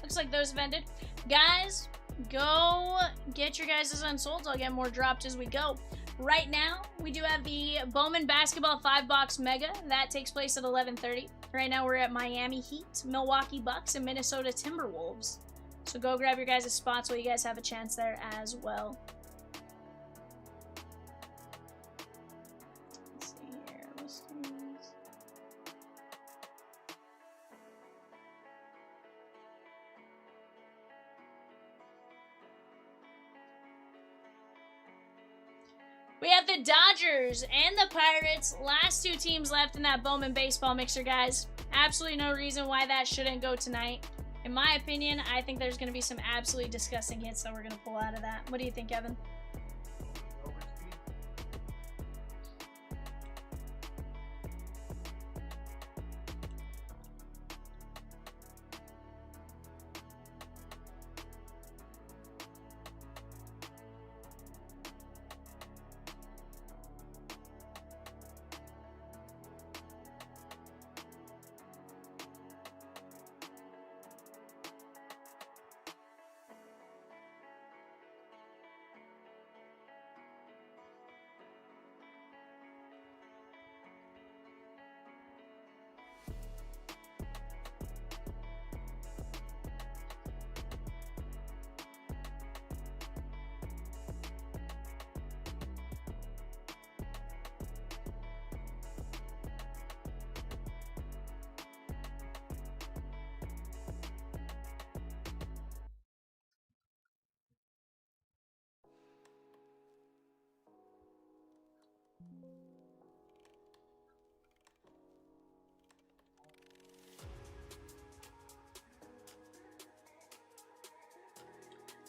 Looks like those have ended. Guys, go get your guys' unsolds. I'll get more dropped as we go. Right now, we do have the Bowman Basketball 5-box Mega. That takes place at 11:30. Right now, we're at Miami Heat, Milwaukee Bucks, and Minnesota Timberwolves. So go grab your guys' spots while you guys have a chance there as well. Let's see here. Listings. We have the Dodgers and the Pirates. Last two teams left in that Bowman baseball mixer, guys. Absolutely no reason why that shouldn't go tonight. In my opinion, I think there's going to be some absolutely disgusting hits that we're going to pull out of that. What do you think, Evan?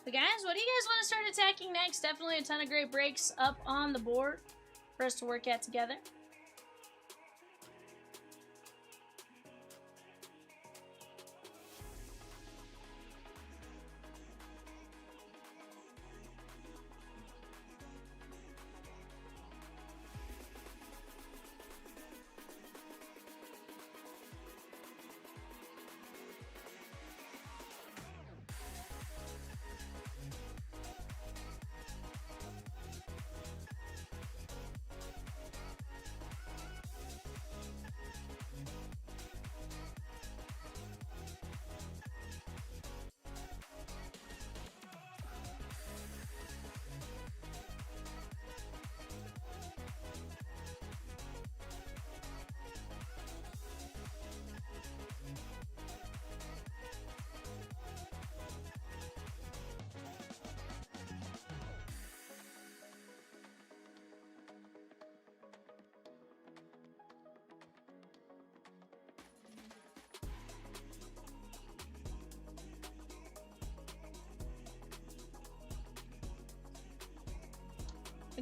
But guys, what do you guys want to start attacking next? Definitely a ton of great breaks up on the board for us to work at together.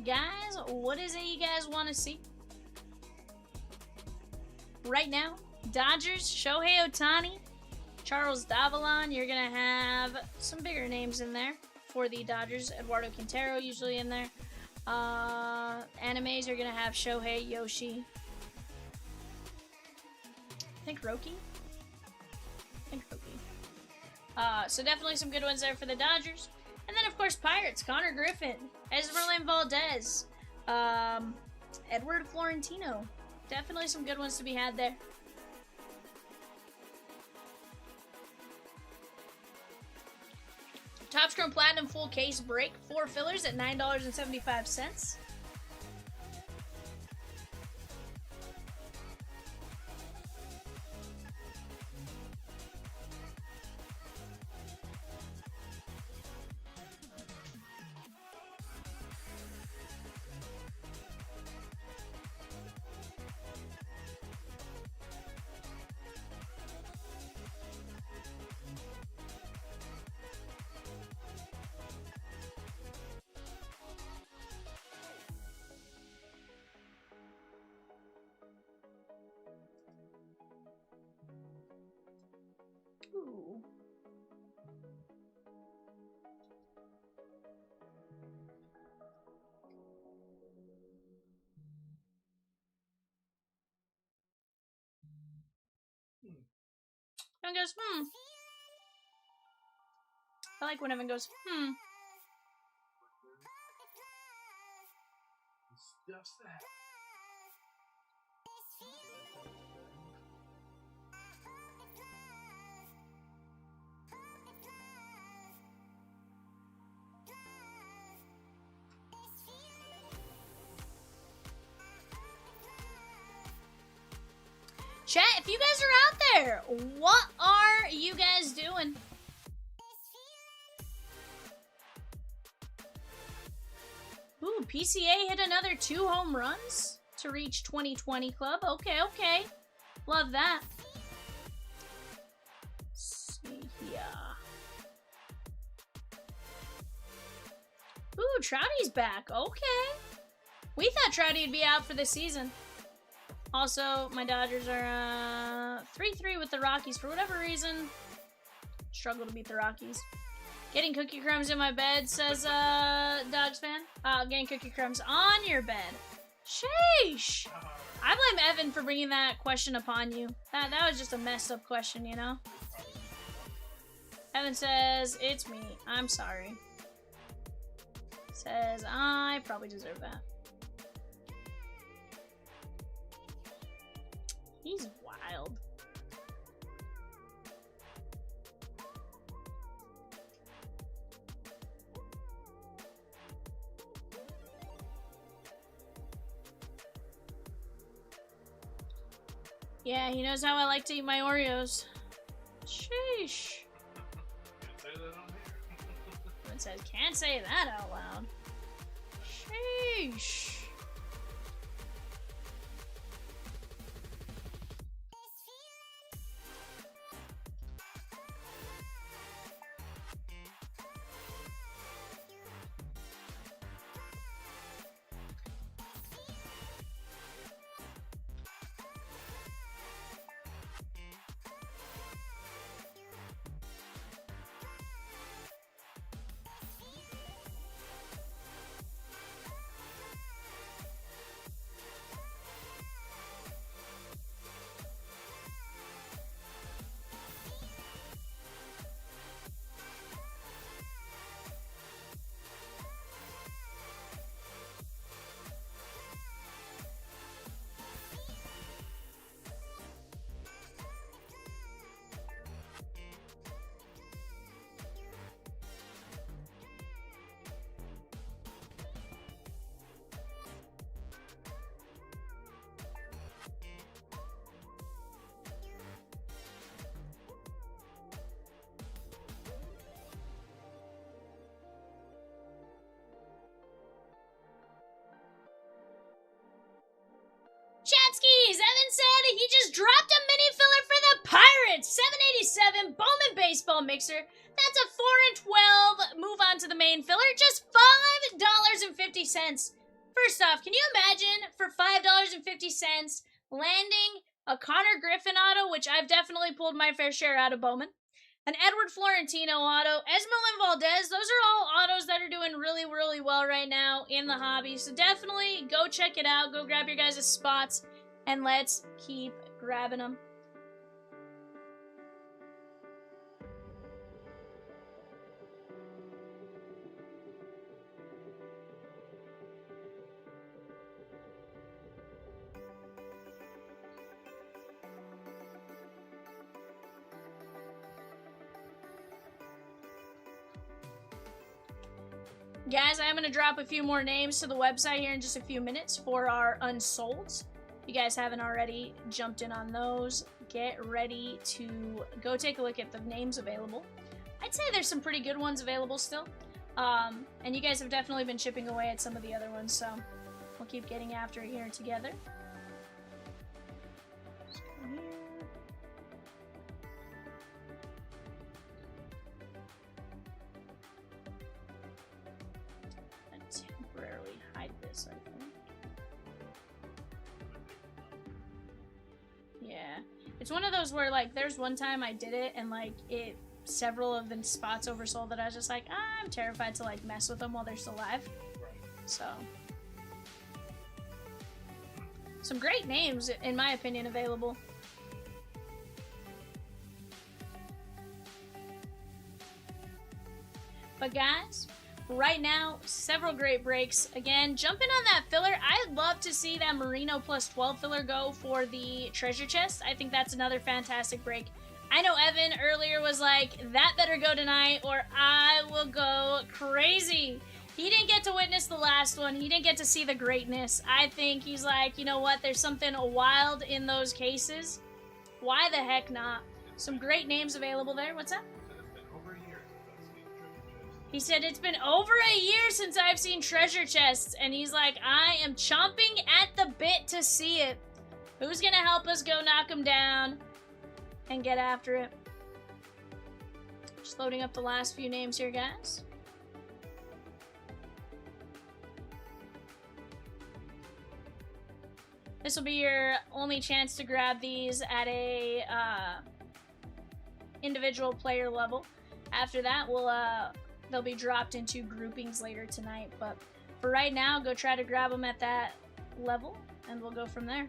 guys, what is it you guys want to see? Right now, Dodgers, Shohei Ohtani, Charles Davalon. You're going to have some bigger names in there for the Dodgers. Eduardo Quintero usually in there. Animes, you're going to have Shohei, Yoshi. I think Roki. So definitely some good ones there for the Dodgers. And then, of course, Pirates. Connor Griffin, Esmeralda Valdez, Edward Florentino. Definitely some good ones to be had there. Topps Chrome Platinum full case break. 4 fillers at $9.75. Ooh. Evan goes, I like when Evan goes, Just that. Chat, if you guys are out there, what are you guys doing? Ooh, PCA hit another 2 home runs to reach 2020 club. Okay, okay. Love that. Let's see here. Ooh, Trouty's back. Okay. We thought Trouty would be out for the season. Also, my Dodgers are 3-3 with the Rockies. For whatever reason, struggle to beat the Rockies. Getting cookie crumbs in my bed, says Dodge fan. Getting cookie crumbs on your bed. Sheesh. I blame Evan for bringing that question upon you. That was just a messed up question, you know? Evan says, it's me. I'm sorry. Says, I probably deserve that. He's wild. Yeah, he knows how I like to eat my Oreos. Sheesh. Can't say that on here. It says, can't say that out loud. Sheesh. Chatskis! Evan said he just dropped a mini filler for the Pirates! 787 Bowman Baseball Mixer. That's a 4 and 12. Move on to the main filler. Just $5.50. First off, can you imagine for $5.50 landing a Connor Griffin auto, which I've definitely pulled my fair share out of Bowman, an Edward Florentino auto, Esmeralda Valdez. Those are all autos that are doing really, really well right now in the hobby. So definitely go check it out. Go grab your guys' spots, and let's keep grabbing them. Guys, I am going to drop a few more names to the website here in just a few minutes for our unsolds. If you guys haven't already jumped in on those, get ready to go take a look at the names available. I'd say there's some pretty good ones available still. And you guys have definitely been chipping away at some of the other ones, so we'll keep getting after it here together. Let's go here. Temporarily hide this, I think. Yeah. It's one of those where, like, there's one time I did it and, like, several of the spots oversold that I was just like, I'm terrified to, like, mess with them while they're still live. So. Some great names, in my opinion, available. But guys, right now, several great breaks. Again, jumping on that filler. I'd love to see that Merino plus 12 filler go for the treasure chest. I think that's another fantastic break. I know Evan earlier was like, that better go tonight or I will go crazy. He didn't get to witness the last one. He didn't get to see the greatness. I think he's like, you know what? There's something wild in those cases. Why the heck not? Some great names available there. What's that? He said, it's been over a year since I've seen treasure chests, and he's like, I am chomping at the bit to see it. Who's gonna help us go knock him down and get after it? Just loading up the last few names here, guys. This will be your only chance to grab these at a individual player level. After that, they'll be dropped into groupings later tonight, but for right now, go try to grab them at that level, and we'll go from there.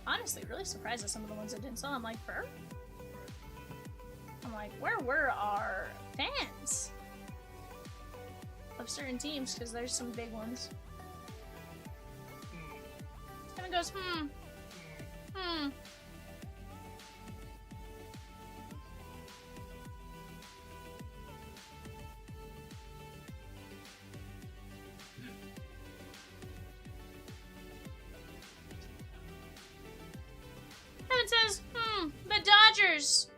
Honestly, really surprised at some of the ones that didn't sell. I'm like, Fur? I'm like, where were our fans of certain teams? Because there's some big ones. Kind of goes, Evan says, the Dodgers.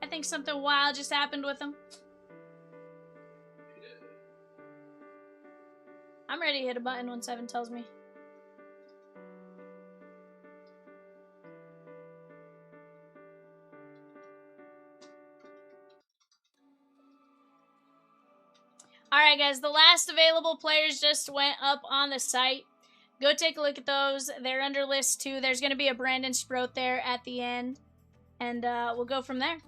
I think something wild just happened with them. I'm ready to hit a button when 7 tells me. Alright guys, the last available players just went up on the site. Go take a look at those. They're under list 2. There's going to be a Brandon Sproat there at the end. And we'll go from there.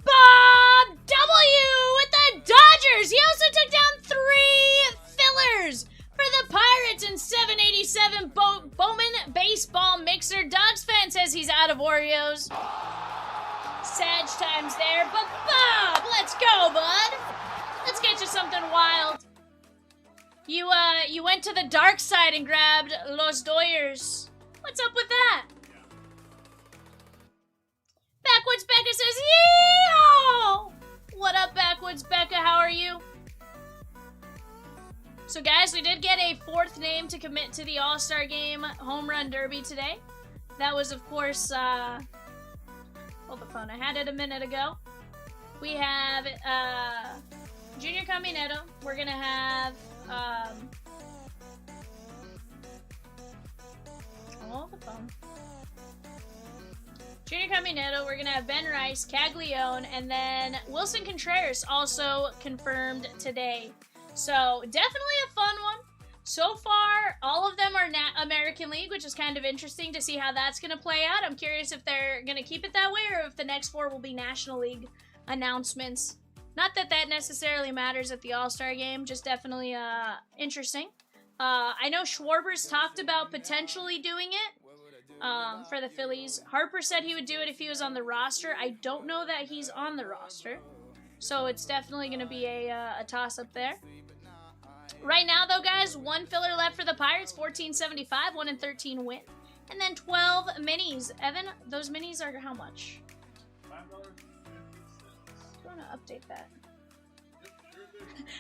Bob W. with the Dodgers. He also took down 3 fillers for the Pirates in 787 Bowman baseball mixer. Dogs fan says he's out of Oreos. Sag times there, but Bob, let's go, bud. Let's get you something wild. You went to the dark side and grabbed Los Doyers. What's up with that? Backwoods Becca says, yeehaw! What up, Backwoods Becca? How are you? So, guys, we did get a 4th name to commit to the All-Star Game Home Run Derby today. That was, of course, Hold the phone. I had it a minute ago. We have Junior Caminero. We're gonna have hold the phone. Junior Caminero. We're gonna have Ben Rice, Caglione, and then Wilson Contreras also confirmed today. So definitely a fun one. So far, all of them are American League, which is kind of interesting to see how that's going to play out. I'm curious if they're going to keep it that way or if the next 4 will be National League announcements. Not that that necessarily matters at the All-Star game, just definitely interesting. I know Schwarber's talked about potentially doing it for the Phillies. Harper said he would do it if he was on the roster. I don't know that he's on the roster, so it's definitely going to be a toss-up there. Right now, though, guys, 1 filler left for the Pirates, 1475, 1-13 win. And then 12 minis. Evan, those minis are how much? $5.50. I'm going to update that.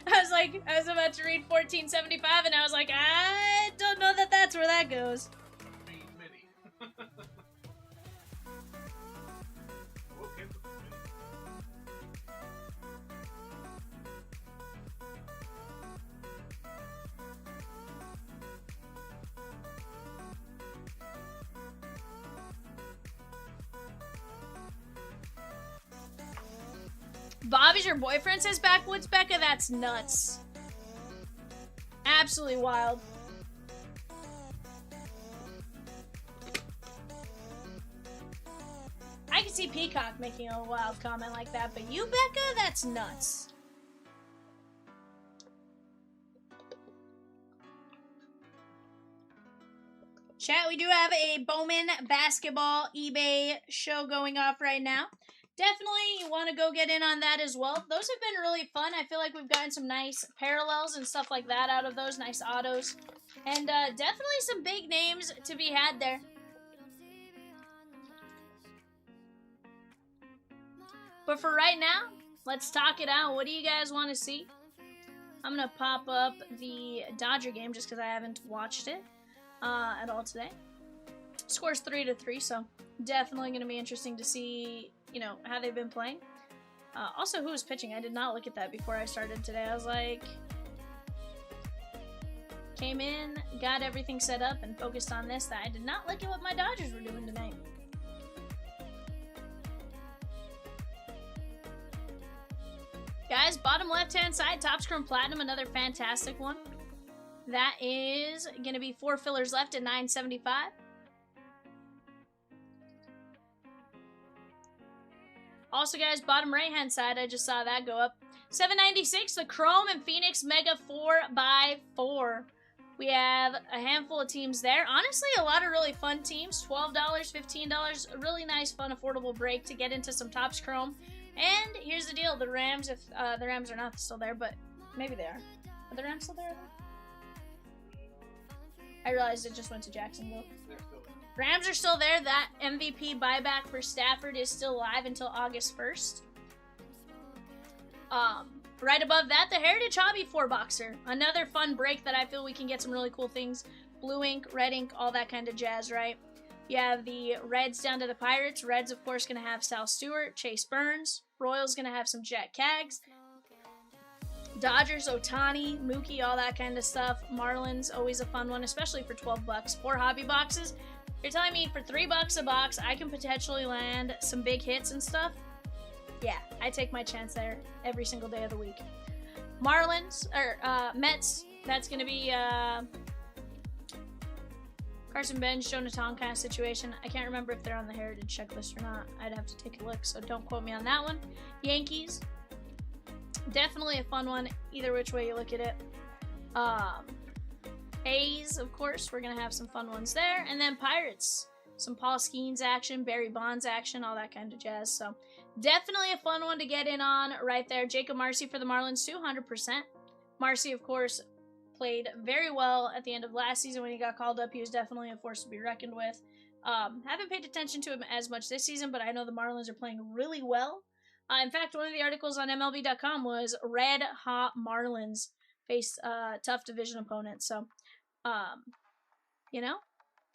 I was about to read 1475, and I was like, I don't know that that's where that goes. Mini. We'll get the mini. Bobby's your boyfriend, says Backwoods Becca. That's nuts. Absolutely wild. I can see Peacock making a wild comment like that, but you, Becca, that's nuts. Chat, we do have a Bowman basketball eBay show going off right now. Definitely you want to go get in on that as well. Those have been really fun. I feel like we've gotten some nice parallels and stuff like that out of those, nice autos. And definitely some big names to be had there. But for right now, let's talk it out. What do you guys want to see? I'm going to pop up the Dodger game just because I haven't watched it at all today. Score's 3-3, so definitely going to be interesting to see, you know, how they've been playing. Also, who was pitching? I did not look at that before I started today. I was like, came in, got everything set up, and focused on this. I did not look at what my Dodgers were doing tonight. Guys, bottom left-hand side, Topps Chrome Platinum, another fantastic one. That is going to be 4 fillers left at $9.75. Also, guys, bottom right-hand side, I just saw that go up. $7.96, the Chrome and Phoenix Mega 4x4. We have a handful of teams there. Honestly, a lot of really fun teams. $12, $15, a really nice, fun, affordable break to get into some Topps Chrome. And here's the deal, the Rams, if the Rams are not still there, but maybe they are. Are the Rams still there? I realized it just went to Jacksonville. Rams are still there. That MVP buyback for Stafford is still live until August 1st. Right above that, the Heritage Hobby 4-boxer. Another fun break that I feel we can get some really cool things. Blue ink, red ink, all that kind of jazz, right? You have the Reds down to the Pirates. Reds, of course, going to have Sal Stewart, Chase Burns. Royals going to have some Jack Caggs. Dodgers, Ohtani, Mookie, all that kind of stuff. Marlins, always a fun one, especially for $12. 4 hobby boxes. You're telling me for $3 a box, I can potentially land some big hits and stuff? Yeah, I take my chance there every single day of the week. Marlins, or Mets, that's going to be Carson Benz, Jonathan kind of situation. I can't remember if they're on the Heritage checklist or not. I'd have to take a look, so don't quote me on that one. Yankees, definitely a fun one, either which way you look at it. A's, of course, we're going to have some fun ones there. And then Pirates, some Paul Skeens action, Barry Bonds action, all that kind of jazz. So definitely a fun one to get in on right there. Jacob Marcy for the Marlins, 200%. Marcy, of course, played very well at the end of last season when he got called up. He was definitely a force to be reckoned with. Haven't paid attention to him as much this season, but I know the Marlins are playing really well. In fact, one of the articles on MLB.com was Red Hot Marlins face tough division opponents. So, you know,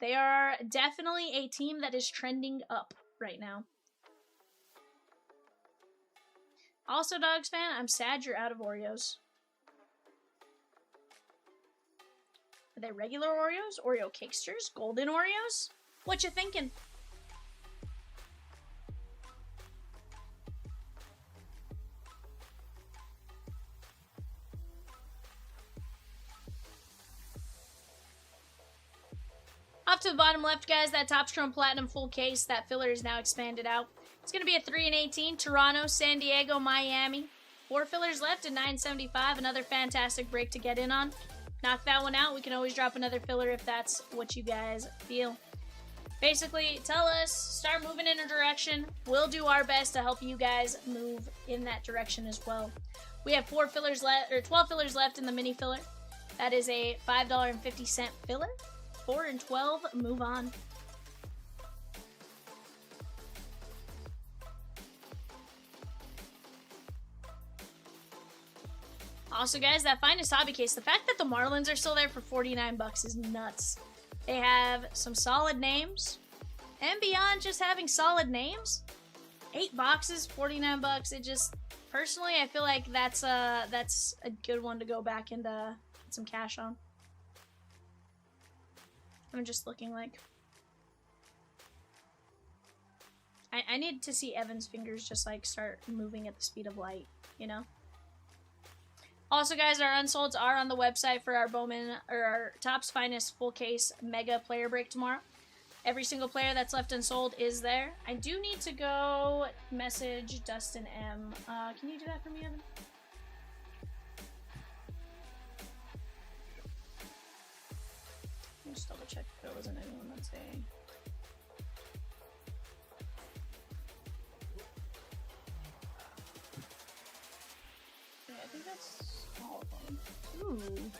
they are definitely a team that is trending up right now. Also, Dogs fan, I'm sad you're out of Oreos. Are they regular Oreos? Oreo Cakesters? Golden Oreos? What you thinking? Off to the bottom left, guys, that Topps Chrome Platinum full case, that filler is now expanded out. It's going to be a 3 and 18, Toronto, San Diego, Miami. 4 fillers left at $9.75, another fantastic break to get in on. Knock that one out. We can always drop another filler if that's what you guys feel. Basically, tell us, start moving in a direction. We'll do our best to help you guys move in that direction as well. We have 4 fillers left, or 12 fillers left in the mini filler. That is a $5.50 filler. 4 and 12, move on. Also, guys, that finest hobby case, the fact that the Marlins are still there for 49 bucks is nuts. They have some solid names, and beyond just having solid names, 8 boxes, 49 bucks. It just, personally, I feel like that's a good one to go back and get some cash on. I'm just looking like, I need to see Evan's fingers just like start moving at the speed of light, you know? Also, guys, our unsolds are on the website for our Bowman, or our Topps Finest full case mega player break tomorrow. Every single player that's left unsold is there. I do need to go message Dustin M. Can you do that for me, Evan? Let me just double check if there wasn't anyone that's saying. Yeah, I think that's all of them. Ooh.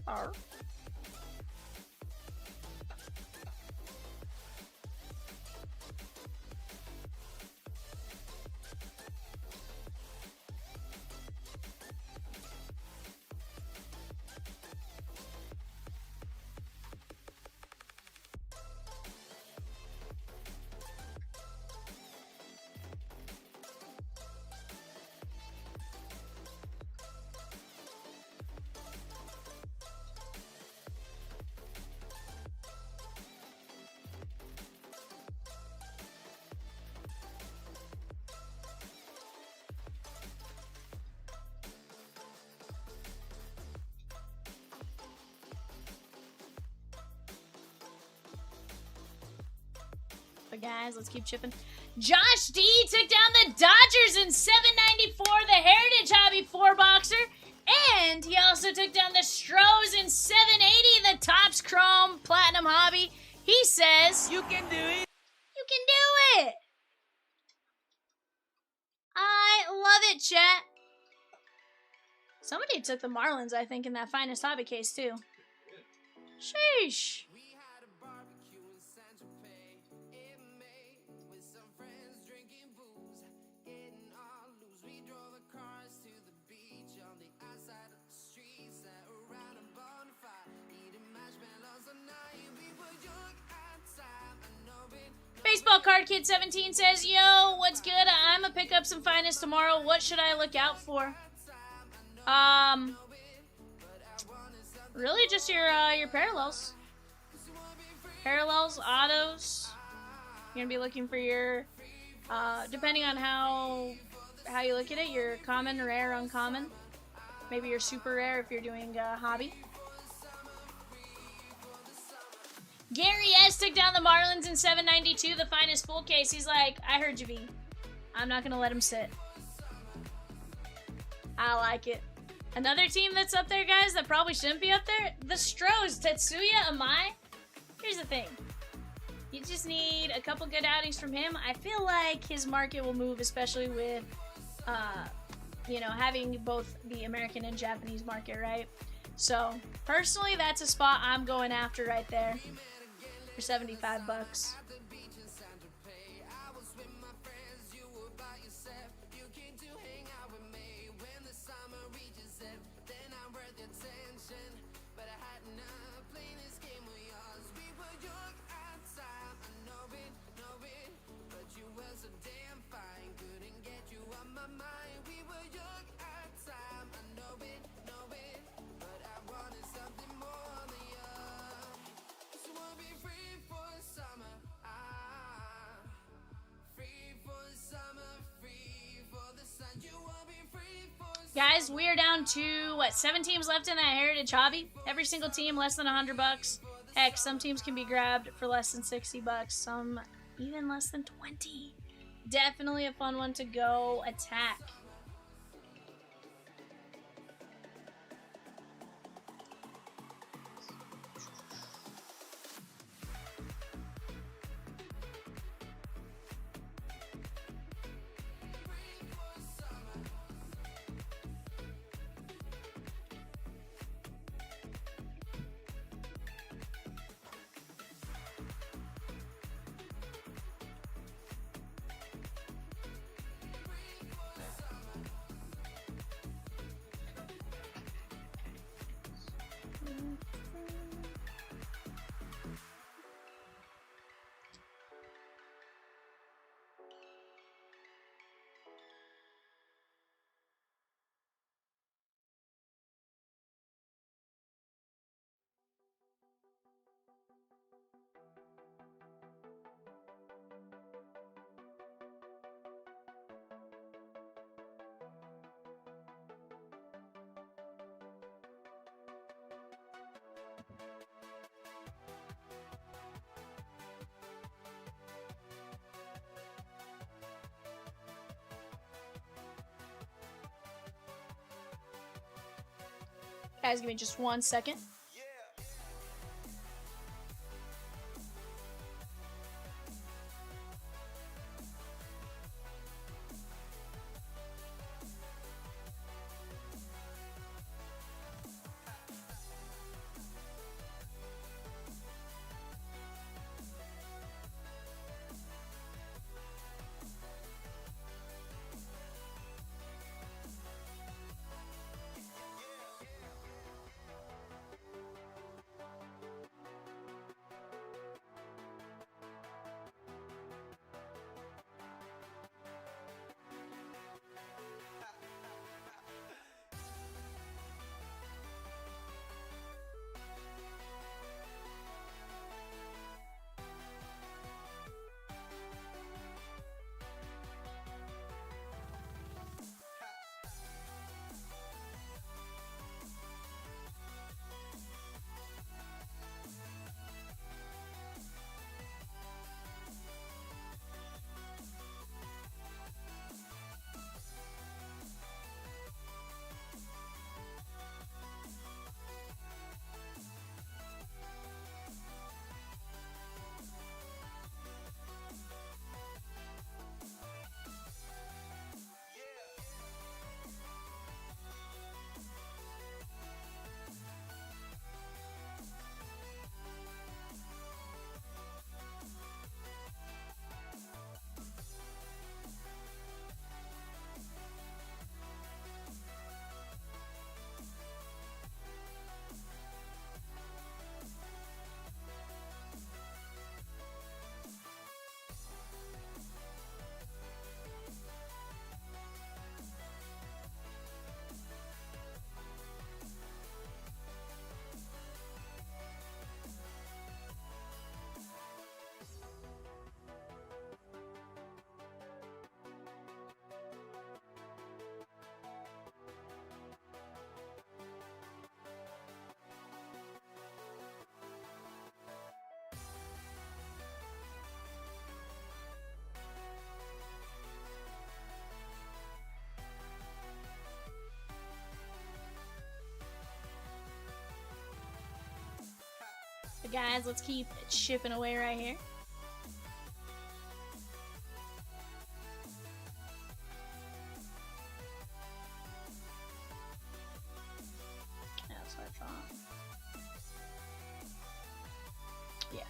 R. But guys, let's keep chipping. Josh D took down the Dodgers in 794, the Heritage Hobby 4-boxer. And he also took down the Stros in 780, the Topps Chrome Platinum Hobby. He says, You can do it. you can do it. I love it, chat. Somebody took the Marlins, I think, in that finest hobby case, too. Sheesh. We had a barbecue in San Tropez in May with some friends drinking booze, getting all loose. We drove the cars to the beach on the outside of the street, sat around a bonfire, eating marshmallows all night. We were young at time, I know it. Baseball Card Kid 17 says, yo, what's good? I'm gonna pick up some finest tomorrow. What should I look out for? Really just your parallels. Parallels, autos. You're gonna be looking for your, depending on how you look at it, your common, rare, uncommon. Maybe your super rare if you're doing hobby. Gary S took down the Marlins in 792, the finest full case. He's like, I heard you, V. I'm not gonna let him sit. I like it. Another team that's up there, guys, that probably shouldn't be up there, the Stros, Tetsuya Amai. Here's the thing. You just need a couple good outings from him. I feel like his market will move, especially with, you know, having both the American and Japanese market, right? So, personally, that's a spot I'm going after right there for 75 bucks. But you were so damn fine, couldn't guys. We are down to, what, 7 teams left in that Heritage Hobby? Every single team less than $100. Heck, some teams can be grabbed for less than $60. Some even less than 20. Definitely a fun one to go attack. Guys, give me just 1 second. But guys, let's keep chipping away right here. That's what I thought. Yeah.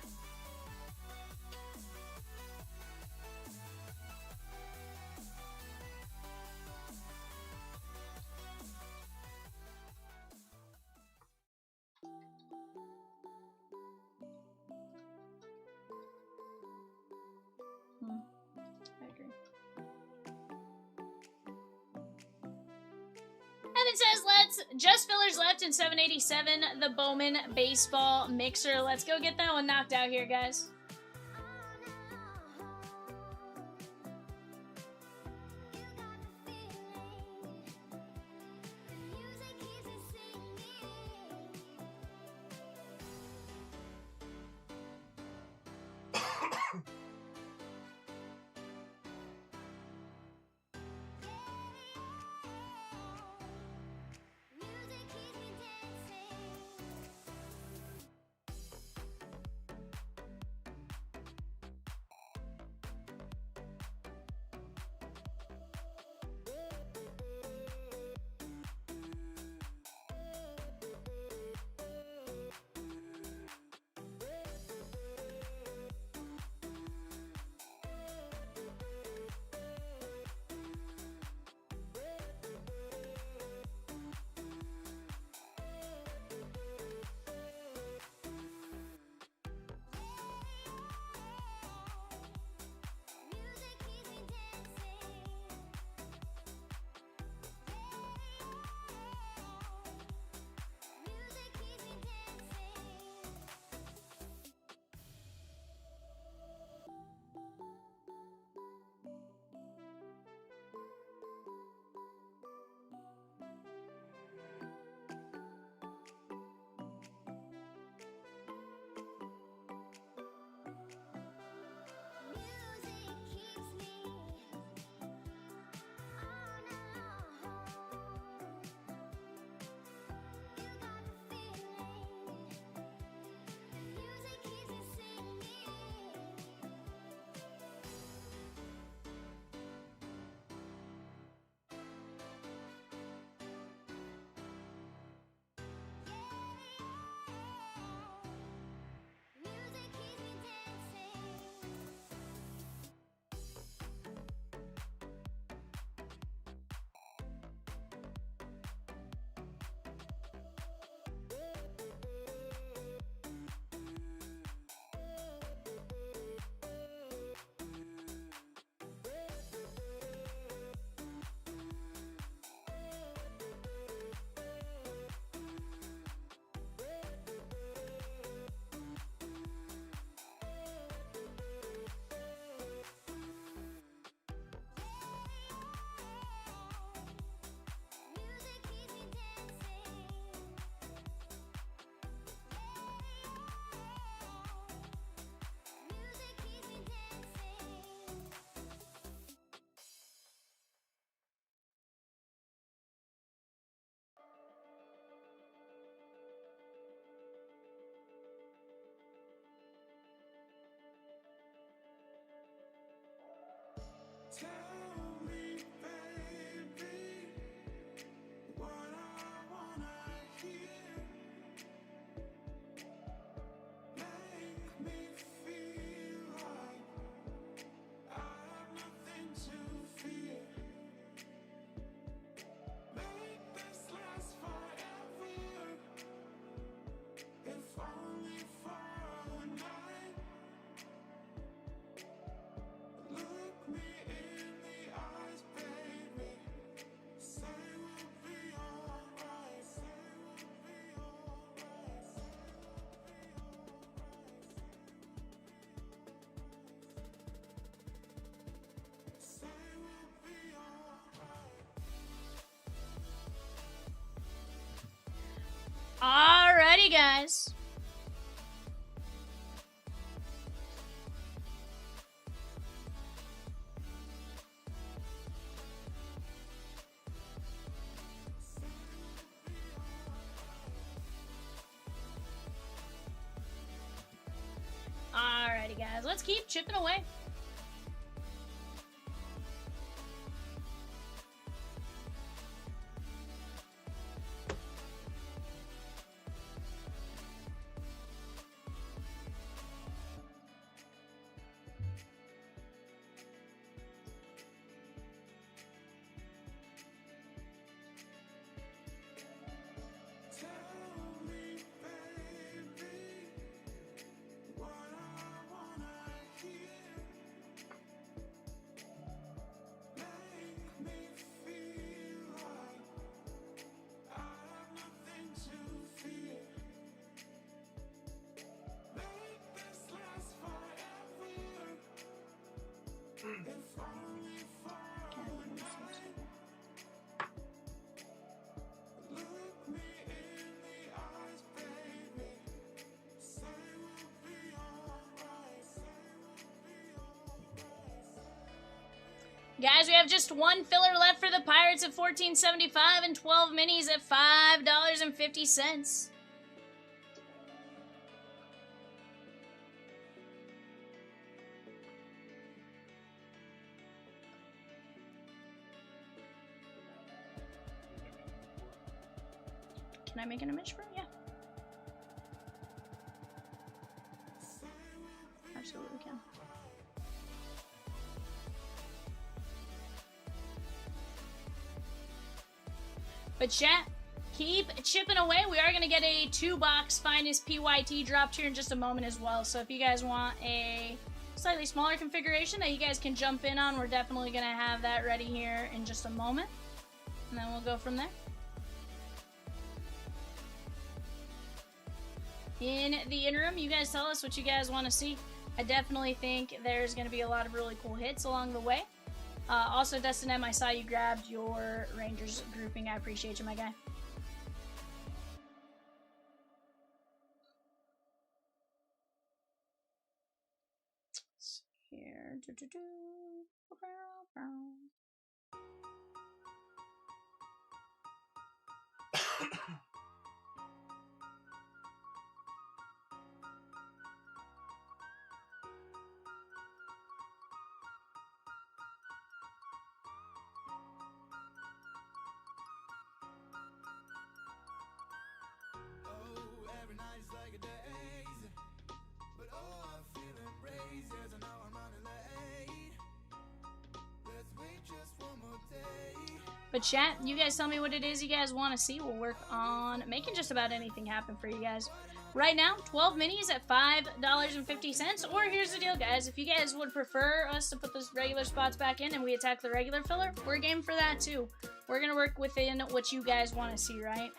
I agree. Evan says, let's just fillers left in 787, the Bowman baseball mixer. Let's go get that one knocked out here, guys. Alrighty, guys. Alrighty, guys. Let's keep chipping away. Guys, we have just one filler left for the Pirates at $14.75 and 12 minis at $5.50. Can I make an image for him? Yeah. Absolutely can. But chat, keep chipping away. We are going to get a 2-box Finest PYT dropped here in just a moment as well. So if you guys want a slightly smaller configuration that you guys can jump in on, we're definitely going to have that ready here in just a moment. And then we'll go from there. In the interim, you guys tell us what you guys want to see. I definitely think there's going to be a lot of really cool hits along the way. Also, Dustin M, I saw you grabbed your Rangers grouping. I appreciate you, my guy. Let's see here. But chat, you guys tell me what it is you guys want to see. We'll work on making just about anything happen for you guys. Right now, 12 minis at $5.50. Or here's the deal, guys. If you guys would prefer us to put those regular spots back in and we attack the regular filler, we're game for that too. We're going to work within what you guys want to see, right?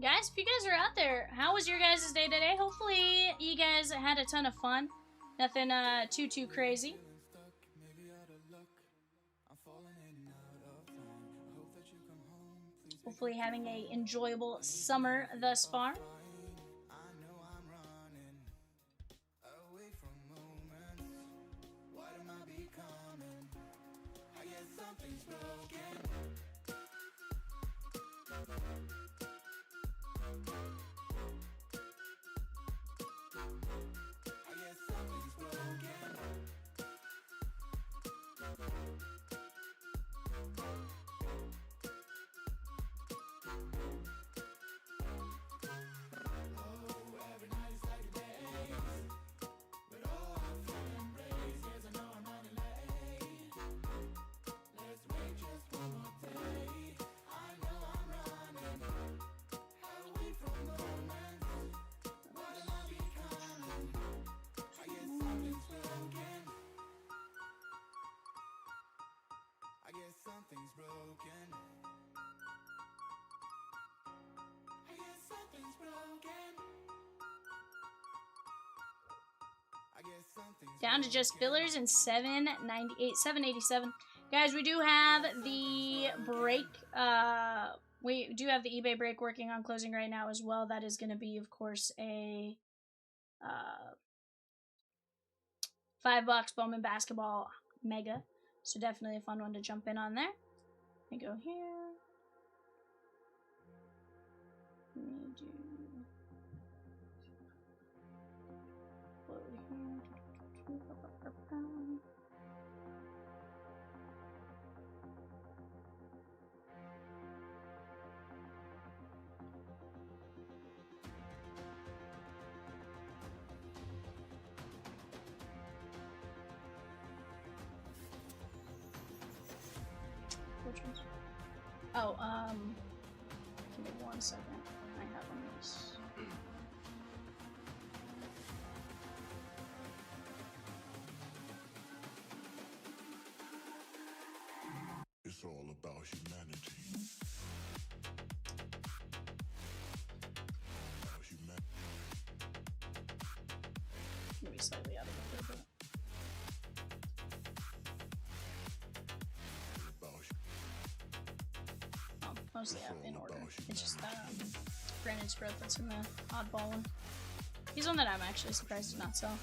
Guys, if you guys are out there, how was your guys' day today? Hopefully you guys had a ton of fun. Nothing too crazy. Hopefully having a enjoyable summer thus far. Something's broken. I guess something's broken. I guess something's Down to just fillers and 798, 787. Guys, we do have the break. We do have the eBay break working on closing right now as well. That is going to be, of course, a $5 Bowman basketball mega. So definitely a fun one to jump in on there. Let me go here. Let me do load here. Which ones? Oh, give me 1 second. I have on this. It's all about humanity. Maybe slightly out of order, but mostly out in order. It's just Brandon's growth that's in the oddball one. He's one that I'm actually surprised to not sell.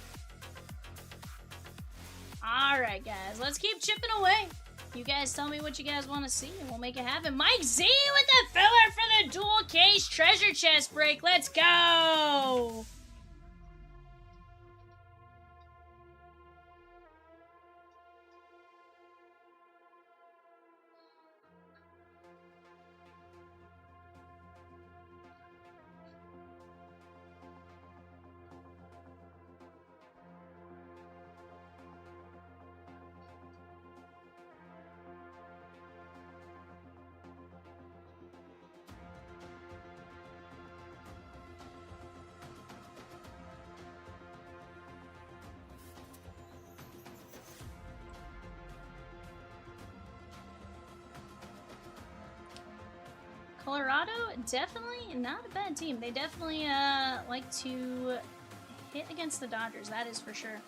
Alright, guys, let's keep chipping away. You guys tell me what you guys want to see, and we'll make it happen. Mike Z with the filler for the dual case treasure chest break. Let's go! Colorado, definitely not a bad team. They definitely like to hit against the Dodgers, that is for sure.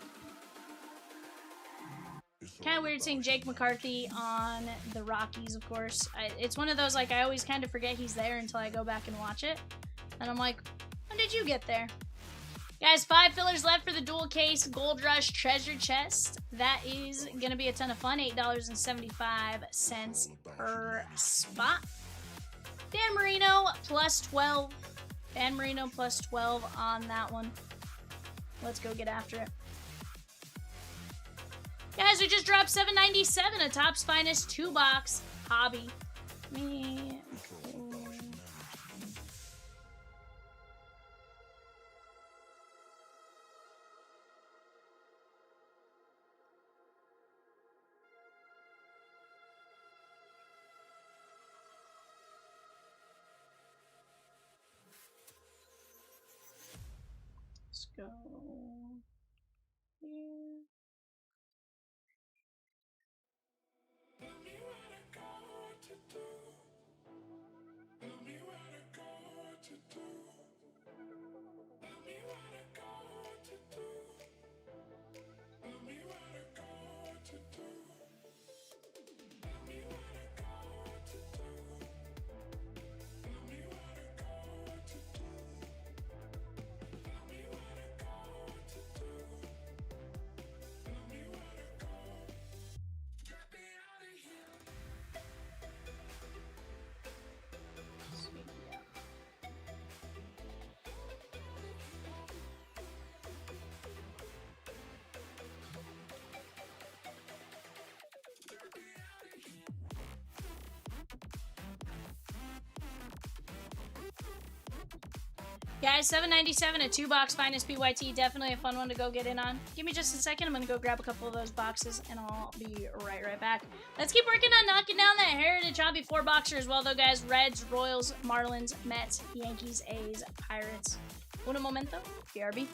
Kind of weird seeing Jake McCarthy on the Rockies, of course. It's one of those, like, I always kind of forget he's there until I go back and watch it. And I'm like, when did you get there? Guys, 5 fillers left for the dual case Gold Rush treasure chest. That is going to be a ton of fun. $8.75 per spot. Dan Marino plus 12. Dan Marino plus 12 on that one. Let's go get after it. Guys, we just dropped $7.97, a Topps Finest 2-box hobby. Me. Let's go here. Tell me where to go, what to do. Tell me where to go, what to Guys, $7.97 a 2-box Finest PYT. Definitely a fun one to go get in on. Give me just a second. I'm going to go grab a couple of those boxes, and I'll be right back. Let's keep working on knocking down that Heritage Hobby 4-boxer as well, though, guys. Reds, Royals, Marlins, Mets, Yankees, A's, Pirates. Un momento. BRB.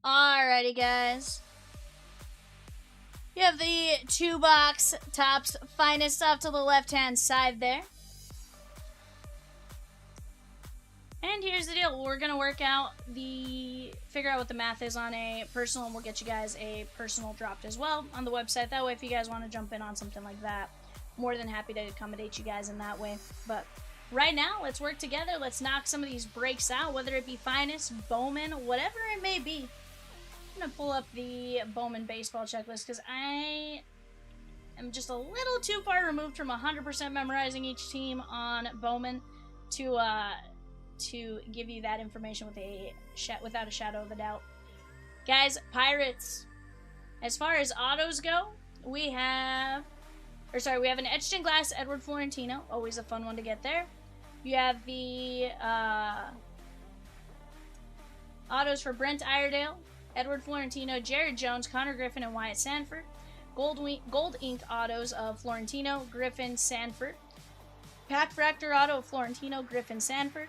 Alrighty, guys. You have the 2-box Topps Finest off to the left-hand side there. And here's the deal. We're going to work out figure out what the math is on a personal, and we'll get you guys a personal dropped as well on the website. That way, if you guys want to jump in on something like that, more than happy to accommodate you guys in that way. But right now, let's work together. Let's knock some of these breaks out, whether it be Finest, Bowman, whatever it may be. I'm going to pull up the Bowman baseball checklist because I am just a little too far removed from 100% memorizing each team on Bowman to give you that information without a shadow of a doubt. Guys, Pirates. As far as autos go, we have an etched in glass Edward Florentino. Always a fun one to get there. You have the autos for Brent Iredale, Edward Florentino, Jared Jones, Connor Griffin, and Wyatt Sanford. Gold ink autos of Florentino, Griffin, Sanford. Pack Fractor auto of Florentino, Griffin, Sanford.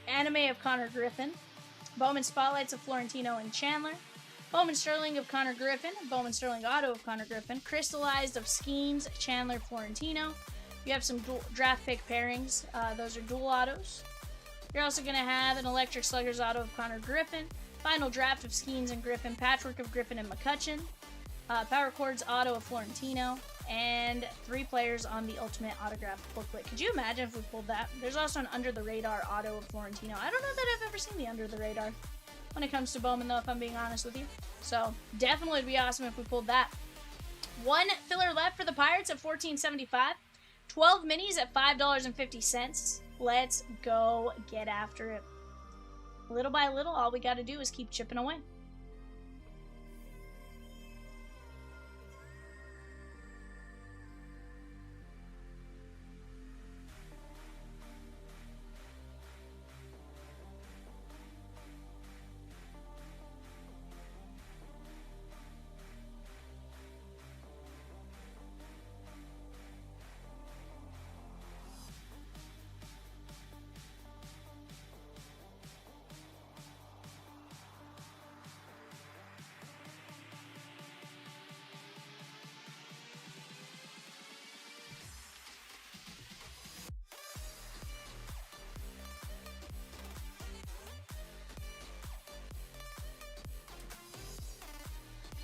Anime of Connor Griffin. Bowman Spotlights of Florentino and Chandler. Bowman Sterling of Connor Griffin. Bowman Sterling auto of Connor Griffin. Crystallized of Skeens, Chandler, Florentino. You have some draft pick pairings. Those are dual autos. You're also going to have an Electric Sluggers auto of Connor Griffin. Final draft of Skeens and Griffin. Patchwork of Griffin and McCutcheon. Power Chords auto of Florentino. And 3 players on the Ultimate Autograph booklet. Could you imagine if we pulled that? There's also an Under the Radar auto of Florentino. I don't know that I've ever seen the Under the Radar when it comes to Bowman, though, if I'm being honest with you. So, definitely would be awesome if we pulled that. 1 filler left for the Pirates at $14.75. 12 minis at $5.50. Let's go get after it. Little by little, all we got to do is keep chipping away.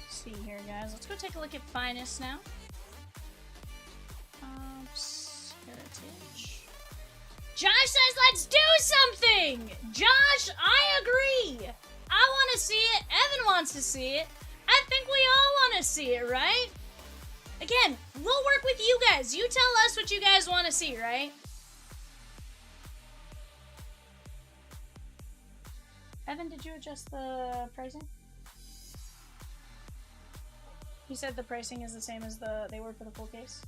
See here, guys. Let's go take a look at Finest now. Heritage. Josh says, let's do something! Josh, I agree! I want to see it. Evan wants to see it. I think we all want to see it, right? Again, we'll work with you guys. You tell us what you guys want to see, right? Evan, did you adjust the pricing? He said the pricing is the same as they were for the full case.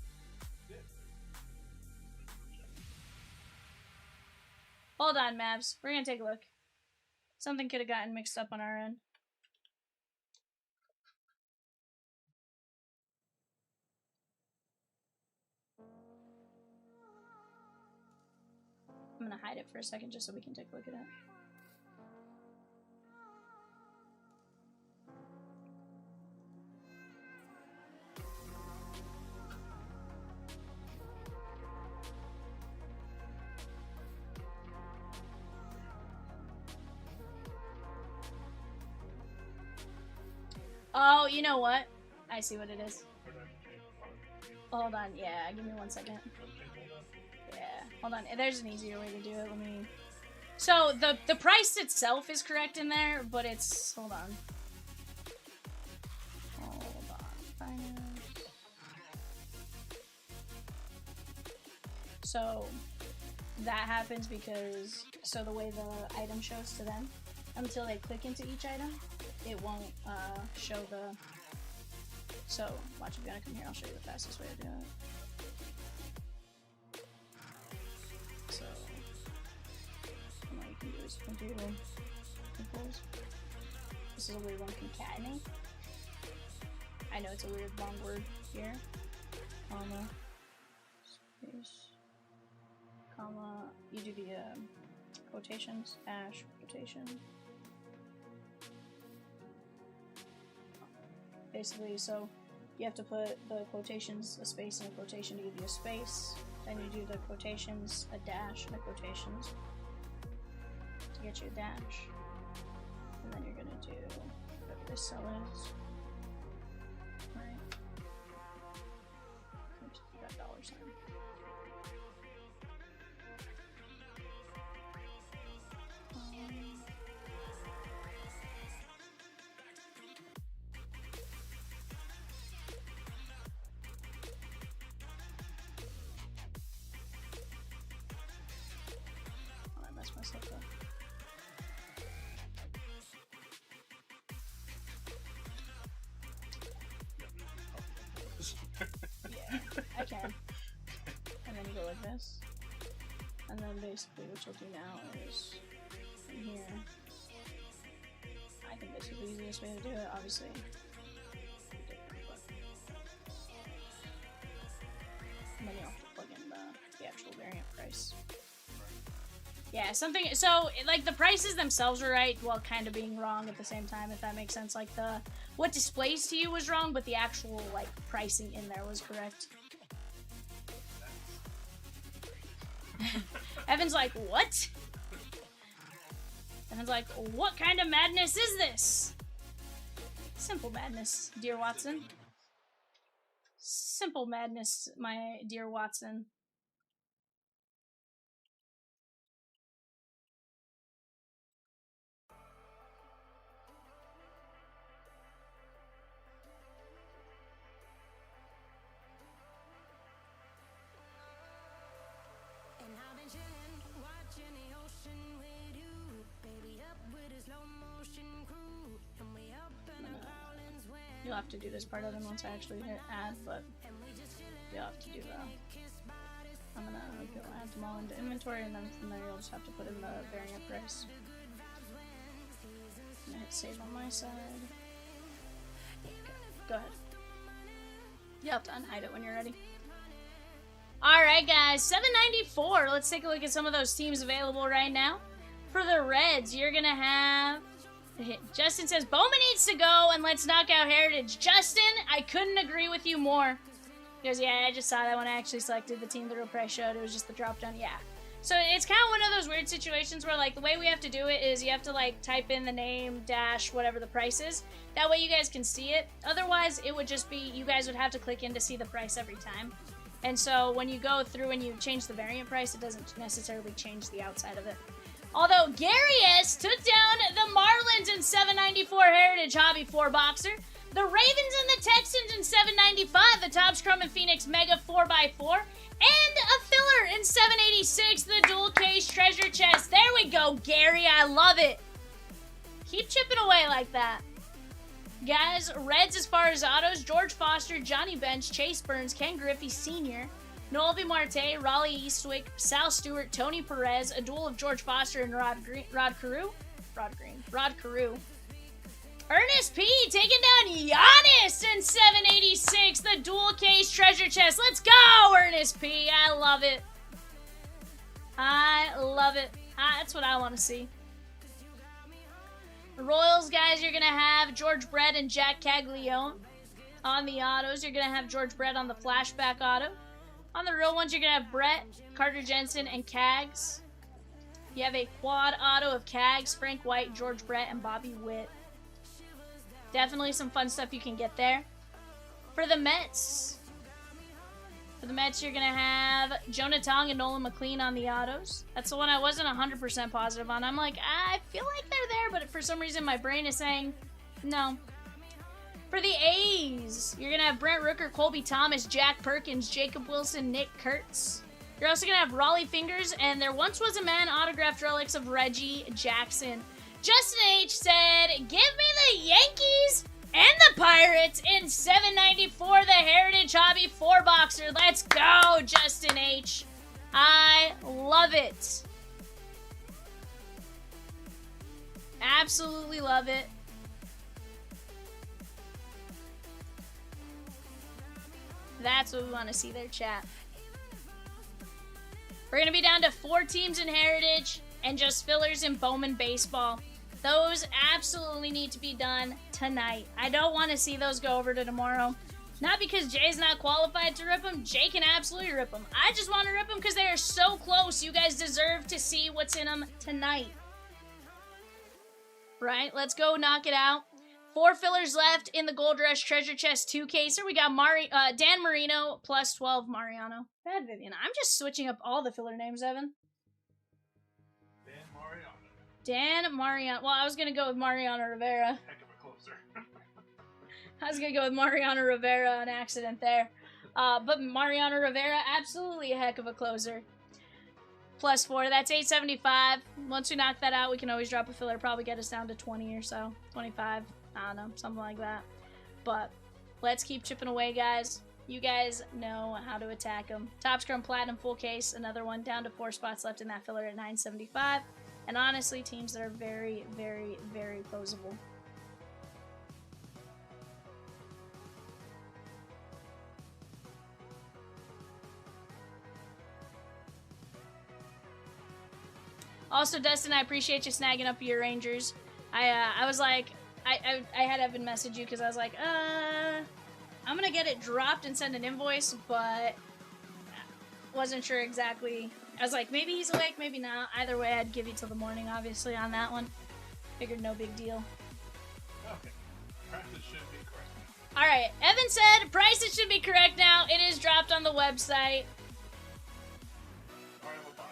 Hold on, Mavs. We're gonna take a look. Something could have gotten mixed up on our end. I'm gonna hide it for a second just so we can take a look at it. Oh, you know what? I see what it is. Hold on, yeah, give me 1 second. Yeah, hold on. There's an easier way to do it. Let me. So the price itself is correct in there, but it's hold on. Finance. So that happens because the way the item shows to them, until they click into each item, it won't show the. So watch, if you wanna come here, I'll show you the fastest way to do it. So what you can do is you can do equals. This is a weird one, concatenate. I know it's a weird long word here. Comma, space, comma. You do the quotations, dash, quotation. Basically, so you have to put the quotations, a space, and a quotation to give you a space. Then you do the quotations, a dash, and the quotations to get you a dash. And then you're gonna do whatever this cell is. Right? That dollar sign. Myself up. Yeah, I can. And then you go like this. And then basically what you'll do now is from here. I think this is the easiest way to do it, obviously. And then you'll have to plug in the actual variant price. Yeah, something, so, like, the prices themselves are right, while kind of being wrong at the same time, if that makes sense. Like, what displays to you was wrong, but the actual, like, pricing in there was correct. Evan's like, what? Evan's like, what kind of madness is this? Simple madness, dear Watson. Simple madness, my dear Watson. You'll have to do this part of it once I actually hit add, but you'll have to do that. I'm gonna go add them all into inventory, and then from there you'll just have to put in the variant price. I'm gonna hit save on my side. Okay, go ahead. You'll have to unhide it when you're ready. Alright guys, 794. Let's take a look at some of those teams available right now. For the Reds, you're gonna have... Justin says, Bowman needs to go and let's knock out Heritage. Justin, I couldn't agree with you more. Because, yeah, I just saw that when I actually selected the team the real price showed. It was just the drop down. Yeah. So it's kind of one of those weird situations where, like, the way we have to do it is you have to, like, type in the name, dash, whatever the price is. That way you guys can see it. Otherwise, it would just be, you guys would have to click in to see the price every time. And so when you go through and you change the variant price, it doesn't necessarily change the outside of it. Although Gary S. took down the Marlins in 794 Heritage Hobby 4 Boxer. The Ravens and the Texans in 795. The Topps Chrome and Phoenix Mega 4x4. And a filler in 786. The dual case treasure chest. There we go, Gary. I love it. Keep chipping away like that. Guys, Reds as far as autos. George Foster, Johnny Bench, Chase Burns, Ken Griffey Sr., Noelvi Marte, Raleigh Eastwick, Sal Stewart, Tony Perez, a duel of George Foster and Rod Carew. Ernest P. taking down Giannis in 786. The dual case treasure chest. Let's go, Ernest P. I love it. I love it. That's what I want to see. The Royals, guys, you're going to have George Brett and Jack Caglione. On the autos, you're going to have George Brett on the flashback auto. On the real ones, you're going to have Brett, Carter Jensen, and Cags. You have a quad auto of Cags, Frank White, George Brett, and Bobby Witt. Definitely some fun stuff you can get there. For the Mets, you're going to have Jonah Tong and Nolan McLean on the autos. That's the one I wasn't 100% positive on. I'm like, I feel like they're there, but for some reason my brain is saying no. For the A's, you're going to have Brent Rooker, Colby Thomas, Jack Perkins, Jacob Wilson, Nick Kurtz. You're also going to have Raleigh Fingers, and there once was a man autographed relics of Reggie Jackson. Justin H. said, give me the Yankees and the Pirates in 794, the Heritage Hobby 4-boxer. Let's go, Justin H. I love it. Absolutely love it. That's what we want to see there, chat. We're going to be down to 4 teams in Heritage and just fillers in Bowman Baseball. Those absolutely need to be done tonight. I don't want to see those go over to tomorrow. Not because Jay's not qualified to rip them. Jay can absolutely rip them. I just want to rip them because they are so close. You guys deserve to see what's in them tonight. Right? Let's go knock it out. 4 fillers left in the Gold Rush Treasure Chest 2-caser. We got Dan Marino plus 12 Mariano. Bad Vivian. I'm just switching up all the filler names, Evan. Dan Mariano. Well, I was going to go with Mariano Rivera. Heck of a closer. I was going to go with Mariano Rivera, an accident there. But Mariano Rivera, absolutely a heck of a closer. Plus 4, that's 875. Once we knock that out, we can always drop a filler, probably get us down to 20 or so. 25, I don't know, something like that. But let's keep chipping away, guys. You guys know how to attack them. Topps Chrome Platinum full case, another one, down to 4 spots left in that filler at 975. And honestly, teams that are very, very, very closable. Also, Dustin, I appreciate you snagging up your Rangers. I was like, I had Evan message you because I was like, I'm gonna get it dropped and send an invoice, but wasn't sure exactly. I was like, maybe he's awake, maybe not. Either way, I'd give you till the morning, obviously, on that one. Figured no big deal. Okay. Prices should be correct. Alright, Evan said prices should be correct now. It is dropped on the website. Sorry, I'm a bot.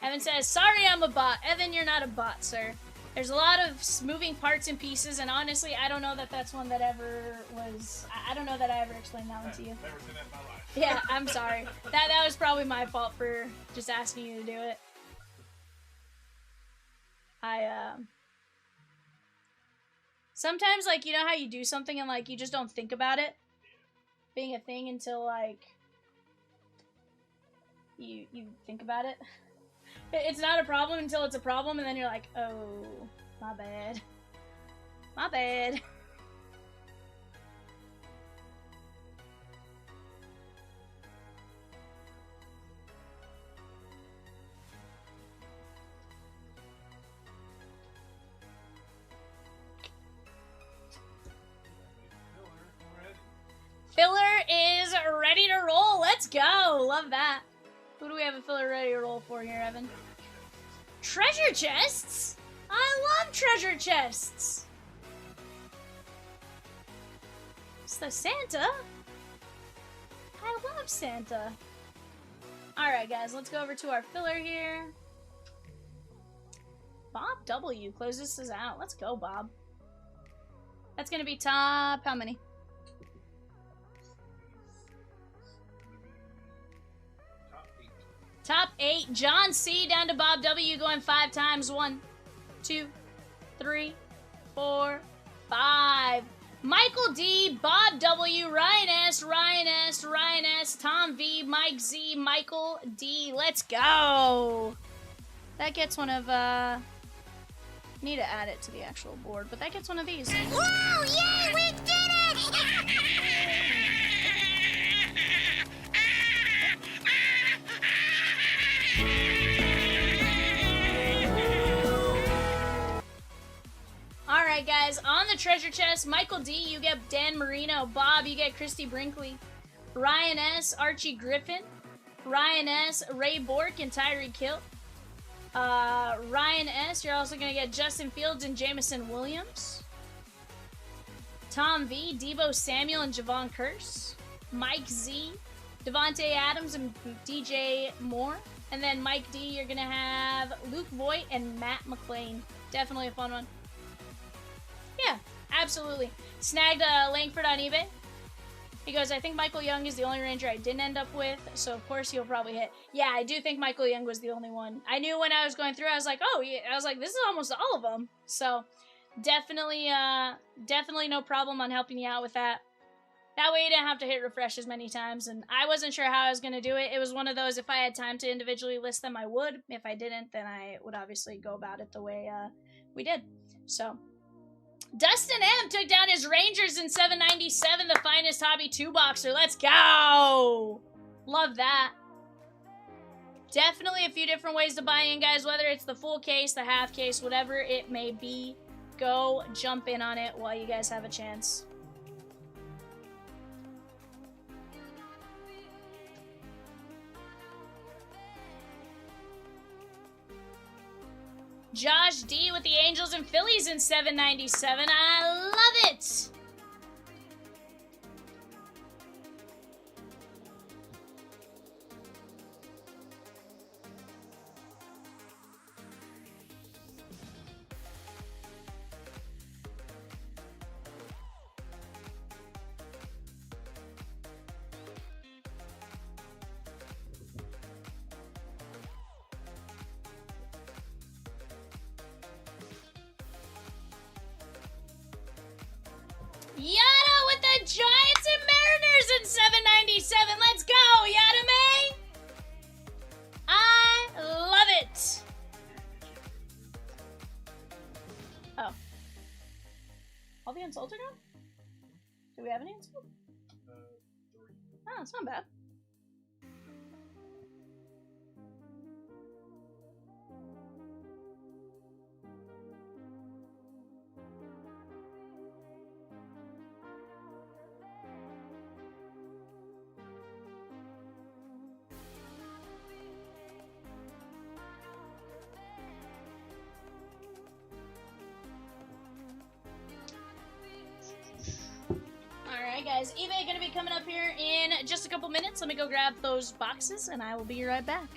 Evan says, sorry I'm a bot. Evan, you're not a bot, sir. There's a lot of moving parts and pieces, and honestly, I don't know that that's one that ever was... I don't know that I ever explained that one to you. Never seen that in my life. Yeah, I'm sorry. That was probably my fault for just asking you to do it. Sometimes, like, you know how you do something and, like, you just don't think about it being a thing until, like, you think about it. It's not a problem until it's a problem, and then you're like, oh, my bad. My bad. Filler is ready to roll. Let's go. Love that. Who do we have a filler ready to roll for here, Evan? Treasure chests? I love treasure chests. It's the Santa. I love Santa. Alright, guys. Let's go over to our filler here. Bob W. closes this out. Let's go, Bob. That's gonna be top, how many? Top 8. John C. down to Bob W. going 5 times. 1, 2, 3, 4, 5. Michael D, Bob W, Ryan S, Ryan S, Ryan S, Tom V, Mike Z, Michael D. Let's go. That gets one of, need to add it to the actual board, but that gets one of these. Woo! Yay! We did it! Alright, guys, on the treasure chest, Michael D, you get Dan Marino. Bob, you get Christy Brinkley. Ryan S, Archie Griffin. Ryan S, Ray Bork and Tyree Kilt. Ryan S, you're also going to get Justin Fields and Jamison Williams. Tom V, Debo Samuel and Javon Curse. Mike Z, Devontae Adams and DJ Moore. And then Mike D, you're going to have Luke Voigt and Matt McClain. Definitely a fun one. Yeah, absolutely. Snagged Langford on eBay. He goes, I think Michael Young is the only Ranger I didn't end up with, so of course he'll probably hit. Yeah, I do think Michael Young was the only one. I knew when I was going through, I was like, oh, yeah. I was like, this is almost all of them. So definitely, definitely no problem on helping you out with that. That way you didn't have to hit refresh as many times, and I wasn't sure how I was going to do it. It was one of those, if I had time to individually list them, I would. If I didn't, then I would obviously go about it the way we did. So Dustin M took down his Rangers in 797, the finest hobby 2-boxer. Let's go! Love that. Definitely a few different ways to buy in, guys, whether it's the full case, the half case, whatever it may be. Go jump in on it while you guys have a chance. Josh D with the Angels and Phillies in 797. I love it! Yada with the Giants and Mariners in 797. Let's go, Yada May! I love it! Oh. All the insults are gone? Do we have any insults? 3. Oh, it's not bad. Alright guys, eBay gonna be coming up here in just a couple minutes. Let me go grab those boxes and I will be right back.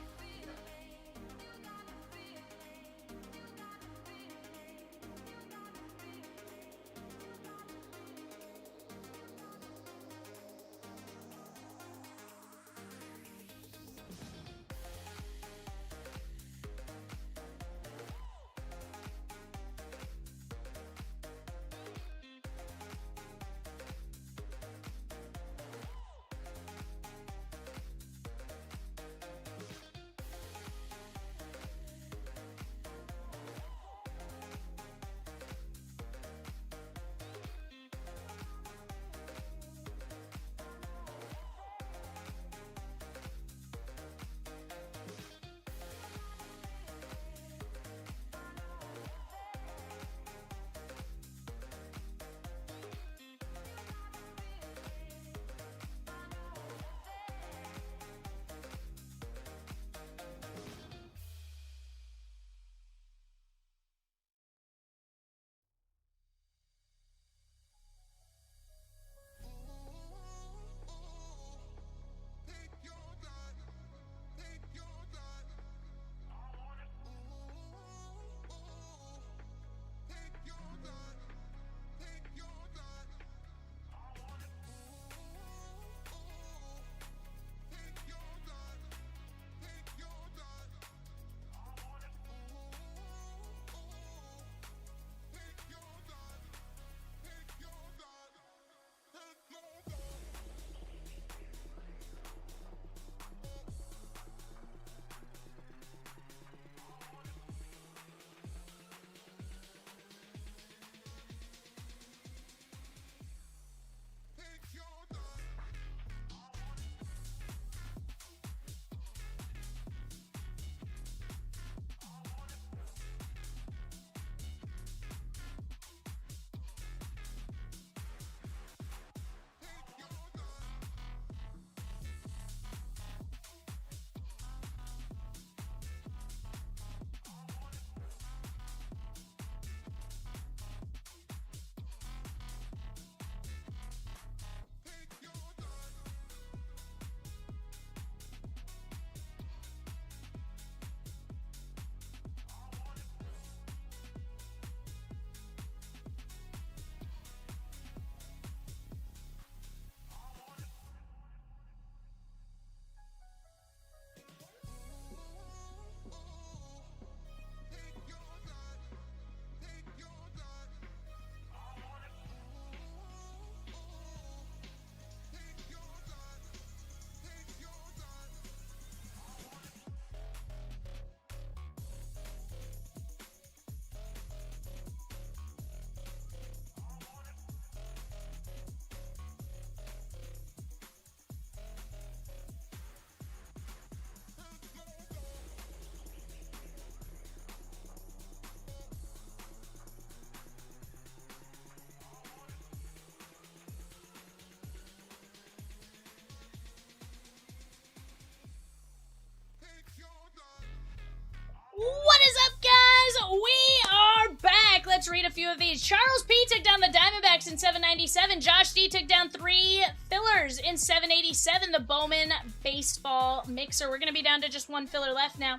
let's read a few of these. Charles P took down the Diamondbacks in 797. Josh D took down 3 fillers in 787. The Bowman baseball mixer. We're going to be down to just 1 filler left now.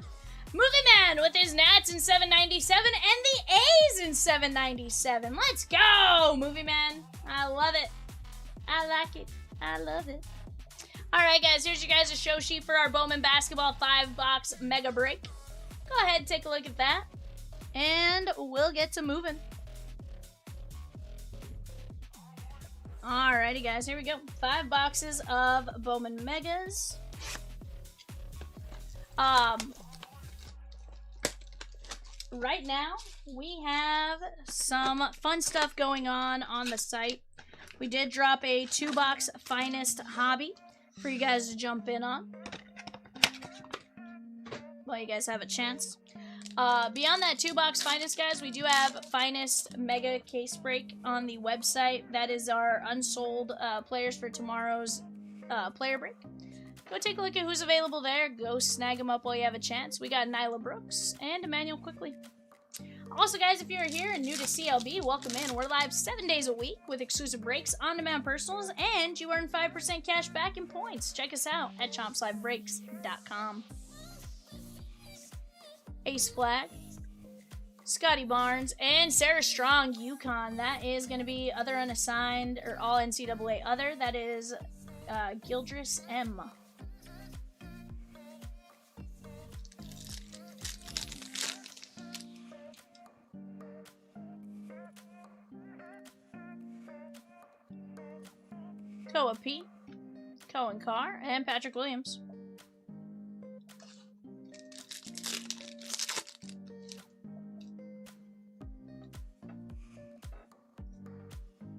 Movie Man with his Nats in 797 and the A's in 797. Let's go, Movie Man. I love it. I like it. I love it. All right, guys, here's your guys' show sheet for our Bowman basketball 5-box mega break. Go ahead and take a look at that, and we'll get to moving. Alrighty, guys, here we go. 5 boxes of Bowman megas. Right now, we have some fun stuff going on the site. We did drop a 2-box Finest Hobby for you guys to jump in on while you guys have a chance. Beyond that 2-box Finest, guys, we do have Finest Mega Case Break on the website. That is our unsold players for tomorrow's player break. Go take a look at who's available there. Go snag them up while you have a chance. We got Nyla Brooks and Emmanuel Quickly. Also, guys, if you're here and new to CLB, welcome in. We're live 7 days a week with exclusive breaks, on-demand personals, and you earn 5% cash back in points. Check us out at chompslivebreaks.com. Ace Flag, Scotty Barnes, and Sarah Strong, UConn. That is going to be other unassigned, or all NCAA other. That is Gildris M. Koa P, Cohen Carr, and Patrick Williams.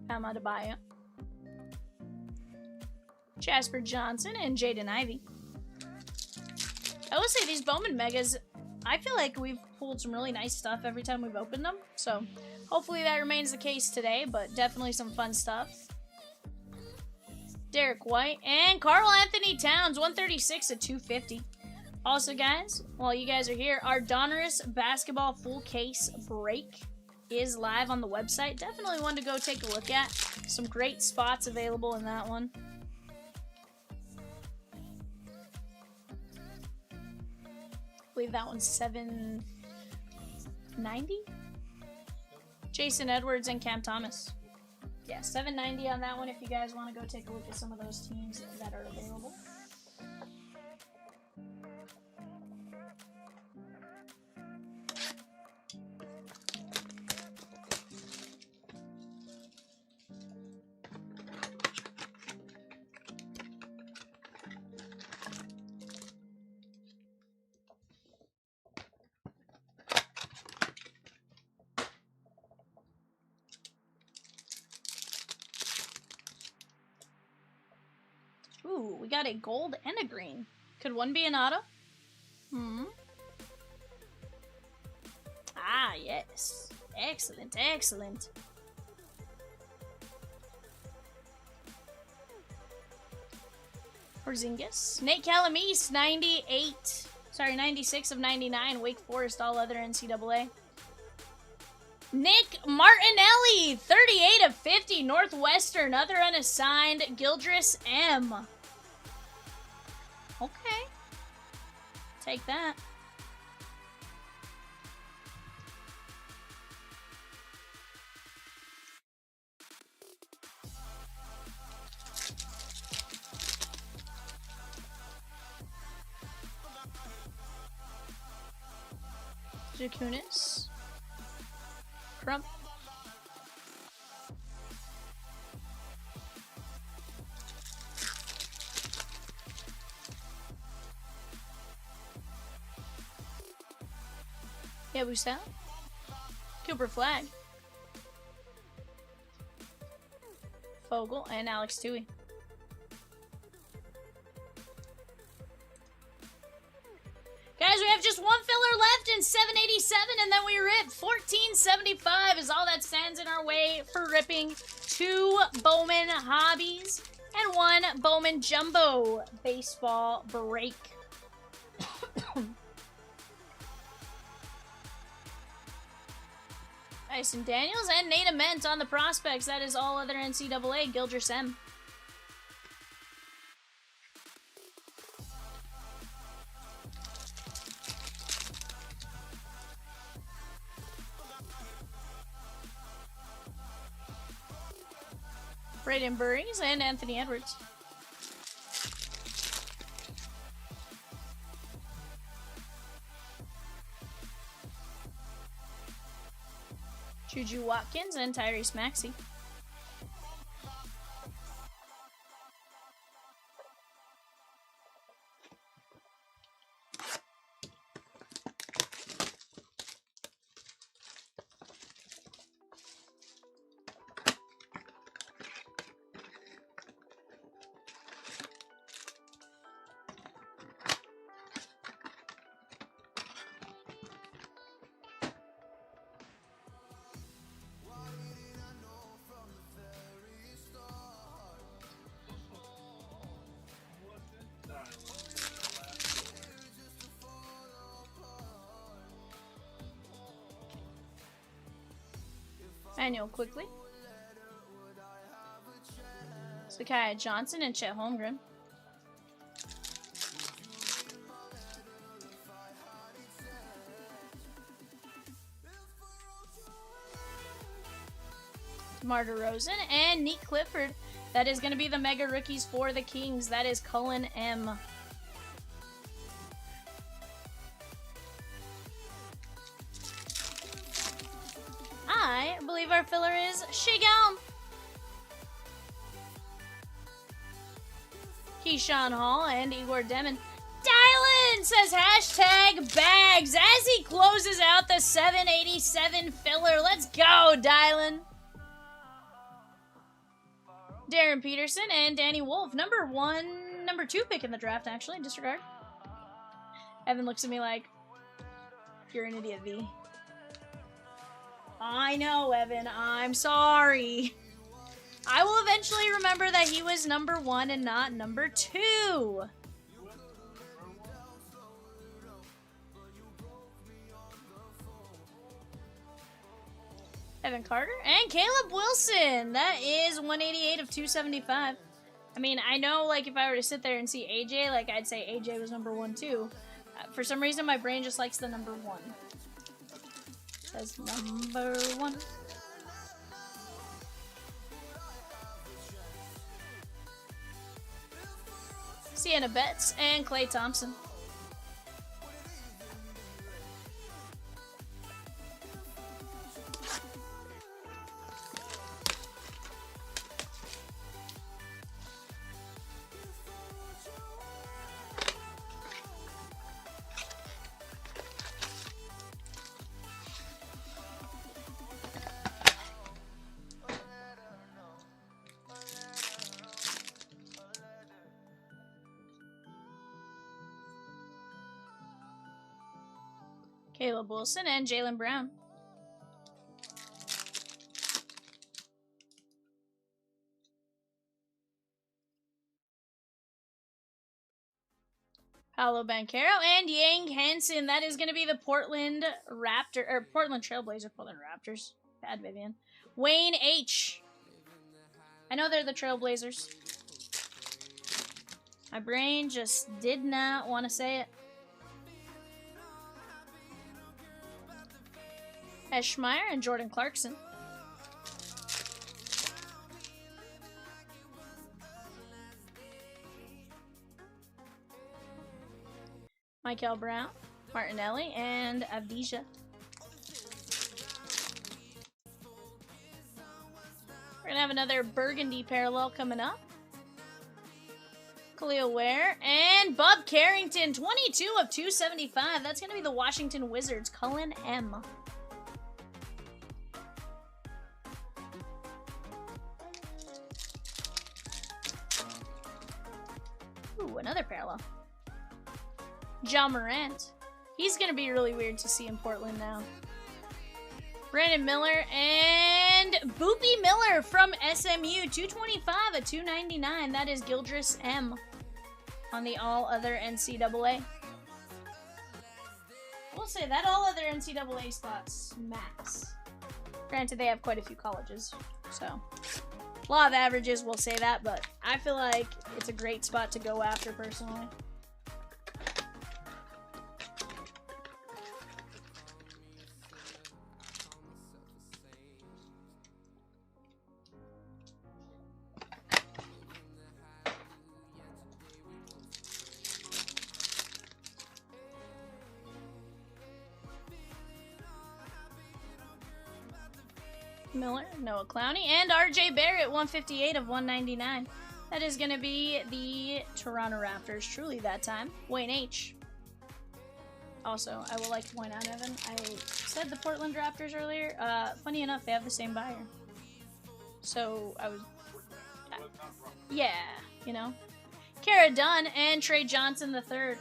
Bam Adebayo, Jasper Johnson, and Jaden Ivey. I will say these Bowman Megas, I feel like we've pulled some really nice stuff every time we've opened them. So hopefully that remains the case today, but definitely some fun stuff. Derek White and Karl Anthony Towns, 136 at 250. Also, guys, while you guys are here, our Donruss basketball full case break is live on the website. Definitely one to go take a look at. Some great spots available in that one. I believe that one's $7.90. Jason Edwards and Cam Thomas. Yeah, $7.90 on that one if you guys want to go take a look at some of those teams that are available. Ooh, we got a gold and a green. Could one be an auto? Ah, yes. Excellent, excellent. Porzingis. Nate Calamese, 96 of 99. Wake Forest, all other NCAA. Nick Martinelli, 38 of 50. Northwestern, other unassigned. Gildris M. Okay. Take that. Jakunis. Crump. Yabusel. Cooper Flag. Fogel and Alex Tui. Guys, we have just one filler left in 787, and then we rip 1475 is all that stands in our way for ripping 2 Bowman Hobbies and 1 Bowman Jumbo baseball break. Tyson Daniels and Nate Ament on the prospects. That is all other NCAA. Gildress M. Braden Burries and Anthony Edwards. Juju Watkins and Tyrese Maxey. Manuel quickly. Sakai Johnson and Chet Holmgren. DeMar DeRozan and Nick Clifford. That is going to be the mega rookies for the Kings. That is Cullen M. I believe our filler is Shigam. Keyshawn Hall and Igor Demon. Dylan says hashtag bags as he closes out the 787 filler. Let's go, Dylan. Darren Peterson and Danny Wolf. Number 2 pick in the draft, actually. Disregard. Evan looks at me like, you're an idiot, V. I know, Evan. I'm sorry. I will eventually remember that he was number 1 and not number 2. Evan Carter and Caleb Wilson. That is 188 of 275. I mean, I know, like, if I were to sit there and see AJ, like, I'd say AJ was number 1 too. For some reason, my brain just likes the number 1. Says number 1. Sienna Betts and Klay Thompson. Caleb Wilson and Jaylen Brown. Paolo Banchero and Yang Hansen. That is going to be the Portland Trailblazer. Portland Raptors. Bad Vivian. Wayne H. I know they're the Trailblazers. My brain just did not want to say it. Eschmeyer and Jordan Clarkson. Michael Brown, Martinelli, and Avdija. We're going to have another burgundy parallel coming up. Khalil Ware and Bob Carrington, 22 of 275. That's going to be the Washington Wizards, Cullen M. Ooh, another parallel. Ja Morant. He's going to be really weird to see in Portland now. Brandon Miller and Boopy Miller from SMU. 225 at 299. That is Gildress M on the all other NCAA. I will say that all other NCAA spot smacks. Granted, they have quite a few colleges, so law of averages will say that, but I feel like it's a great spot to go after personally. Miller, Noah Clowney, and RJ Barrett, 158 of 199. That is going to be the Toronto Raptors, truly that time. Wayne H. Also, I would like to point out, Evan, I said the Portland Raptors earlier. Funny enough, they have the same buyer. So, I was... yeah, you know. Kara Dunn and Trey Johnson III.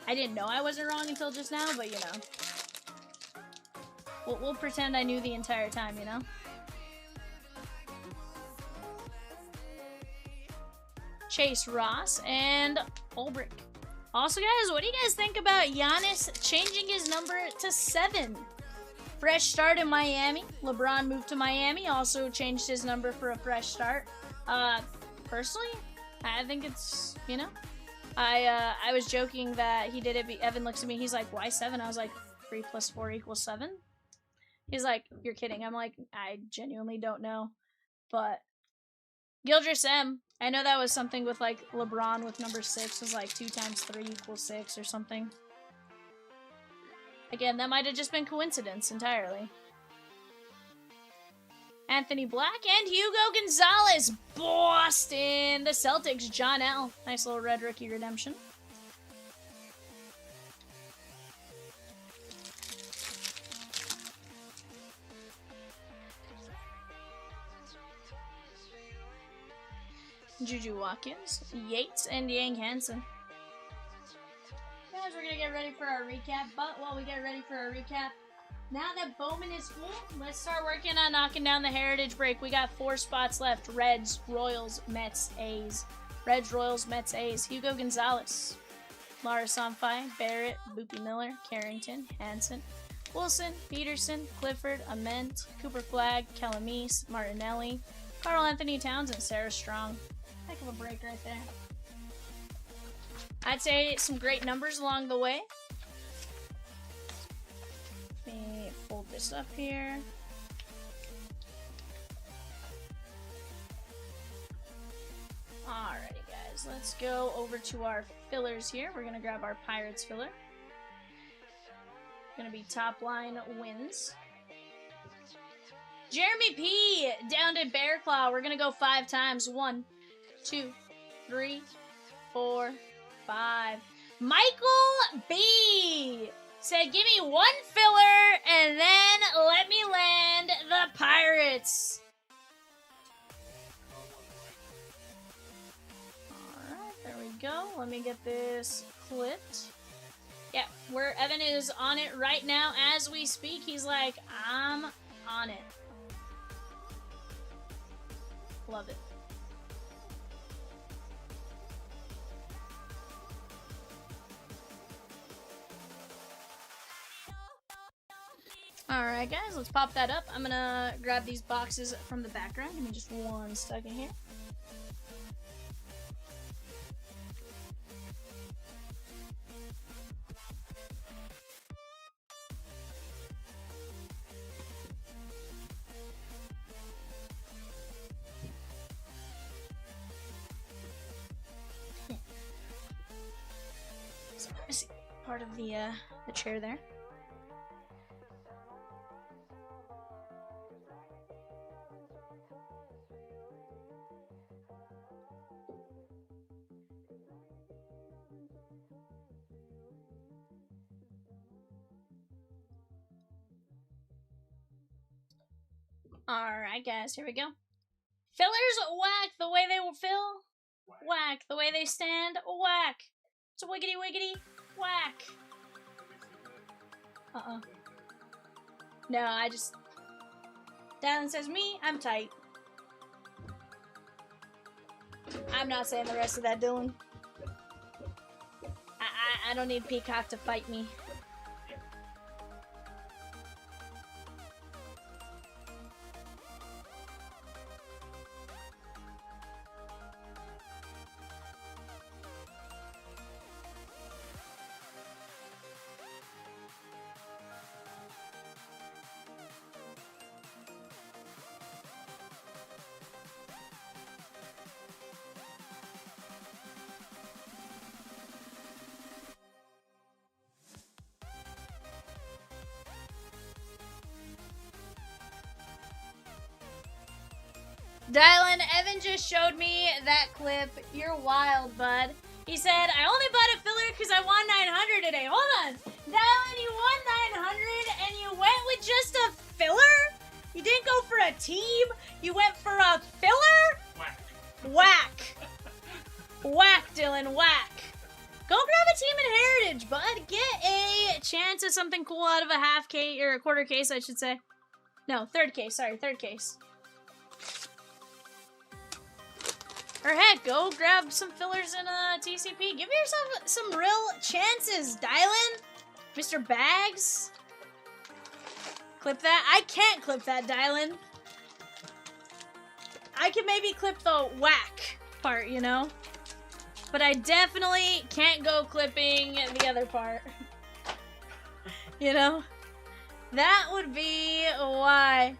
I didn't know I wasn't wrong until just now, but you know. We'll pretend I knew the entire time, you know? Chase Ross and Ulbrich. Also, guys, what do you guys think about Giannis changing his number to 7? Fresh start in Miami. LeBron moved to Miami, also changed his number for a fresh start. Personally, I think it's, you know, I was joking that he did it. Evan looks at me, he's like, why 7? I was like, 3 + 4 = 7? He's like, you're kidding. I'm like, I genuinely don't know. But Gildress M, I know that was something with like LeBron with number 6 was like 2 × 3 = 6 or something. Again, that might have just been coincidence entirely. Anthony Black and Hugo Gonzalez, Boston. The Celtics, John L. Nice little red rookie redemption. Juju Watkins, Yates, and Yang Hansen. Guys, we're going to get ready for our recap, but while we get ready for our recap, now that Bowman is full, let's start working on knocking down the Heritage break. We got 4 spots left. Reds, Royals, Mets, A's. Reds, Royals, Mets, A's. Hugo Gonzalez, Lara Sanfai, Barrett, Boopy Miller, Carrington, Hansen, Wilson, Peterson, Clifford, Ament, Cooper Flagg, Calamise, Martinelli, Carl Anthony Towns, and Sarah Strong. Heck of a break right there. I'd say some great numbers along the way. Let me fold this up here. Alrighty, guys. Let's go over to our fillers here. We're going to grab our Pirates filler. Going to be top line wins. Jeremy P. down to Bear Claw. We're going to go 5 times. 1, 2, 3, 4, 5. Michael B. said, give me 1 filler and then let me land the Pirates. Alright, there we go. Let me get this clipped. Yeah, where Evan is on it right now as we speak. He's like, I'm on it. Love it. Alright guys, let's pop that up. I'm gonna grab these boxes from the background. Give me just 1 second here. So, I see part of the chair there. Alright guys, here we go. Fillers, whack the way they will fill. Whack the way they stand. Whack. It's a wiggity wiggity. Whack. No, I just... Dylan says me, I'm tight. I'm not saying the rest of that, Dylan. I don't need Peacock to fight me. Dylan, Evan just showed me that clip. You're wild, bud. He said, I only bought a filler because I won 900 today. Hold on. Dylan, you won 900 and you went with just a filler? You didn't go for a team? You went for a filler? Whack. Whack. Whack, Dylan, whack. Go grab a team in Heritage, bud. Get a chance at something cool out of a half case, or a quarter case, I should say. No, third case. Sorry, third case. Or heck, go grab some fillers in a TCP. Give yourself some real chances, Dylan. Mr. Bags. Clip that. I can't clip that, Dylan. I can maybe clip the whack part, you know? But I definitely can't go clipping the other part. You know? That would be why.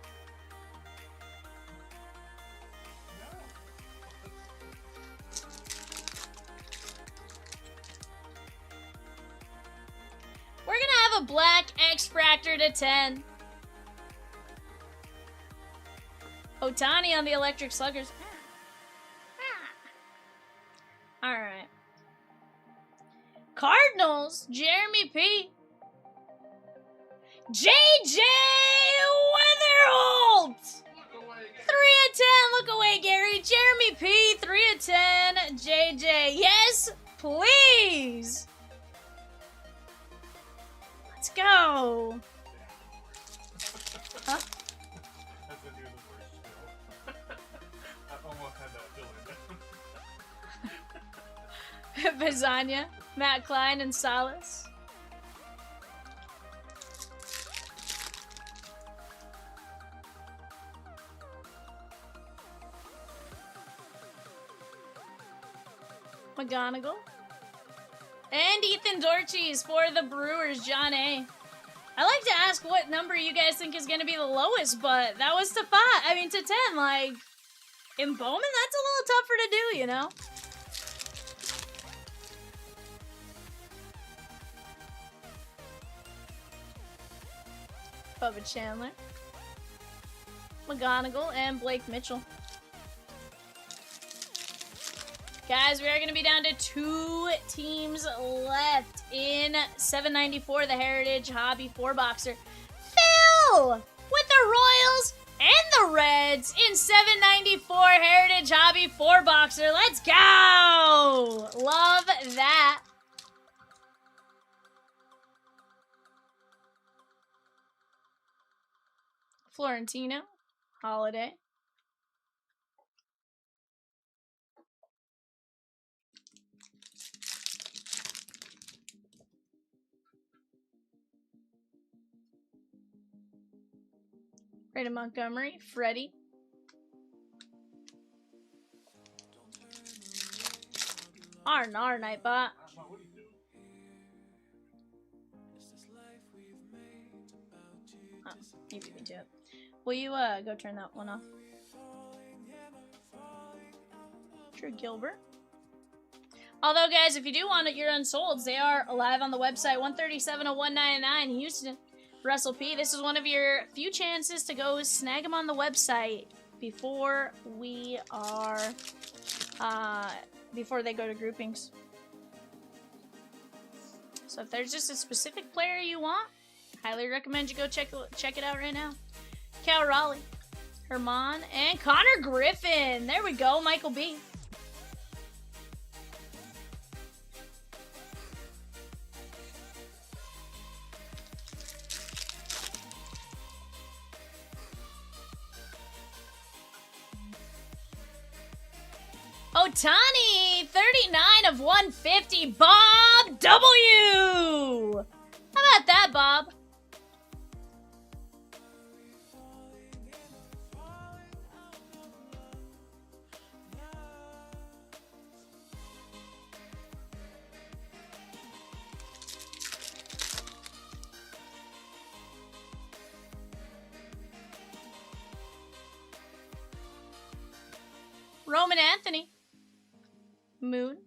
We're gonna have a black X-Fractor to 10. Otani on the Electric Sluggers. Alright. Cardinals, Jeremy P. JJ Weatherholt! 3 of 10, look away, Gary. Jeremy P, 3 of 10. JJ, yes, please. Let's go. Huh? That's when you're the worst still. I almost had that feeling. Bazania, Matt Klein, and Salas. McGonagall. And Ethan Dorches for the Brewers, John A. I like to ask what number you guys think is going to be the lowest, but that was to 5. I mean, to 10. Like, in Bowman, that's a little tougher to do, you know? Bubba Chandler. McGonagall and Blake Mitchell. Guys, we are going to be down to 2 teams left in 794, the Heritage Hobby 4-boxer. Phil with the Royals and the Reds in 794 Heritage Hobby 4-boxer. Let's go! Love that. Florentino, Holiday. Brandon Montgomery, Freddie. R&R Nightbot. Oh, you beat me to it. Will you go turn that one off? Drew Gilbert. Although, guys, if you do want your unsolds, they are alive on the website. 137 of 199 Houston. Russell P, this is one of your few chances to go snag them on the website before we are, before they go to groupings. So if there's just a specific player you want, highly recommend you go check it out right now. Cal Raleigh, Herman, and Connor Griffin. There we go, Michael B. Otani, 39 of 150, Bob W. How about that, Bob? Roman Anthony. Moon.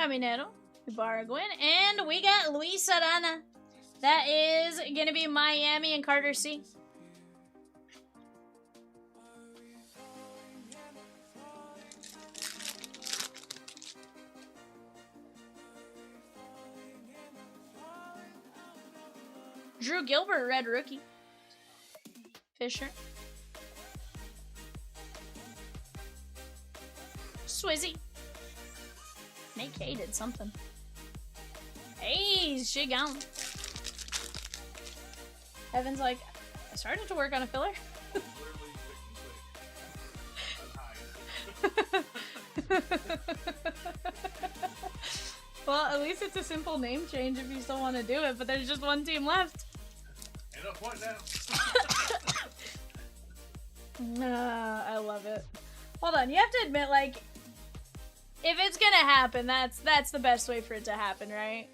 Caminero, Ibargüen, and we got Luis Arana. That is gonna be Miami and Carter C. Drew Gilbert, red rookie. Fisher. Swizzy. Nate K did something. Hey, she gone. Evan's like, I started to work on a filler. Well, at least it's a simple name change if you still want to do it, but there's just one team left. Ain't no point now. I love it. Hold on, you have to admit, like, if it's gonna happen, that's the best way for it to happen, right?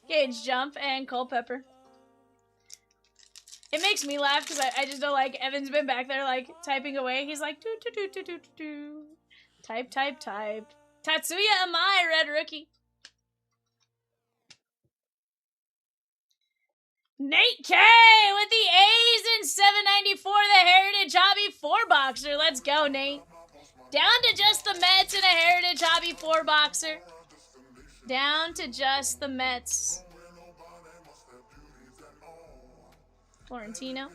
Gage Jump and Culpepper. It makes me laugh because I just know, like, Evan's been back there, like, typing away. He's like, do. Type. Tatsuya Amai, red rookie. Nate K with the A's in 794, the Heritage Hobby 4-boxer. Let's go, Nate. Down to just the Mets in a Heritage Hobby 4-boxer. Down to just the Mets. Florentino.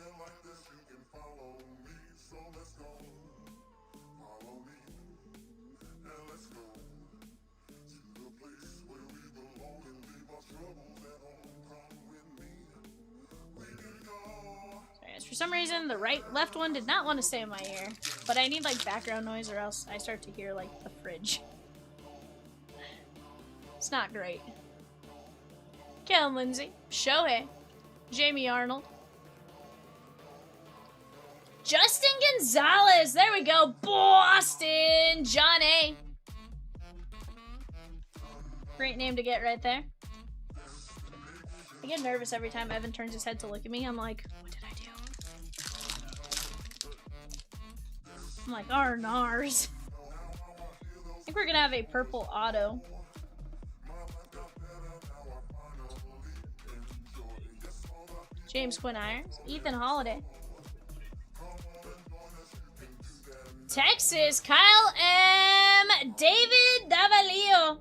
For some reason, the left one did not want to stay in my ear. But I need, like, background noise or else I start to hear, like, the fridge. It's not great. Kellen Lindsay. Shohei. Jamie Arnold. Justin Gonzalez. There we go. Boston. John A. Great name to get right there. I get nervous every time Evan turns his head to look at me. I'm like, what did I do? I'm like, nars. I think we're gonna have a purple auto. James Quinn Irons. Ethan Holiday. Texas. Kyle M. David Davalillo.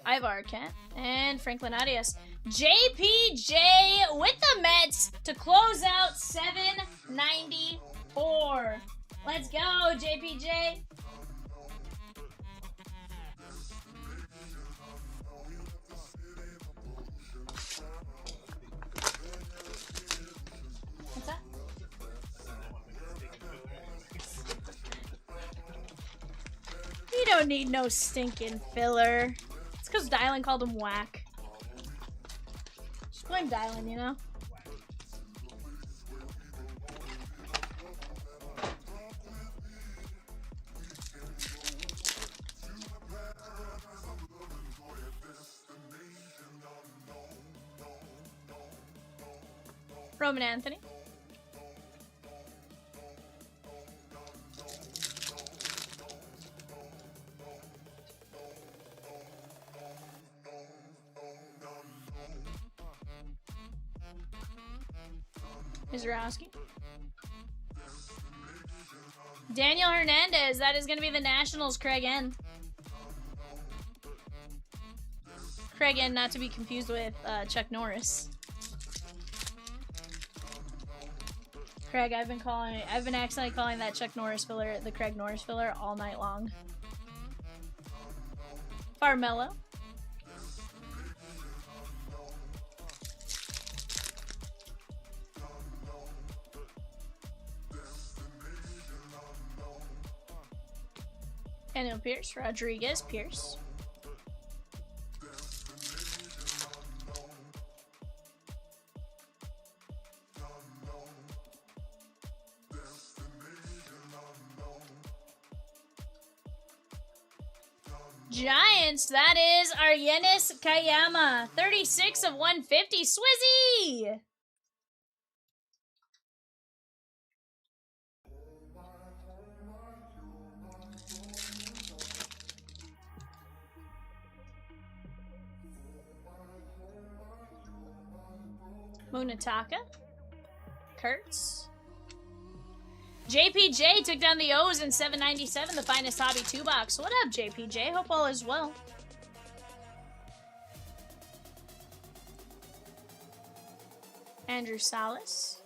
Ivar Kent and Franklin Arias. JPJ with the Mets to close out 794. Let's go, JPJ. What's that? You don't need no stinking filler. It's because Dylan called him whack. Just blame Dylan, you know? Roman Anthony. Mizrowski. Daniel Hernandez. That is going to be the Nationals, Craig N. Craig N, not to be confused with Chuck Norris. Craig, I've been accidentally calling that Chuck Norris filler the Craig Norris filler all night long. Farmello. Daniel Pierce, Rodriguez Pierce. Giants. That is Aryenis Kayama. 36 of 150. Swizzy! Munataka. Kurtz. JPJ took down the O's in 797, the finest hobby 2-box. What up, JPJ? Hope all is well. Andrew Salas.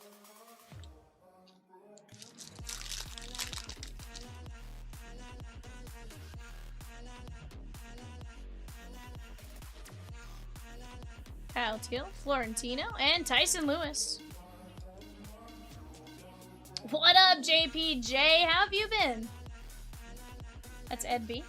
Kyle Teal, Florentino, and Tyson Lewis. What up, JPJ? How have you been? That's Ed B.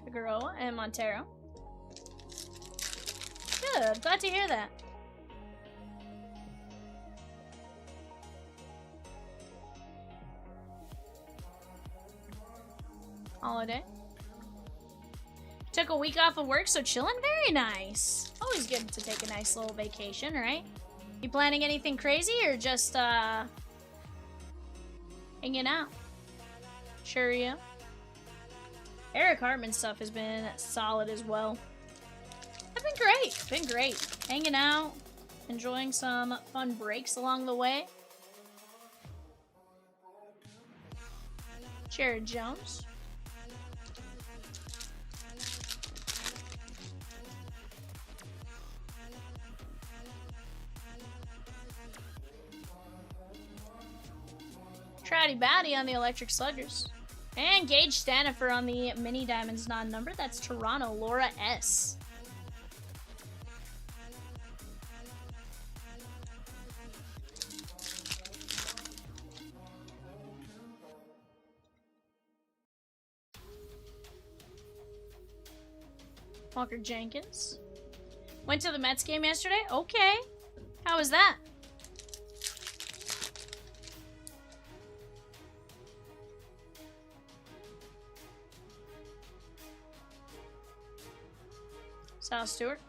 Figueroa and Montero. Good. Glad to hear that. Holiday. Took a week off of work, so chilling. Very nice. Always good to take a nice little vacation, right? You planning anything crazy or just hanging out? Sure, yeah. Eric Hartman's stuff has been solid as well. I've been great. Been great. Hanging out, enjoying some fun breaks along the way. Jared Jones. Tratty Batty on the Electric Sluggers. And Gage Stanifer on the Mini Diamonds non-number. That's Toronto, Laura S. Walker Jenkins. Went to the Mets game yesterday? Okay. How was that? Sal Stewart.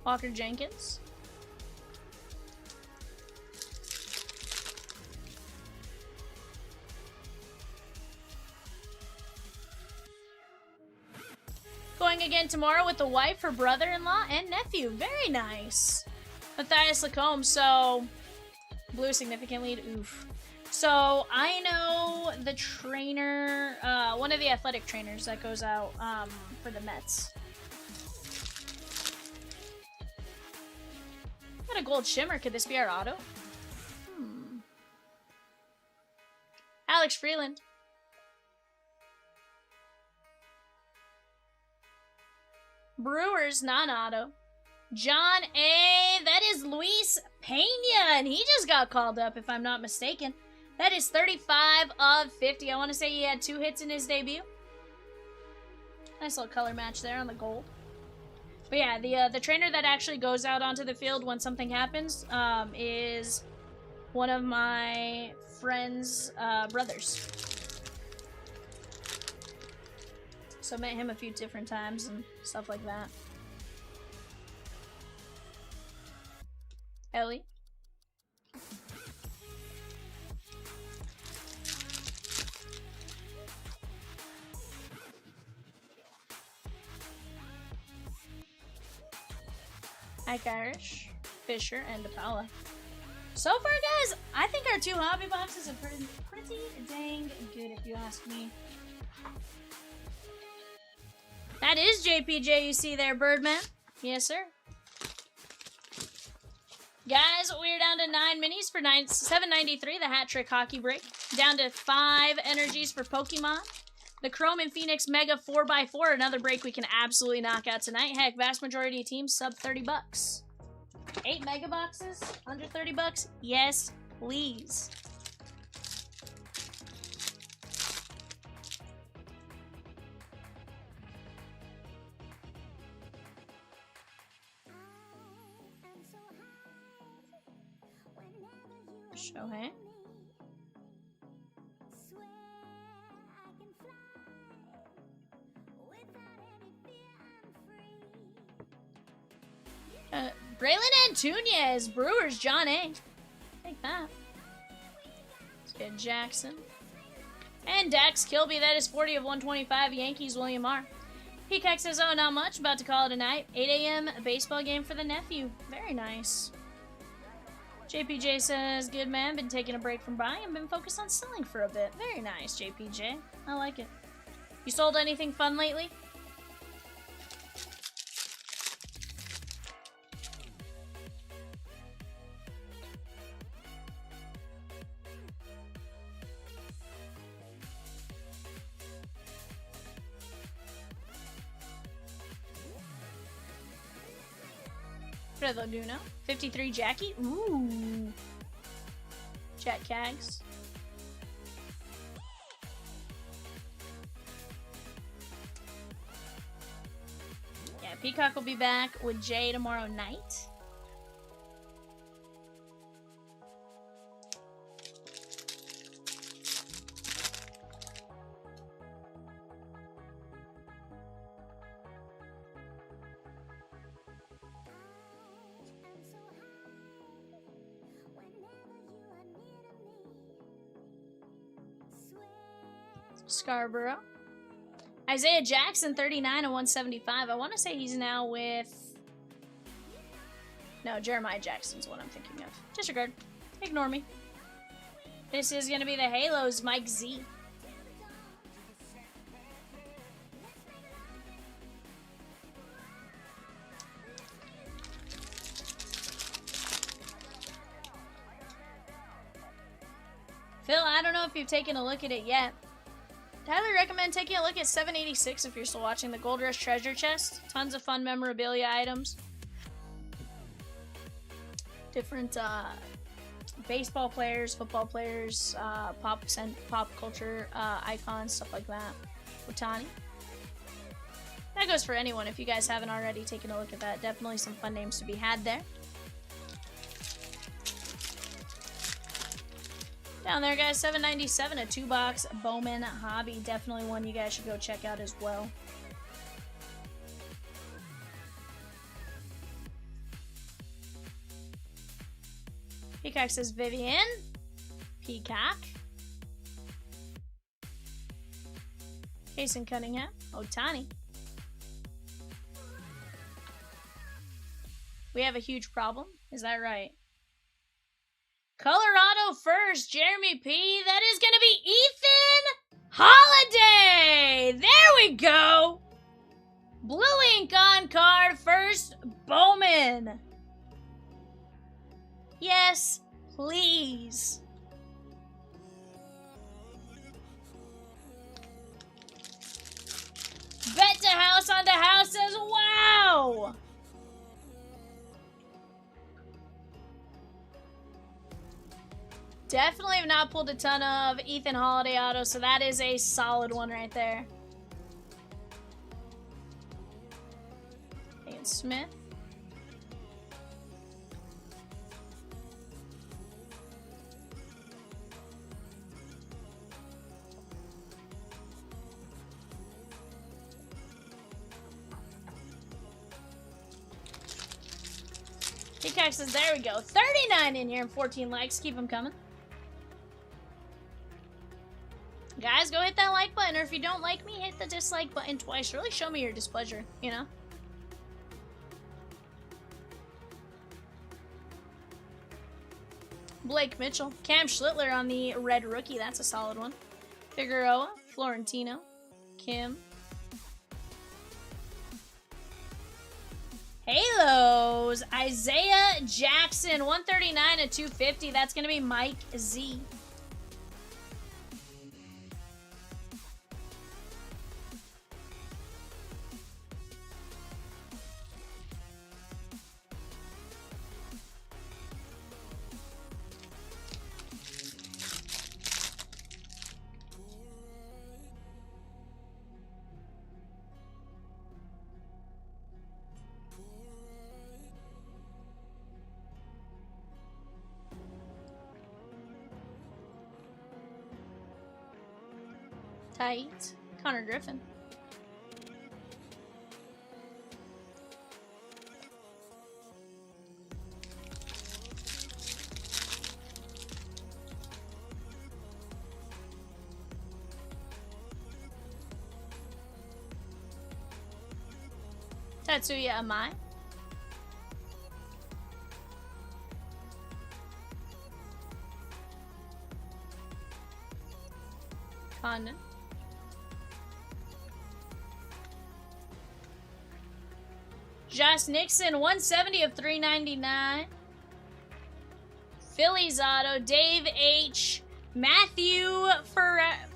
Walker Jenkins. Going again tomorrow with the wife, her brother-in-law, and nephew. Very nice. Matthias Lacombe, so blew a significant lead. Oof. So I know the trainer, one of the athletic trainers that goes out for the Mets. Got a gold shimmer. Could this be our auto? Alex Freeland. Brewers non-auto. John A. That is Luis Pena, and he just got called up, if I'm not mistaken. That is 35 of 50. I want to say he had 2 hits in his debut. Nice little color match there on the gold. But yeah, the trainer that actually goes out onto the field when something happens is one of my friend's brothers. So met him a few different times and stuff like that. Ellie. Ike Irish, Fisher, and DePaula. So far, guys, I think our 2 hobby boxes are pretty dang good, if you ask me. That is JPJ you see there, Birdman. Yes, sir. Guys, we're down to 9 minis for $7.93, the hat trick hockey break. Down to 5 energies for Pokemon. The Chrome and Phoenix Mega 4x4, another break we can absolutely knock out tonight. Heck, vast majority of teams sub 30 bucks. 8 mega boxes, under 30 bucks? Yes, please. Shohei. Braylon Antunes, Brewers, John A. Take that. Let's get Jackson. And Dax Kilby, that is 40 of 125. Yankees, William R. Peacock says, oh, not much. About to call it a night. 8 a.m. baseball game for the nephew. Very nice. JPJ says, good man. Been taking a break from buying and been focused on selling for a bit. Very nice, JPJ. I like it. You sold anything fun lately? Fredo Duno. 53 Jackie. Ooh. Jack Cags. Yeah, Peacock will be back with Jay tomorrow night. Scarborough. Isaiah Jackson, 39 and 175. I want to say he's now with... No, Jeremiah Jackson's what I'm thinking of. Disregard. Ignore me. This is going to be the Halos, Mike Z. Phil, I don't know if you've taken a look at it yet. I'd highly recommend taking a look at 786 if you're still watching the Gold Rush Treasure Chest. Tons of fun memorabilia items. Different baseball players, football players, pop culture icons, stuff like that. Otani. That goes for anyone if you guys haven't already taken a look at that. Definitely some fun names to be had there. Down there, guys, 797, a 2-box Bowman Hobby. Definitely one you guys should go check out as well. Peacock says Vivian. Peacock. Jason Cunningham. Otani. We have a huge problem. Is that right? Colorado first, Jeremy P. That is going to be Ethan Holiday. There we go. Blue ink on card first, Bowman. Yes, please. Bet to house on the house says, wow. Definitely have not pulled a ton of Ethan Holiday autos, so that is a solid one right there. Ian Smith. Peacock says, there we go. 39 in here and 14 likes. Keep them coming. Guys, go hit that like button, or if you don't like me, hit the dislike button twice. Really show me your displeasure, you know? Blake Mitchell. Cam Schlittler on the red rookie. That's a solid one. Figueroa. Florentino. Kim. Halos. Isaiah Jackson. 139 to 250. That's going to be Mike Z. Tight. Connor Griffin. Tatsuya Amai. Condon. Josh Nixon, 170 of 399. Phillies auto, Dave H. Matthew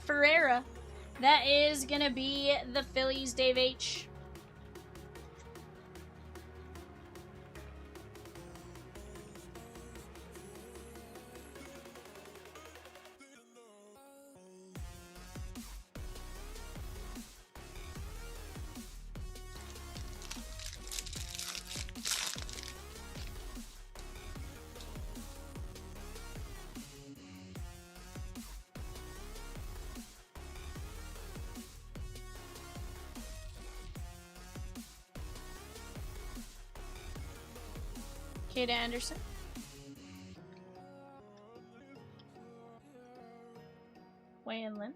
Ferreira. That is going to be the Phillies, Dave H. Kate Anderson. Wayne Lynn.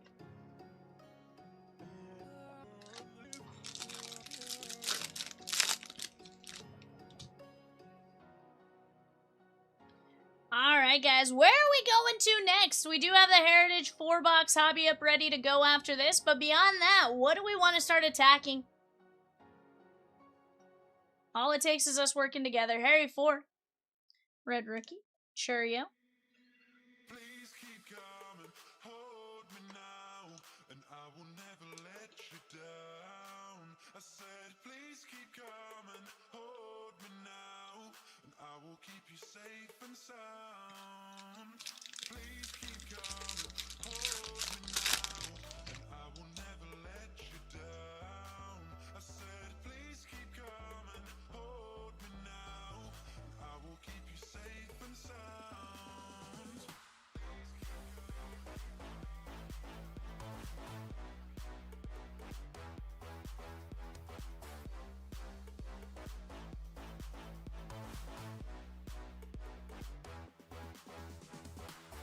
Alright guys, where are we going to next? We do have the Heritage 4-box hobby up ready to go after this, but beyond that, what do we want to start attacking? All it takes is us working together. Harry 4. Red Rookie. Churio. Please keep coming, hold me now, and I will never let you down. I said, please keep coming, hold me now, and I will keep you safe and sound. Please keep coming, hold me now, and I will never let you down. I said, please keep coming, hold me now, and I will keep you safe and sound.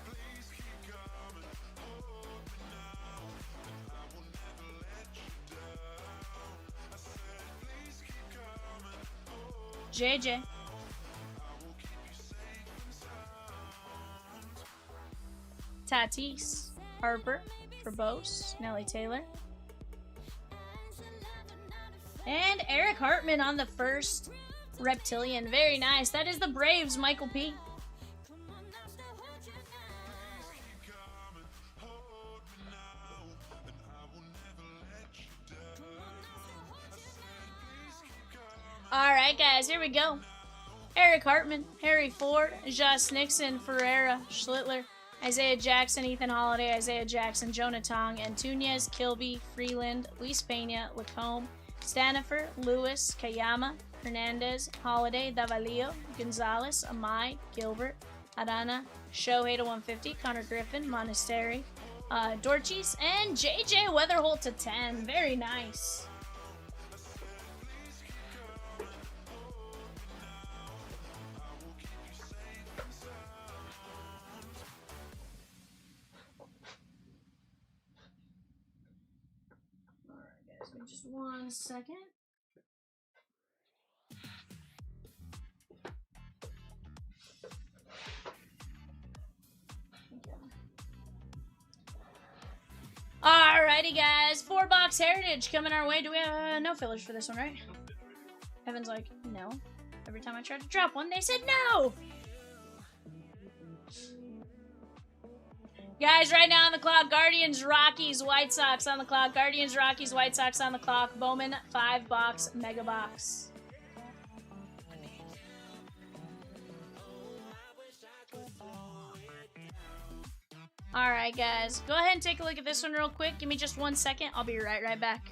Please keep coming, hold me now, and I will never let you down. I said, please keep coming, hold JJ. I will keep you safe and sound. Tatis. Harper. Verbose. Nelly Taylor. And Eric Hartman on the first Reptilian. Very nice. That is the Braves, Michael P. Alright, guys, here we go. Eric Hartman, Harry Ford, Josh Nixon, Ferreira, Schlittler, Isaiah Jackson, Ethan Holiday, Isaiah Jackson, Jonah Tong, Antunes, Kilby, Freeland, Luis Pena, Lacombe, Stanifer, Lewis, Kayama, Hernandez, Holiday, Davalillo, Gonzalez, Amai, Gilbert, Arana, Shohei to 150, Connor Griffin, Monastery, Dorchis, and JJ Weatherholt to 10. Very nice. Just 1 second. Alrighty, guys. 4-box Heritage coming our way. Do we have no fillers for this one, right? Evan's like, no. Every time I tried to drop one, they said no. Guys, right now on the clock, Guardians, Rockies, White Sox on the clock. Guardians, Rockies, White Sox on the clock. Bowman, 5-box, mega box. Alright, guys. Go ahead and take a look at this one real quick. Give me just 1 second. I'll be right back.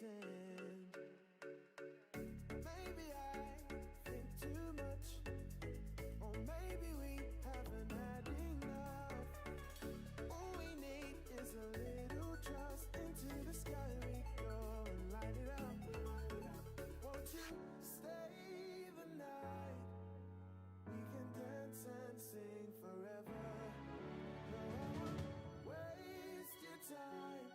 pretend. Maybe I think too much, or maybe we haven't had enough. All we need is a little trust. Into the sky we go and light it up. Won't you stay the night? We can dance and sing forever. No, I won't waste your time.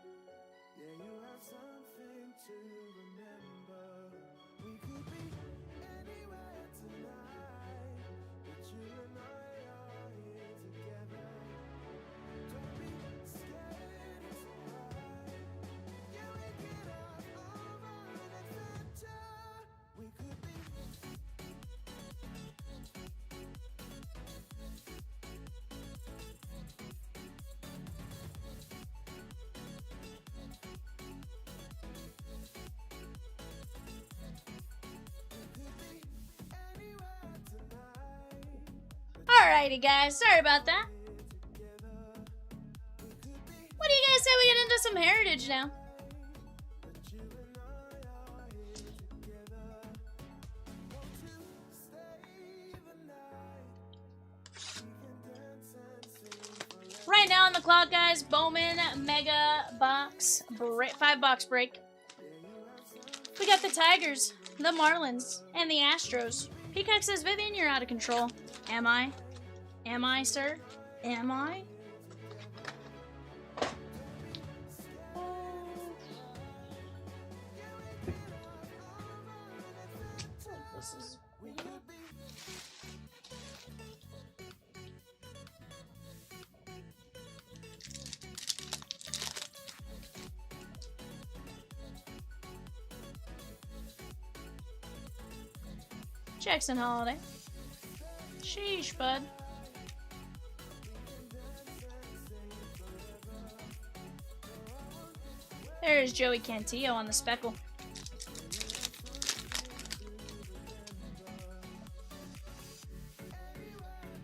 Yeah, you have something to remember. We could be anywhere tonight, but you and I are here together. Don't be scared, it's alright. Yeah, we get out over an adventure. We could be. Alrighty, guys. Sorry about that. What do you guys say we get into some heritage now? Right now on the clock, guys, Bowman Mega Box 5-box break. We got the Tigers, the Marlins, and the Astros. Peacock says, Vivian, you're out of control. Am I? Am I, sir? Am I? This is weird. Jackson Holiday. Sheesh, bud. There's Joey Cantillo on the speckle.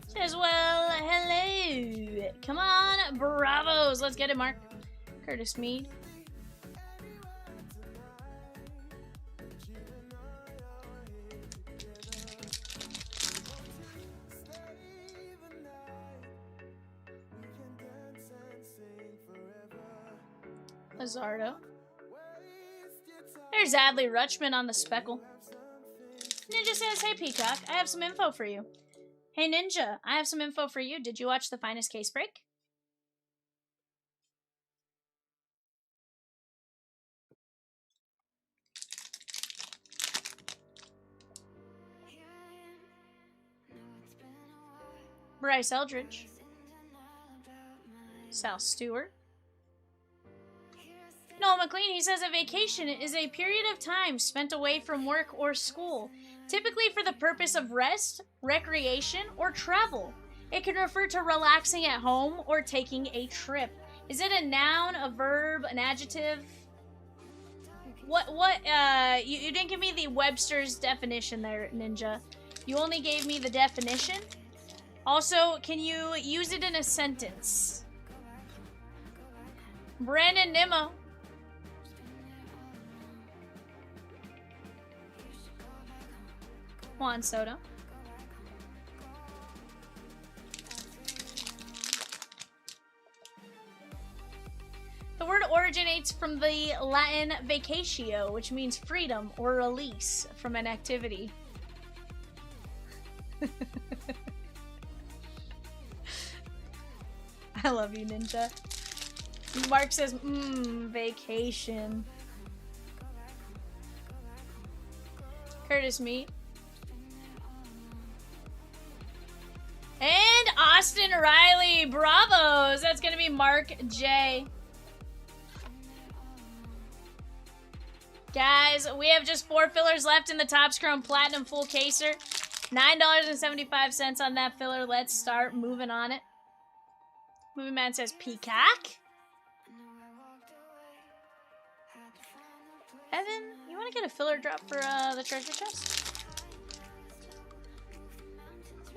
Says, well, hello. Come on, bravos. Let's get it, Mark. Curtis Mead. Lizardo. There's Adley Rutschman on the speckle. Ninja says, hey Peacock, I have some info for you. Hey Ninja, I have some info for you. Did you watch the Finest Case Break? Bryce Eldridge. Sal Stewart. Noel McLean, he says a vacation is a period of time spent away from work or school, typically for the purpose of rest, recreation, or travel. It can refer to relaxing at home or taking a trip. Is it a noun, a verb, an adjective? You didn't give me the Webster's definition there, Ninja. You only gave me the definition. Also, can you use it in a sentence? Brandon Nimmo. Juan Soto. The word originates from the Latin vacatio, which means freedom or release from an activity. I love you, Ninja. Mark says, vacation. Curtis Meat. And Austin Riley. Bravos. That's going to be Mark J. Guys, we have just 4 fillers left in the Topps Chrome Platinum Full Caser. $9.75 on that filler. Let's start moving on it. Movie Man says Peacock. Evan, you want to get a filler drop for the treasure chest?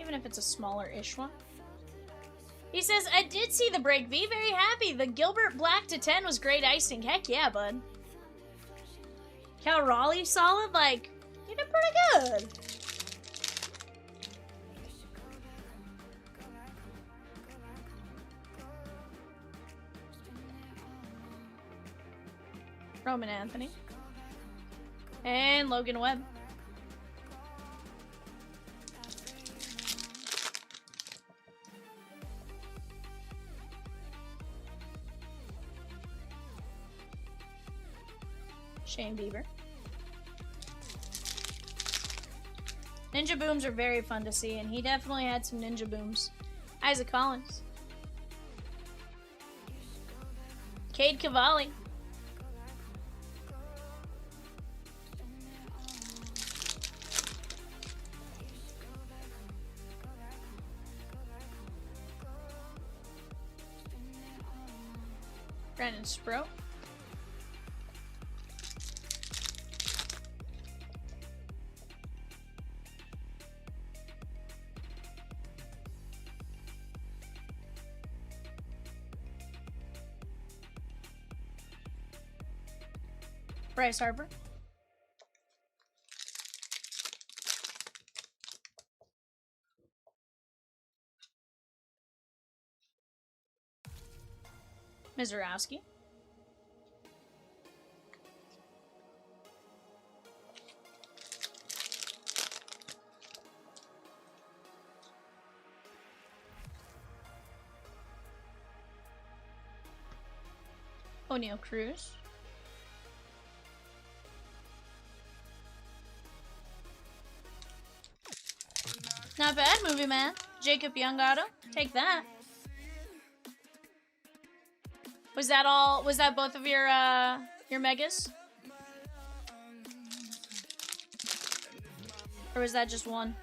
Even if it's a smaller-ish one. He says, I did see the break, V. Very happy. The Gilbert Black to 10 was great icing. Heck yeah, bud. Cal Raleigh solid, like, he did pretty good. Roman Anthony. And Logan Webb. Shane Bieber. Ninja booms are very fun to see, and he definitely had some ninja booms. Isaac Collins. Cade Cavalli. Brandon Sproat. Bryce Harper. Mizurowski. O'Neal Cruz. Not bad, movie man. Jacob Youngauto. Take that. Was that all? Was that both of your megas? Or was that just one?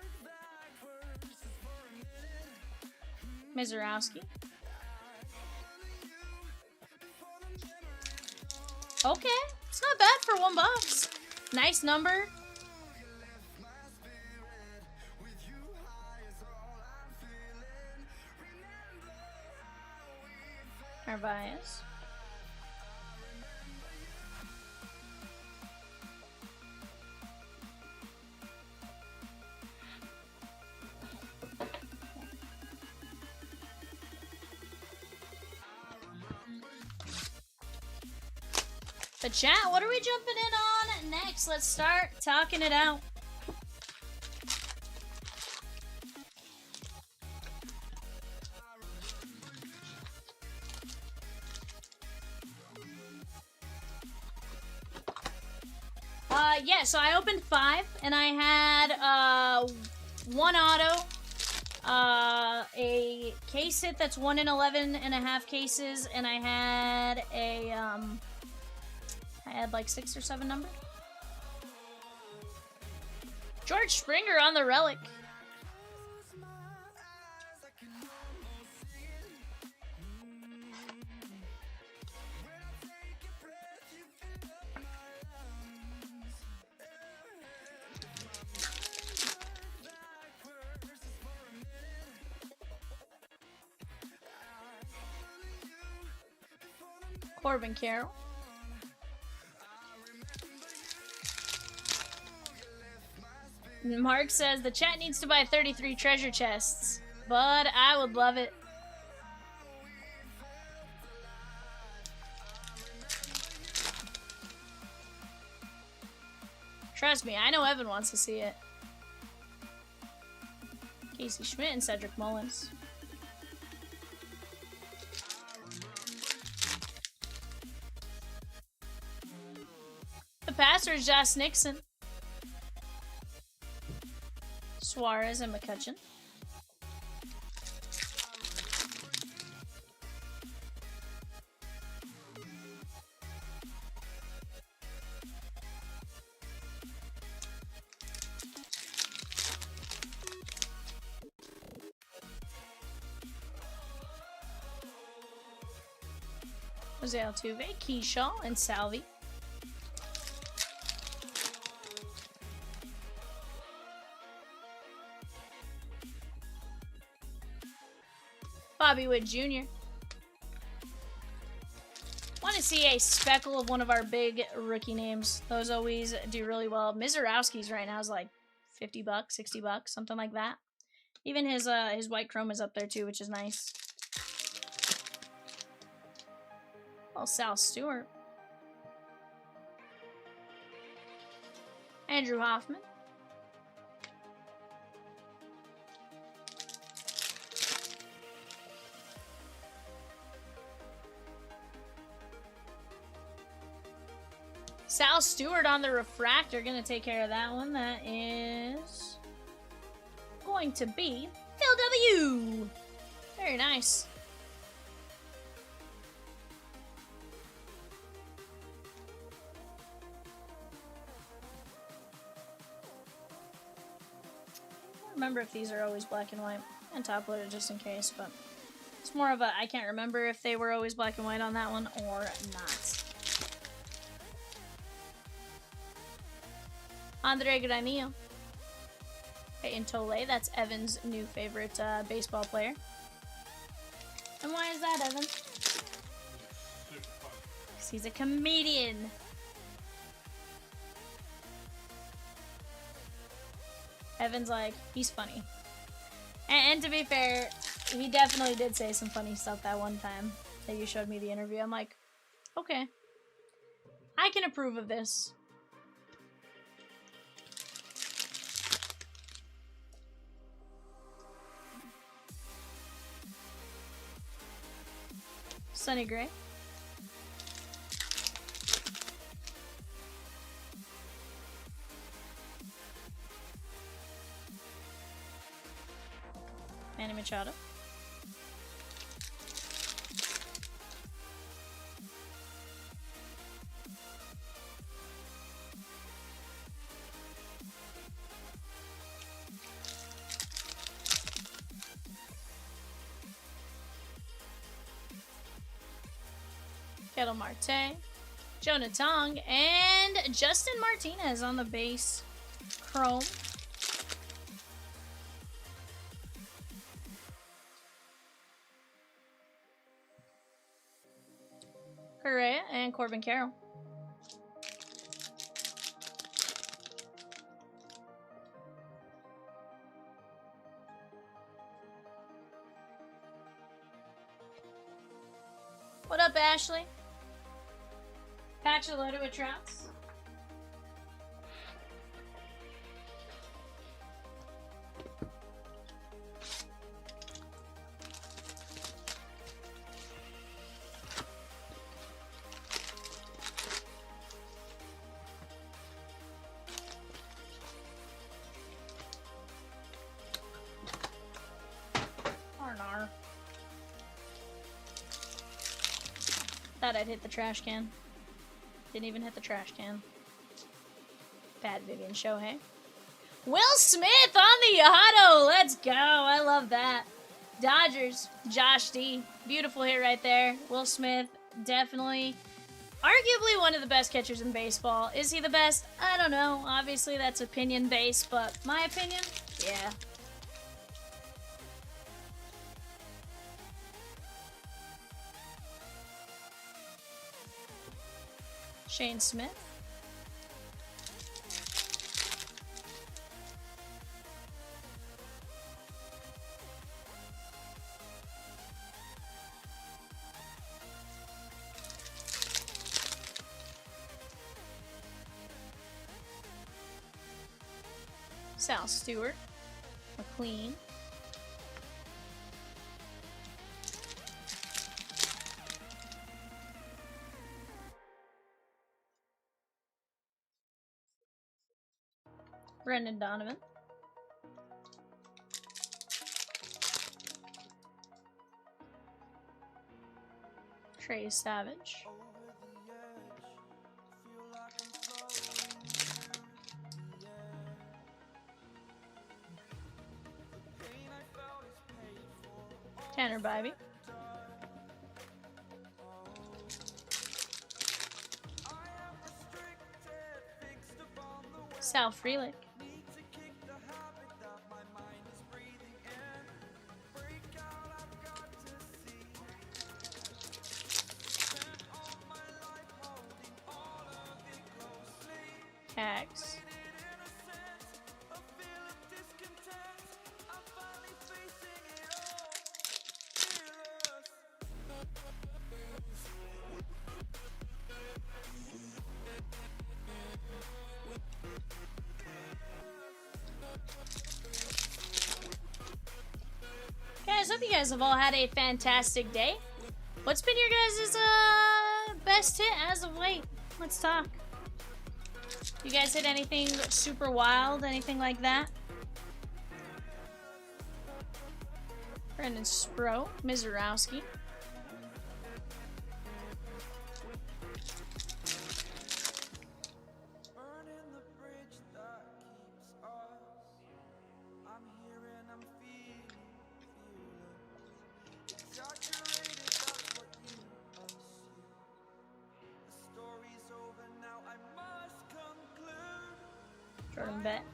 Mizurowski. Okay, it's not bad for $1. Nice number. Narvaez. But chat, what are we jumping in on next? Let's start talking it out. Yeah, so I opened 5, and I had 1 auto, a case hit that's 1 in 11 and a half cases, and I had a I had like 6 or 7 numbers. George Springer on the relic. Corbin Carroll. Mark says the chat needs to buy 33 treasure chests, but I would love it. Trust me, I know Evan wants to see it. Casey Schmidt and Cedric Mullins. The passer is Josh Nixon. Suarez and McCutcheon. Jose Altuve, Keyshaw, and Salvi. Bobby Wood Jr. Want to see a speckle of one of our big rookie names. Those always do really well. Mizorowski's right now is like $50, $60, something like that. Even his white chrome is up there too, which is nice. Oh, Sal Stewart. Andrew Hoffman. Sal Stewart on the refractor. Gonna take care of that one. That is going to be Phil W. Very nice. I don't remember if these are always black and white. And top loaded just in case, but it's more of a I can't remember if they were always black and white on that one or not. Andre Granillo. Peyton Tole, that's Evan's new favorite baseball player. And why is that, Evan? Because he's a comedian. Evan's like, he's funny. And to be fair, he definitely did say some funny stuff that one time that you showed me the interview. I'm like, okay. I can approve of this. Sonny Gray. Manny Machado. Ketel Marte, Jonah Tong, and Justin Martinez on the base chrome. Correa and Corbin Carroll. What up, Ashley? Patch a loaded with Trouts. Arnar. Thought I'd hit the trash can. Didn't even hit the trash can. Bad Vivian Shohei. Will Smith on the auto. Let's go. I love that. Dodgers. Josh D. Beautiful hit right there. Will Smith. Definitely. Arguably one of the best catchers in baseball. Is he the best? I don't know. Obviously that's opinion based, but my opinion? Yeah. Shane Smith. Sal Stewart. McLean. Brendan Donovan. Trey Savage. Tanner Bybee. Sal Frelick. Cags. Guys, hope you guys have all had a fantastic day. What's been your guys' best hit as of late? Let's talk. You guys hit anything super wild, anything like that? Brendan Spro, Mizorowski. Burning the bridge that keeps us. I'm here and I'm feeling. Exaggerated, that's what you assume. The story's over now, I must conclude. Jordan Beck.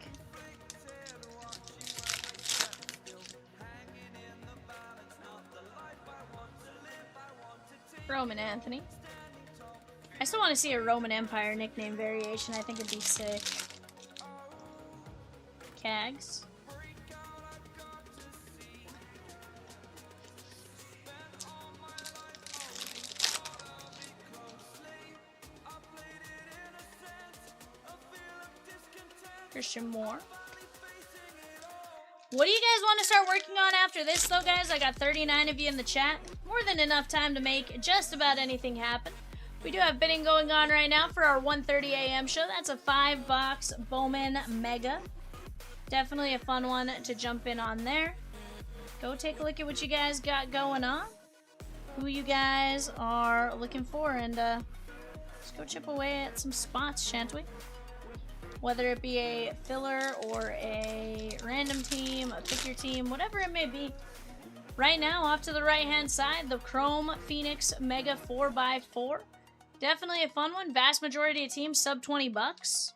Roman Anthony. I still want to see a Roman Empire nickname variation. I think it'd be sick. Cags. Christian Moore. What do you guys want to start working on after this, though, guys? I got 39 of you in the chat. More than enough time to make just about anything happen. We do have bidding going on right now for our 1:30 a.m. show. That's a 5-box Bowman Mega. Definitely a fun one to jump in on there. Go take a look at what you guys got going on. Who you guys are looking for. And let's go chip away at some spots, shan't we? Whether it be a filler or a random team, a pick your team, whatever it may be. Right now, off to the right-hand side, the Chrome Phoenix Mega 4x4. Definitely a fun one. Vast majority of teams sub 20 bucks.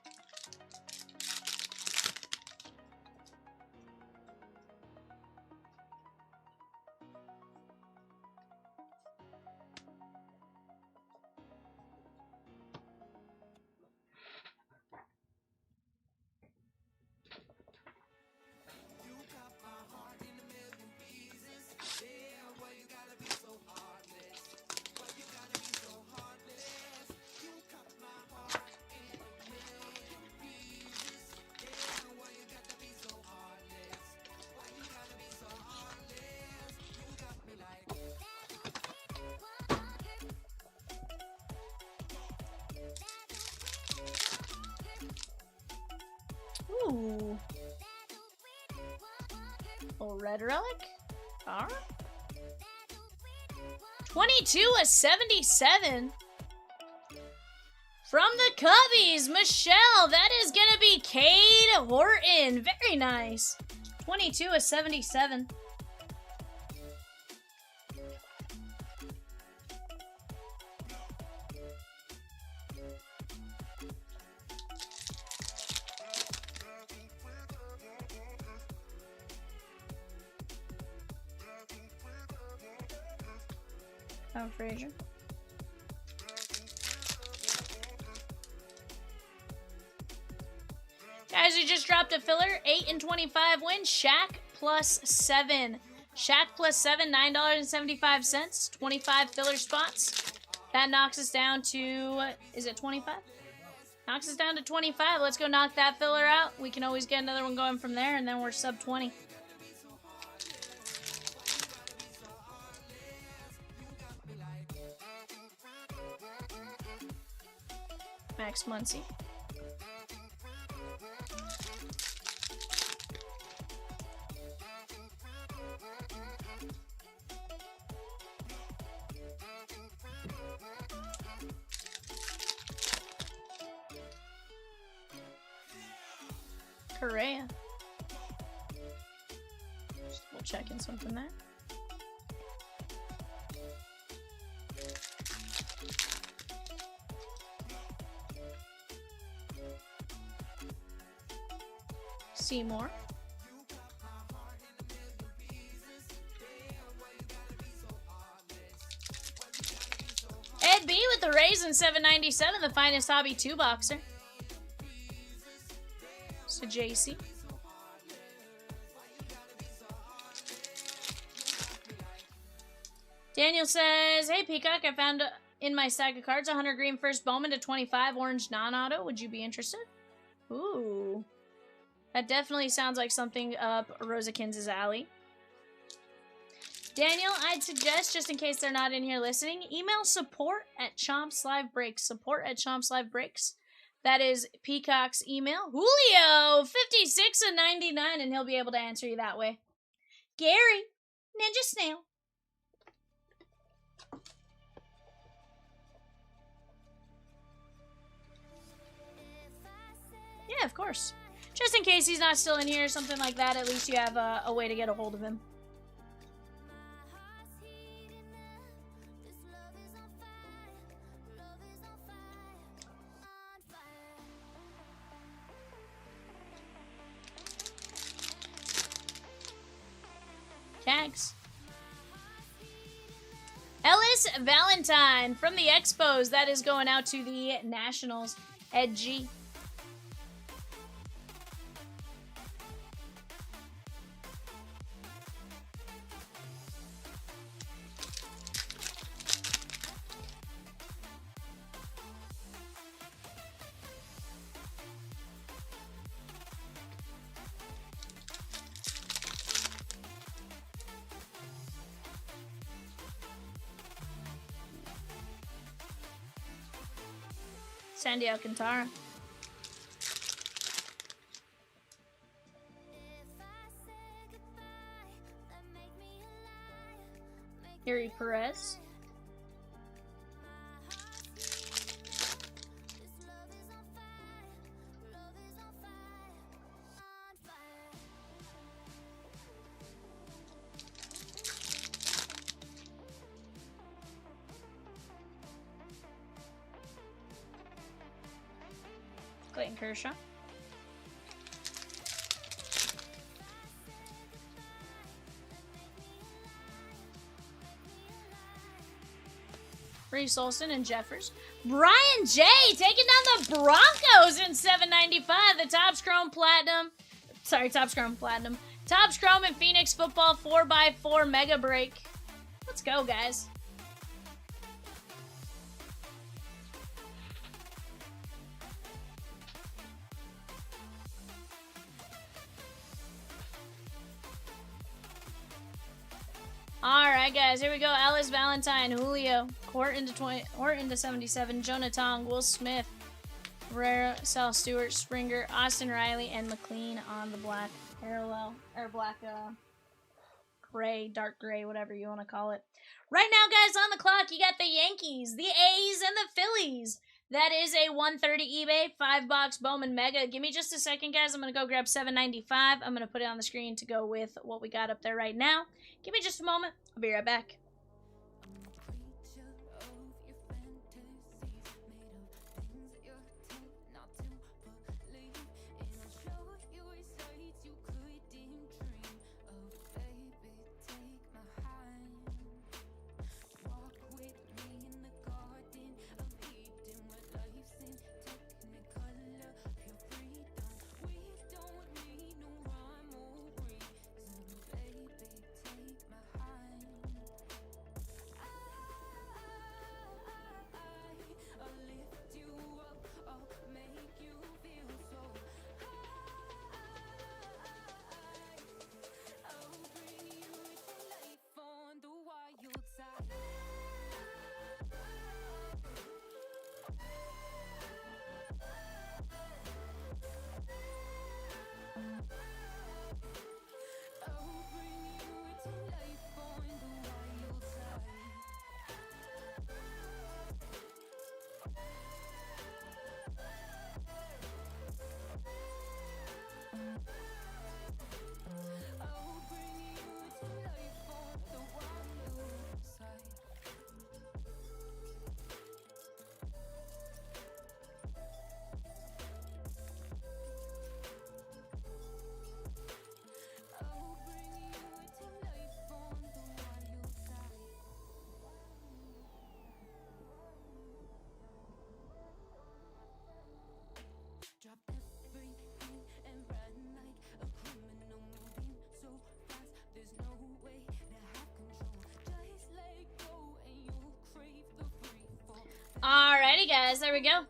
Ooh. Little red relic. All right. 22/77. From the Cubbies, Michelle. That is going to be Cade Horton. Very nice. 22/77. Oh, Frazier. Guys, we just dropped a filler. 8 and 25 win. Shaq +7. Shaq +7, $9.75. 25 filler spots. That knocks us down to, is it 25? Knocks us down to 25. Let's go knock that filler out. We can always get another one going from there, and then we're sub 20. Max Muncy. Correa. Just double checking something there. Seymour. Ed B with the Rays in 797, the finest hobby 2-boxer. So JC. Daniel says, hey Peacock, I found in my stack of cards 100 green first Bowman to 25 orange non-auto. Would you be interested? Ooh. That definitely sounds like something up Rosa Kins' alley. Daniel, I'd suggest, just in case they're not in here listening, email support at Chomps Live Breaks. Support at Chomps Live Breaks. That is Peacock's email. Julio, 56 and 99, and he'll be able to answer you that way. Gary, Ninja Snail. Yeah, of course. Just in case he's not still in here or something like that, at least you have a way to get a hold of him. Tags. Ellis Valentine from the Expos. That is going out to the Nationals. Ed G. Sandy Alcantara. Yuri Perez. Clayton Kershaw. Reese Olson and Jeffers. Brian J. taking down the Broncos in 795. The Topps Chrome Platinum. Sorry, Topps Chrome Platinum. Topps Chrome and Phoenix Football 4x4 Mega Break. Let's go, guys. Alright, guys, here we go. Ellis Valentine, Julio, Horton to 77, Jonah Tong, Will Smith, Herrera, Sal Stewart, Springer, Austin Riley, and McLean on the black parallel, or black, gray, dark gray, whatever you want to call it. Right now, guys, on the clock, you got the Yankees, the A's, and the Phillies. That is a 130 eBay 5-box Bowman Mega. Give me just a second, guys. I'm going to go grab 795. I'm going to put it on the screen to go with what we got up there right now. Give me just a moment. I'll be right back. guys. There we go.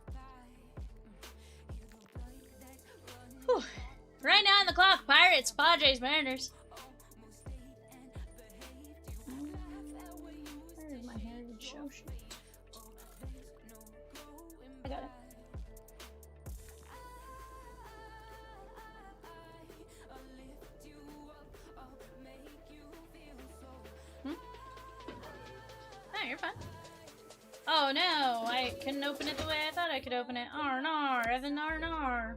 Whew. Right now on the clock, Pirates, Padres, Mariners. Where's my heritage show sheet? I got it. Oh, you're fine. Oh no, I couldn't open it the way I thought I could open it. R&R, Evan R&R.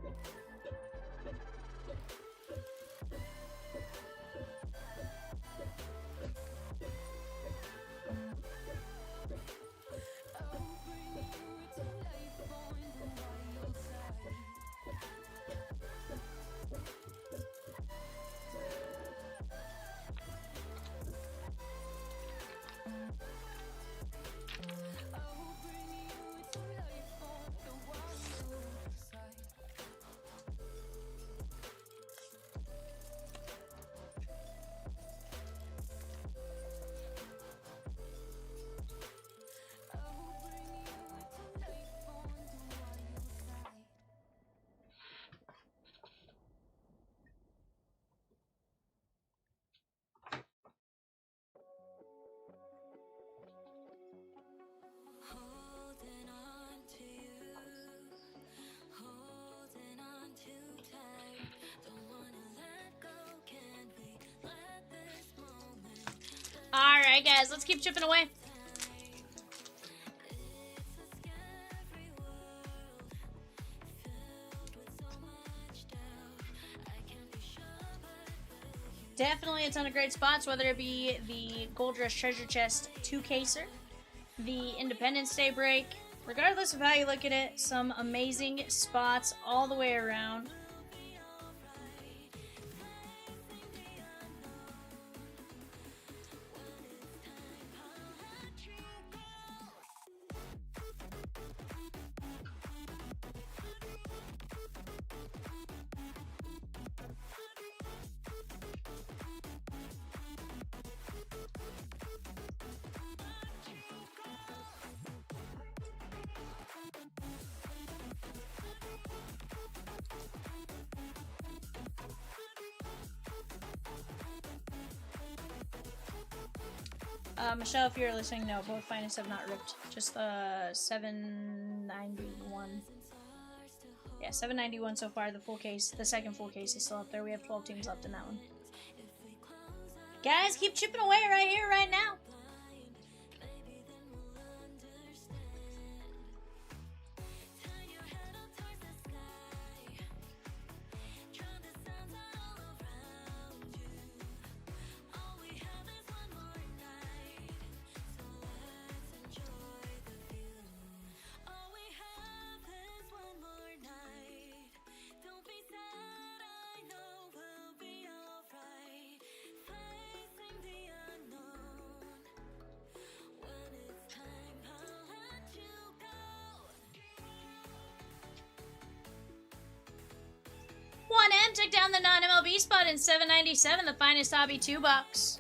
Holding on to you, holding on too tight. Don't wanna let go, can't we let this moment Alright, guys, let's keep chipping away. It's a scary world, filled with so much doubt. I can't be sure, but Definitely a ton of great spots, whether it be the Gold Rush Treasure Chest 2-caser, the Independence Day break. Regardless of how you look at it, some amazing spots all the way around. Michelle, if you're listening, no, both finest have not ripped. Just 791. Yeah, 791 so far. The full case, the second full case is still up there. We have 12 teams left in that one. Guys, keep chipping away right here, right now. Took down the non-MLB spot in 797, the finest hobby 2-box.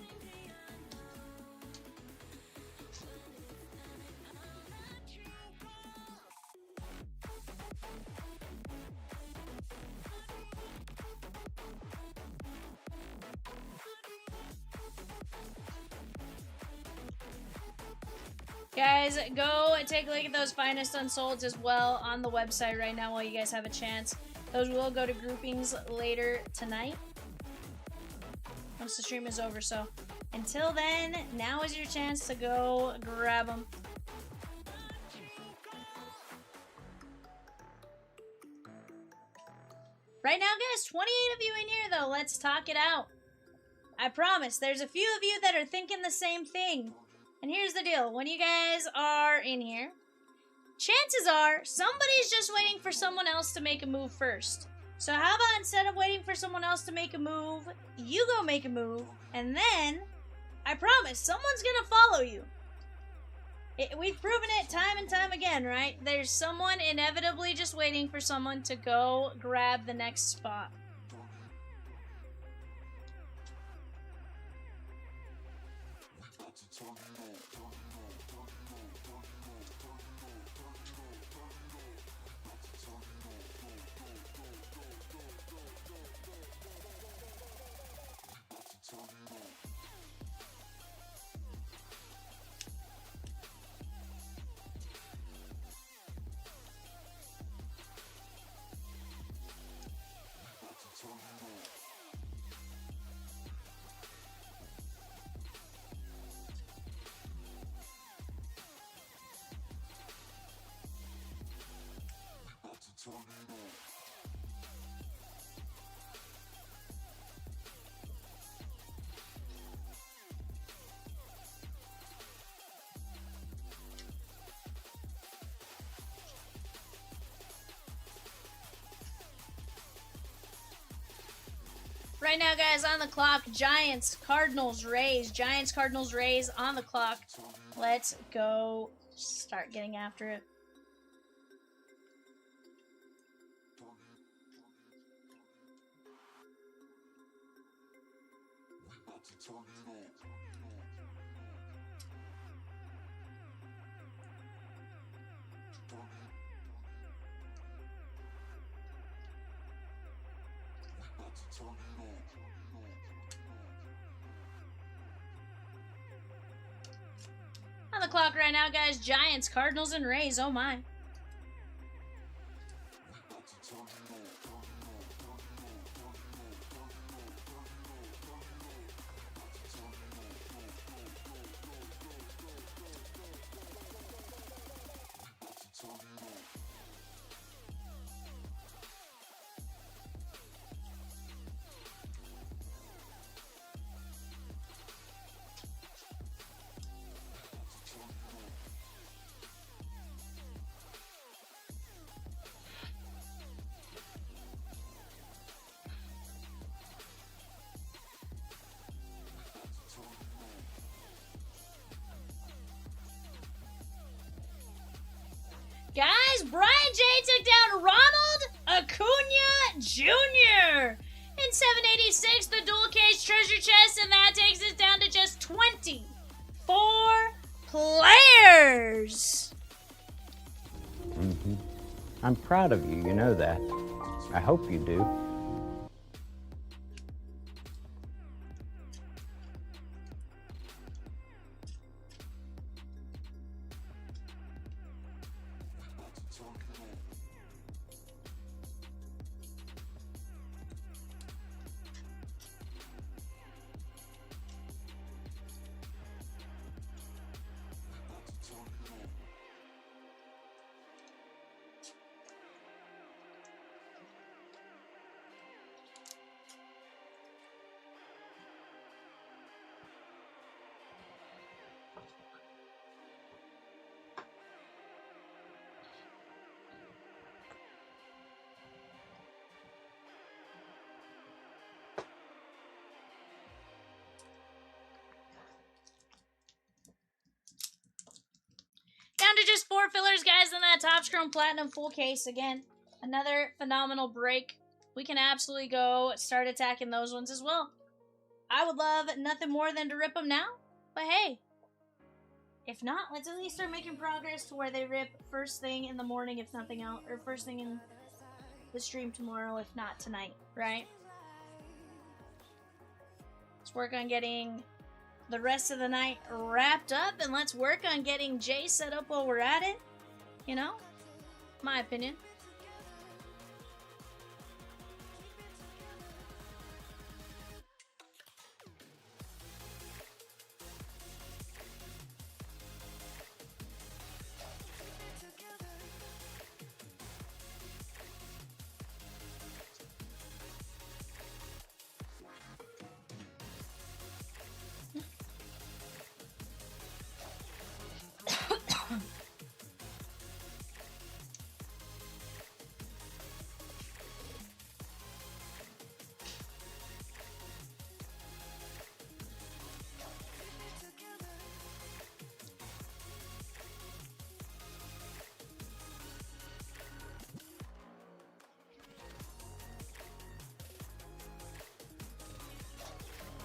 Guys, go take a look at those finest unsolds as well on the website right now while you guys have a chance. Those will go to groupings later tonight once the stream is over. So until then, now is your chance to go grab them. Right now, guys, 28 of you in here, though. Let's talk it out. I promise, there's a few of you that are thinking the same thing. And here's the deal. When you guys are in here, chances are somebody's just waiting for someone else to make a move first. So how about instead of waiting for someone else to make a move, you go make a move, and then, I promise, someone's gonna follow you. We've proven it time and time again, right? There's someone inevitably just waiting for someone to go grab the next spot. Right now, guys, on the clock, Giants, Cardinals, Rays. Giants, Cardinals, Rays on the clock. Let's go start getting after it. On the clock right now, guys, Giants, Cardinals, and Rays. Oh my. Guys, Brian J took down Ronald Acuna Jr. in 786, the dual case treasure chest, and that takes us down to just 24 players. I'm proud of you, you know that. I hope you do. Down to just 4 fillers, guys, in that Top Chrome Platinum full case. Again, another phenomenal break. We can absolutely go start attacking those ones as well. I would love nothing more than to rip them now. But hey, if not, let's at least start making progress to where they rip first thing in the morning, if nothing else, or first thing in the stream tomorrow, if not tonight, right? Let's work on getting the rest of the night wrapped up, and let's work on getting Jay set up while we're at it. You know? My opinion.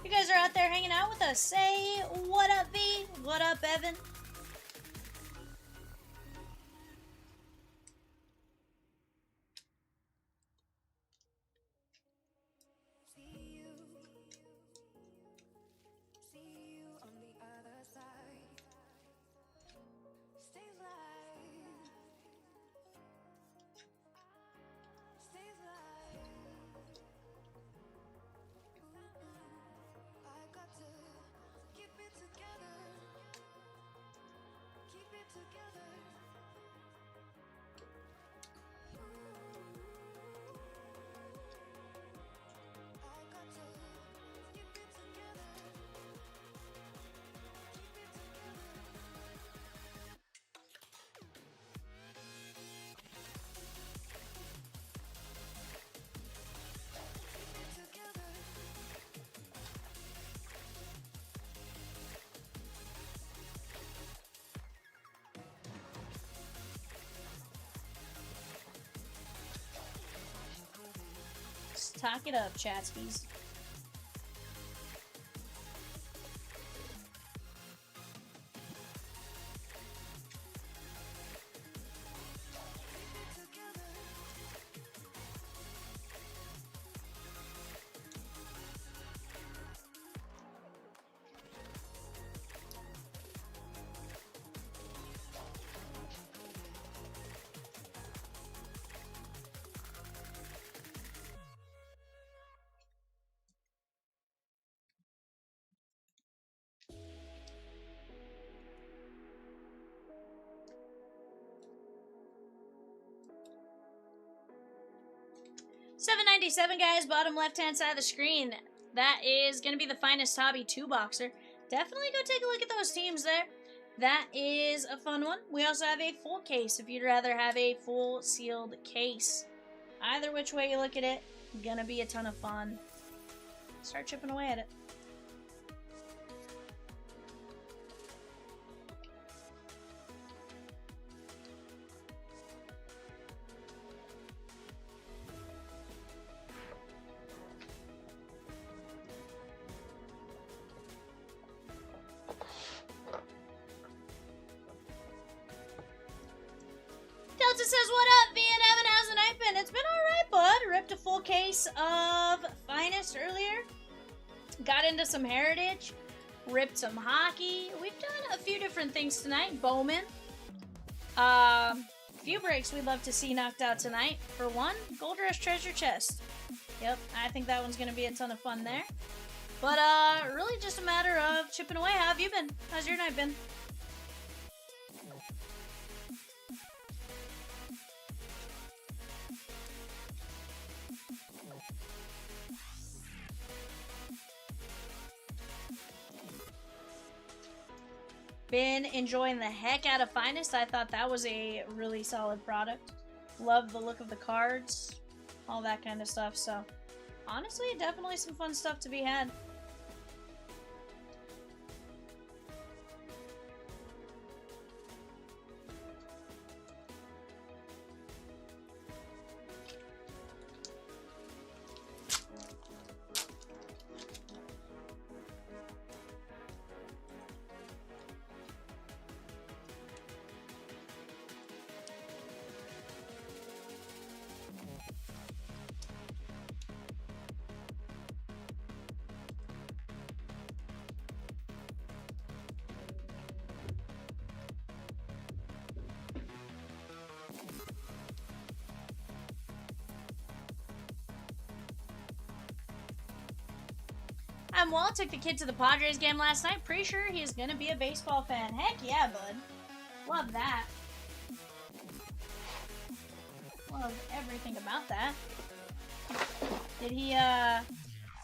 You guys are out there hanging out with us. Say what up, V? What up, Evan? Talk it up, Chatskis. $7.97, guys. Bottom left-hand side of the screen. That is going to be the Finest Hobby 2-boxer. Definitely go take a look at those teams there. That is a fun one. We also have a full case if you'd rather have a full sealed case. Either which way you look at it, gonna be a ton of fun. Start chipping away at it. Delta says, what up, Vietnam, and how's the night been? It's been alright, bud. Ripped a full case of Finest earlier. Got into some Heritage. Ripped some Hockey. We've done a few different things tonight. Bowman. Few breaks we'd love to see knocked out tonight. For one, Gold Rush Treasure Chest. Yep, I think that one's going to be a ton of fun there. But, really just a matter of chipping away. How have you been? How's your night been? Been enjoying the heck out of Finest. I thought that was a really solid product. Love the look of the cards, all that kind of stuff. So, honestly, definitely some fun stuff to be had. Walt took the kid to the Padres game last night. Pretty sure he's gonna be a baseball fan. Heck yeah, bud. Love that. Love everything about that. Did he,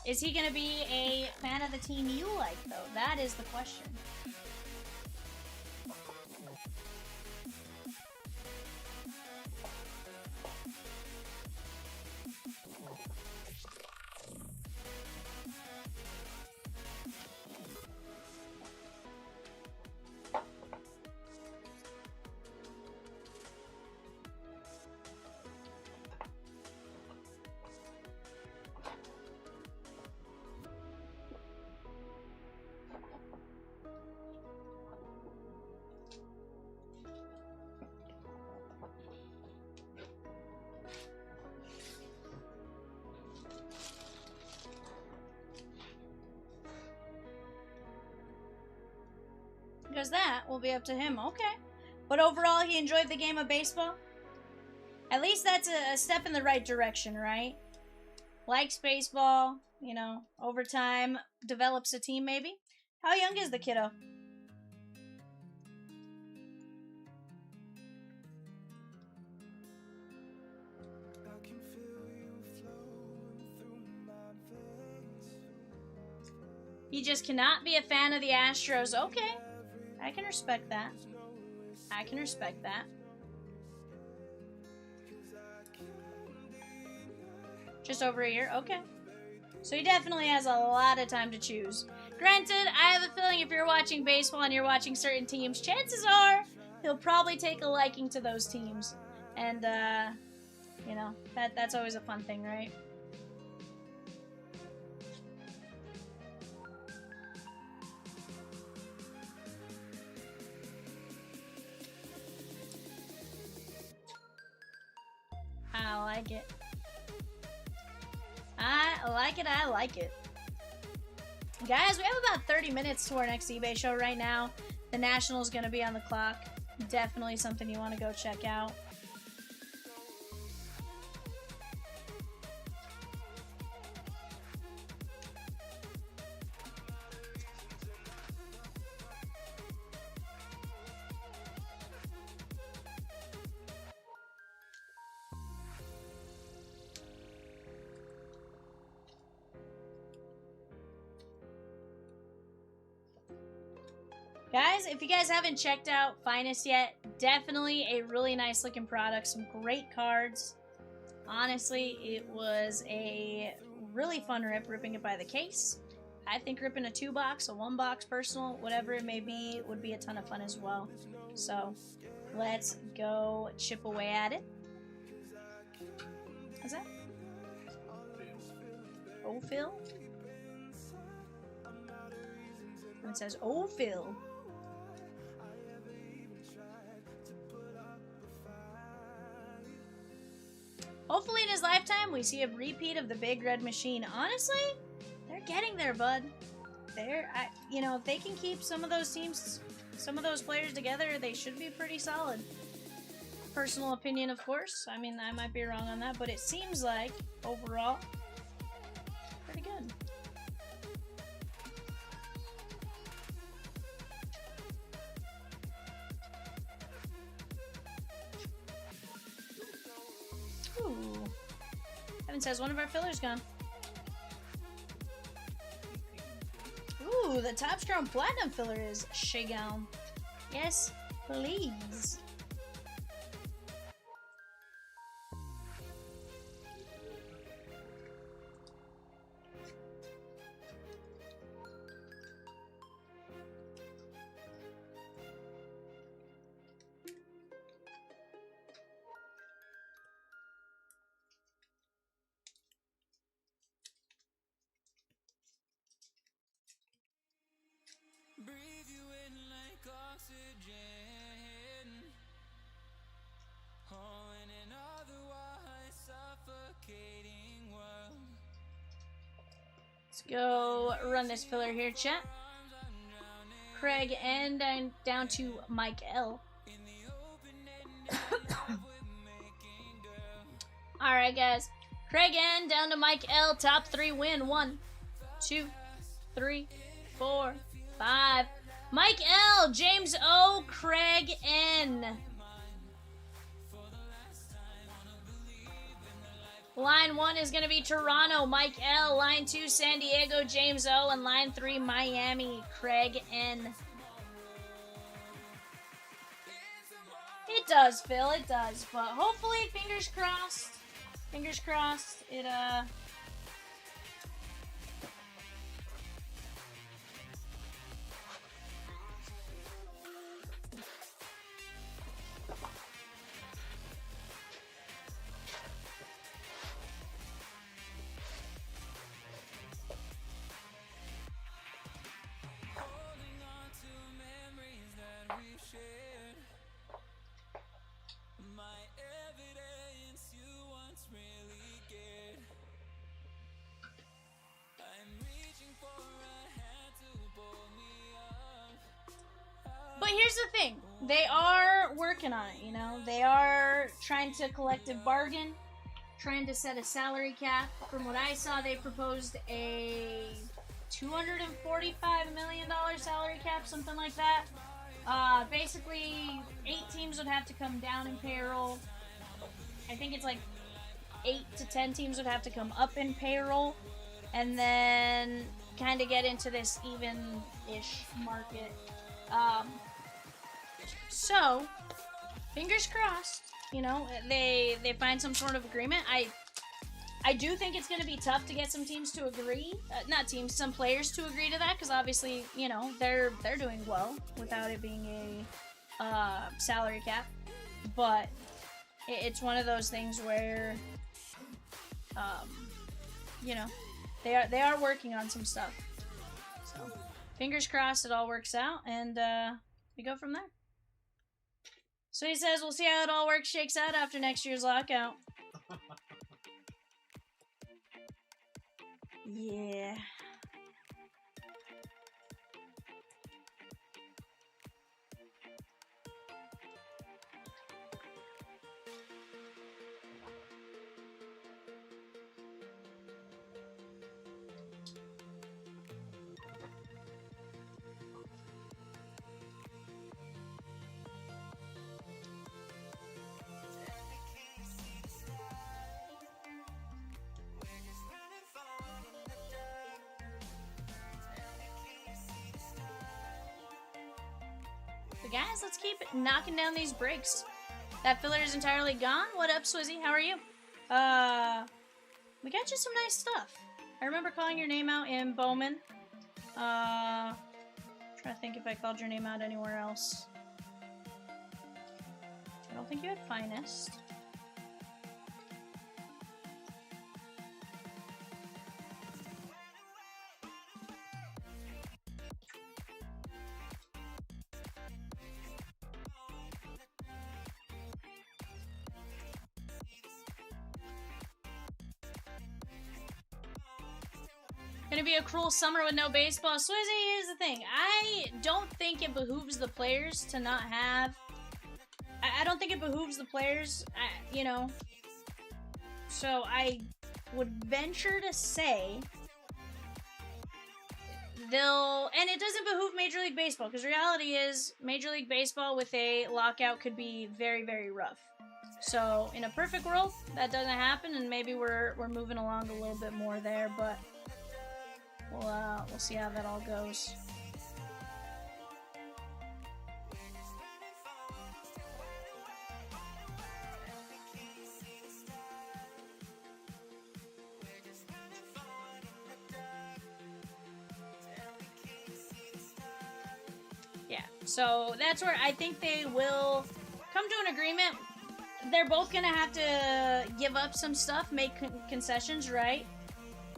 is he gonna be a fan of the team you like, though? That is the question. Because that will be up to him. Okay. But overall, he enjoyed the game of baseball? At least that's a step in the right direction, right? Likes baseball, you know, over time, develops a team maybe. How young is the kiddo? I can feel you flowing through my veins. He just cannot be a fan of the Astros. Okay. I can respect that. I can respect that. Just over a year? Okay. So he definitely has a lot of time to choose. Granted, I have a feeling if you're watching baseball and you're watching certain teams, chances are he'll probably take a liking to those teams. And, you know, that's always a fun thing, right? I like it. I like it. I like it. Guys, we have about 30 minutes to our next eBay show right now. The National's going to be on the clock. Definitely something you want to go check out. Guys, if you guys haven't checked out Finest yet, definitely a really nice looking product. Some great cards. Honestly, it was a really fun rip, ripping it by the case. I think ripping a 2-box, a 1-box personal, whatever it may be, would be a ton of fun as well. So, let's go chip away at it. What's that? Ophil? It says Ophil. Hopefully in his lifetime we see a repeat of the Big Red Machine. Honestly, they're getting there, bud. You know, if they can keep some of those teams, some of those players together, they should be pretty solid. Personal opinion, of course. I mean, I might be wrong on that, but it seems like, overall, pretty good. Ooh. Evan says one of our fillers gone. Ooh, the top strong platinum filler is Shagown. Yes, please. Breathe you in like oxygen. Oh, in an otherwise suffocating world. Let's go run this filler here, chat. Craig and down to Mike L. Alright, guys. Craig N down to Mike L. Top 3 win. 1, 2, 3, 4, 5. Mike L. James O. Craig N. Line 1 is going to be Toronto, Mike L. Line 2, San Diego, James O. And line 3, Miami, Craig N. It does, Phil, it does. But hopefully, fingers crossed, it, Holding on to memories that we've shared. My evidence you once really cared. I'm reaching for a hand to pull me up. But here's the thing. They are working on it, you know? They are trying to collective bargain, trying to set a salary cap. From what I saw, they proposed a $245 million salary cap, something like that. Basically, 8 teams would have to come down in payroll. I think it's like 8 to 10 teams would have to come up in payroll. And then kind of get into this even-ish market. So, fingers crossed, you know, they find some sort of agreement. I do think it's going to be tough to get some teams to agree, some players to agree to that, because obviously, you know, they're doing well without it being a salary cap. But it's one of those things where, you know, they are working on some stuff. So, fingers crossed it all works out, and we go from there. So he says, we'll see how it all shakes out after next year's lockout. Yeah. But guys, let's keep knocking down these breaks. That filler is entirely gone. What up, Swizzy? How are you? We got you some nice stuff. I remember calling your name out in Bowman. Trying to think if I called your name out anywhere else. I don't think you had Finest. Gonna be a cruel summer with no baseball. Swizzy, here's the thing. I don't think it behooves the players to not have... I don't think it behooves the players, you know. So I would venture to say they'll... And it doesn't behoove Major League Baseball, because reality is Major League Baseball with a lockout could be very, very rough. So in a perfect world, that doesn't happen, and maybe we're moving along a little bit more there, but... We'll see how that all goes. Yeah, so that's where I think they will come to an agreement. They're both gonna have to give up some stuff, make concessions, right,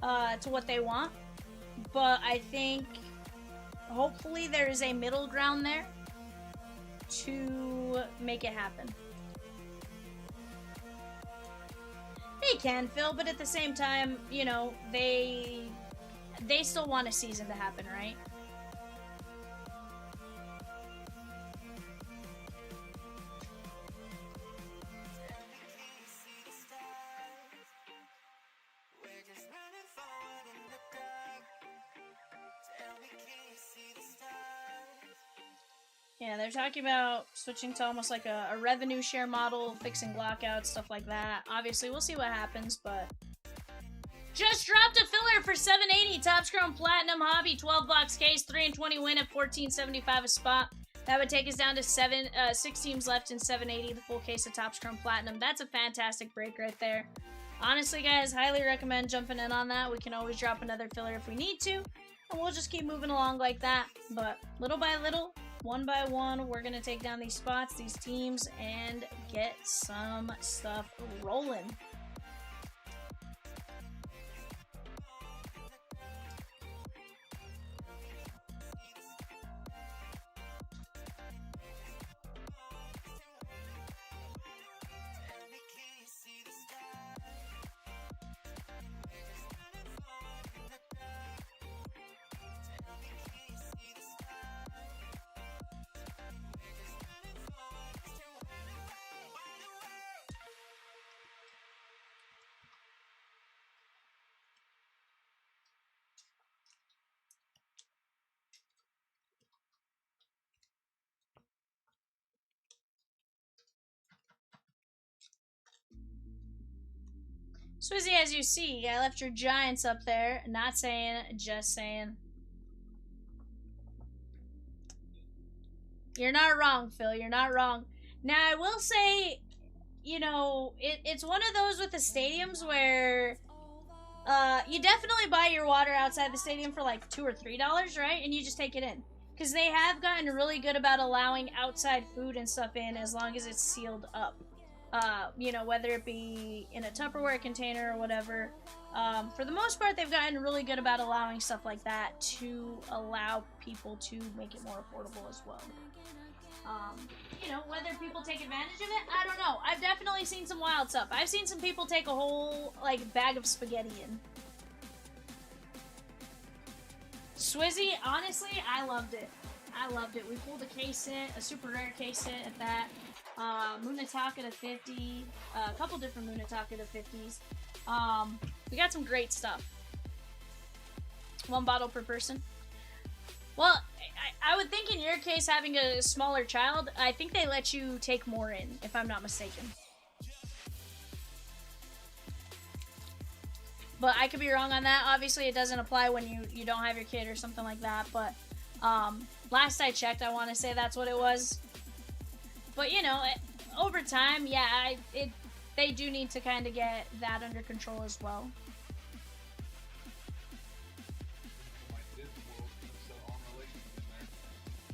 to what they want. But I think, hopefully, there is a middle ground there to make it happen. They can, Phil, but at the same time, you know, they still want a season to happen, right? Yeah, they're talking about switching to almost like a revenue share model, fixing lockouts, stuff like that. Obviously, we'll see what happens, but... Just dropped a filler for 780, Topps Chrome Platinum Hobby, 12-box case, 3 and 20 win at $14.75 a spot. That would take us down to 6 teams left in 780, the full case of Topps Chrome Platinum. That's a fantastic break right there. Honestly, guys, highly recommend jumping in on that. We can always drop another filler if we need to, and we'll just keep moving along like that. But little by little, one by one, we're going to take down these spots, these teams, and get some stuff rolling. Swizzy, as you see, I left your Giants up there. Not saying, just saying. You're not wrong, Phil. You're not wrong. Now, I will say, you know, it's one of those with the stadiums where you definitely buy your water outside the stadium for like $2 or $3, right? And you just take it in. Because they have gotten really good about allowing outside food and stuff in as long as it's sealed up. You know, whether it be in a Tupperware container or whatever. For the most part, they've gotten really good about allowing stuff like that to allow people to make it more affordable as well. You know, whether people take advantage of it, I don't know. I've definitely seen some wild stuff. I've seen some people take a whole, like, bag of spaghetti in. Swizzy, honestly, I loved it. I loved it. We pulled a K-Sit, a super rare K-Sit at that. Munataka to 50, a couple different Munataka to 50s. We got some great stuff. 1 bottle per person. Well, I would think in your case, having a smaller child, I think they let you take more in, if I'm not mistaken. But I could be wrong on that. Obviously, it doesn't apply when you don't have your kid or something like that. But last I checked, I want to say that's what it was. But, you know, over time, yeah, they do need to kind of get that under control as well.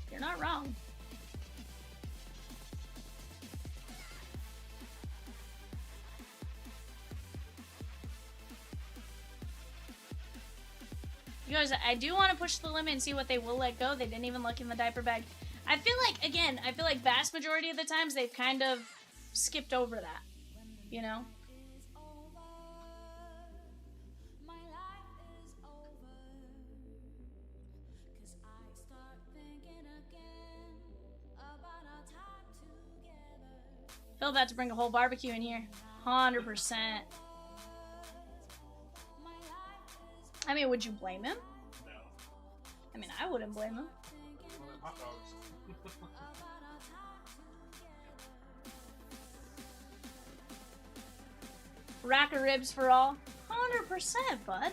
You're not wrong. You guys, I do want to push the limit and see what they will let go. They didn't even look in the diaper bag. I feel like, again, vast majority of the times they've kind of skipped over that, you know? Phil about to bring a whole barbecue in here. 100%. I mean, would you blame him? No. I mean, I wouldn't blame him. Hot dogs. Rack of ribs for all. 100%, bud.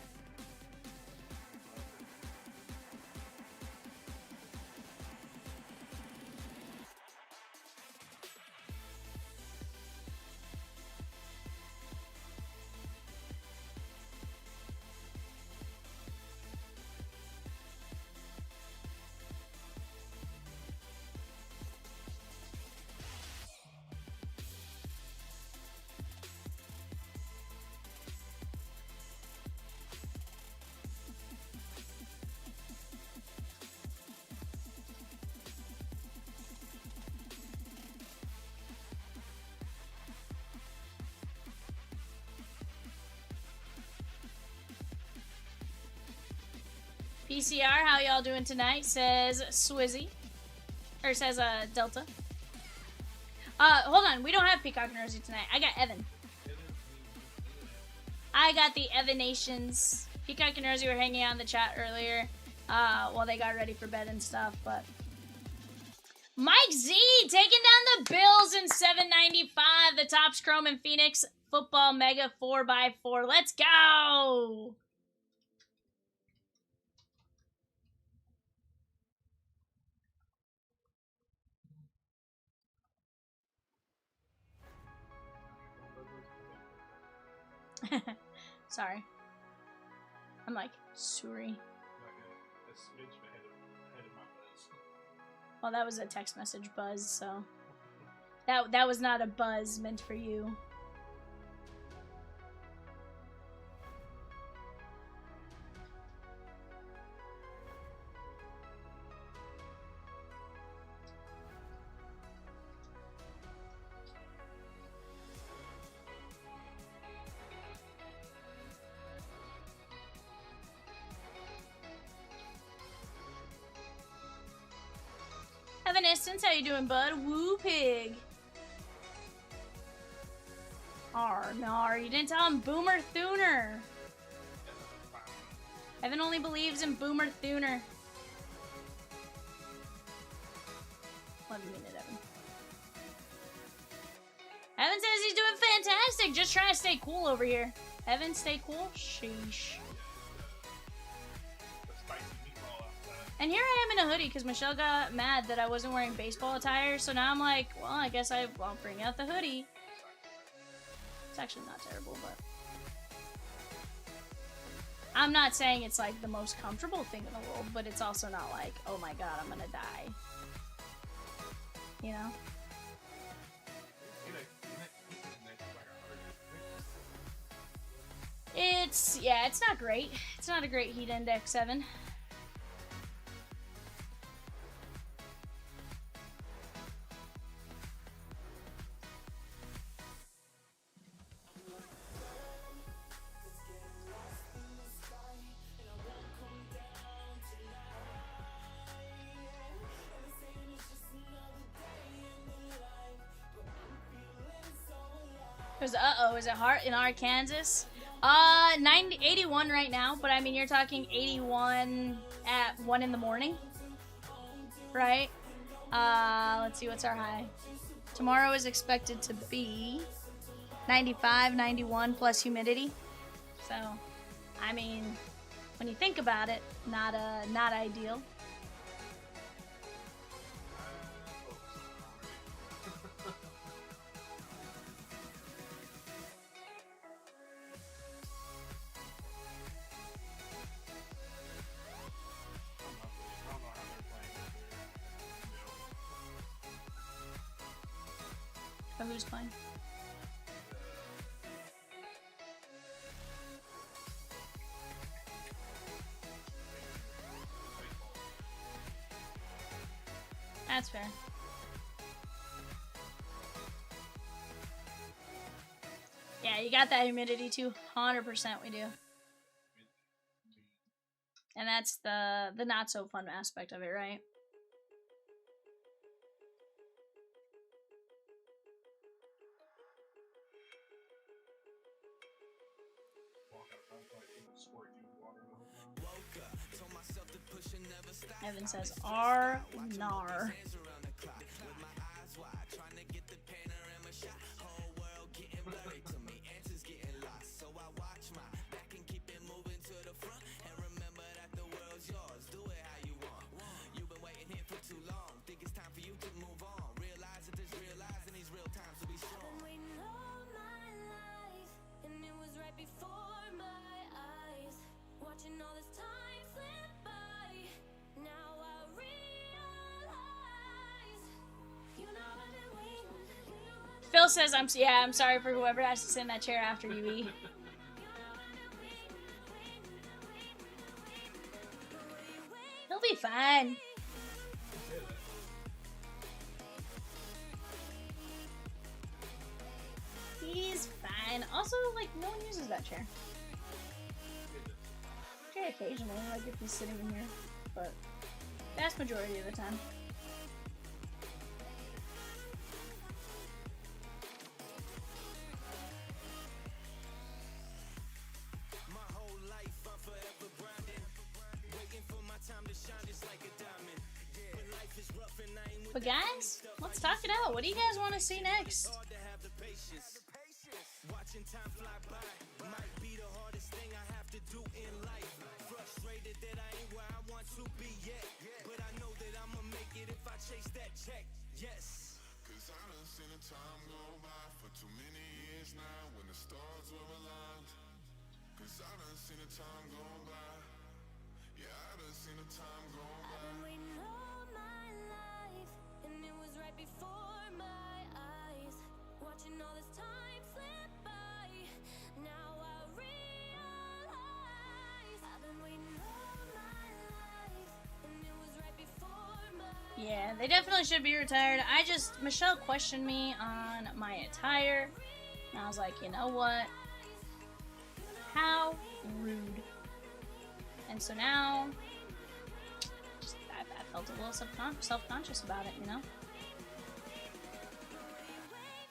PCR, how y'all doing tonight? Says Swizzy. Or says Delta. Hold on, we don't have Peacock and Rosie tonight. I got Evan. I got the Evanations. Peacock and Rosie were hanging out in the chat earlier while they got ready for bed and stuff, but Mike Z taking down the Bills in 795. The Topps Chrome and Phoenix Football Mega 4x4. Let's go! Sorry. I'm like, sorry. Like a smidge ahead of my buzz. Well, that was a text message buzz, so that was not a buzz meant for you. Evanescence, how you doing, bud? Woo pig. Nar, you didn't tell him Boomer Thooner. Evan only believes in Boomer Thooner. Love you, minute, Evan. Evan says he's doing fantastic. Just trying to stay cool over here. Evan, stay cool? Sheesh. And here I am in a hoodie because Michelle got mad that I wasn't wearing baseball attire. So now I'm like, well, I guess I won't bring out the hoodie. It's actually not terrible, but I'm not saying it's like the most comfortable thing in the world, but it's also not like, oh my god, I'm gonna die. You know? It's not great. It's not a great heat index, 7. Because is it hard in Arkansas? 81 right now, but I mean you're talking 81 at 1 in the morning, right? Let's see, what's our high? Tomorrow is expected to be 95, 91 plus humidity. So, I mean, when you think about it, not ideal. But who's playing? That's fair. Yeah, you got that humidity too. 100% we do. And that's the not so fun aspect of it, right? Evan says R-nar. Phil says, I'm sorry for whoever has to sit in that chair after you eat. He'll be fine. He's fine. Also, like, no one uses that chair. Okay, occasionally, like if he's sitting in here, but vast majority of the time. But guys, let's talk it out. What do you guys want to see next? Watching time fly by might be the hardest thing I have to do in life. Frustrated that I ain't where I want to be yet, but I know that I'ma make it if I chase that check. Yes. Cause I done seen the time go by for too many years now when the stars were aligned. Cause I done seen the time go by. Yeah, I done seen the time go by. I've been waiting all my life, and it was right before my eyes. Watching all this time slip by. Now I realize I've been waiting all my life, and it was right before my. Yeah, they definitely should be retired. Michelle questioned me on my attire, and I was like, you know what? How rude. And so now, I felt a little self-conscious about it, you know?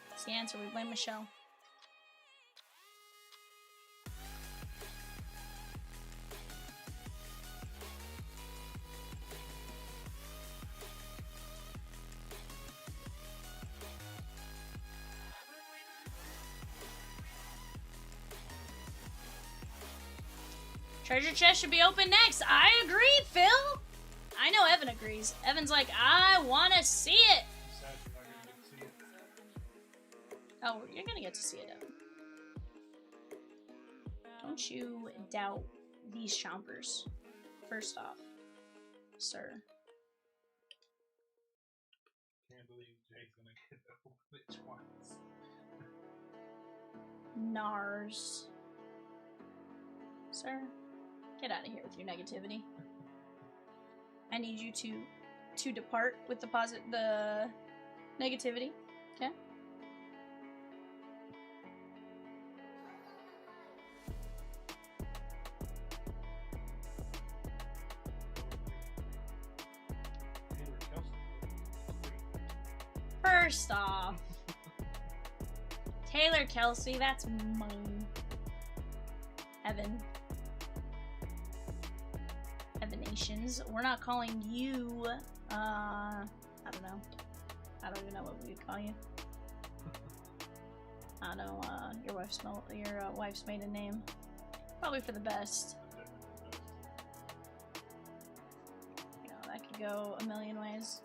That's the answer. We blame Michelle. Treasure chest should be open next. I agree, Phil. I know Evan agrees. Evan's like, I want to see it. Oh, you're going to get to see it, Evan. Don't you doubt these chompers. First off, sir. Can't believe Jay's gonna get to open it twice. Nars. Sir, get out of here with your negativity. I need you to depart with the negativity. Okay? First off, Taylor Kelsey, that's mine. Evan. Evanations. We're not calling you, I don't know. I don't even know what we would call you. I don't know, your wife's maiden name. Probably for the best. You know, that could go a million ways.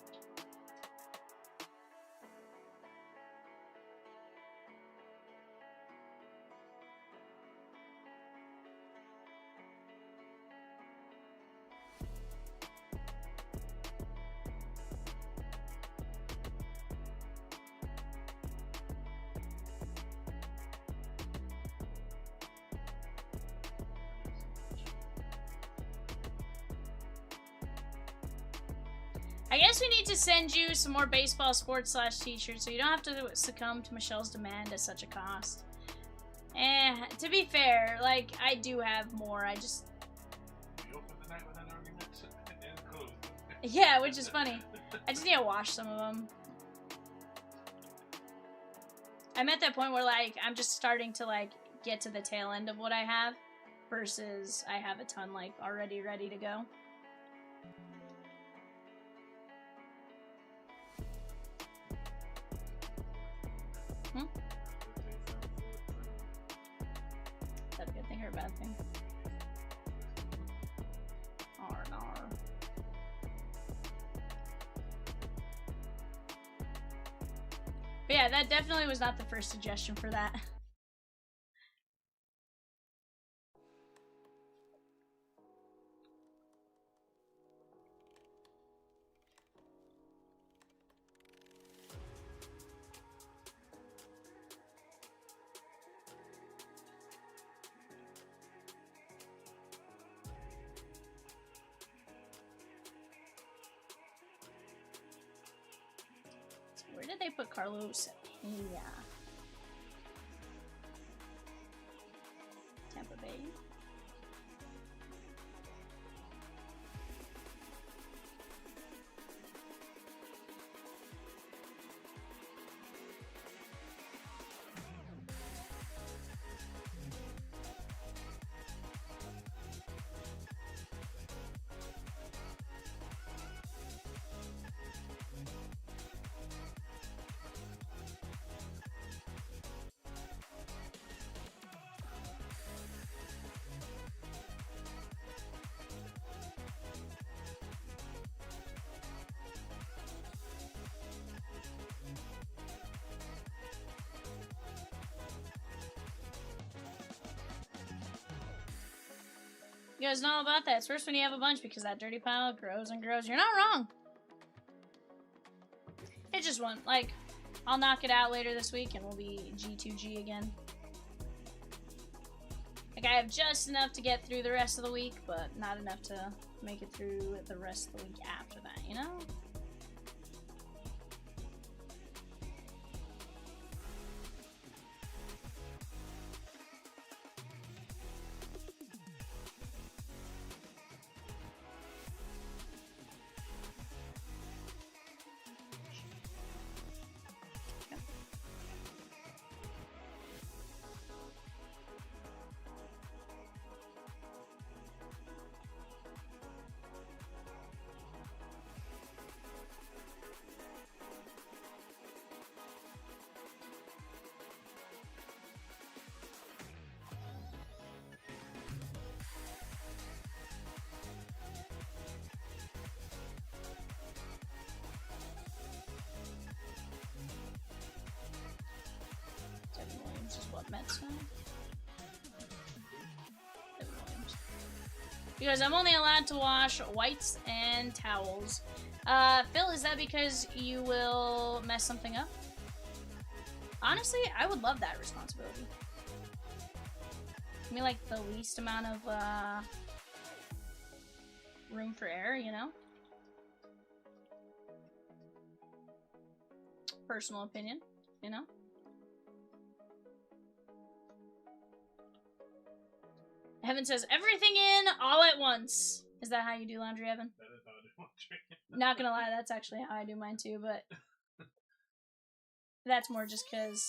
I guess we need to send you some more baseball sports / t-shirts so you don't have to succumb to Michelle's demand at such a cost. To be fair, like, I do have more, I just... You opened the night with an argument and closed it. Yeah, which is funny. I just need to wash some of them. I'm at that point where, like, I'm just starting to, like, get to the tail end of what I have versus I have a ton, like, already ready to go. Hmm? Is that a good thing or a bad thing? R&R. But yeah, that definitely was not the first suggestion for that. Where did they put Carlos? Yeah. Tampa Bay. You guys know all about that. It's worse when you have a bunch because that dirty pile grows and grows. You're not wrong. It just won't. Like, I'll knock it out later this week and we'll be G2G again. Like, I have just enough to get through the rest of the week, but not enough to make it through the rest of the week after that, you know? Devin Williams is what Mets now? Devin Williams. Because I'm only allowed to wash whites and towels. Phil, is that because you will mess something up? Honestly, I would love that responsibility. Give me like the least amount of room for error, you know? Personal opinion, you know? Evan says, everything in all at once. Is that how you do laundry, Evan? That is how I do laundry. Not gonna lie, that's actually how I do mine too, but that's more just because,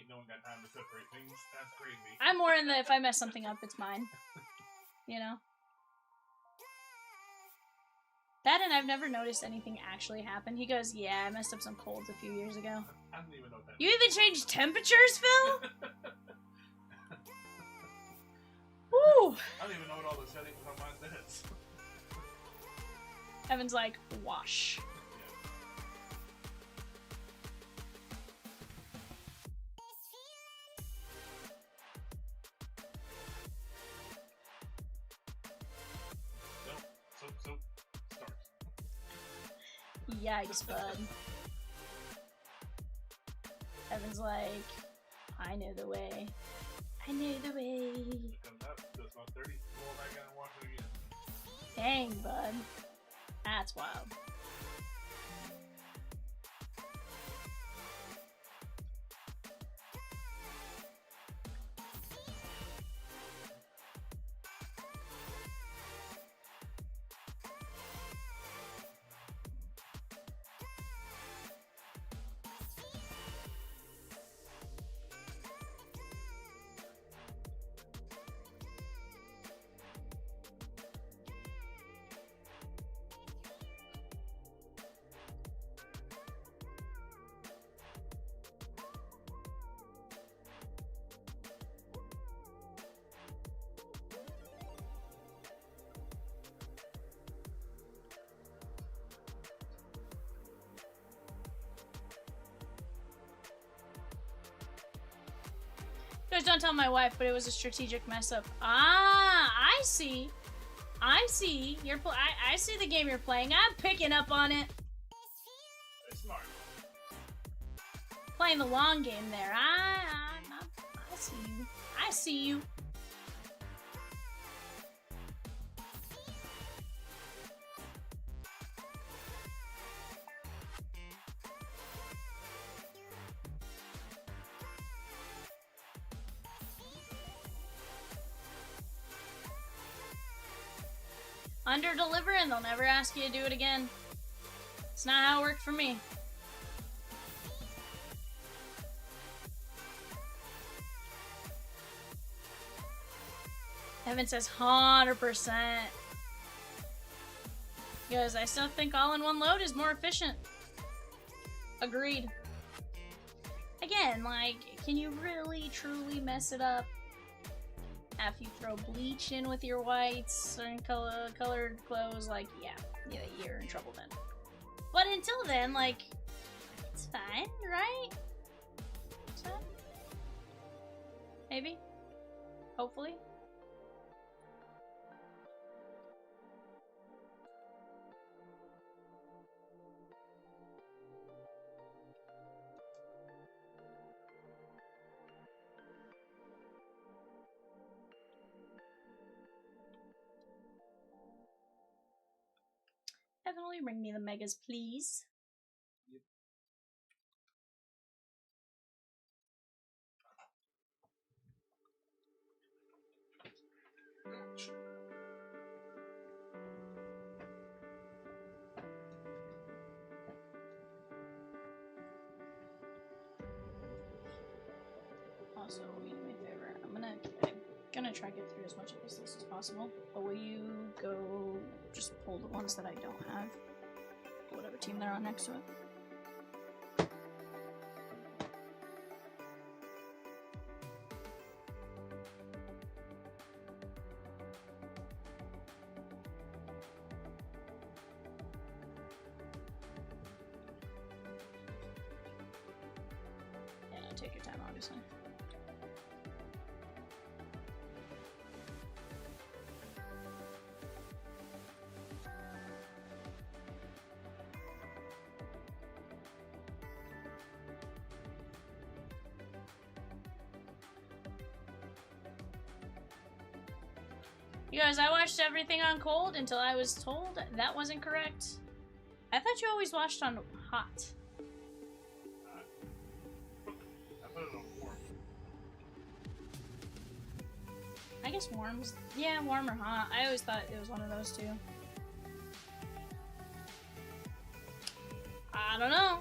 ain't no one got time to separate things. That's crazy. I'm more in the if I mess something up, it's mine. You know? That and I've never noticed anything actually happen. He goes, yeah, I messed up some colds a few years ago. I don't even know what that You even changed temperatures, Phil? Woo! I don't even know what all the settings on mine does. Evan's like, wash. So, start. Yikes, bud. Evan's like, I know the way. I know the way. It comes up, does about 30, go back in and watch it again. Dang, bud. That's wild. Guys, don't tell my wife, but it was a strategic mess up. Ah, I see. I see. I see the game you're playing. I'm picking up on it. It's smart. Playing the long game there. I see you. I see you. Under-deliver and they'll never ask you to do it again. It's not how it worked for me. Evan says 100%. He goes, I still think all-in-one load is more efficient. Agreed. Again, like, can you really, truly mess it up after you throw bleach in with your whites and colored clothes? Like, yeah, you're in trouble then. But until then, like, it's fine, right? It's fine. Maybe. Hopefully. Evan, will you bring me the megas, please? Yep. Also, will you do me a favor? I'm gonna try to get through as much of this list as possible. But will you go just pull the ones that I don't have? Whatever team they're on next to it. Yeah, take your time, obviously. You guys, I watched everything on cold until I was told that wasn't correct. I thought you always watched on hot. I put it on warm. I guess warm's... Yeah, warm or hot. I always thought it was one of those two. I don't know.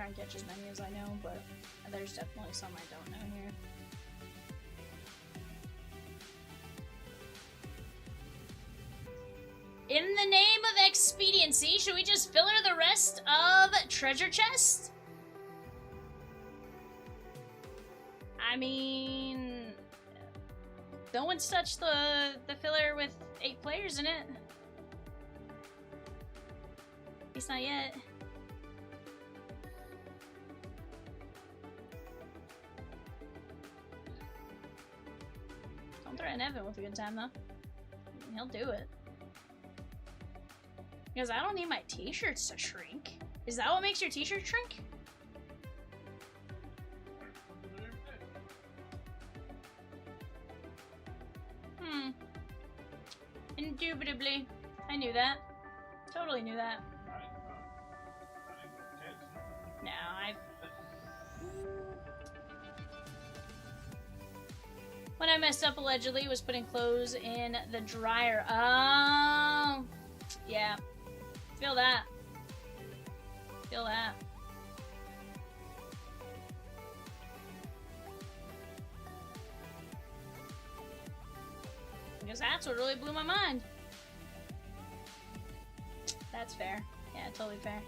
try and catch as many as I know, but there's definitely some I don't know here. In the name of expediency, should we just filler the rest of treasure chest? I mean, no one's touched the filler with 8 players in it. At least not yet. Don't threaten Evan with a good time, though. He'll do it. Because I don't need my t-shirts to shrink. Is that what makes your t-shirt shrink? Indubitably. I knew that. Totally knew that. No, When I messed up allegedly was putting clothes in the dryer. Oh, yeah. Feel that. Feel that. Because that's what really blew my mind. That's fair. Yeah, totally fair.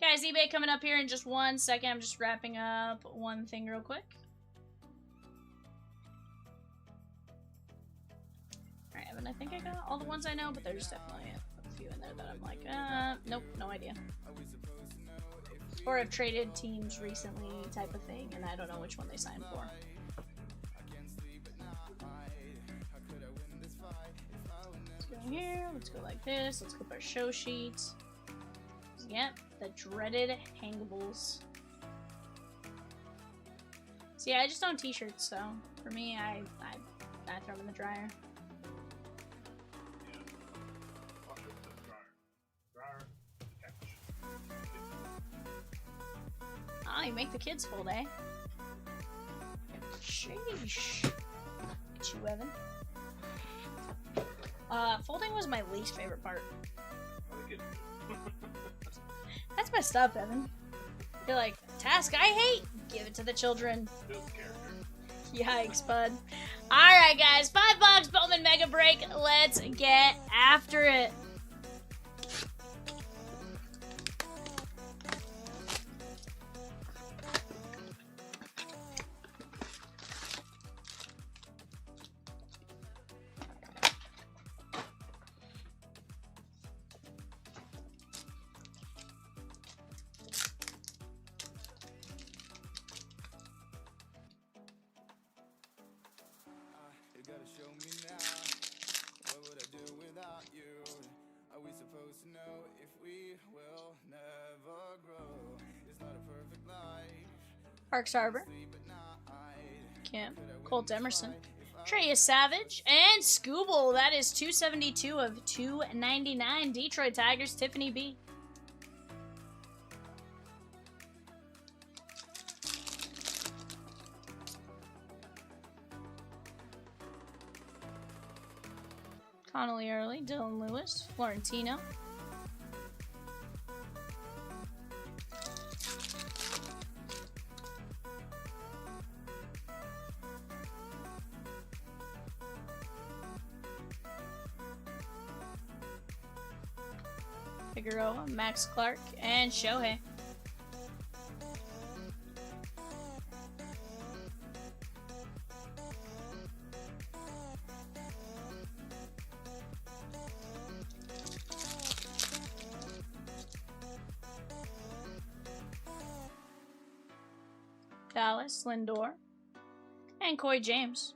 Guys, eBay coming up here in just 1 second. I'm just wrapping up one thing real quick. Alright, Evan, I think I got all the ones I know, but there's definitely a few in there that I'm like, nope, no idea. Or have traded teams recently type of thing, and I don't know which one they signed for. Let's go here, let's go like this, let's clip our show sheet. Yep, the dreaded hangables. So yeah, I just own t-shirts, so for me, I throw them in the dryer. Ah, you make the kids fold, eh? Sheesh. Get you, Evan. Folding was my least favorite part. That's messed up, Evan. You're like, task I hate, give it to the children. Yikes, bud. Alright, guys, $5 Bowman Mega Break. Let's get after it. Parks Harbor, Kim, Colt Emerson, Trey Savage, and Scooble. That is 272 of 299. Detroit Tigers, Tiffany B. Connolly Early, Dylan Lewis, Florentino. Figueroa, Max Clark, and Shohei. Dallas, Lindor, and Coy James.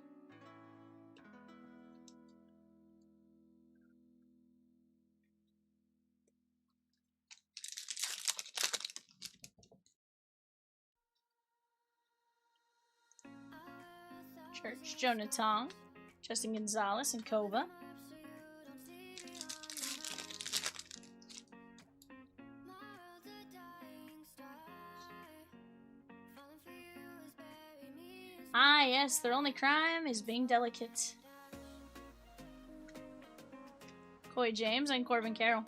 Church, Jonah Tong, Justin Gonzalez, and Kova. Ah, yes, their only crime is being delicate. Coy James and Corbin Carroll.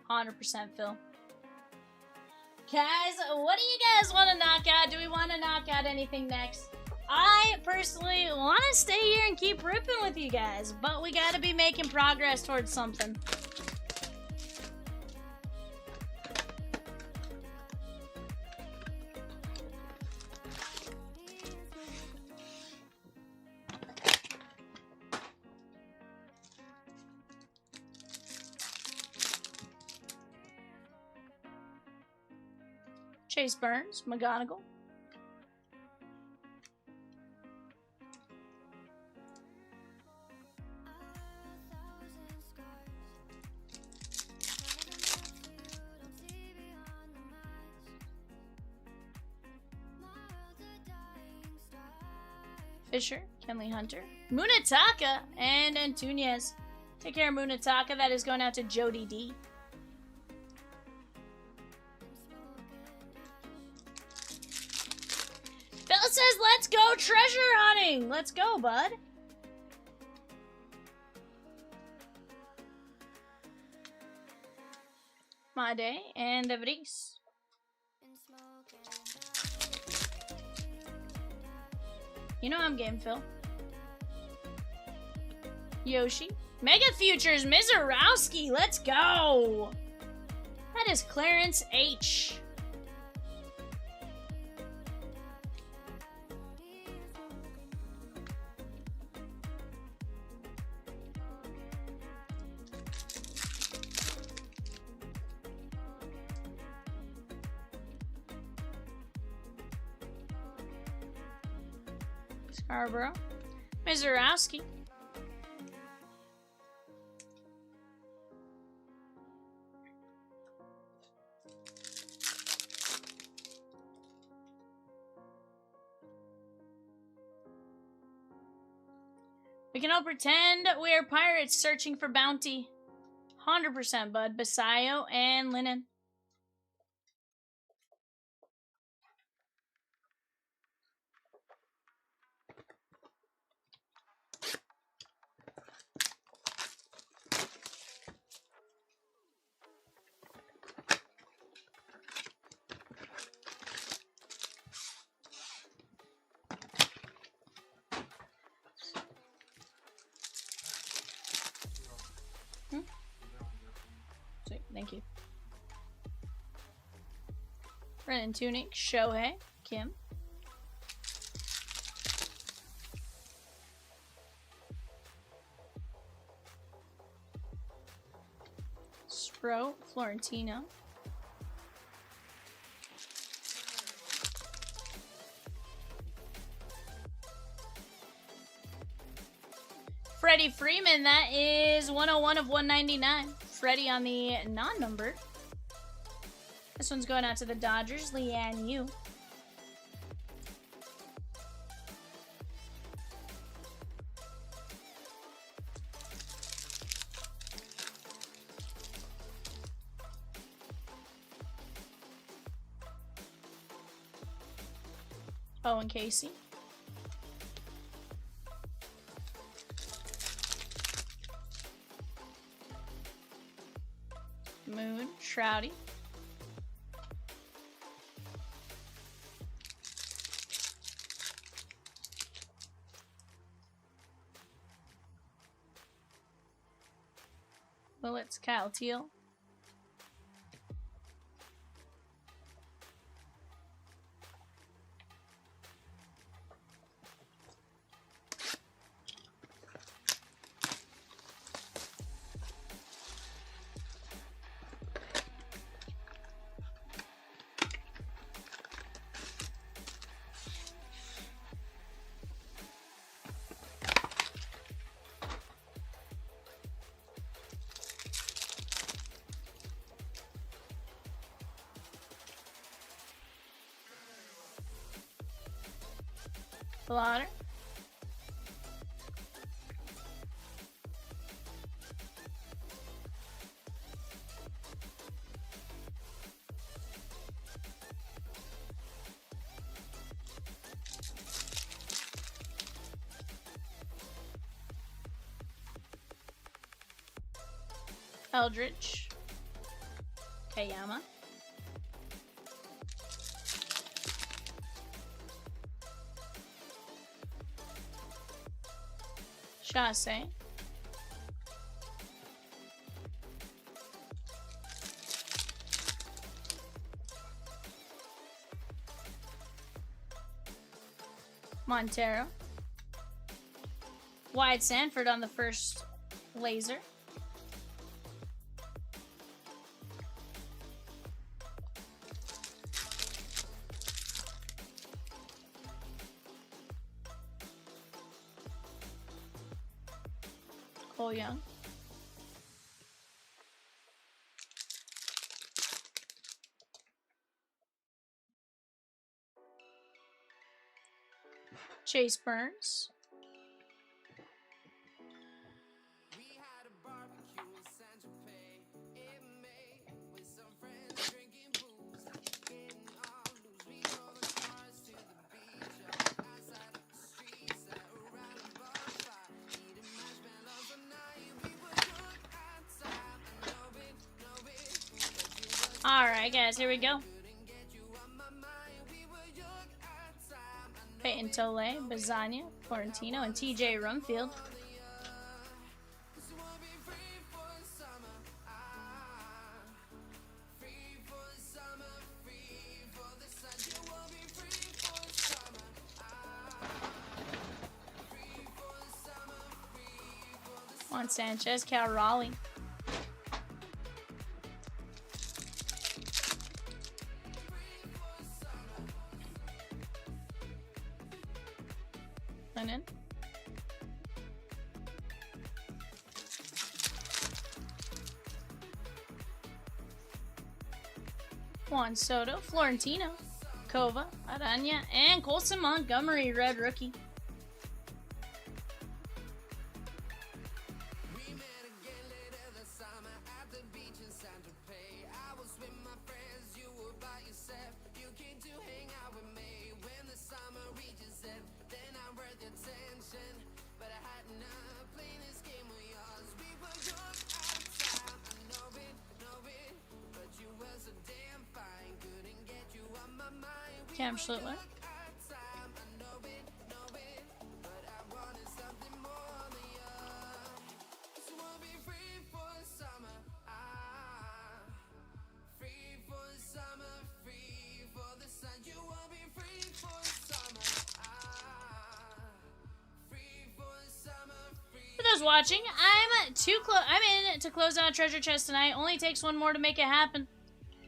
100% Phil. Guys, what do you guys want to knock out? Do we want to knock out anything next? I personally want to stay here and keep ripping with you guys, but we got to be making progress towards something. Chase Burns, McGonagall. Fisher, Kenley Hunter, Munataka, and Antunes. Take care, Munataka. That is going out to Jody D. Phil says, let's go treasure hunting. Let's go, bud. My day and De Vries. You know I'm game, Phil. Yoshi. Mega Futures, Mizorowski. Let's go. That is Clarence H. Scarborough. Mizorowski. We can all pretend we are pirates searching for bounty. 100%, bud. Basayo and Linen. Sweet, thank you. Brennan Tunic, Shohei, Kim. Spro, Florentino. Freddie Freeman, that is 101 of 199. Freddie on the non-numbered. This one's going out to the Dodgers, Leanne Yu. Owen Casey. Moon, Shroudy. Willets, Kyle Teal. Blotter, Eldritch. Kayama. Shase. Montero. Wide Sanford on the first laser. Cole Young. Chase Burns. We had a barbecue in San Tropez in May with some friends drinking booze, getting all loose. We drove in cars to the beach, outside of the street, sat around a bonfire, eating marshmallows all night. We were drunk outside, I know it, but you was Alright, guys, here we go. couldn't get you on my mind. We were drunk outside, I know Peyton Tole, Bazzania, Florentino, and TJ Rumfield. so we'll be free for summer. Free for summer, free for the sun. You will be free for summer. Free for summer, free for the sun. Juan Sanchez, Cal Raleigh. Lennon. Juan Soto, Florentino, Kova, Aranya, and Colson Montgomery, red rookie. We met again later this summer at the beach in San Tropez. I was with my friends, you were by yourself. You came to hang out with me when the summer reaches end. Then I worth your attention, but I had enough playing this game with yours. We were drunk outside, I know it, but you were so damn fine. Couldn't get you on my mind. We Cam were Schlittler. drunk outside, I know it, but I wanted something more than you. So we'll be free for summer. Free for summer, free for the sun. You will be free for summer. Free for summer, free. For those watching, I'm in to close out a treasure chest tonight. Only takes one more to make it happen.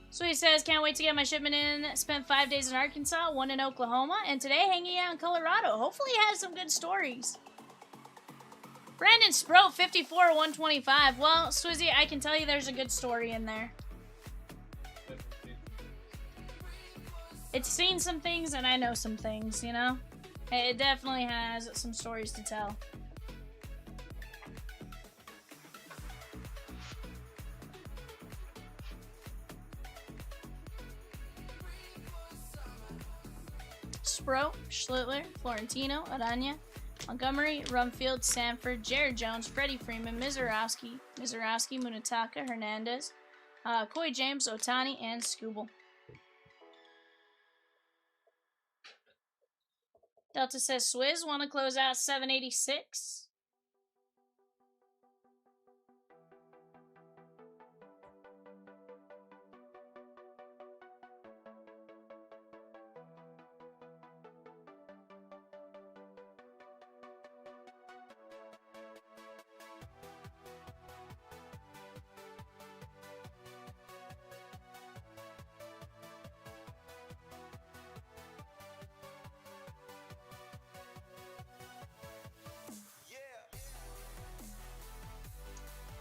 So he says, can't wait to get my shipment in. Spent 5 days in Arkansas, 1 in Oklahoma, and today hanging out in Colorado. Hopefully he has some good stories. Brandon Spro, 54-125. Well, Swizzy, I can tell you there's a good story in there. It's seen some things, and I know some things, you know? It definitely has some stories to tell. Spro, Schlittler, Florentino, Aranya, Montgomery, Rumfield, Sanford, Jared Jones, Freddie Freeman, Mizurowski, Munataka, Hernandez, Coy James, Otani, and Scooble. Delta says, Swizz, want to close out 786?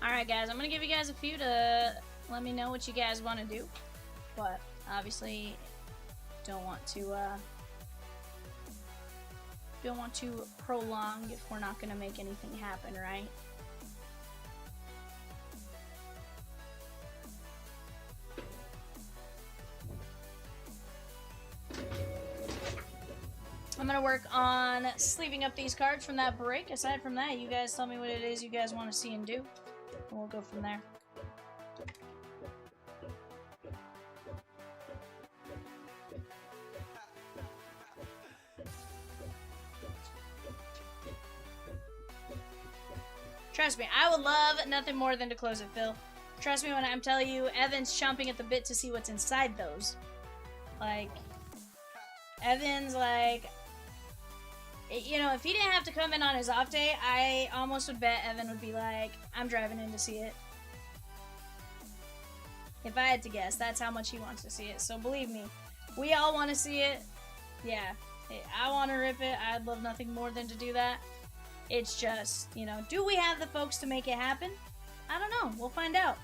Alright guys, I'm going to give you guys a few to let me know what you guys want to do. But obviously don't want to prolong if we're not going to make anything happen, right? I'm going to work on sleeving up these cards from that break. Aside from that, you guys tell me what it is you guys want to see and do. And we'll go from there. Trust me, I would love nothing more than to close it, Phil. Trust me when I'm telling you, Evan's chomping at the bit to see what's inside those. Like, Evan's like, you know, if he didn't have to come in on his off day, I almost would bet Evan would be like, I'm driving in to see it. If I had to guess, that's how much he wants to see it. So believe me, we all want to see it. Yeah, I want to rip it. I'd love nothing more than to do that. It's just, you know, do we have the folks to make it happen? I don't know. We'll find out.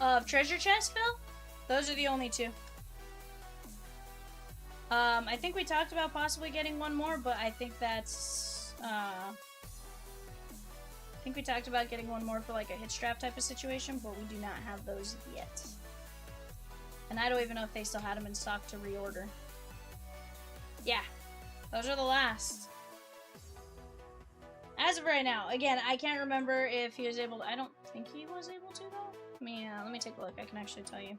Of treasure chest, Phil? Those are the only two. I think we talked about possibly getting one more, but I think that's, I think we talked about getting one more for like a hitch strap type of situation, but we do not have those yet. And I don't even know if they still had them in stock to reorder. Yeah, those are the last. As of right now, again, I can't remember if he was able to, I don't think he was able to though. Let me take a look, I can actually tell you.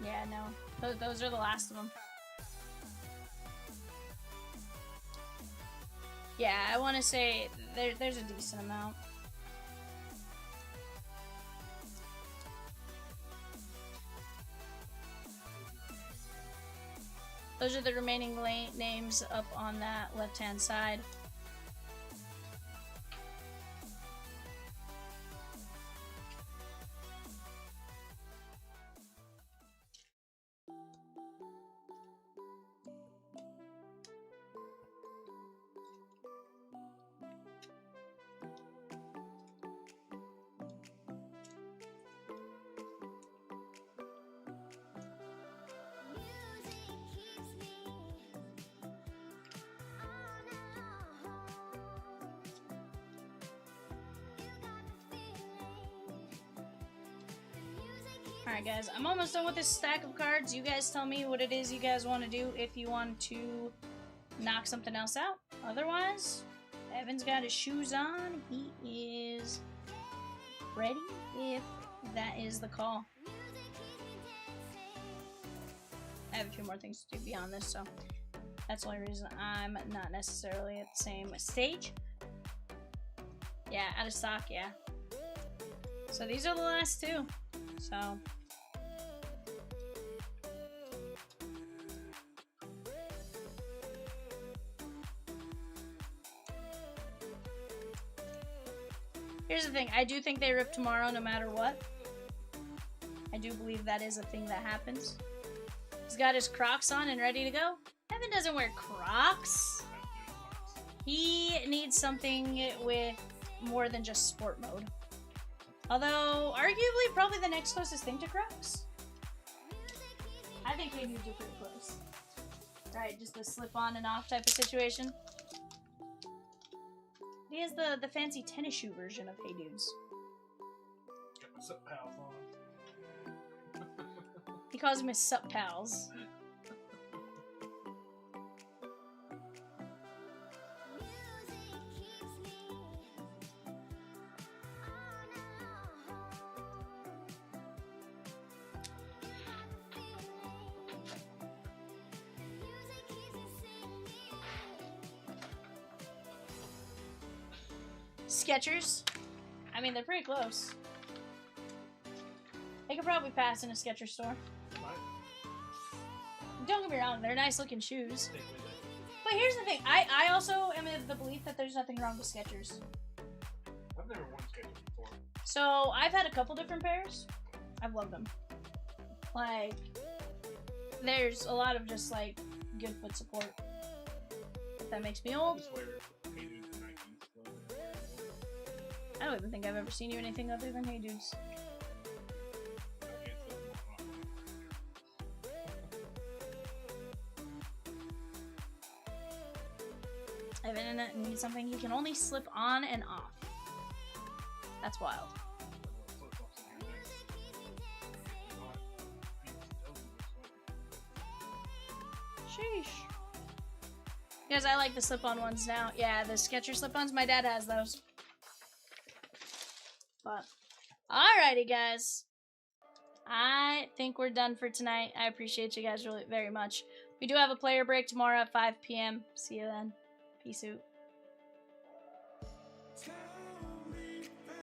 Yeah, no. Those are the last of them. Yeah, I want to say there's a decent amount. Those are the remaining names up on that left-hand side. Alright guys, I'm almost done with this stack of cards. You guys tell me what it is you guys want to do if you want to knock something else out. Otherwise, Evan's got his shoes on. He is ready if that is the call. I have a few more things to do beyond this, so that's the only reason I'm not necessarily at the same stage. Yeah, out of stock, yeah. So these are the last two. So here's the thing, I do think they rip tomorrow no matter what. I do believe that is a thing that happens. He's got his Crocs on and ready to go. Evan doesn't wear Crocs. He needs something with more than just sport mode. Although, arguably, probably the next closest thing to Crocs. I think Hey Dudes are pretty close. Right, just a slip on and off type of situation. He has the fancy tennis shoe version of Hey Dudes. Got my sup pals on. He calls them his sup pals. Skechers. I mean, they're pretty close. They could probably pass in a Skechers store. Don't get me wrong, they're nice looking shoes. But here's the thing, I also am of the belief that there's nothing wrong with Skechers. I've never worn Skechers before. So, I've had a couple different pairs. I've loved them. Like, there's a lot of just, like, good foot support. If that makes me old. Just wear Hey Dudes and Nikes. I don't even think I've ever seen you anything other than Hey Dudes. I have internet and need something he can only slip on and off. That's wild. Sheesh. Because I like the slip-on ones now. Yeah, the Skechers slip-ons. My dad has those. But, alrighty, guys. I think we're done for tonight. I appreciate you guys really very much. We do have a player break tomorrow at 5 p.m. See you then. Peace out.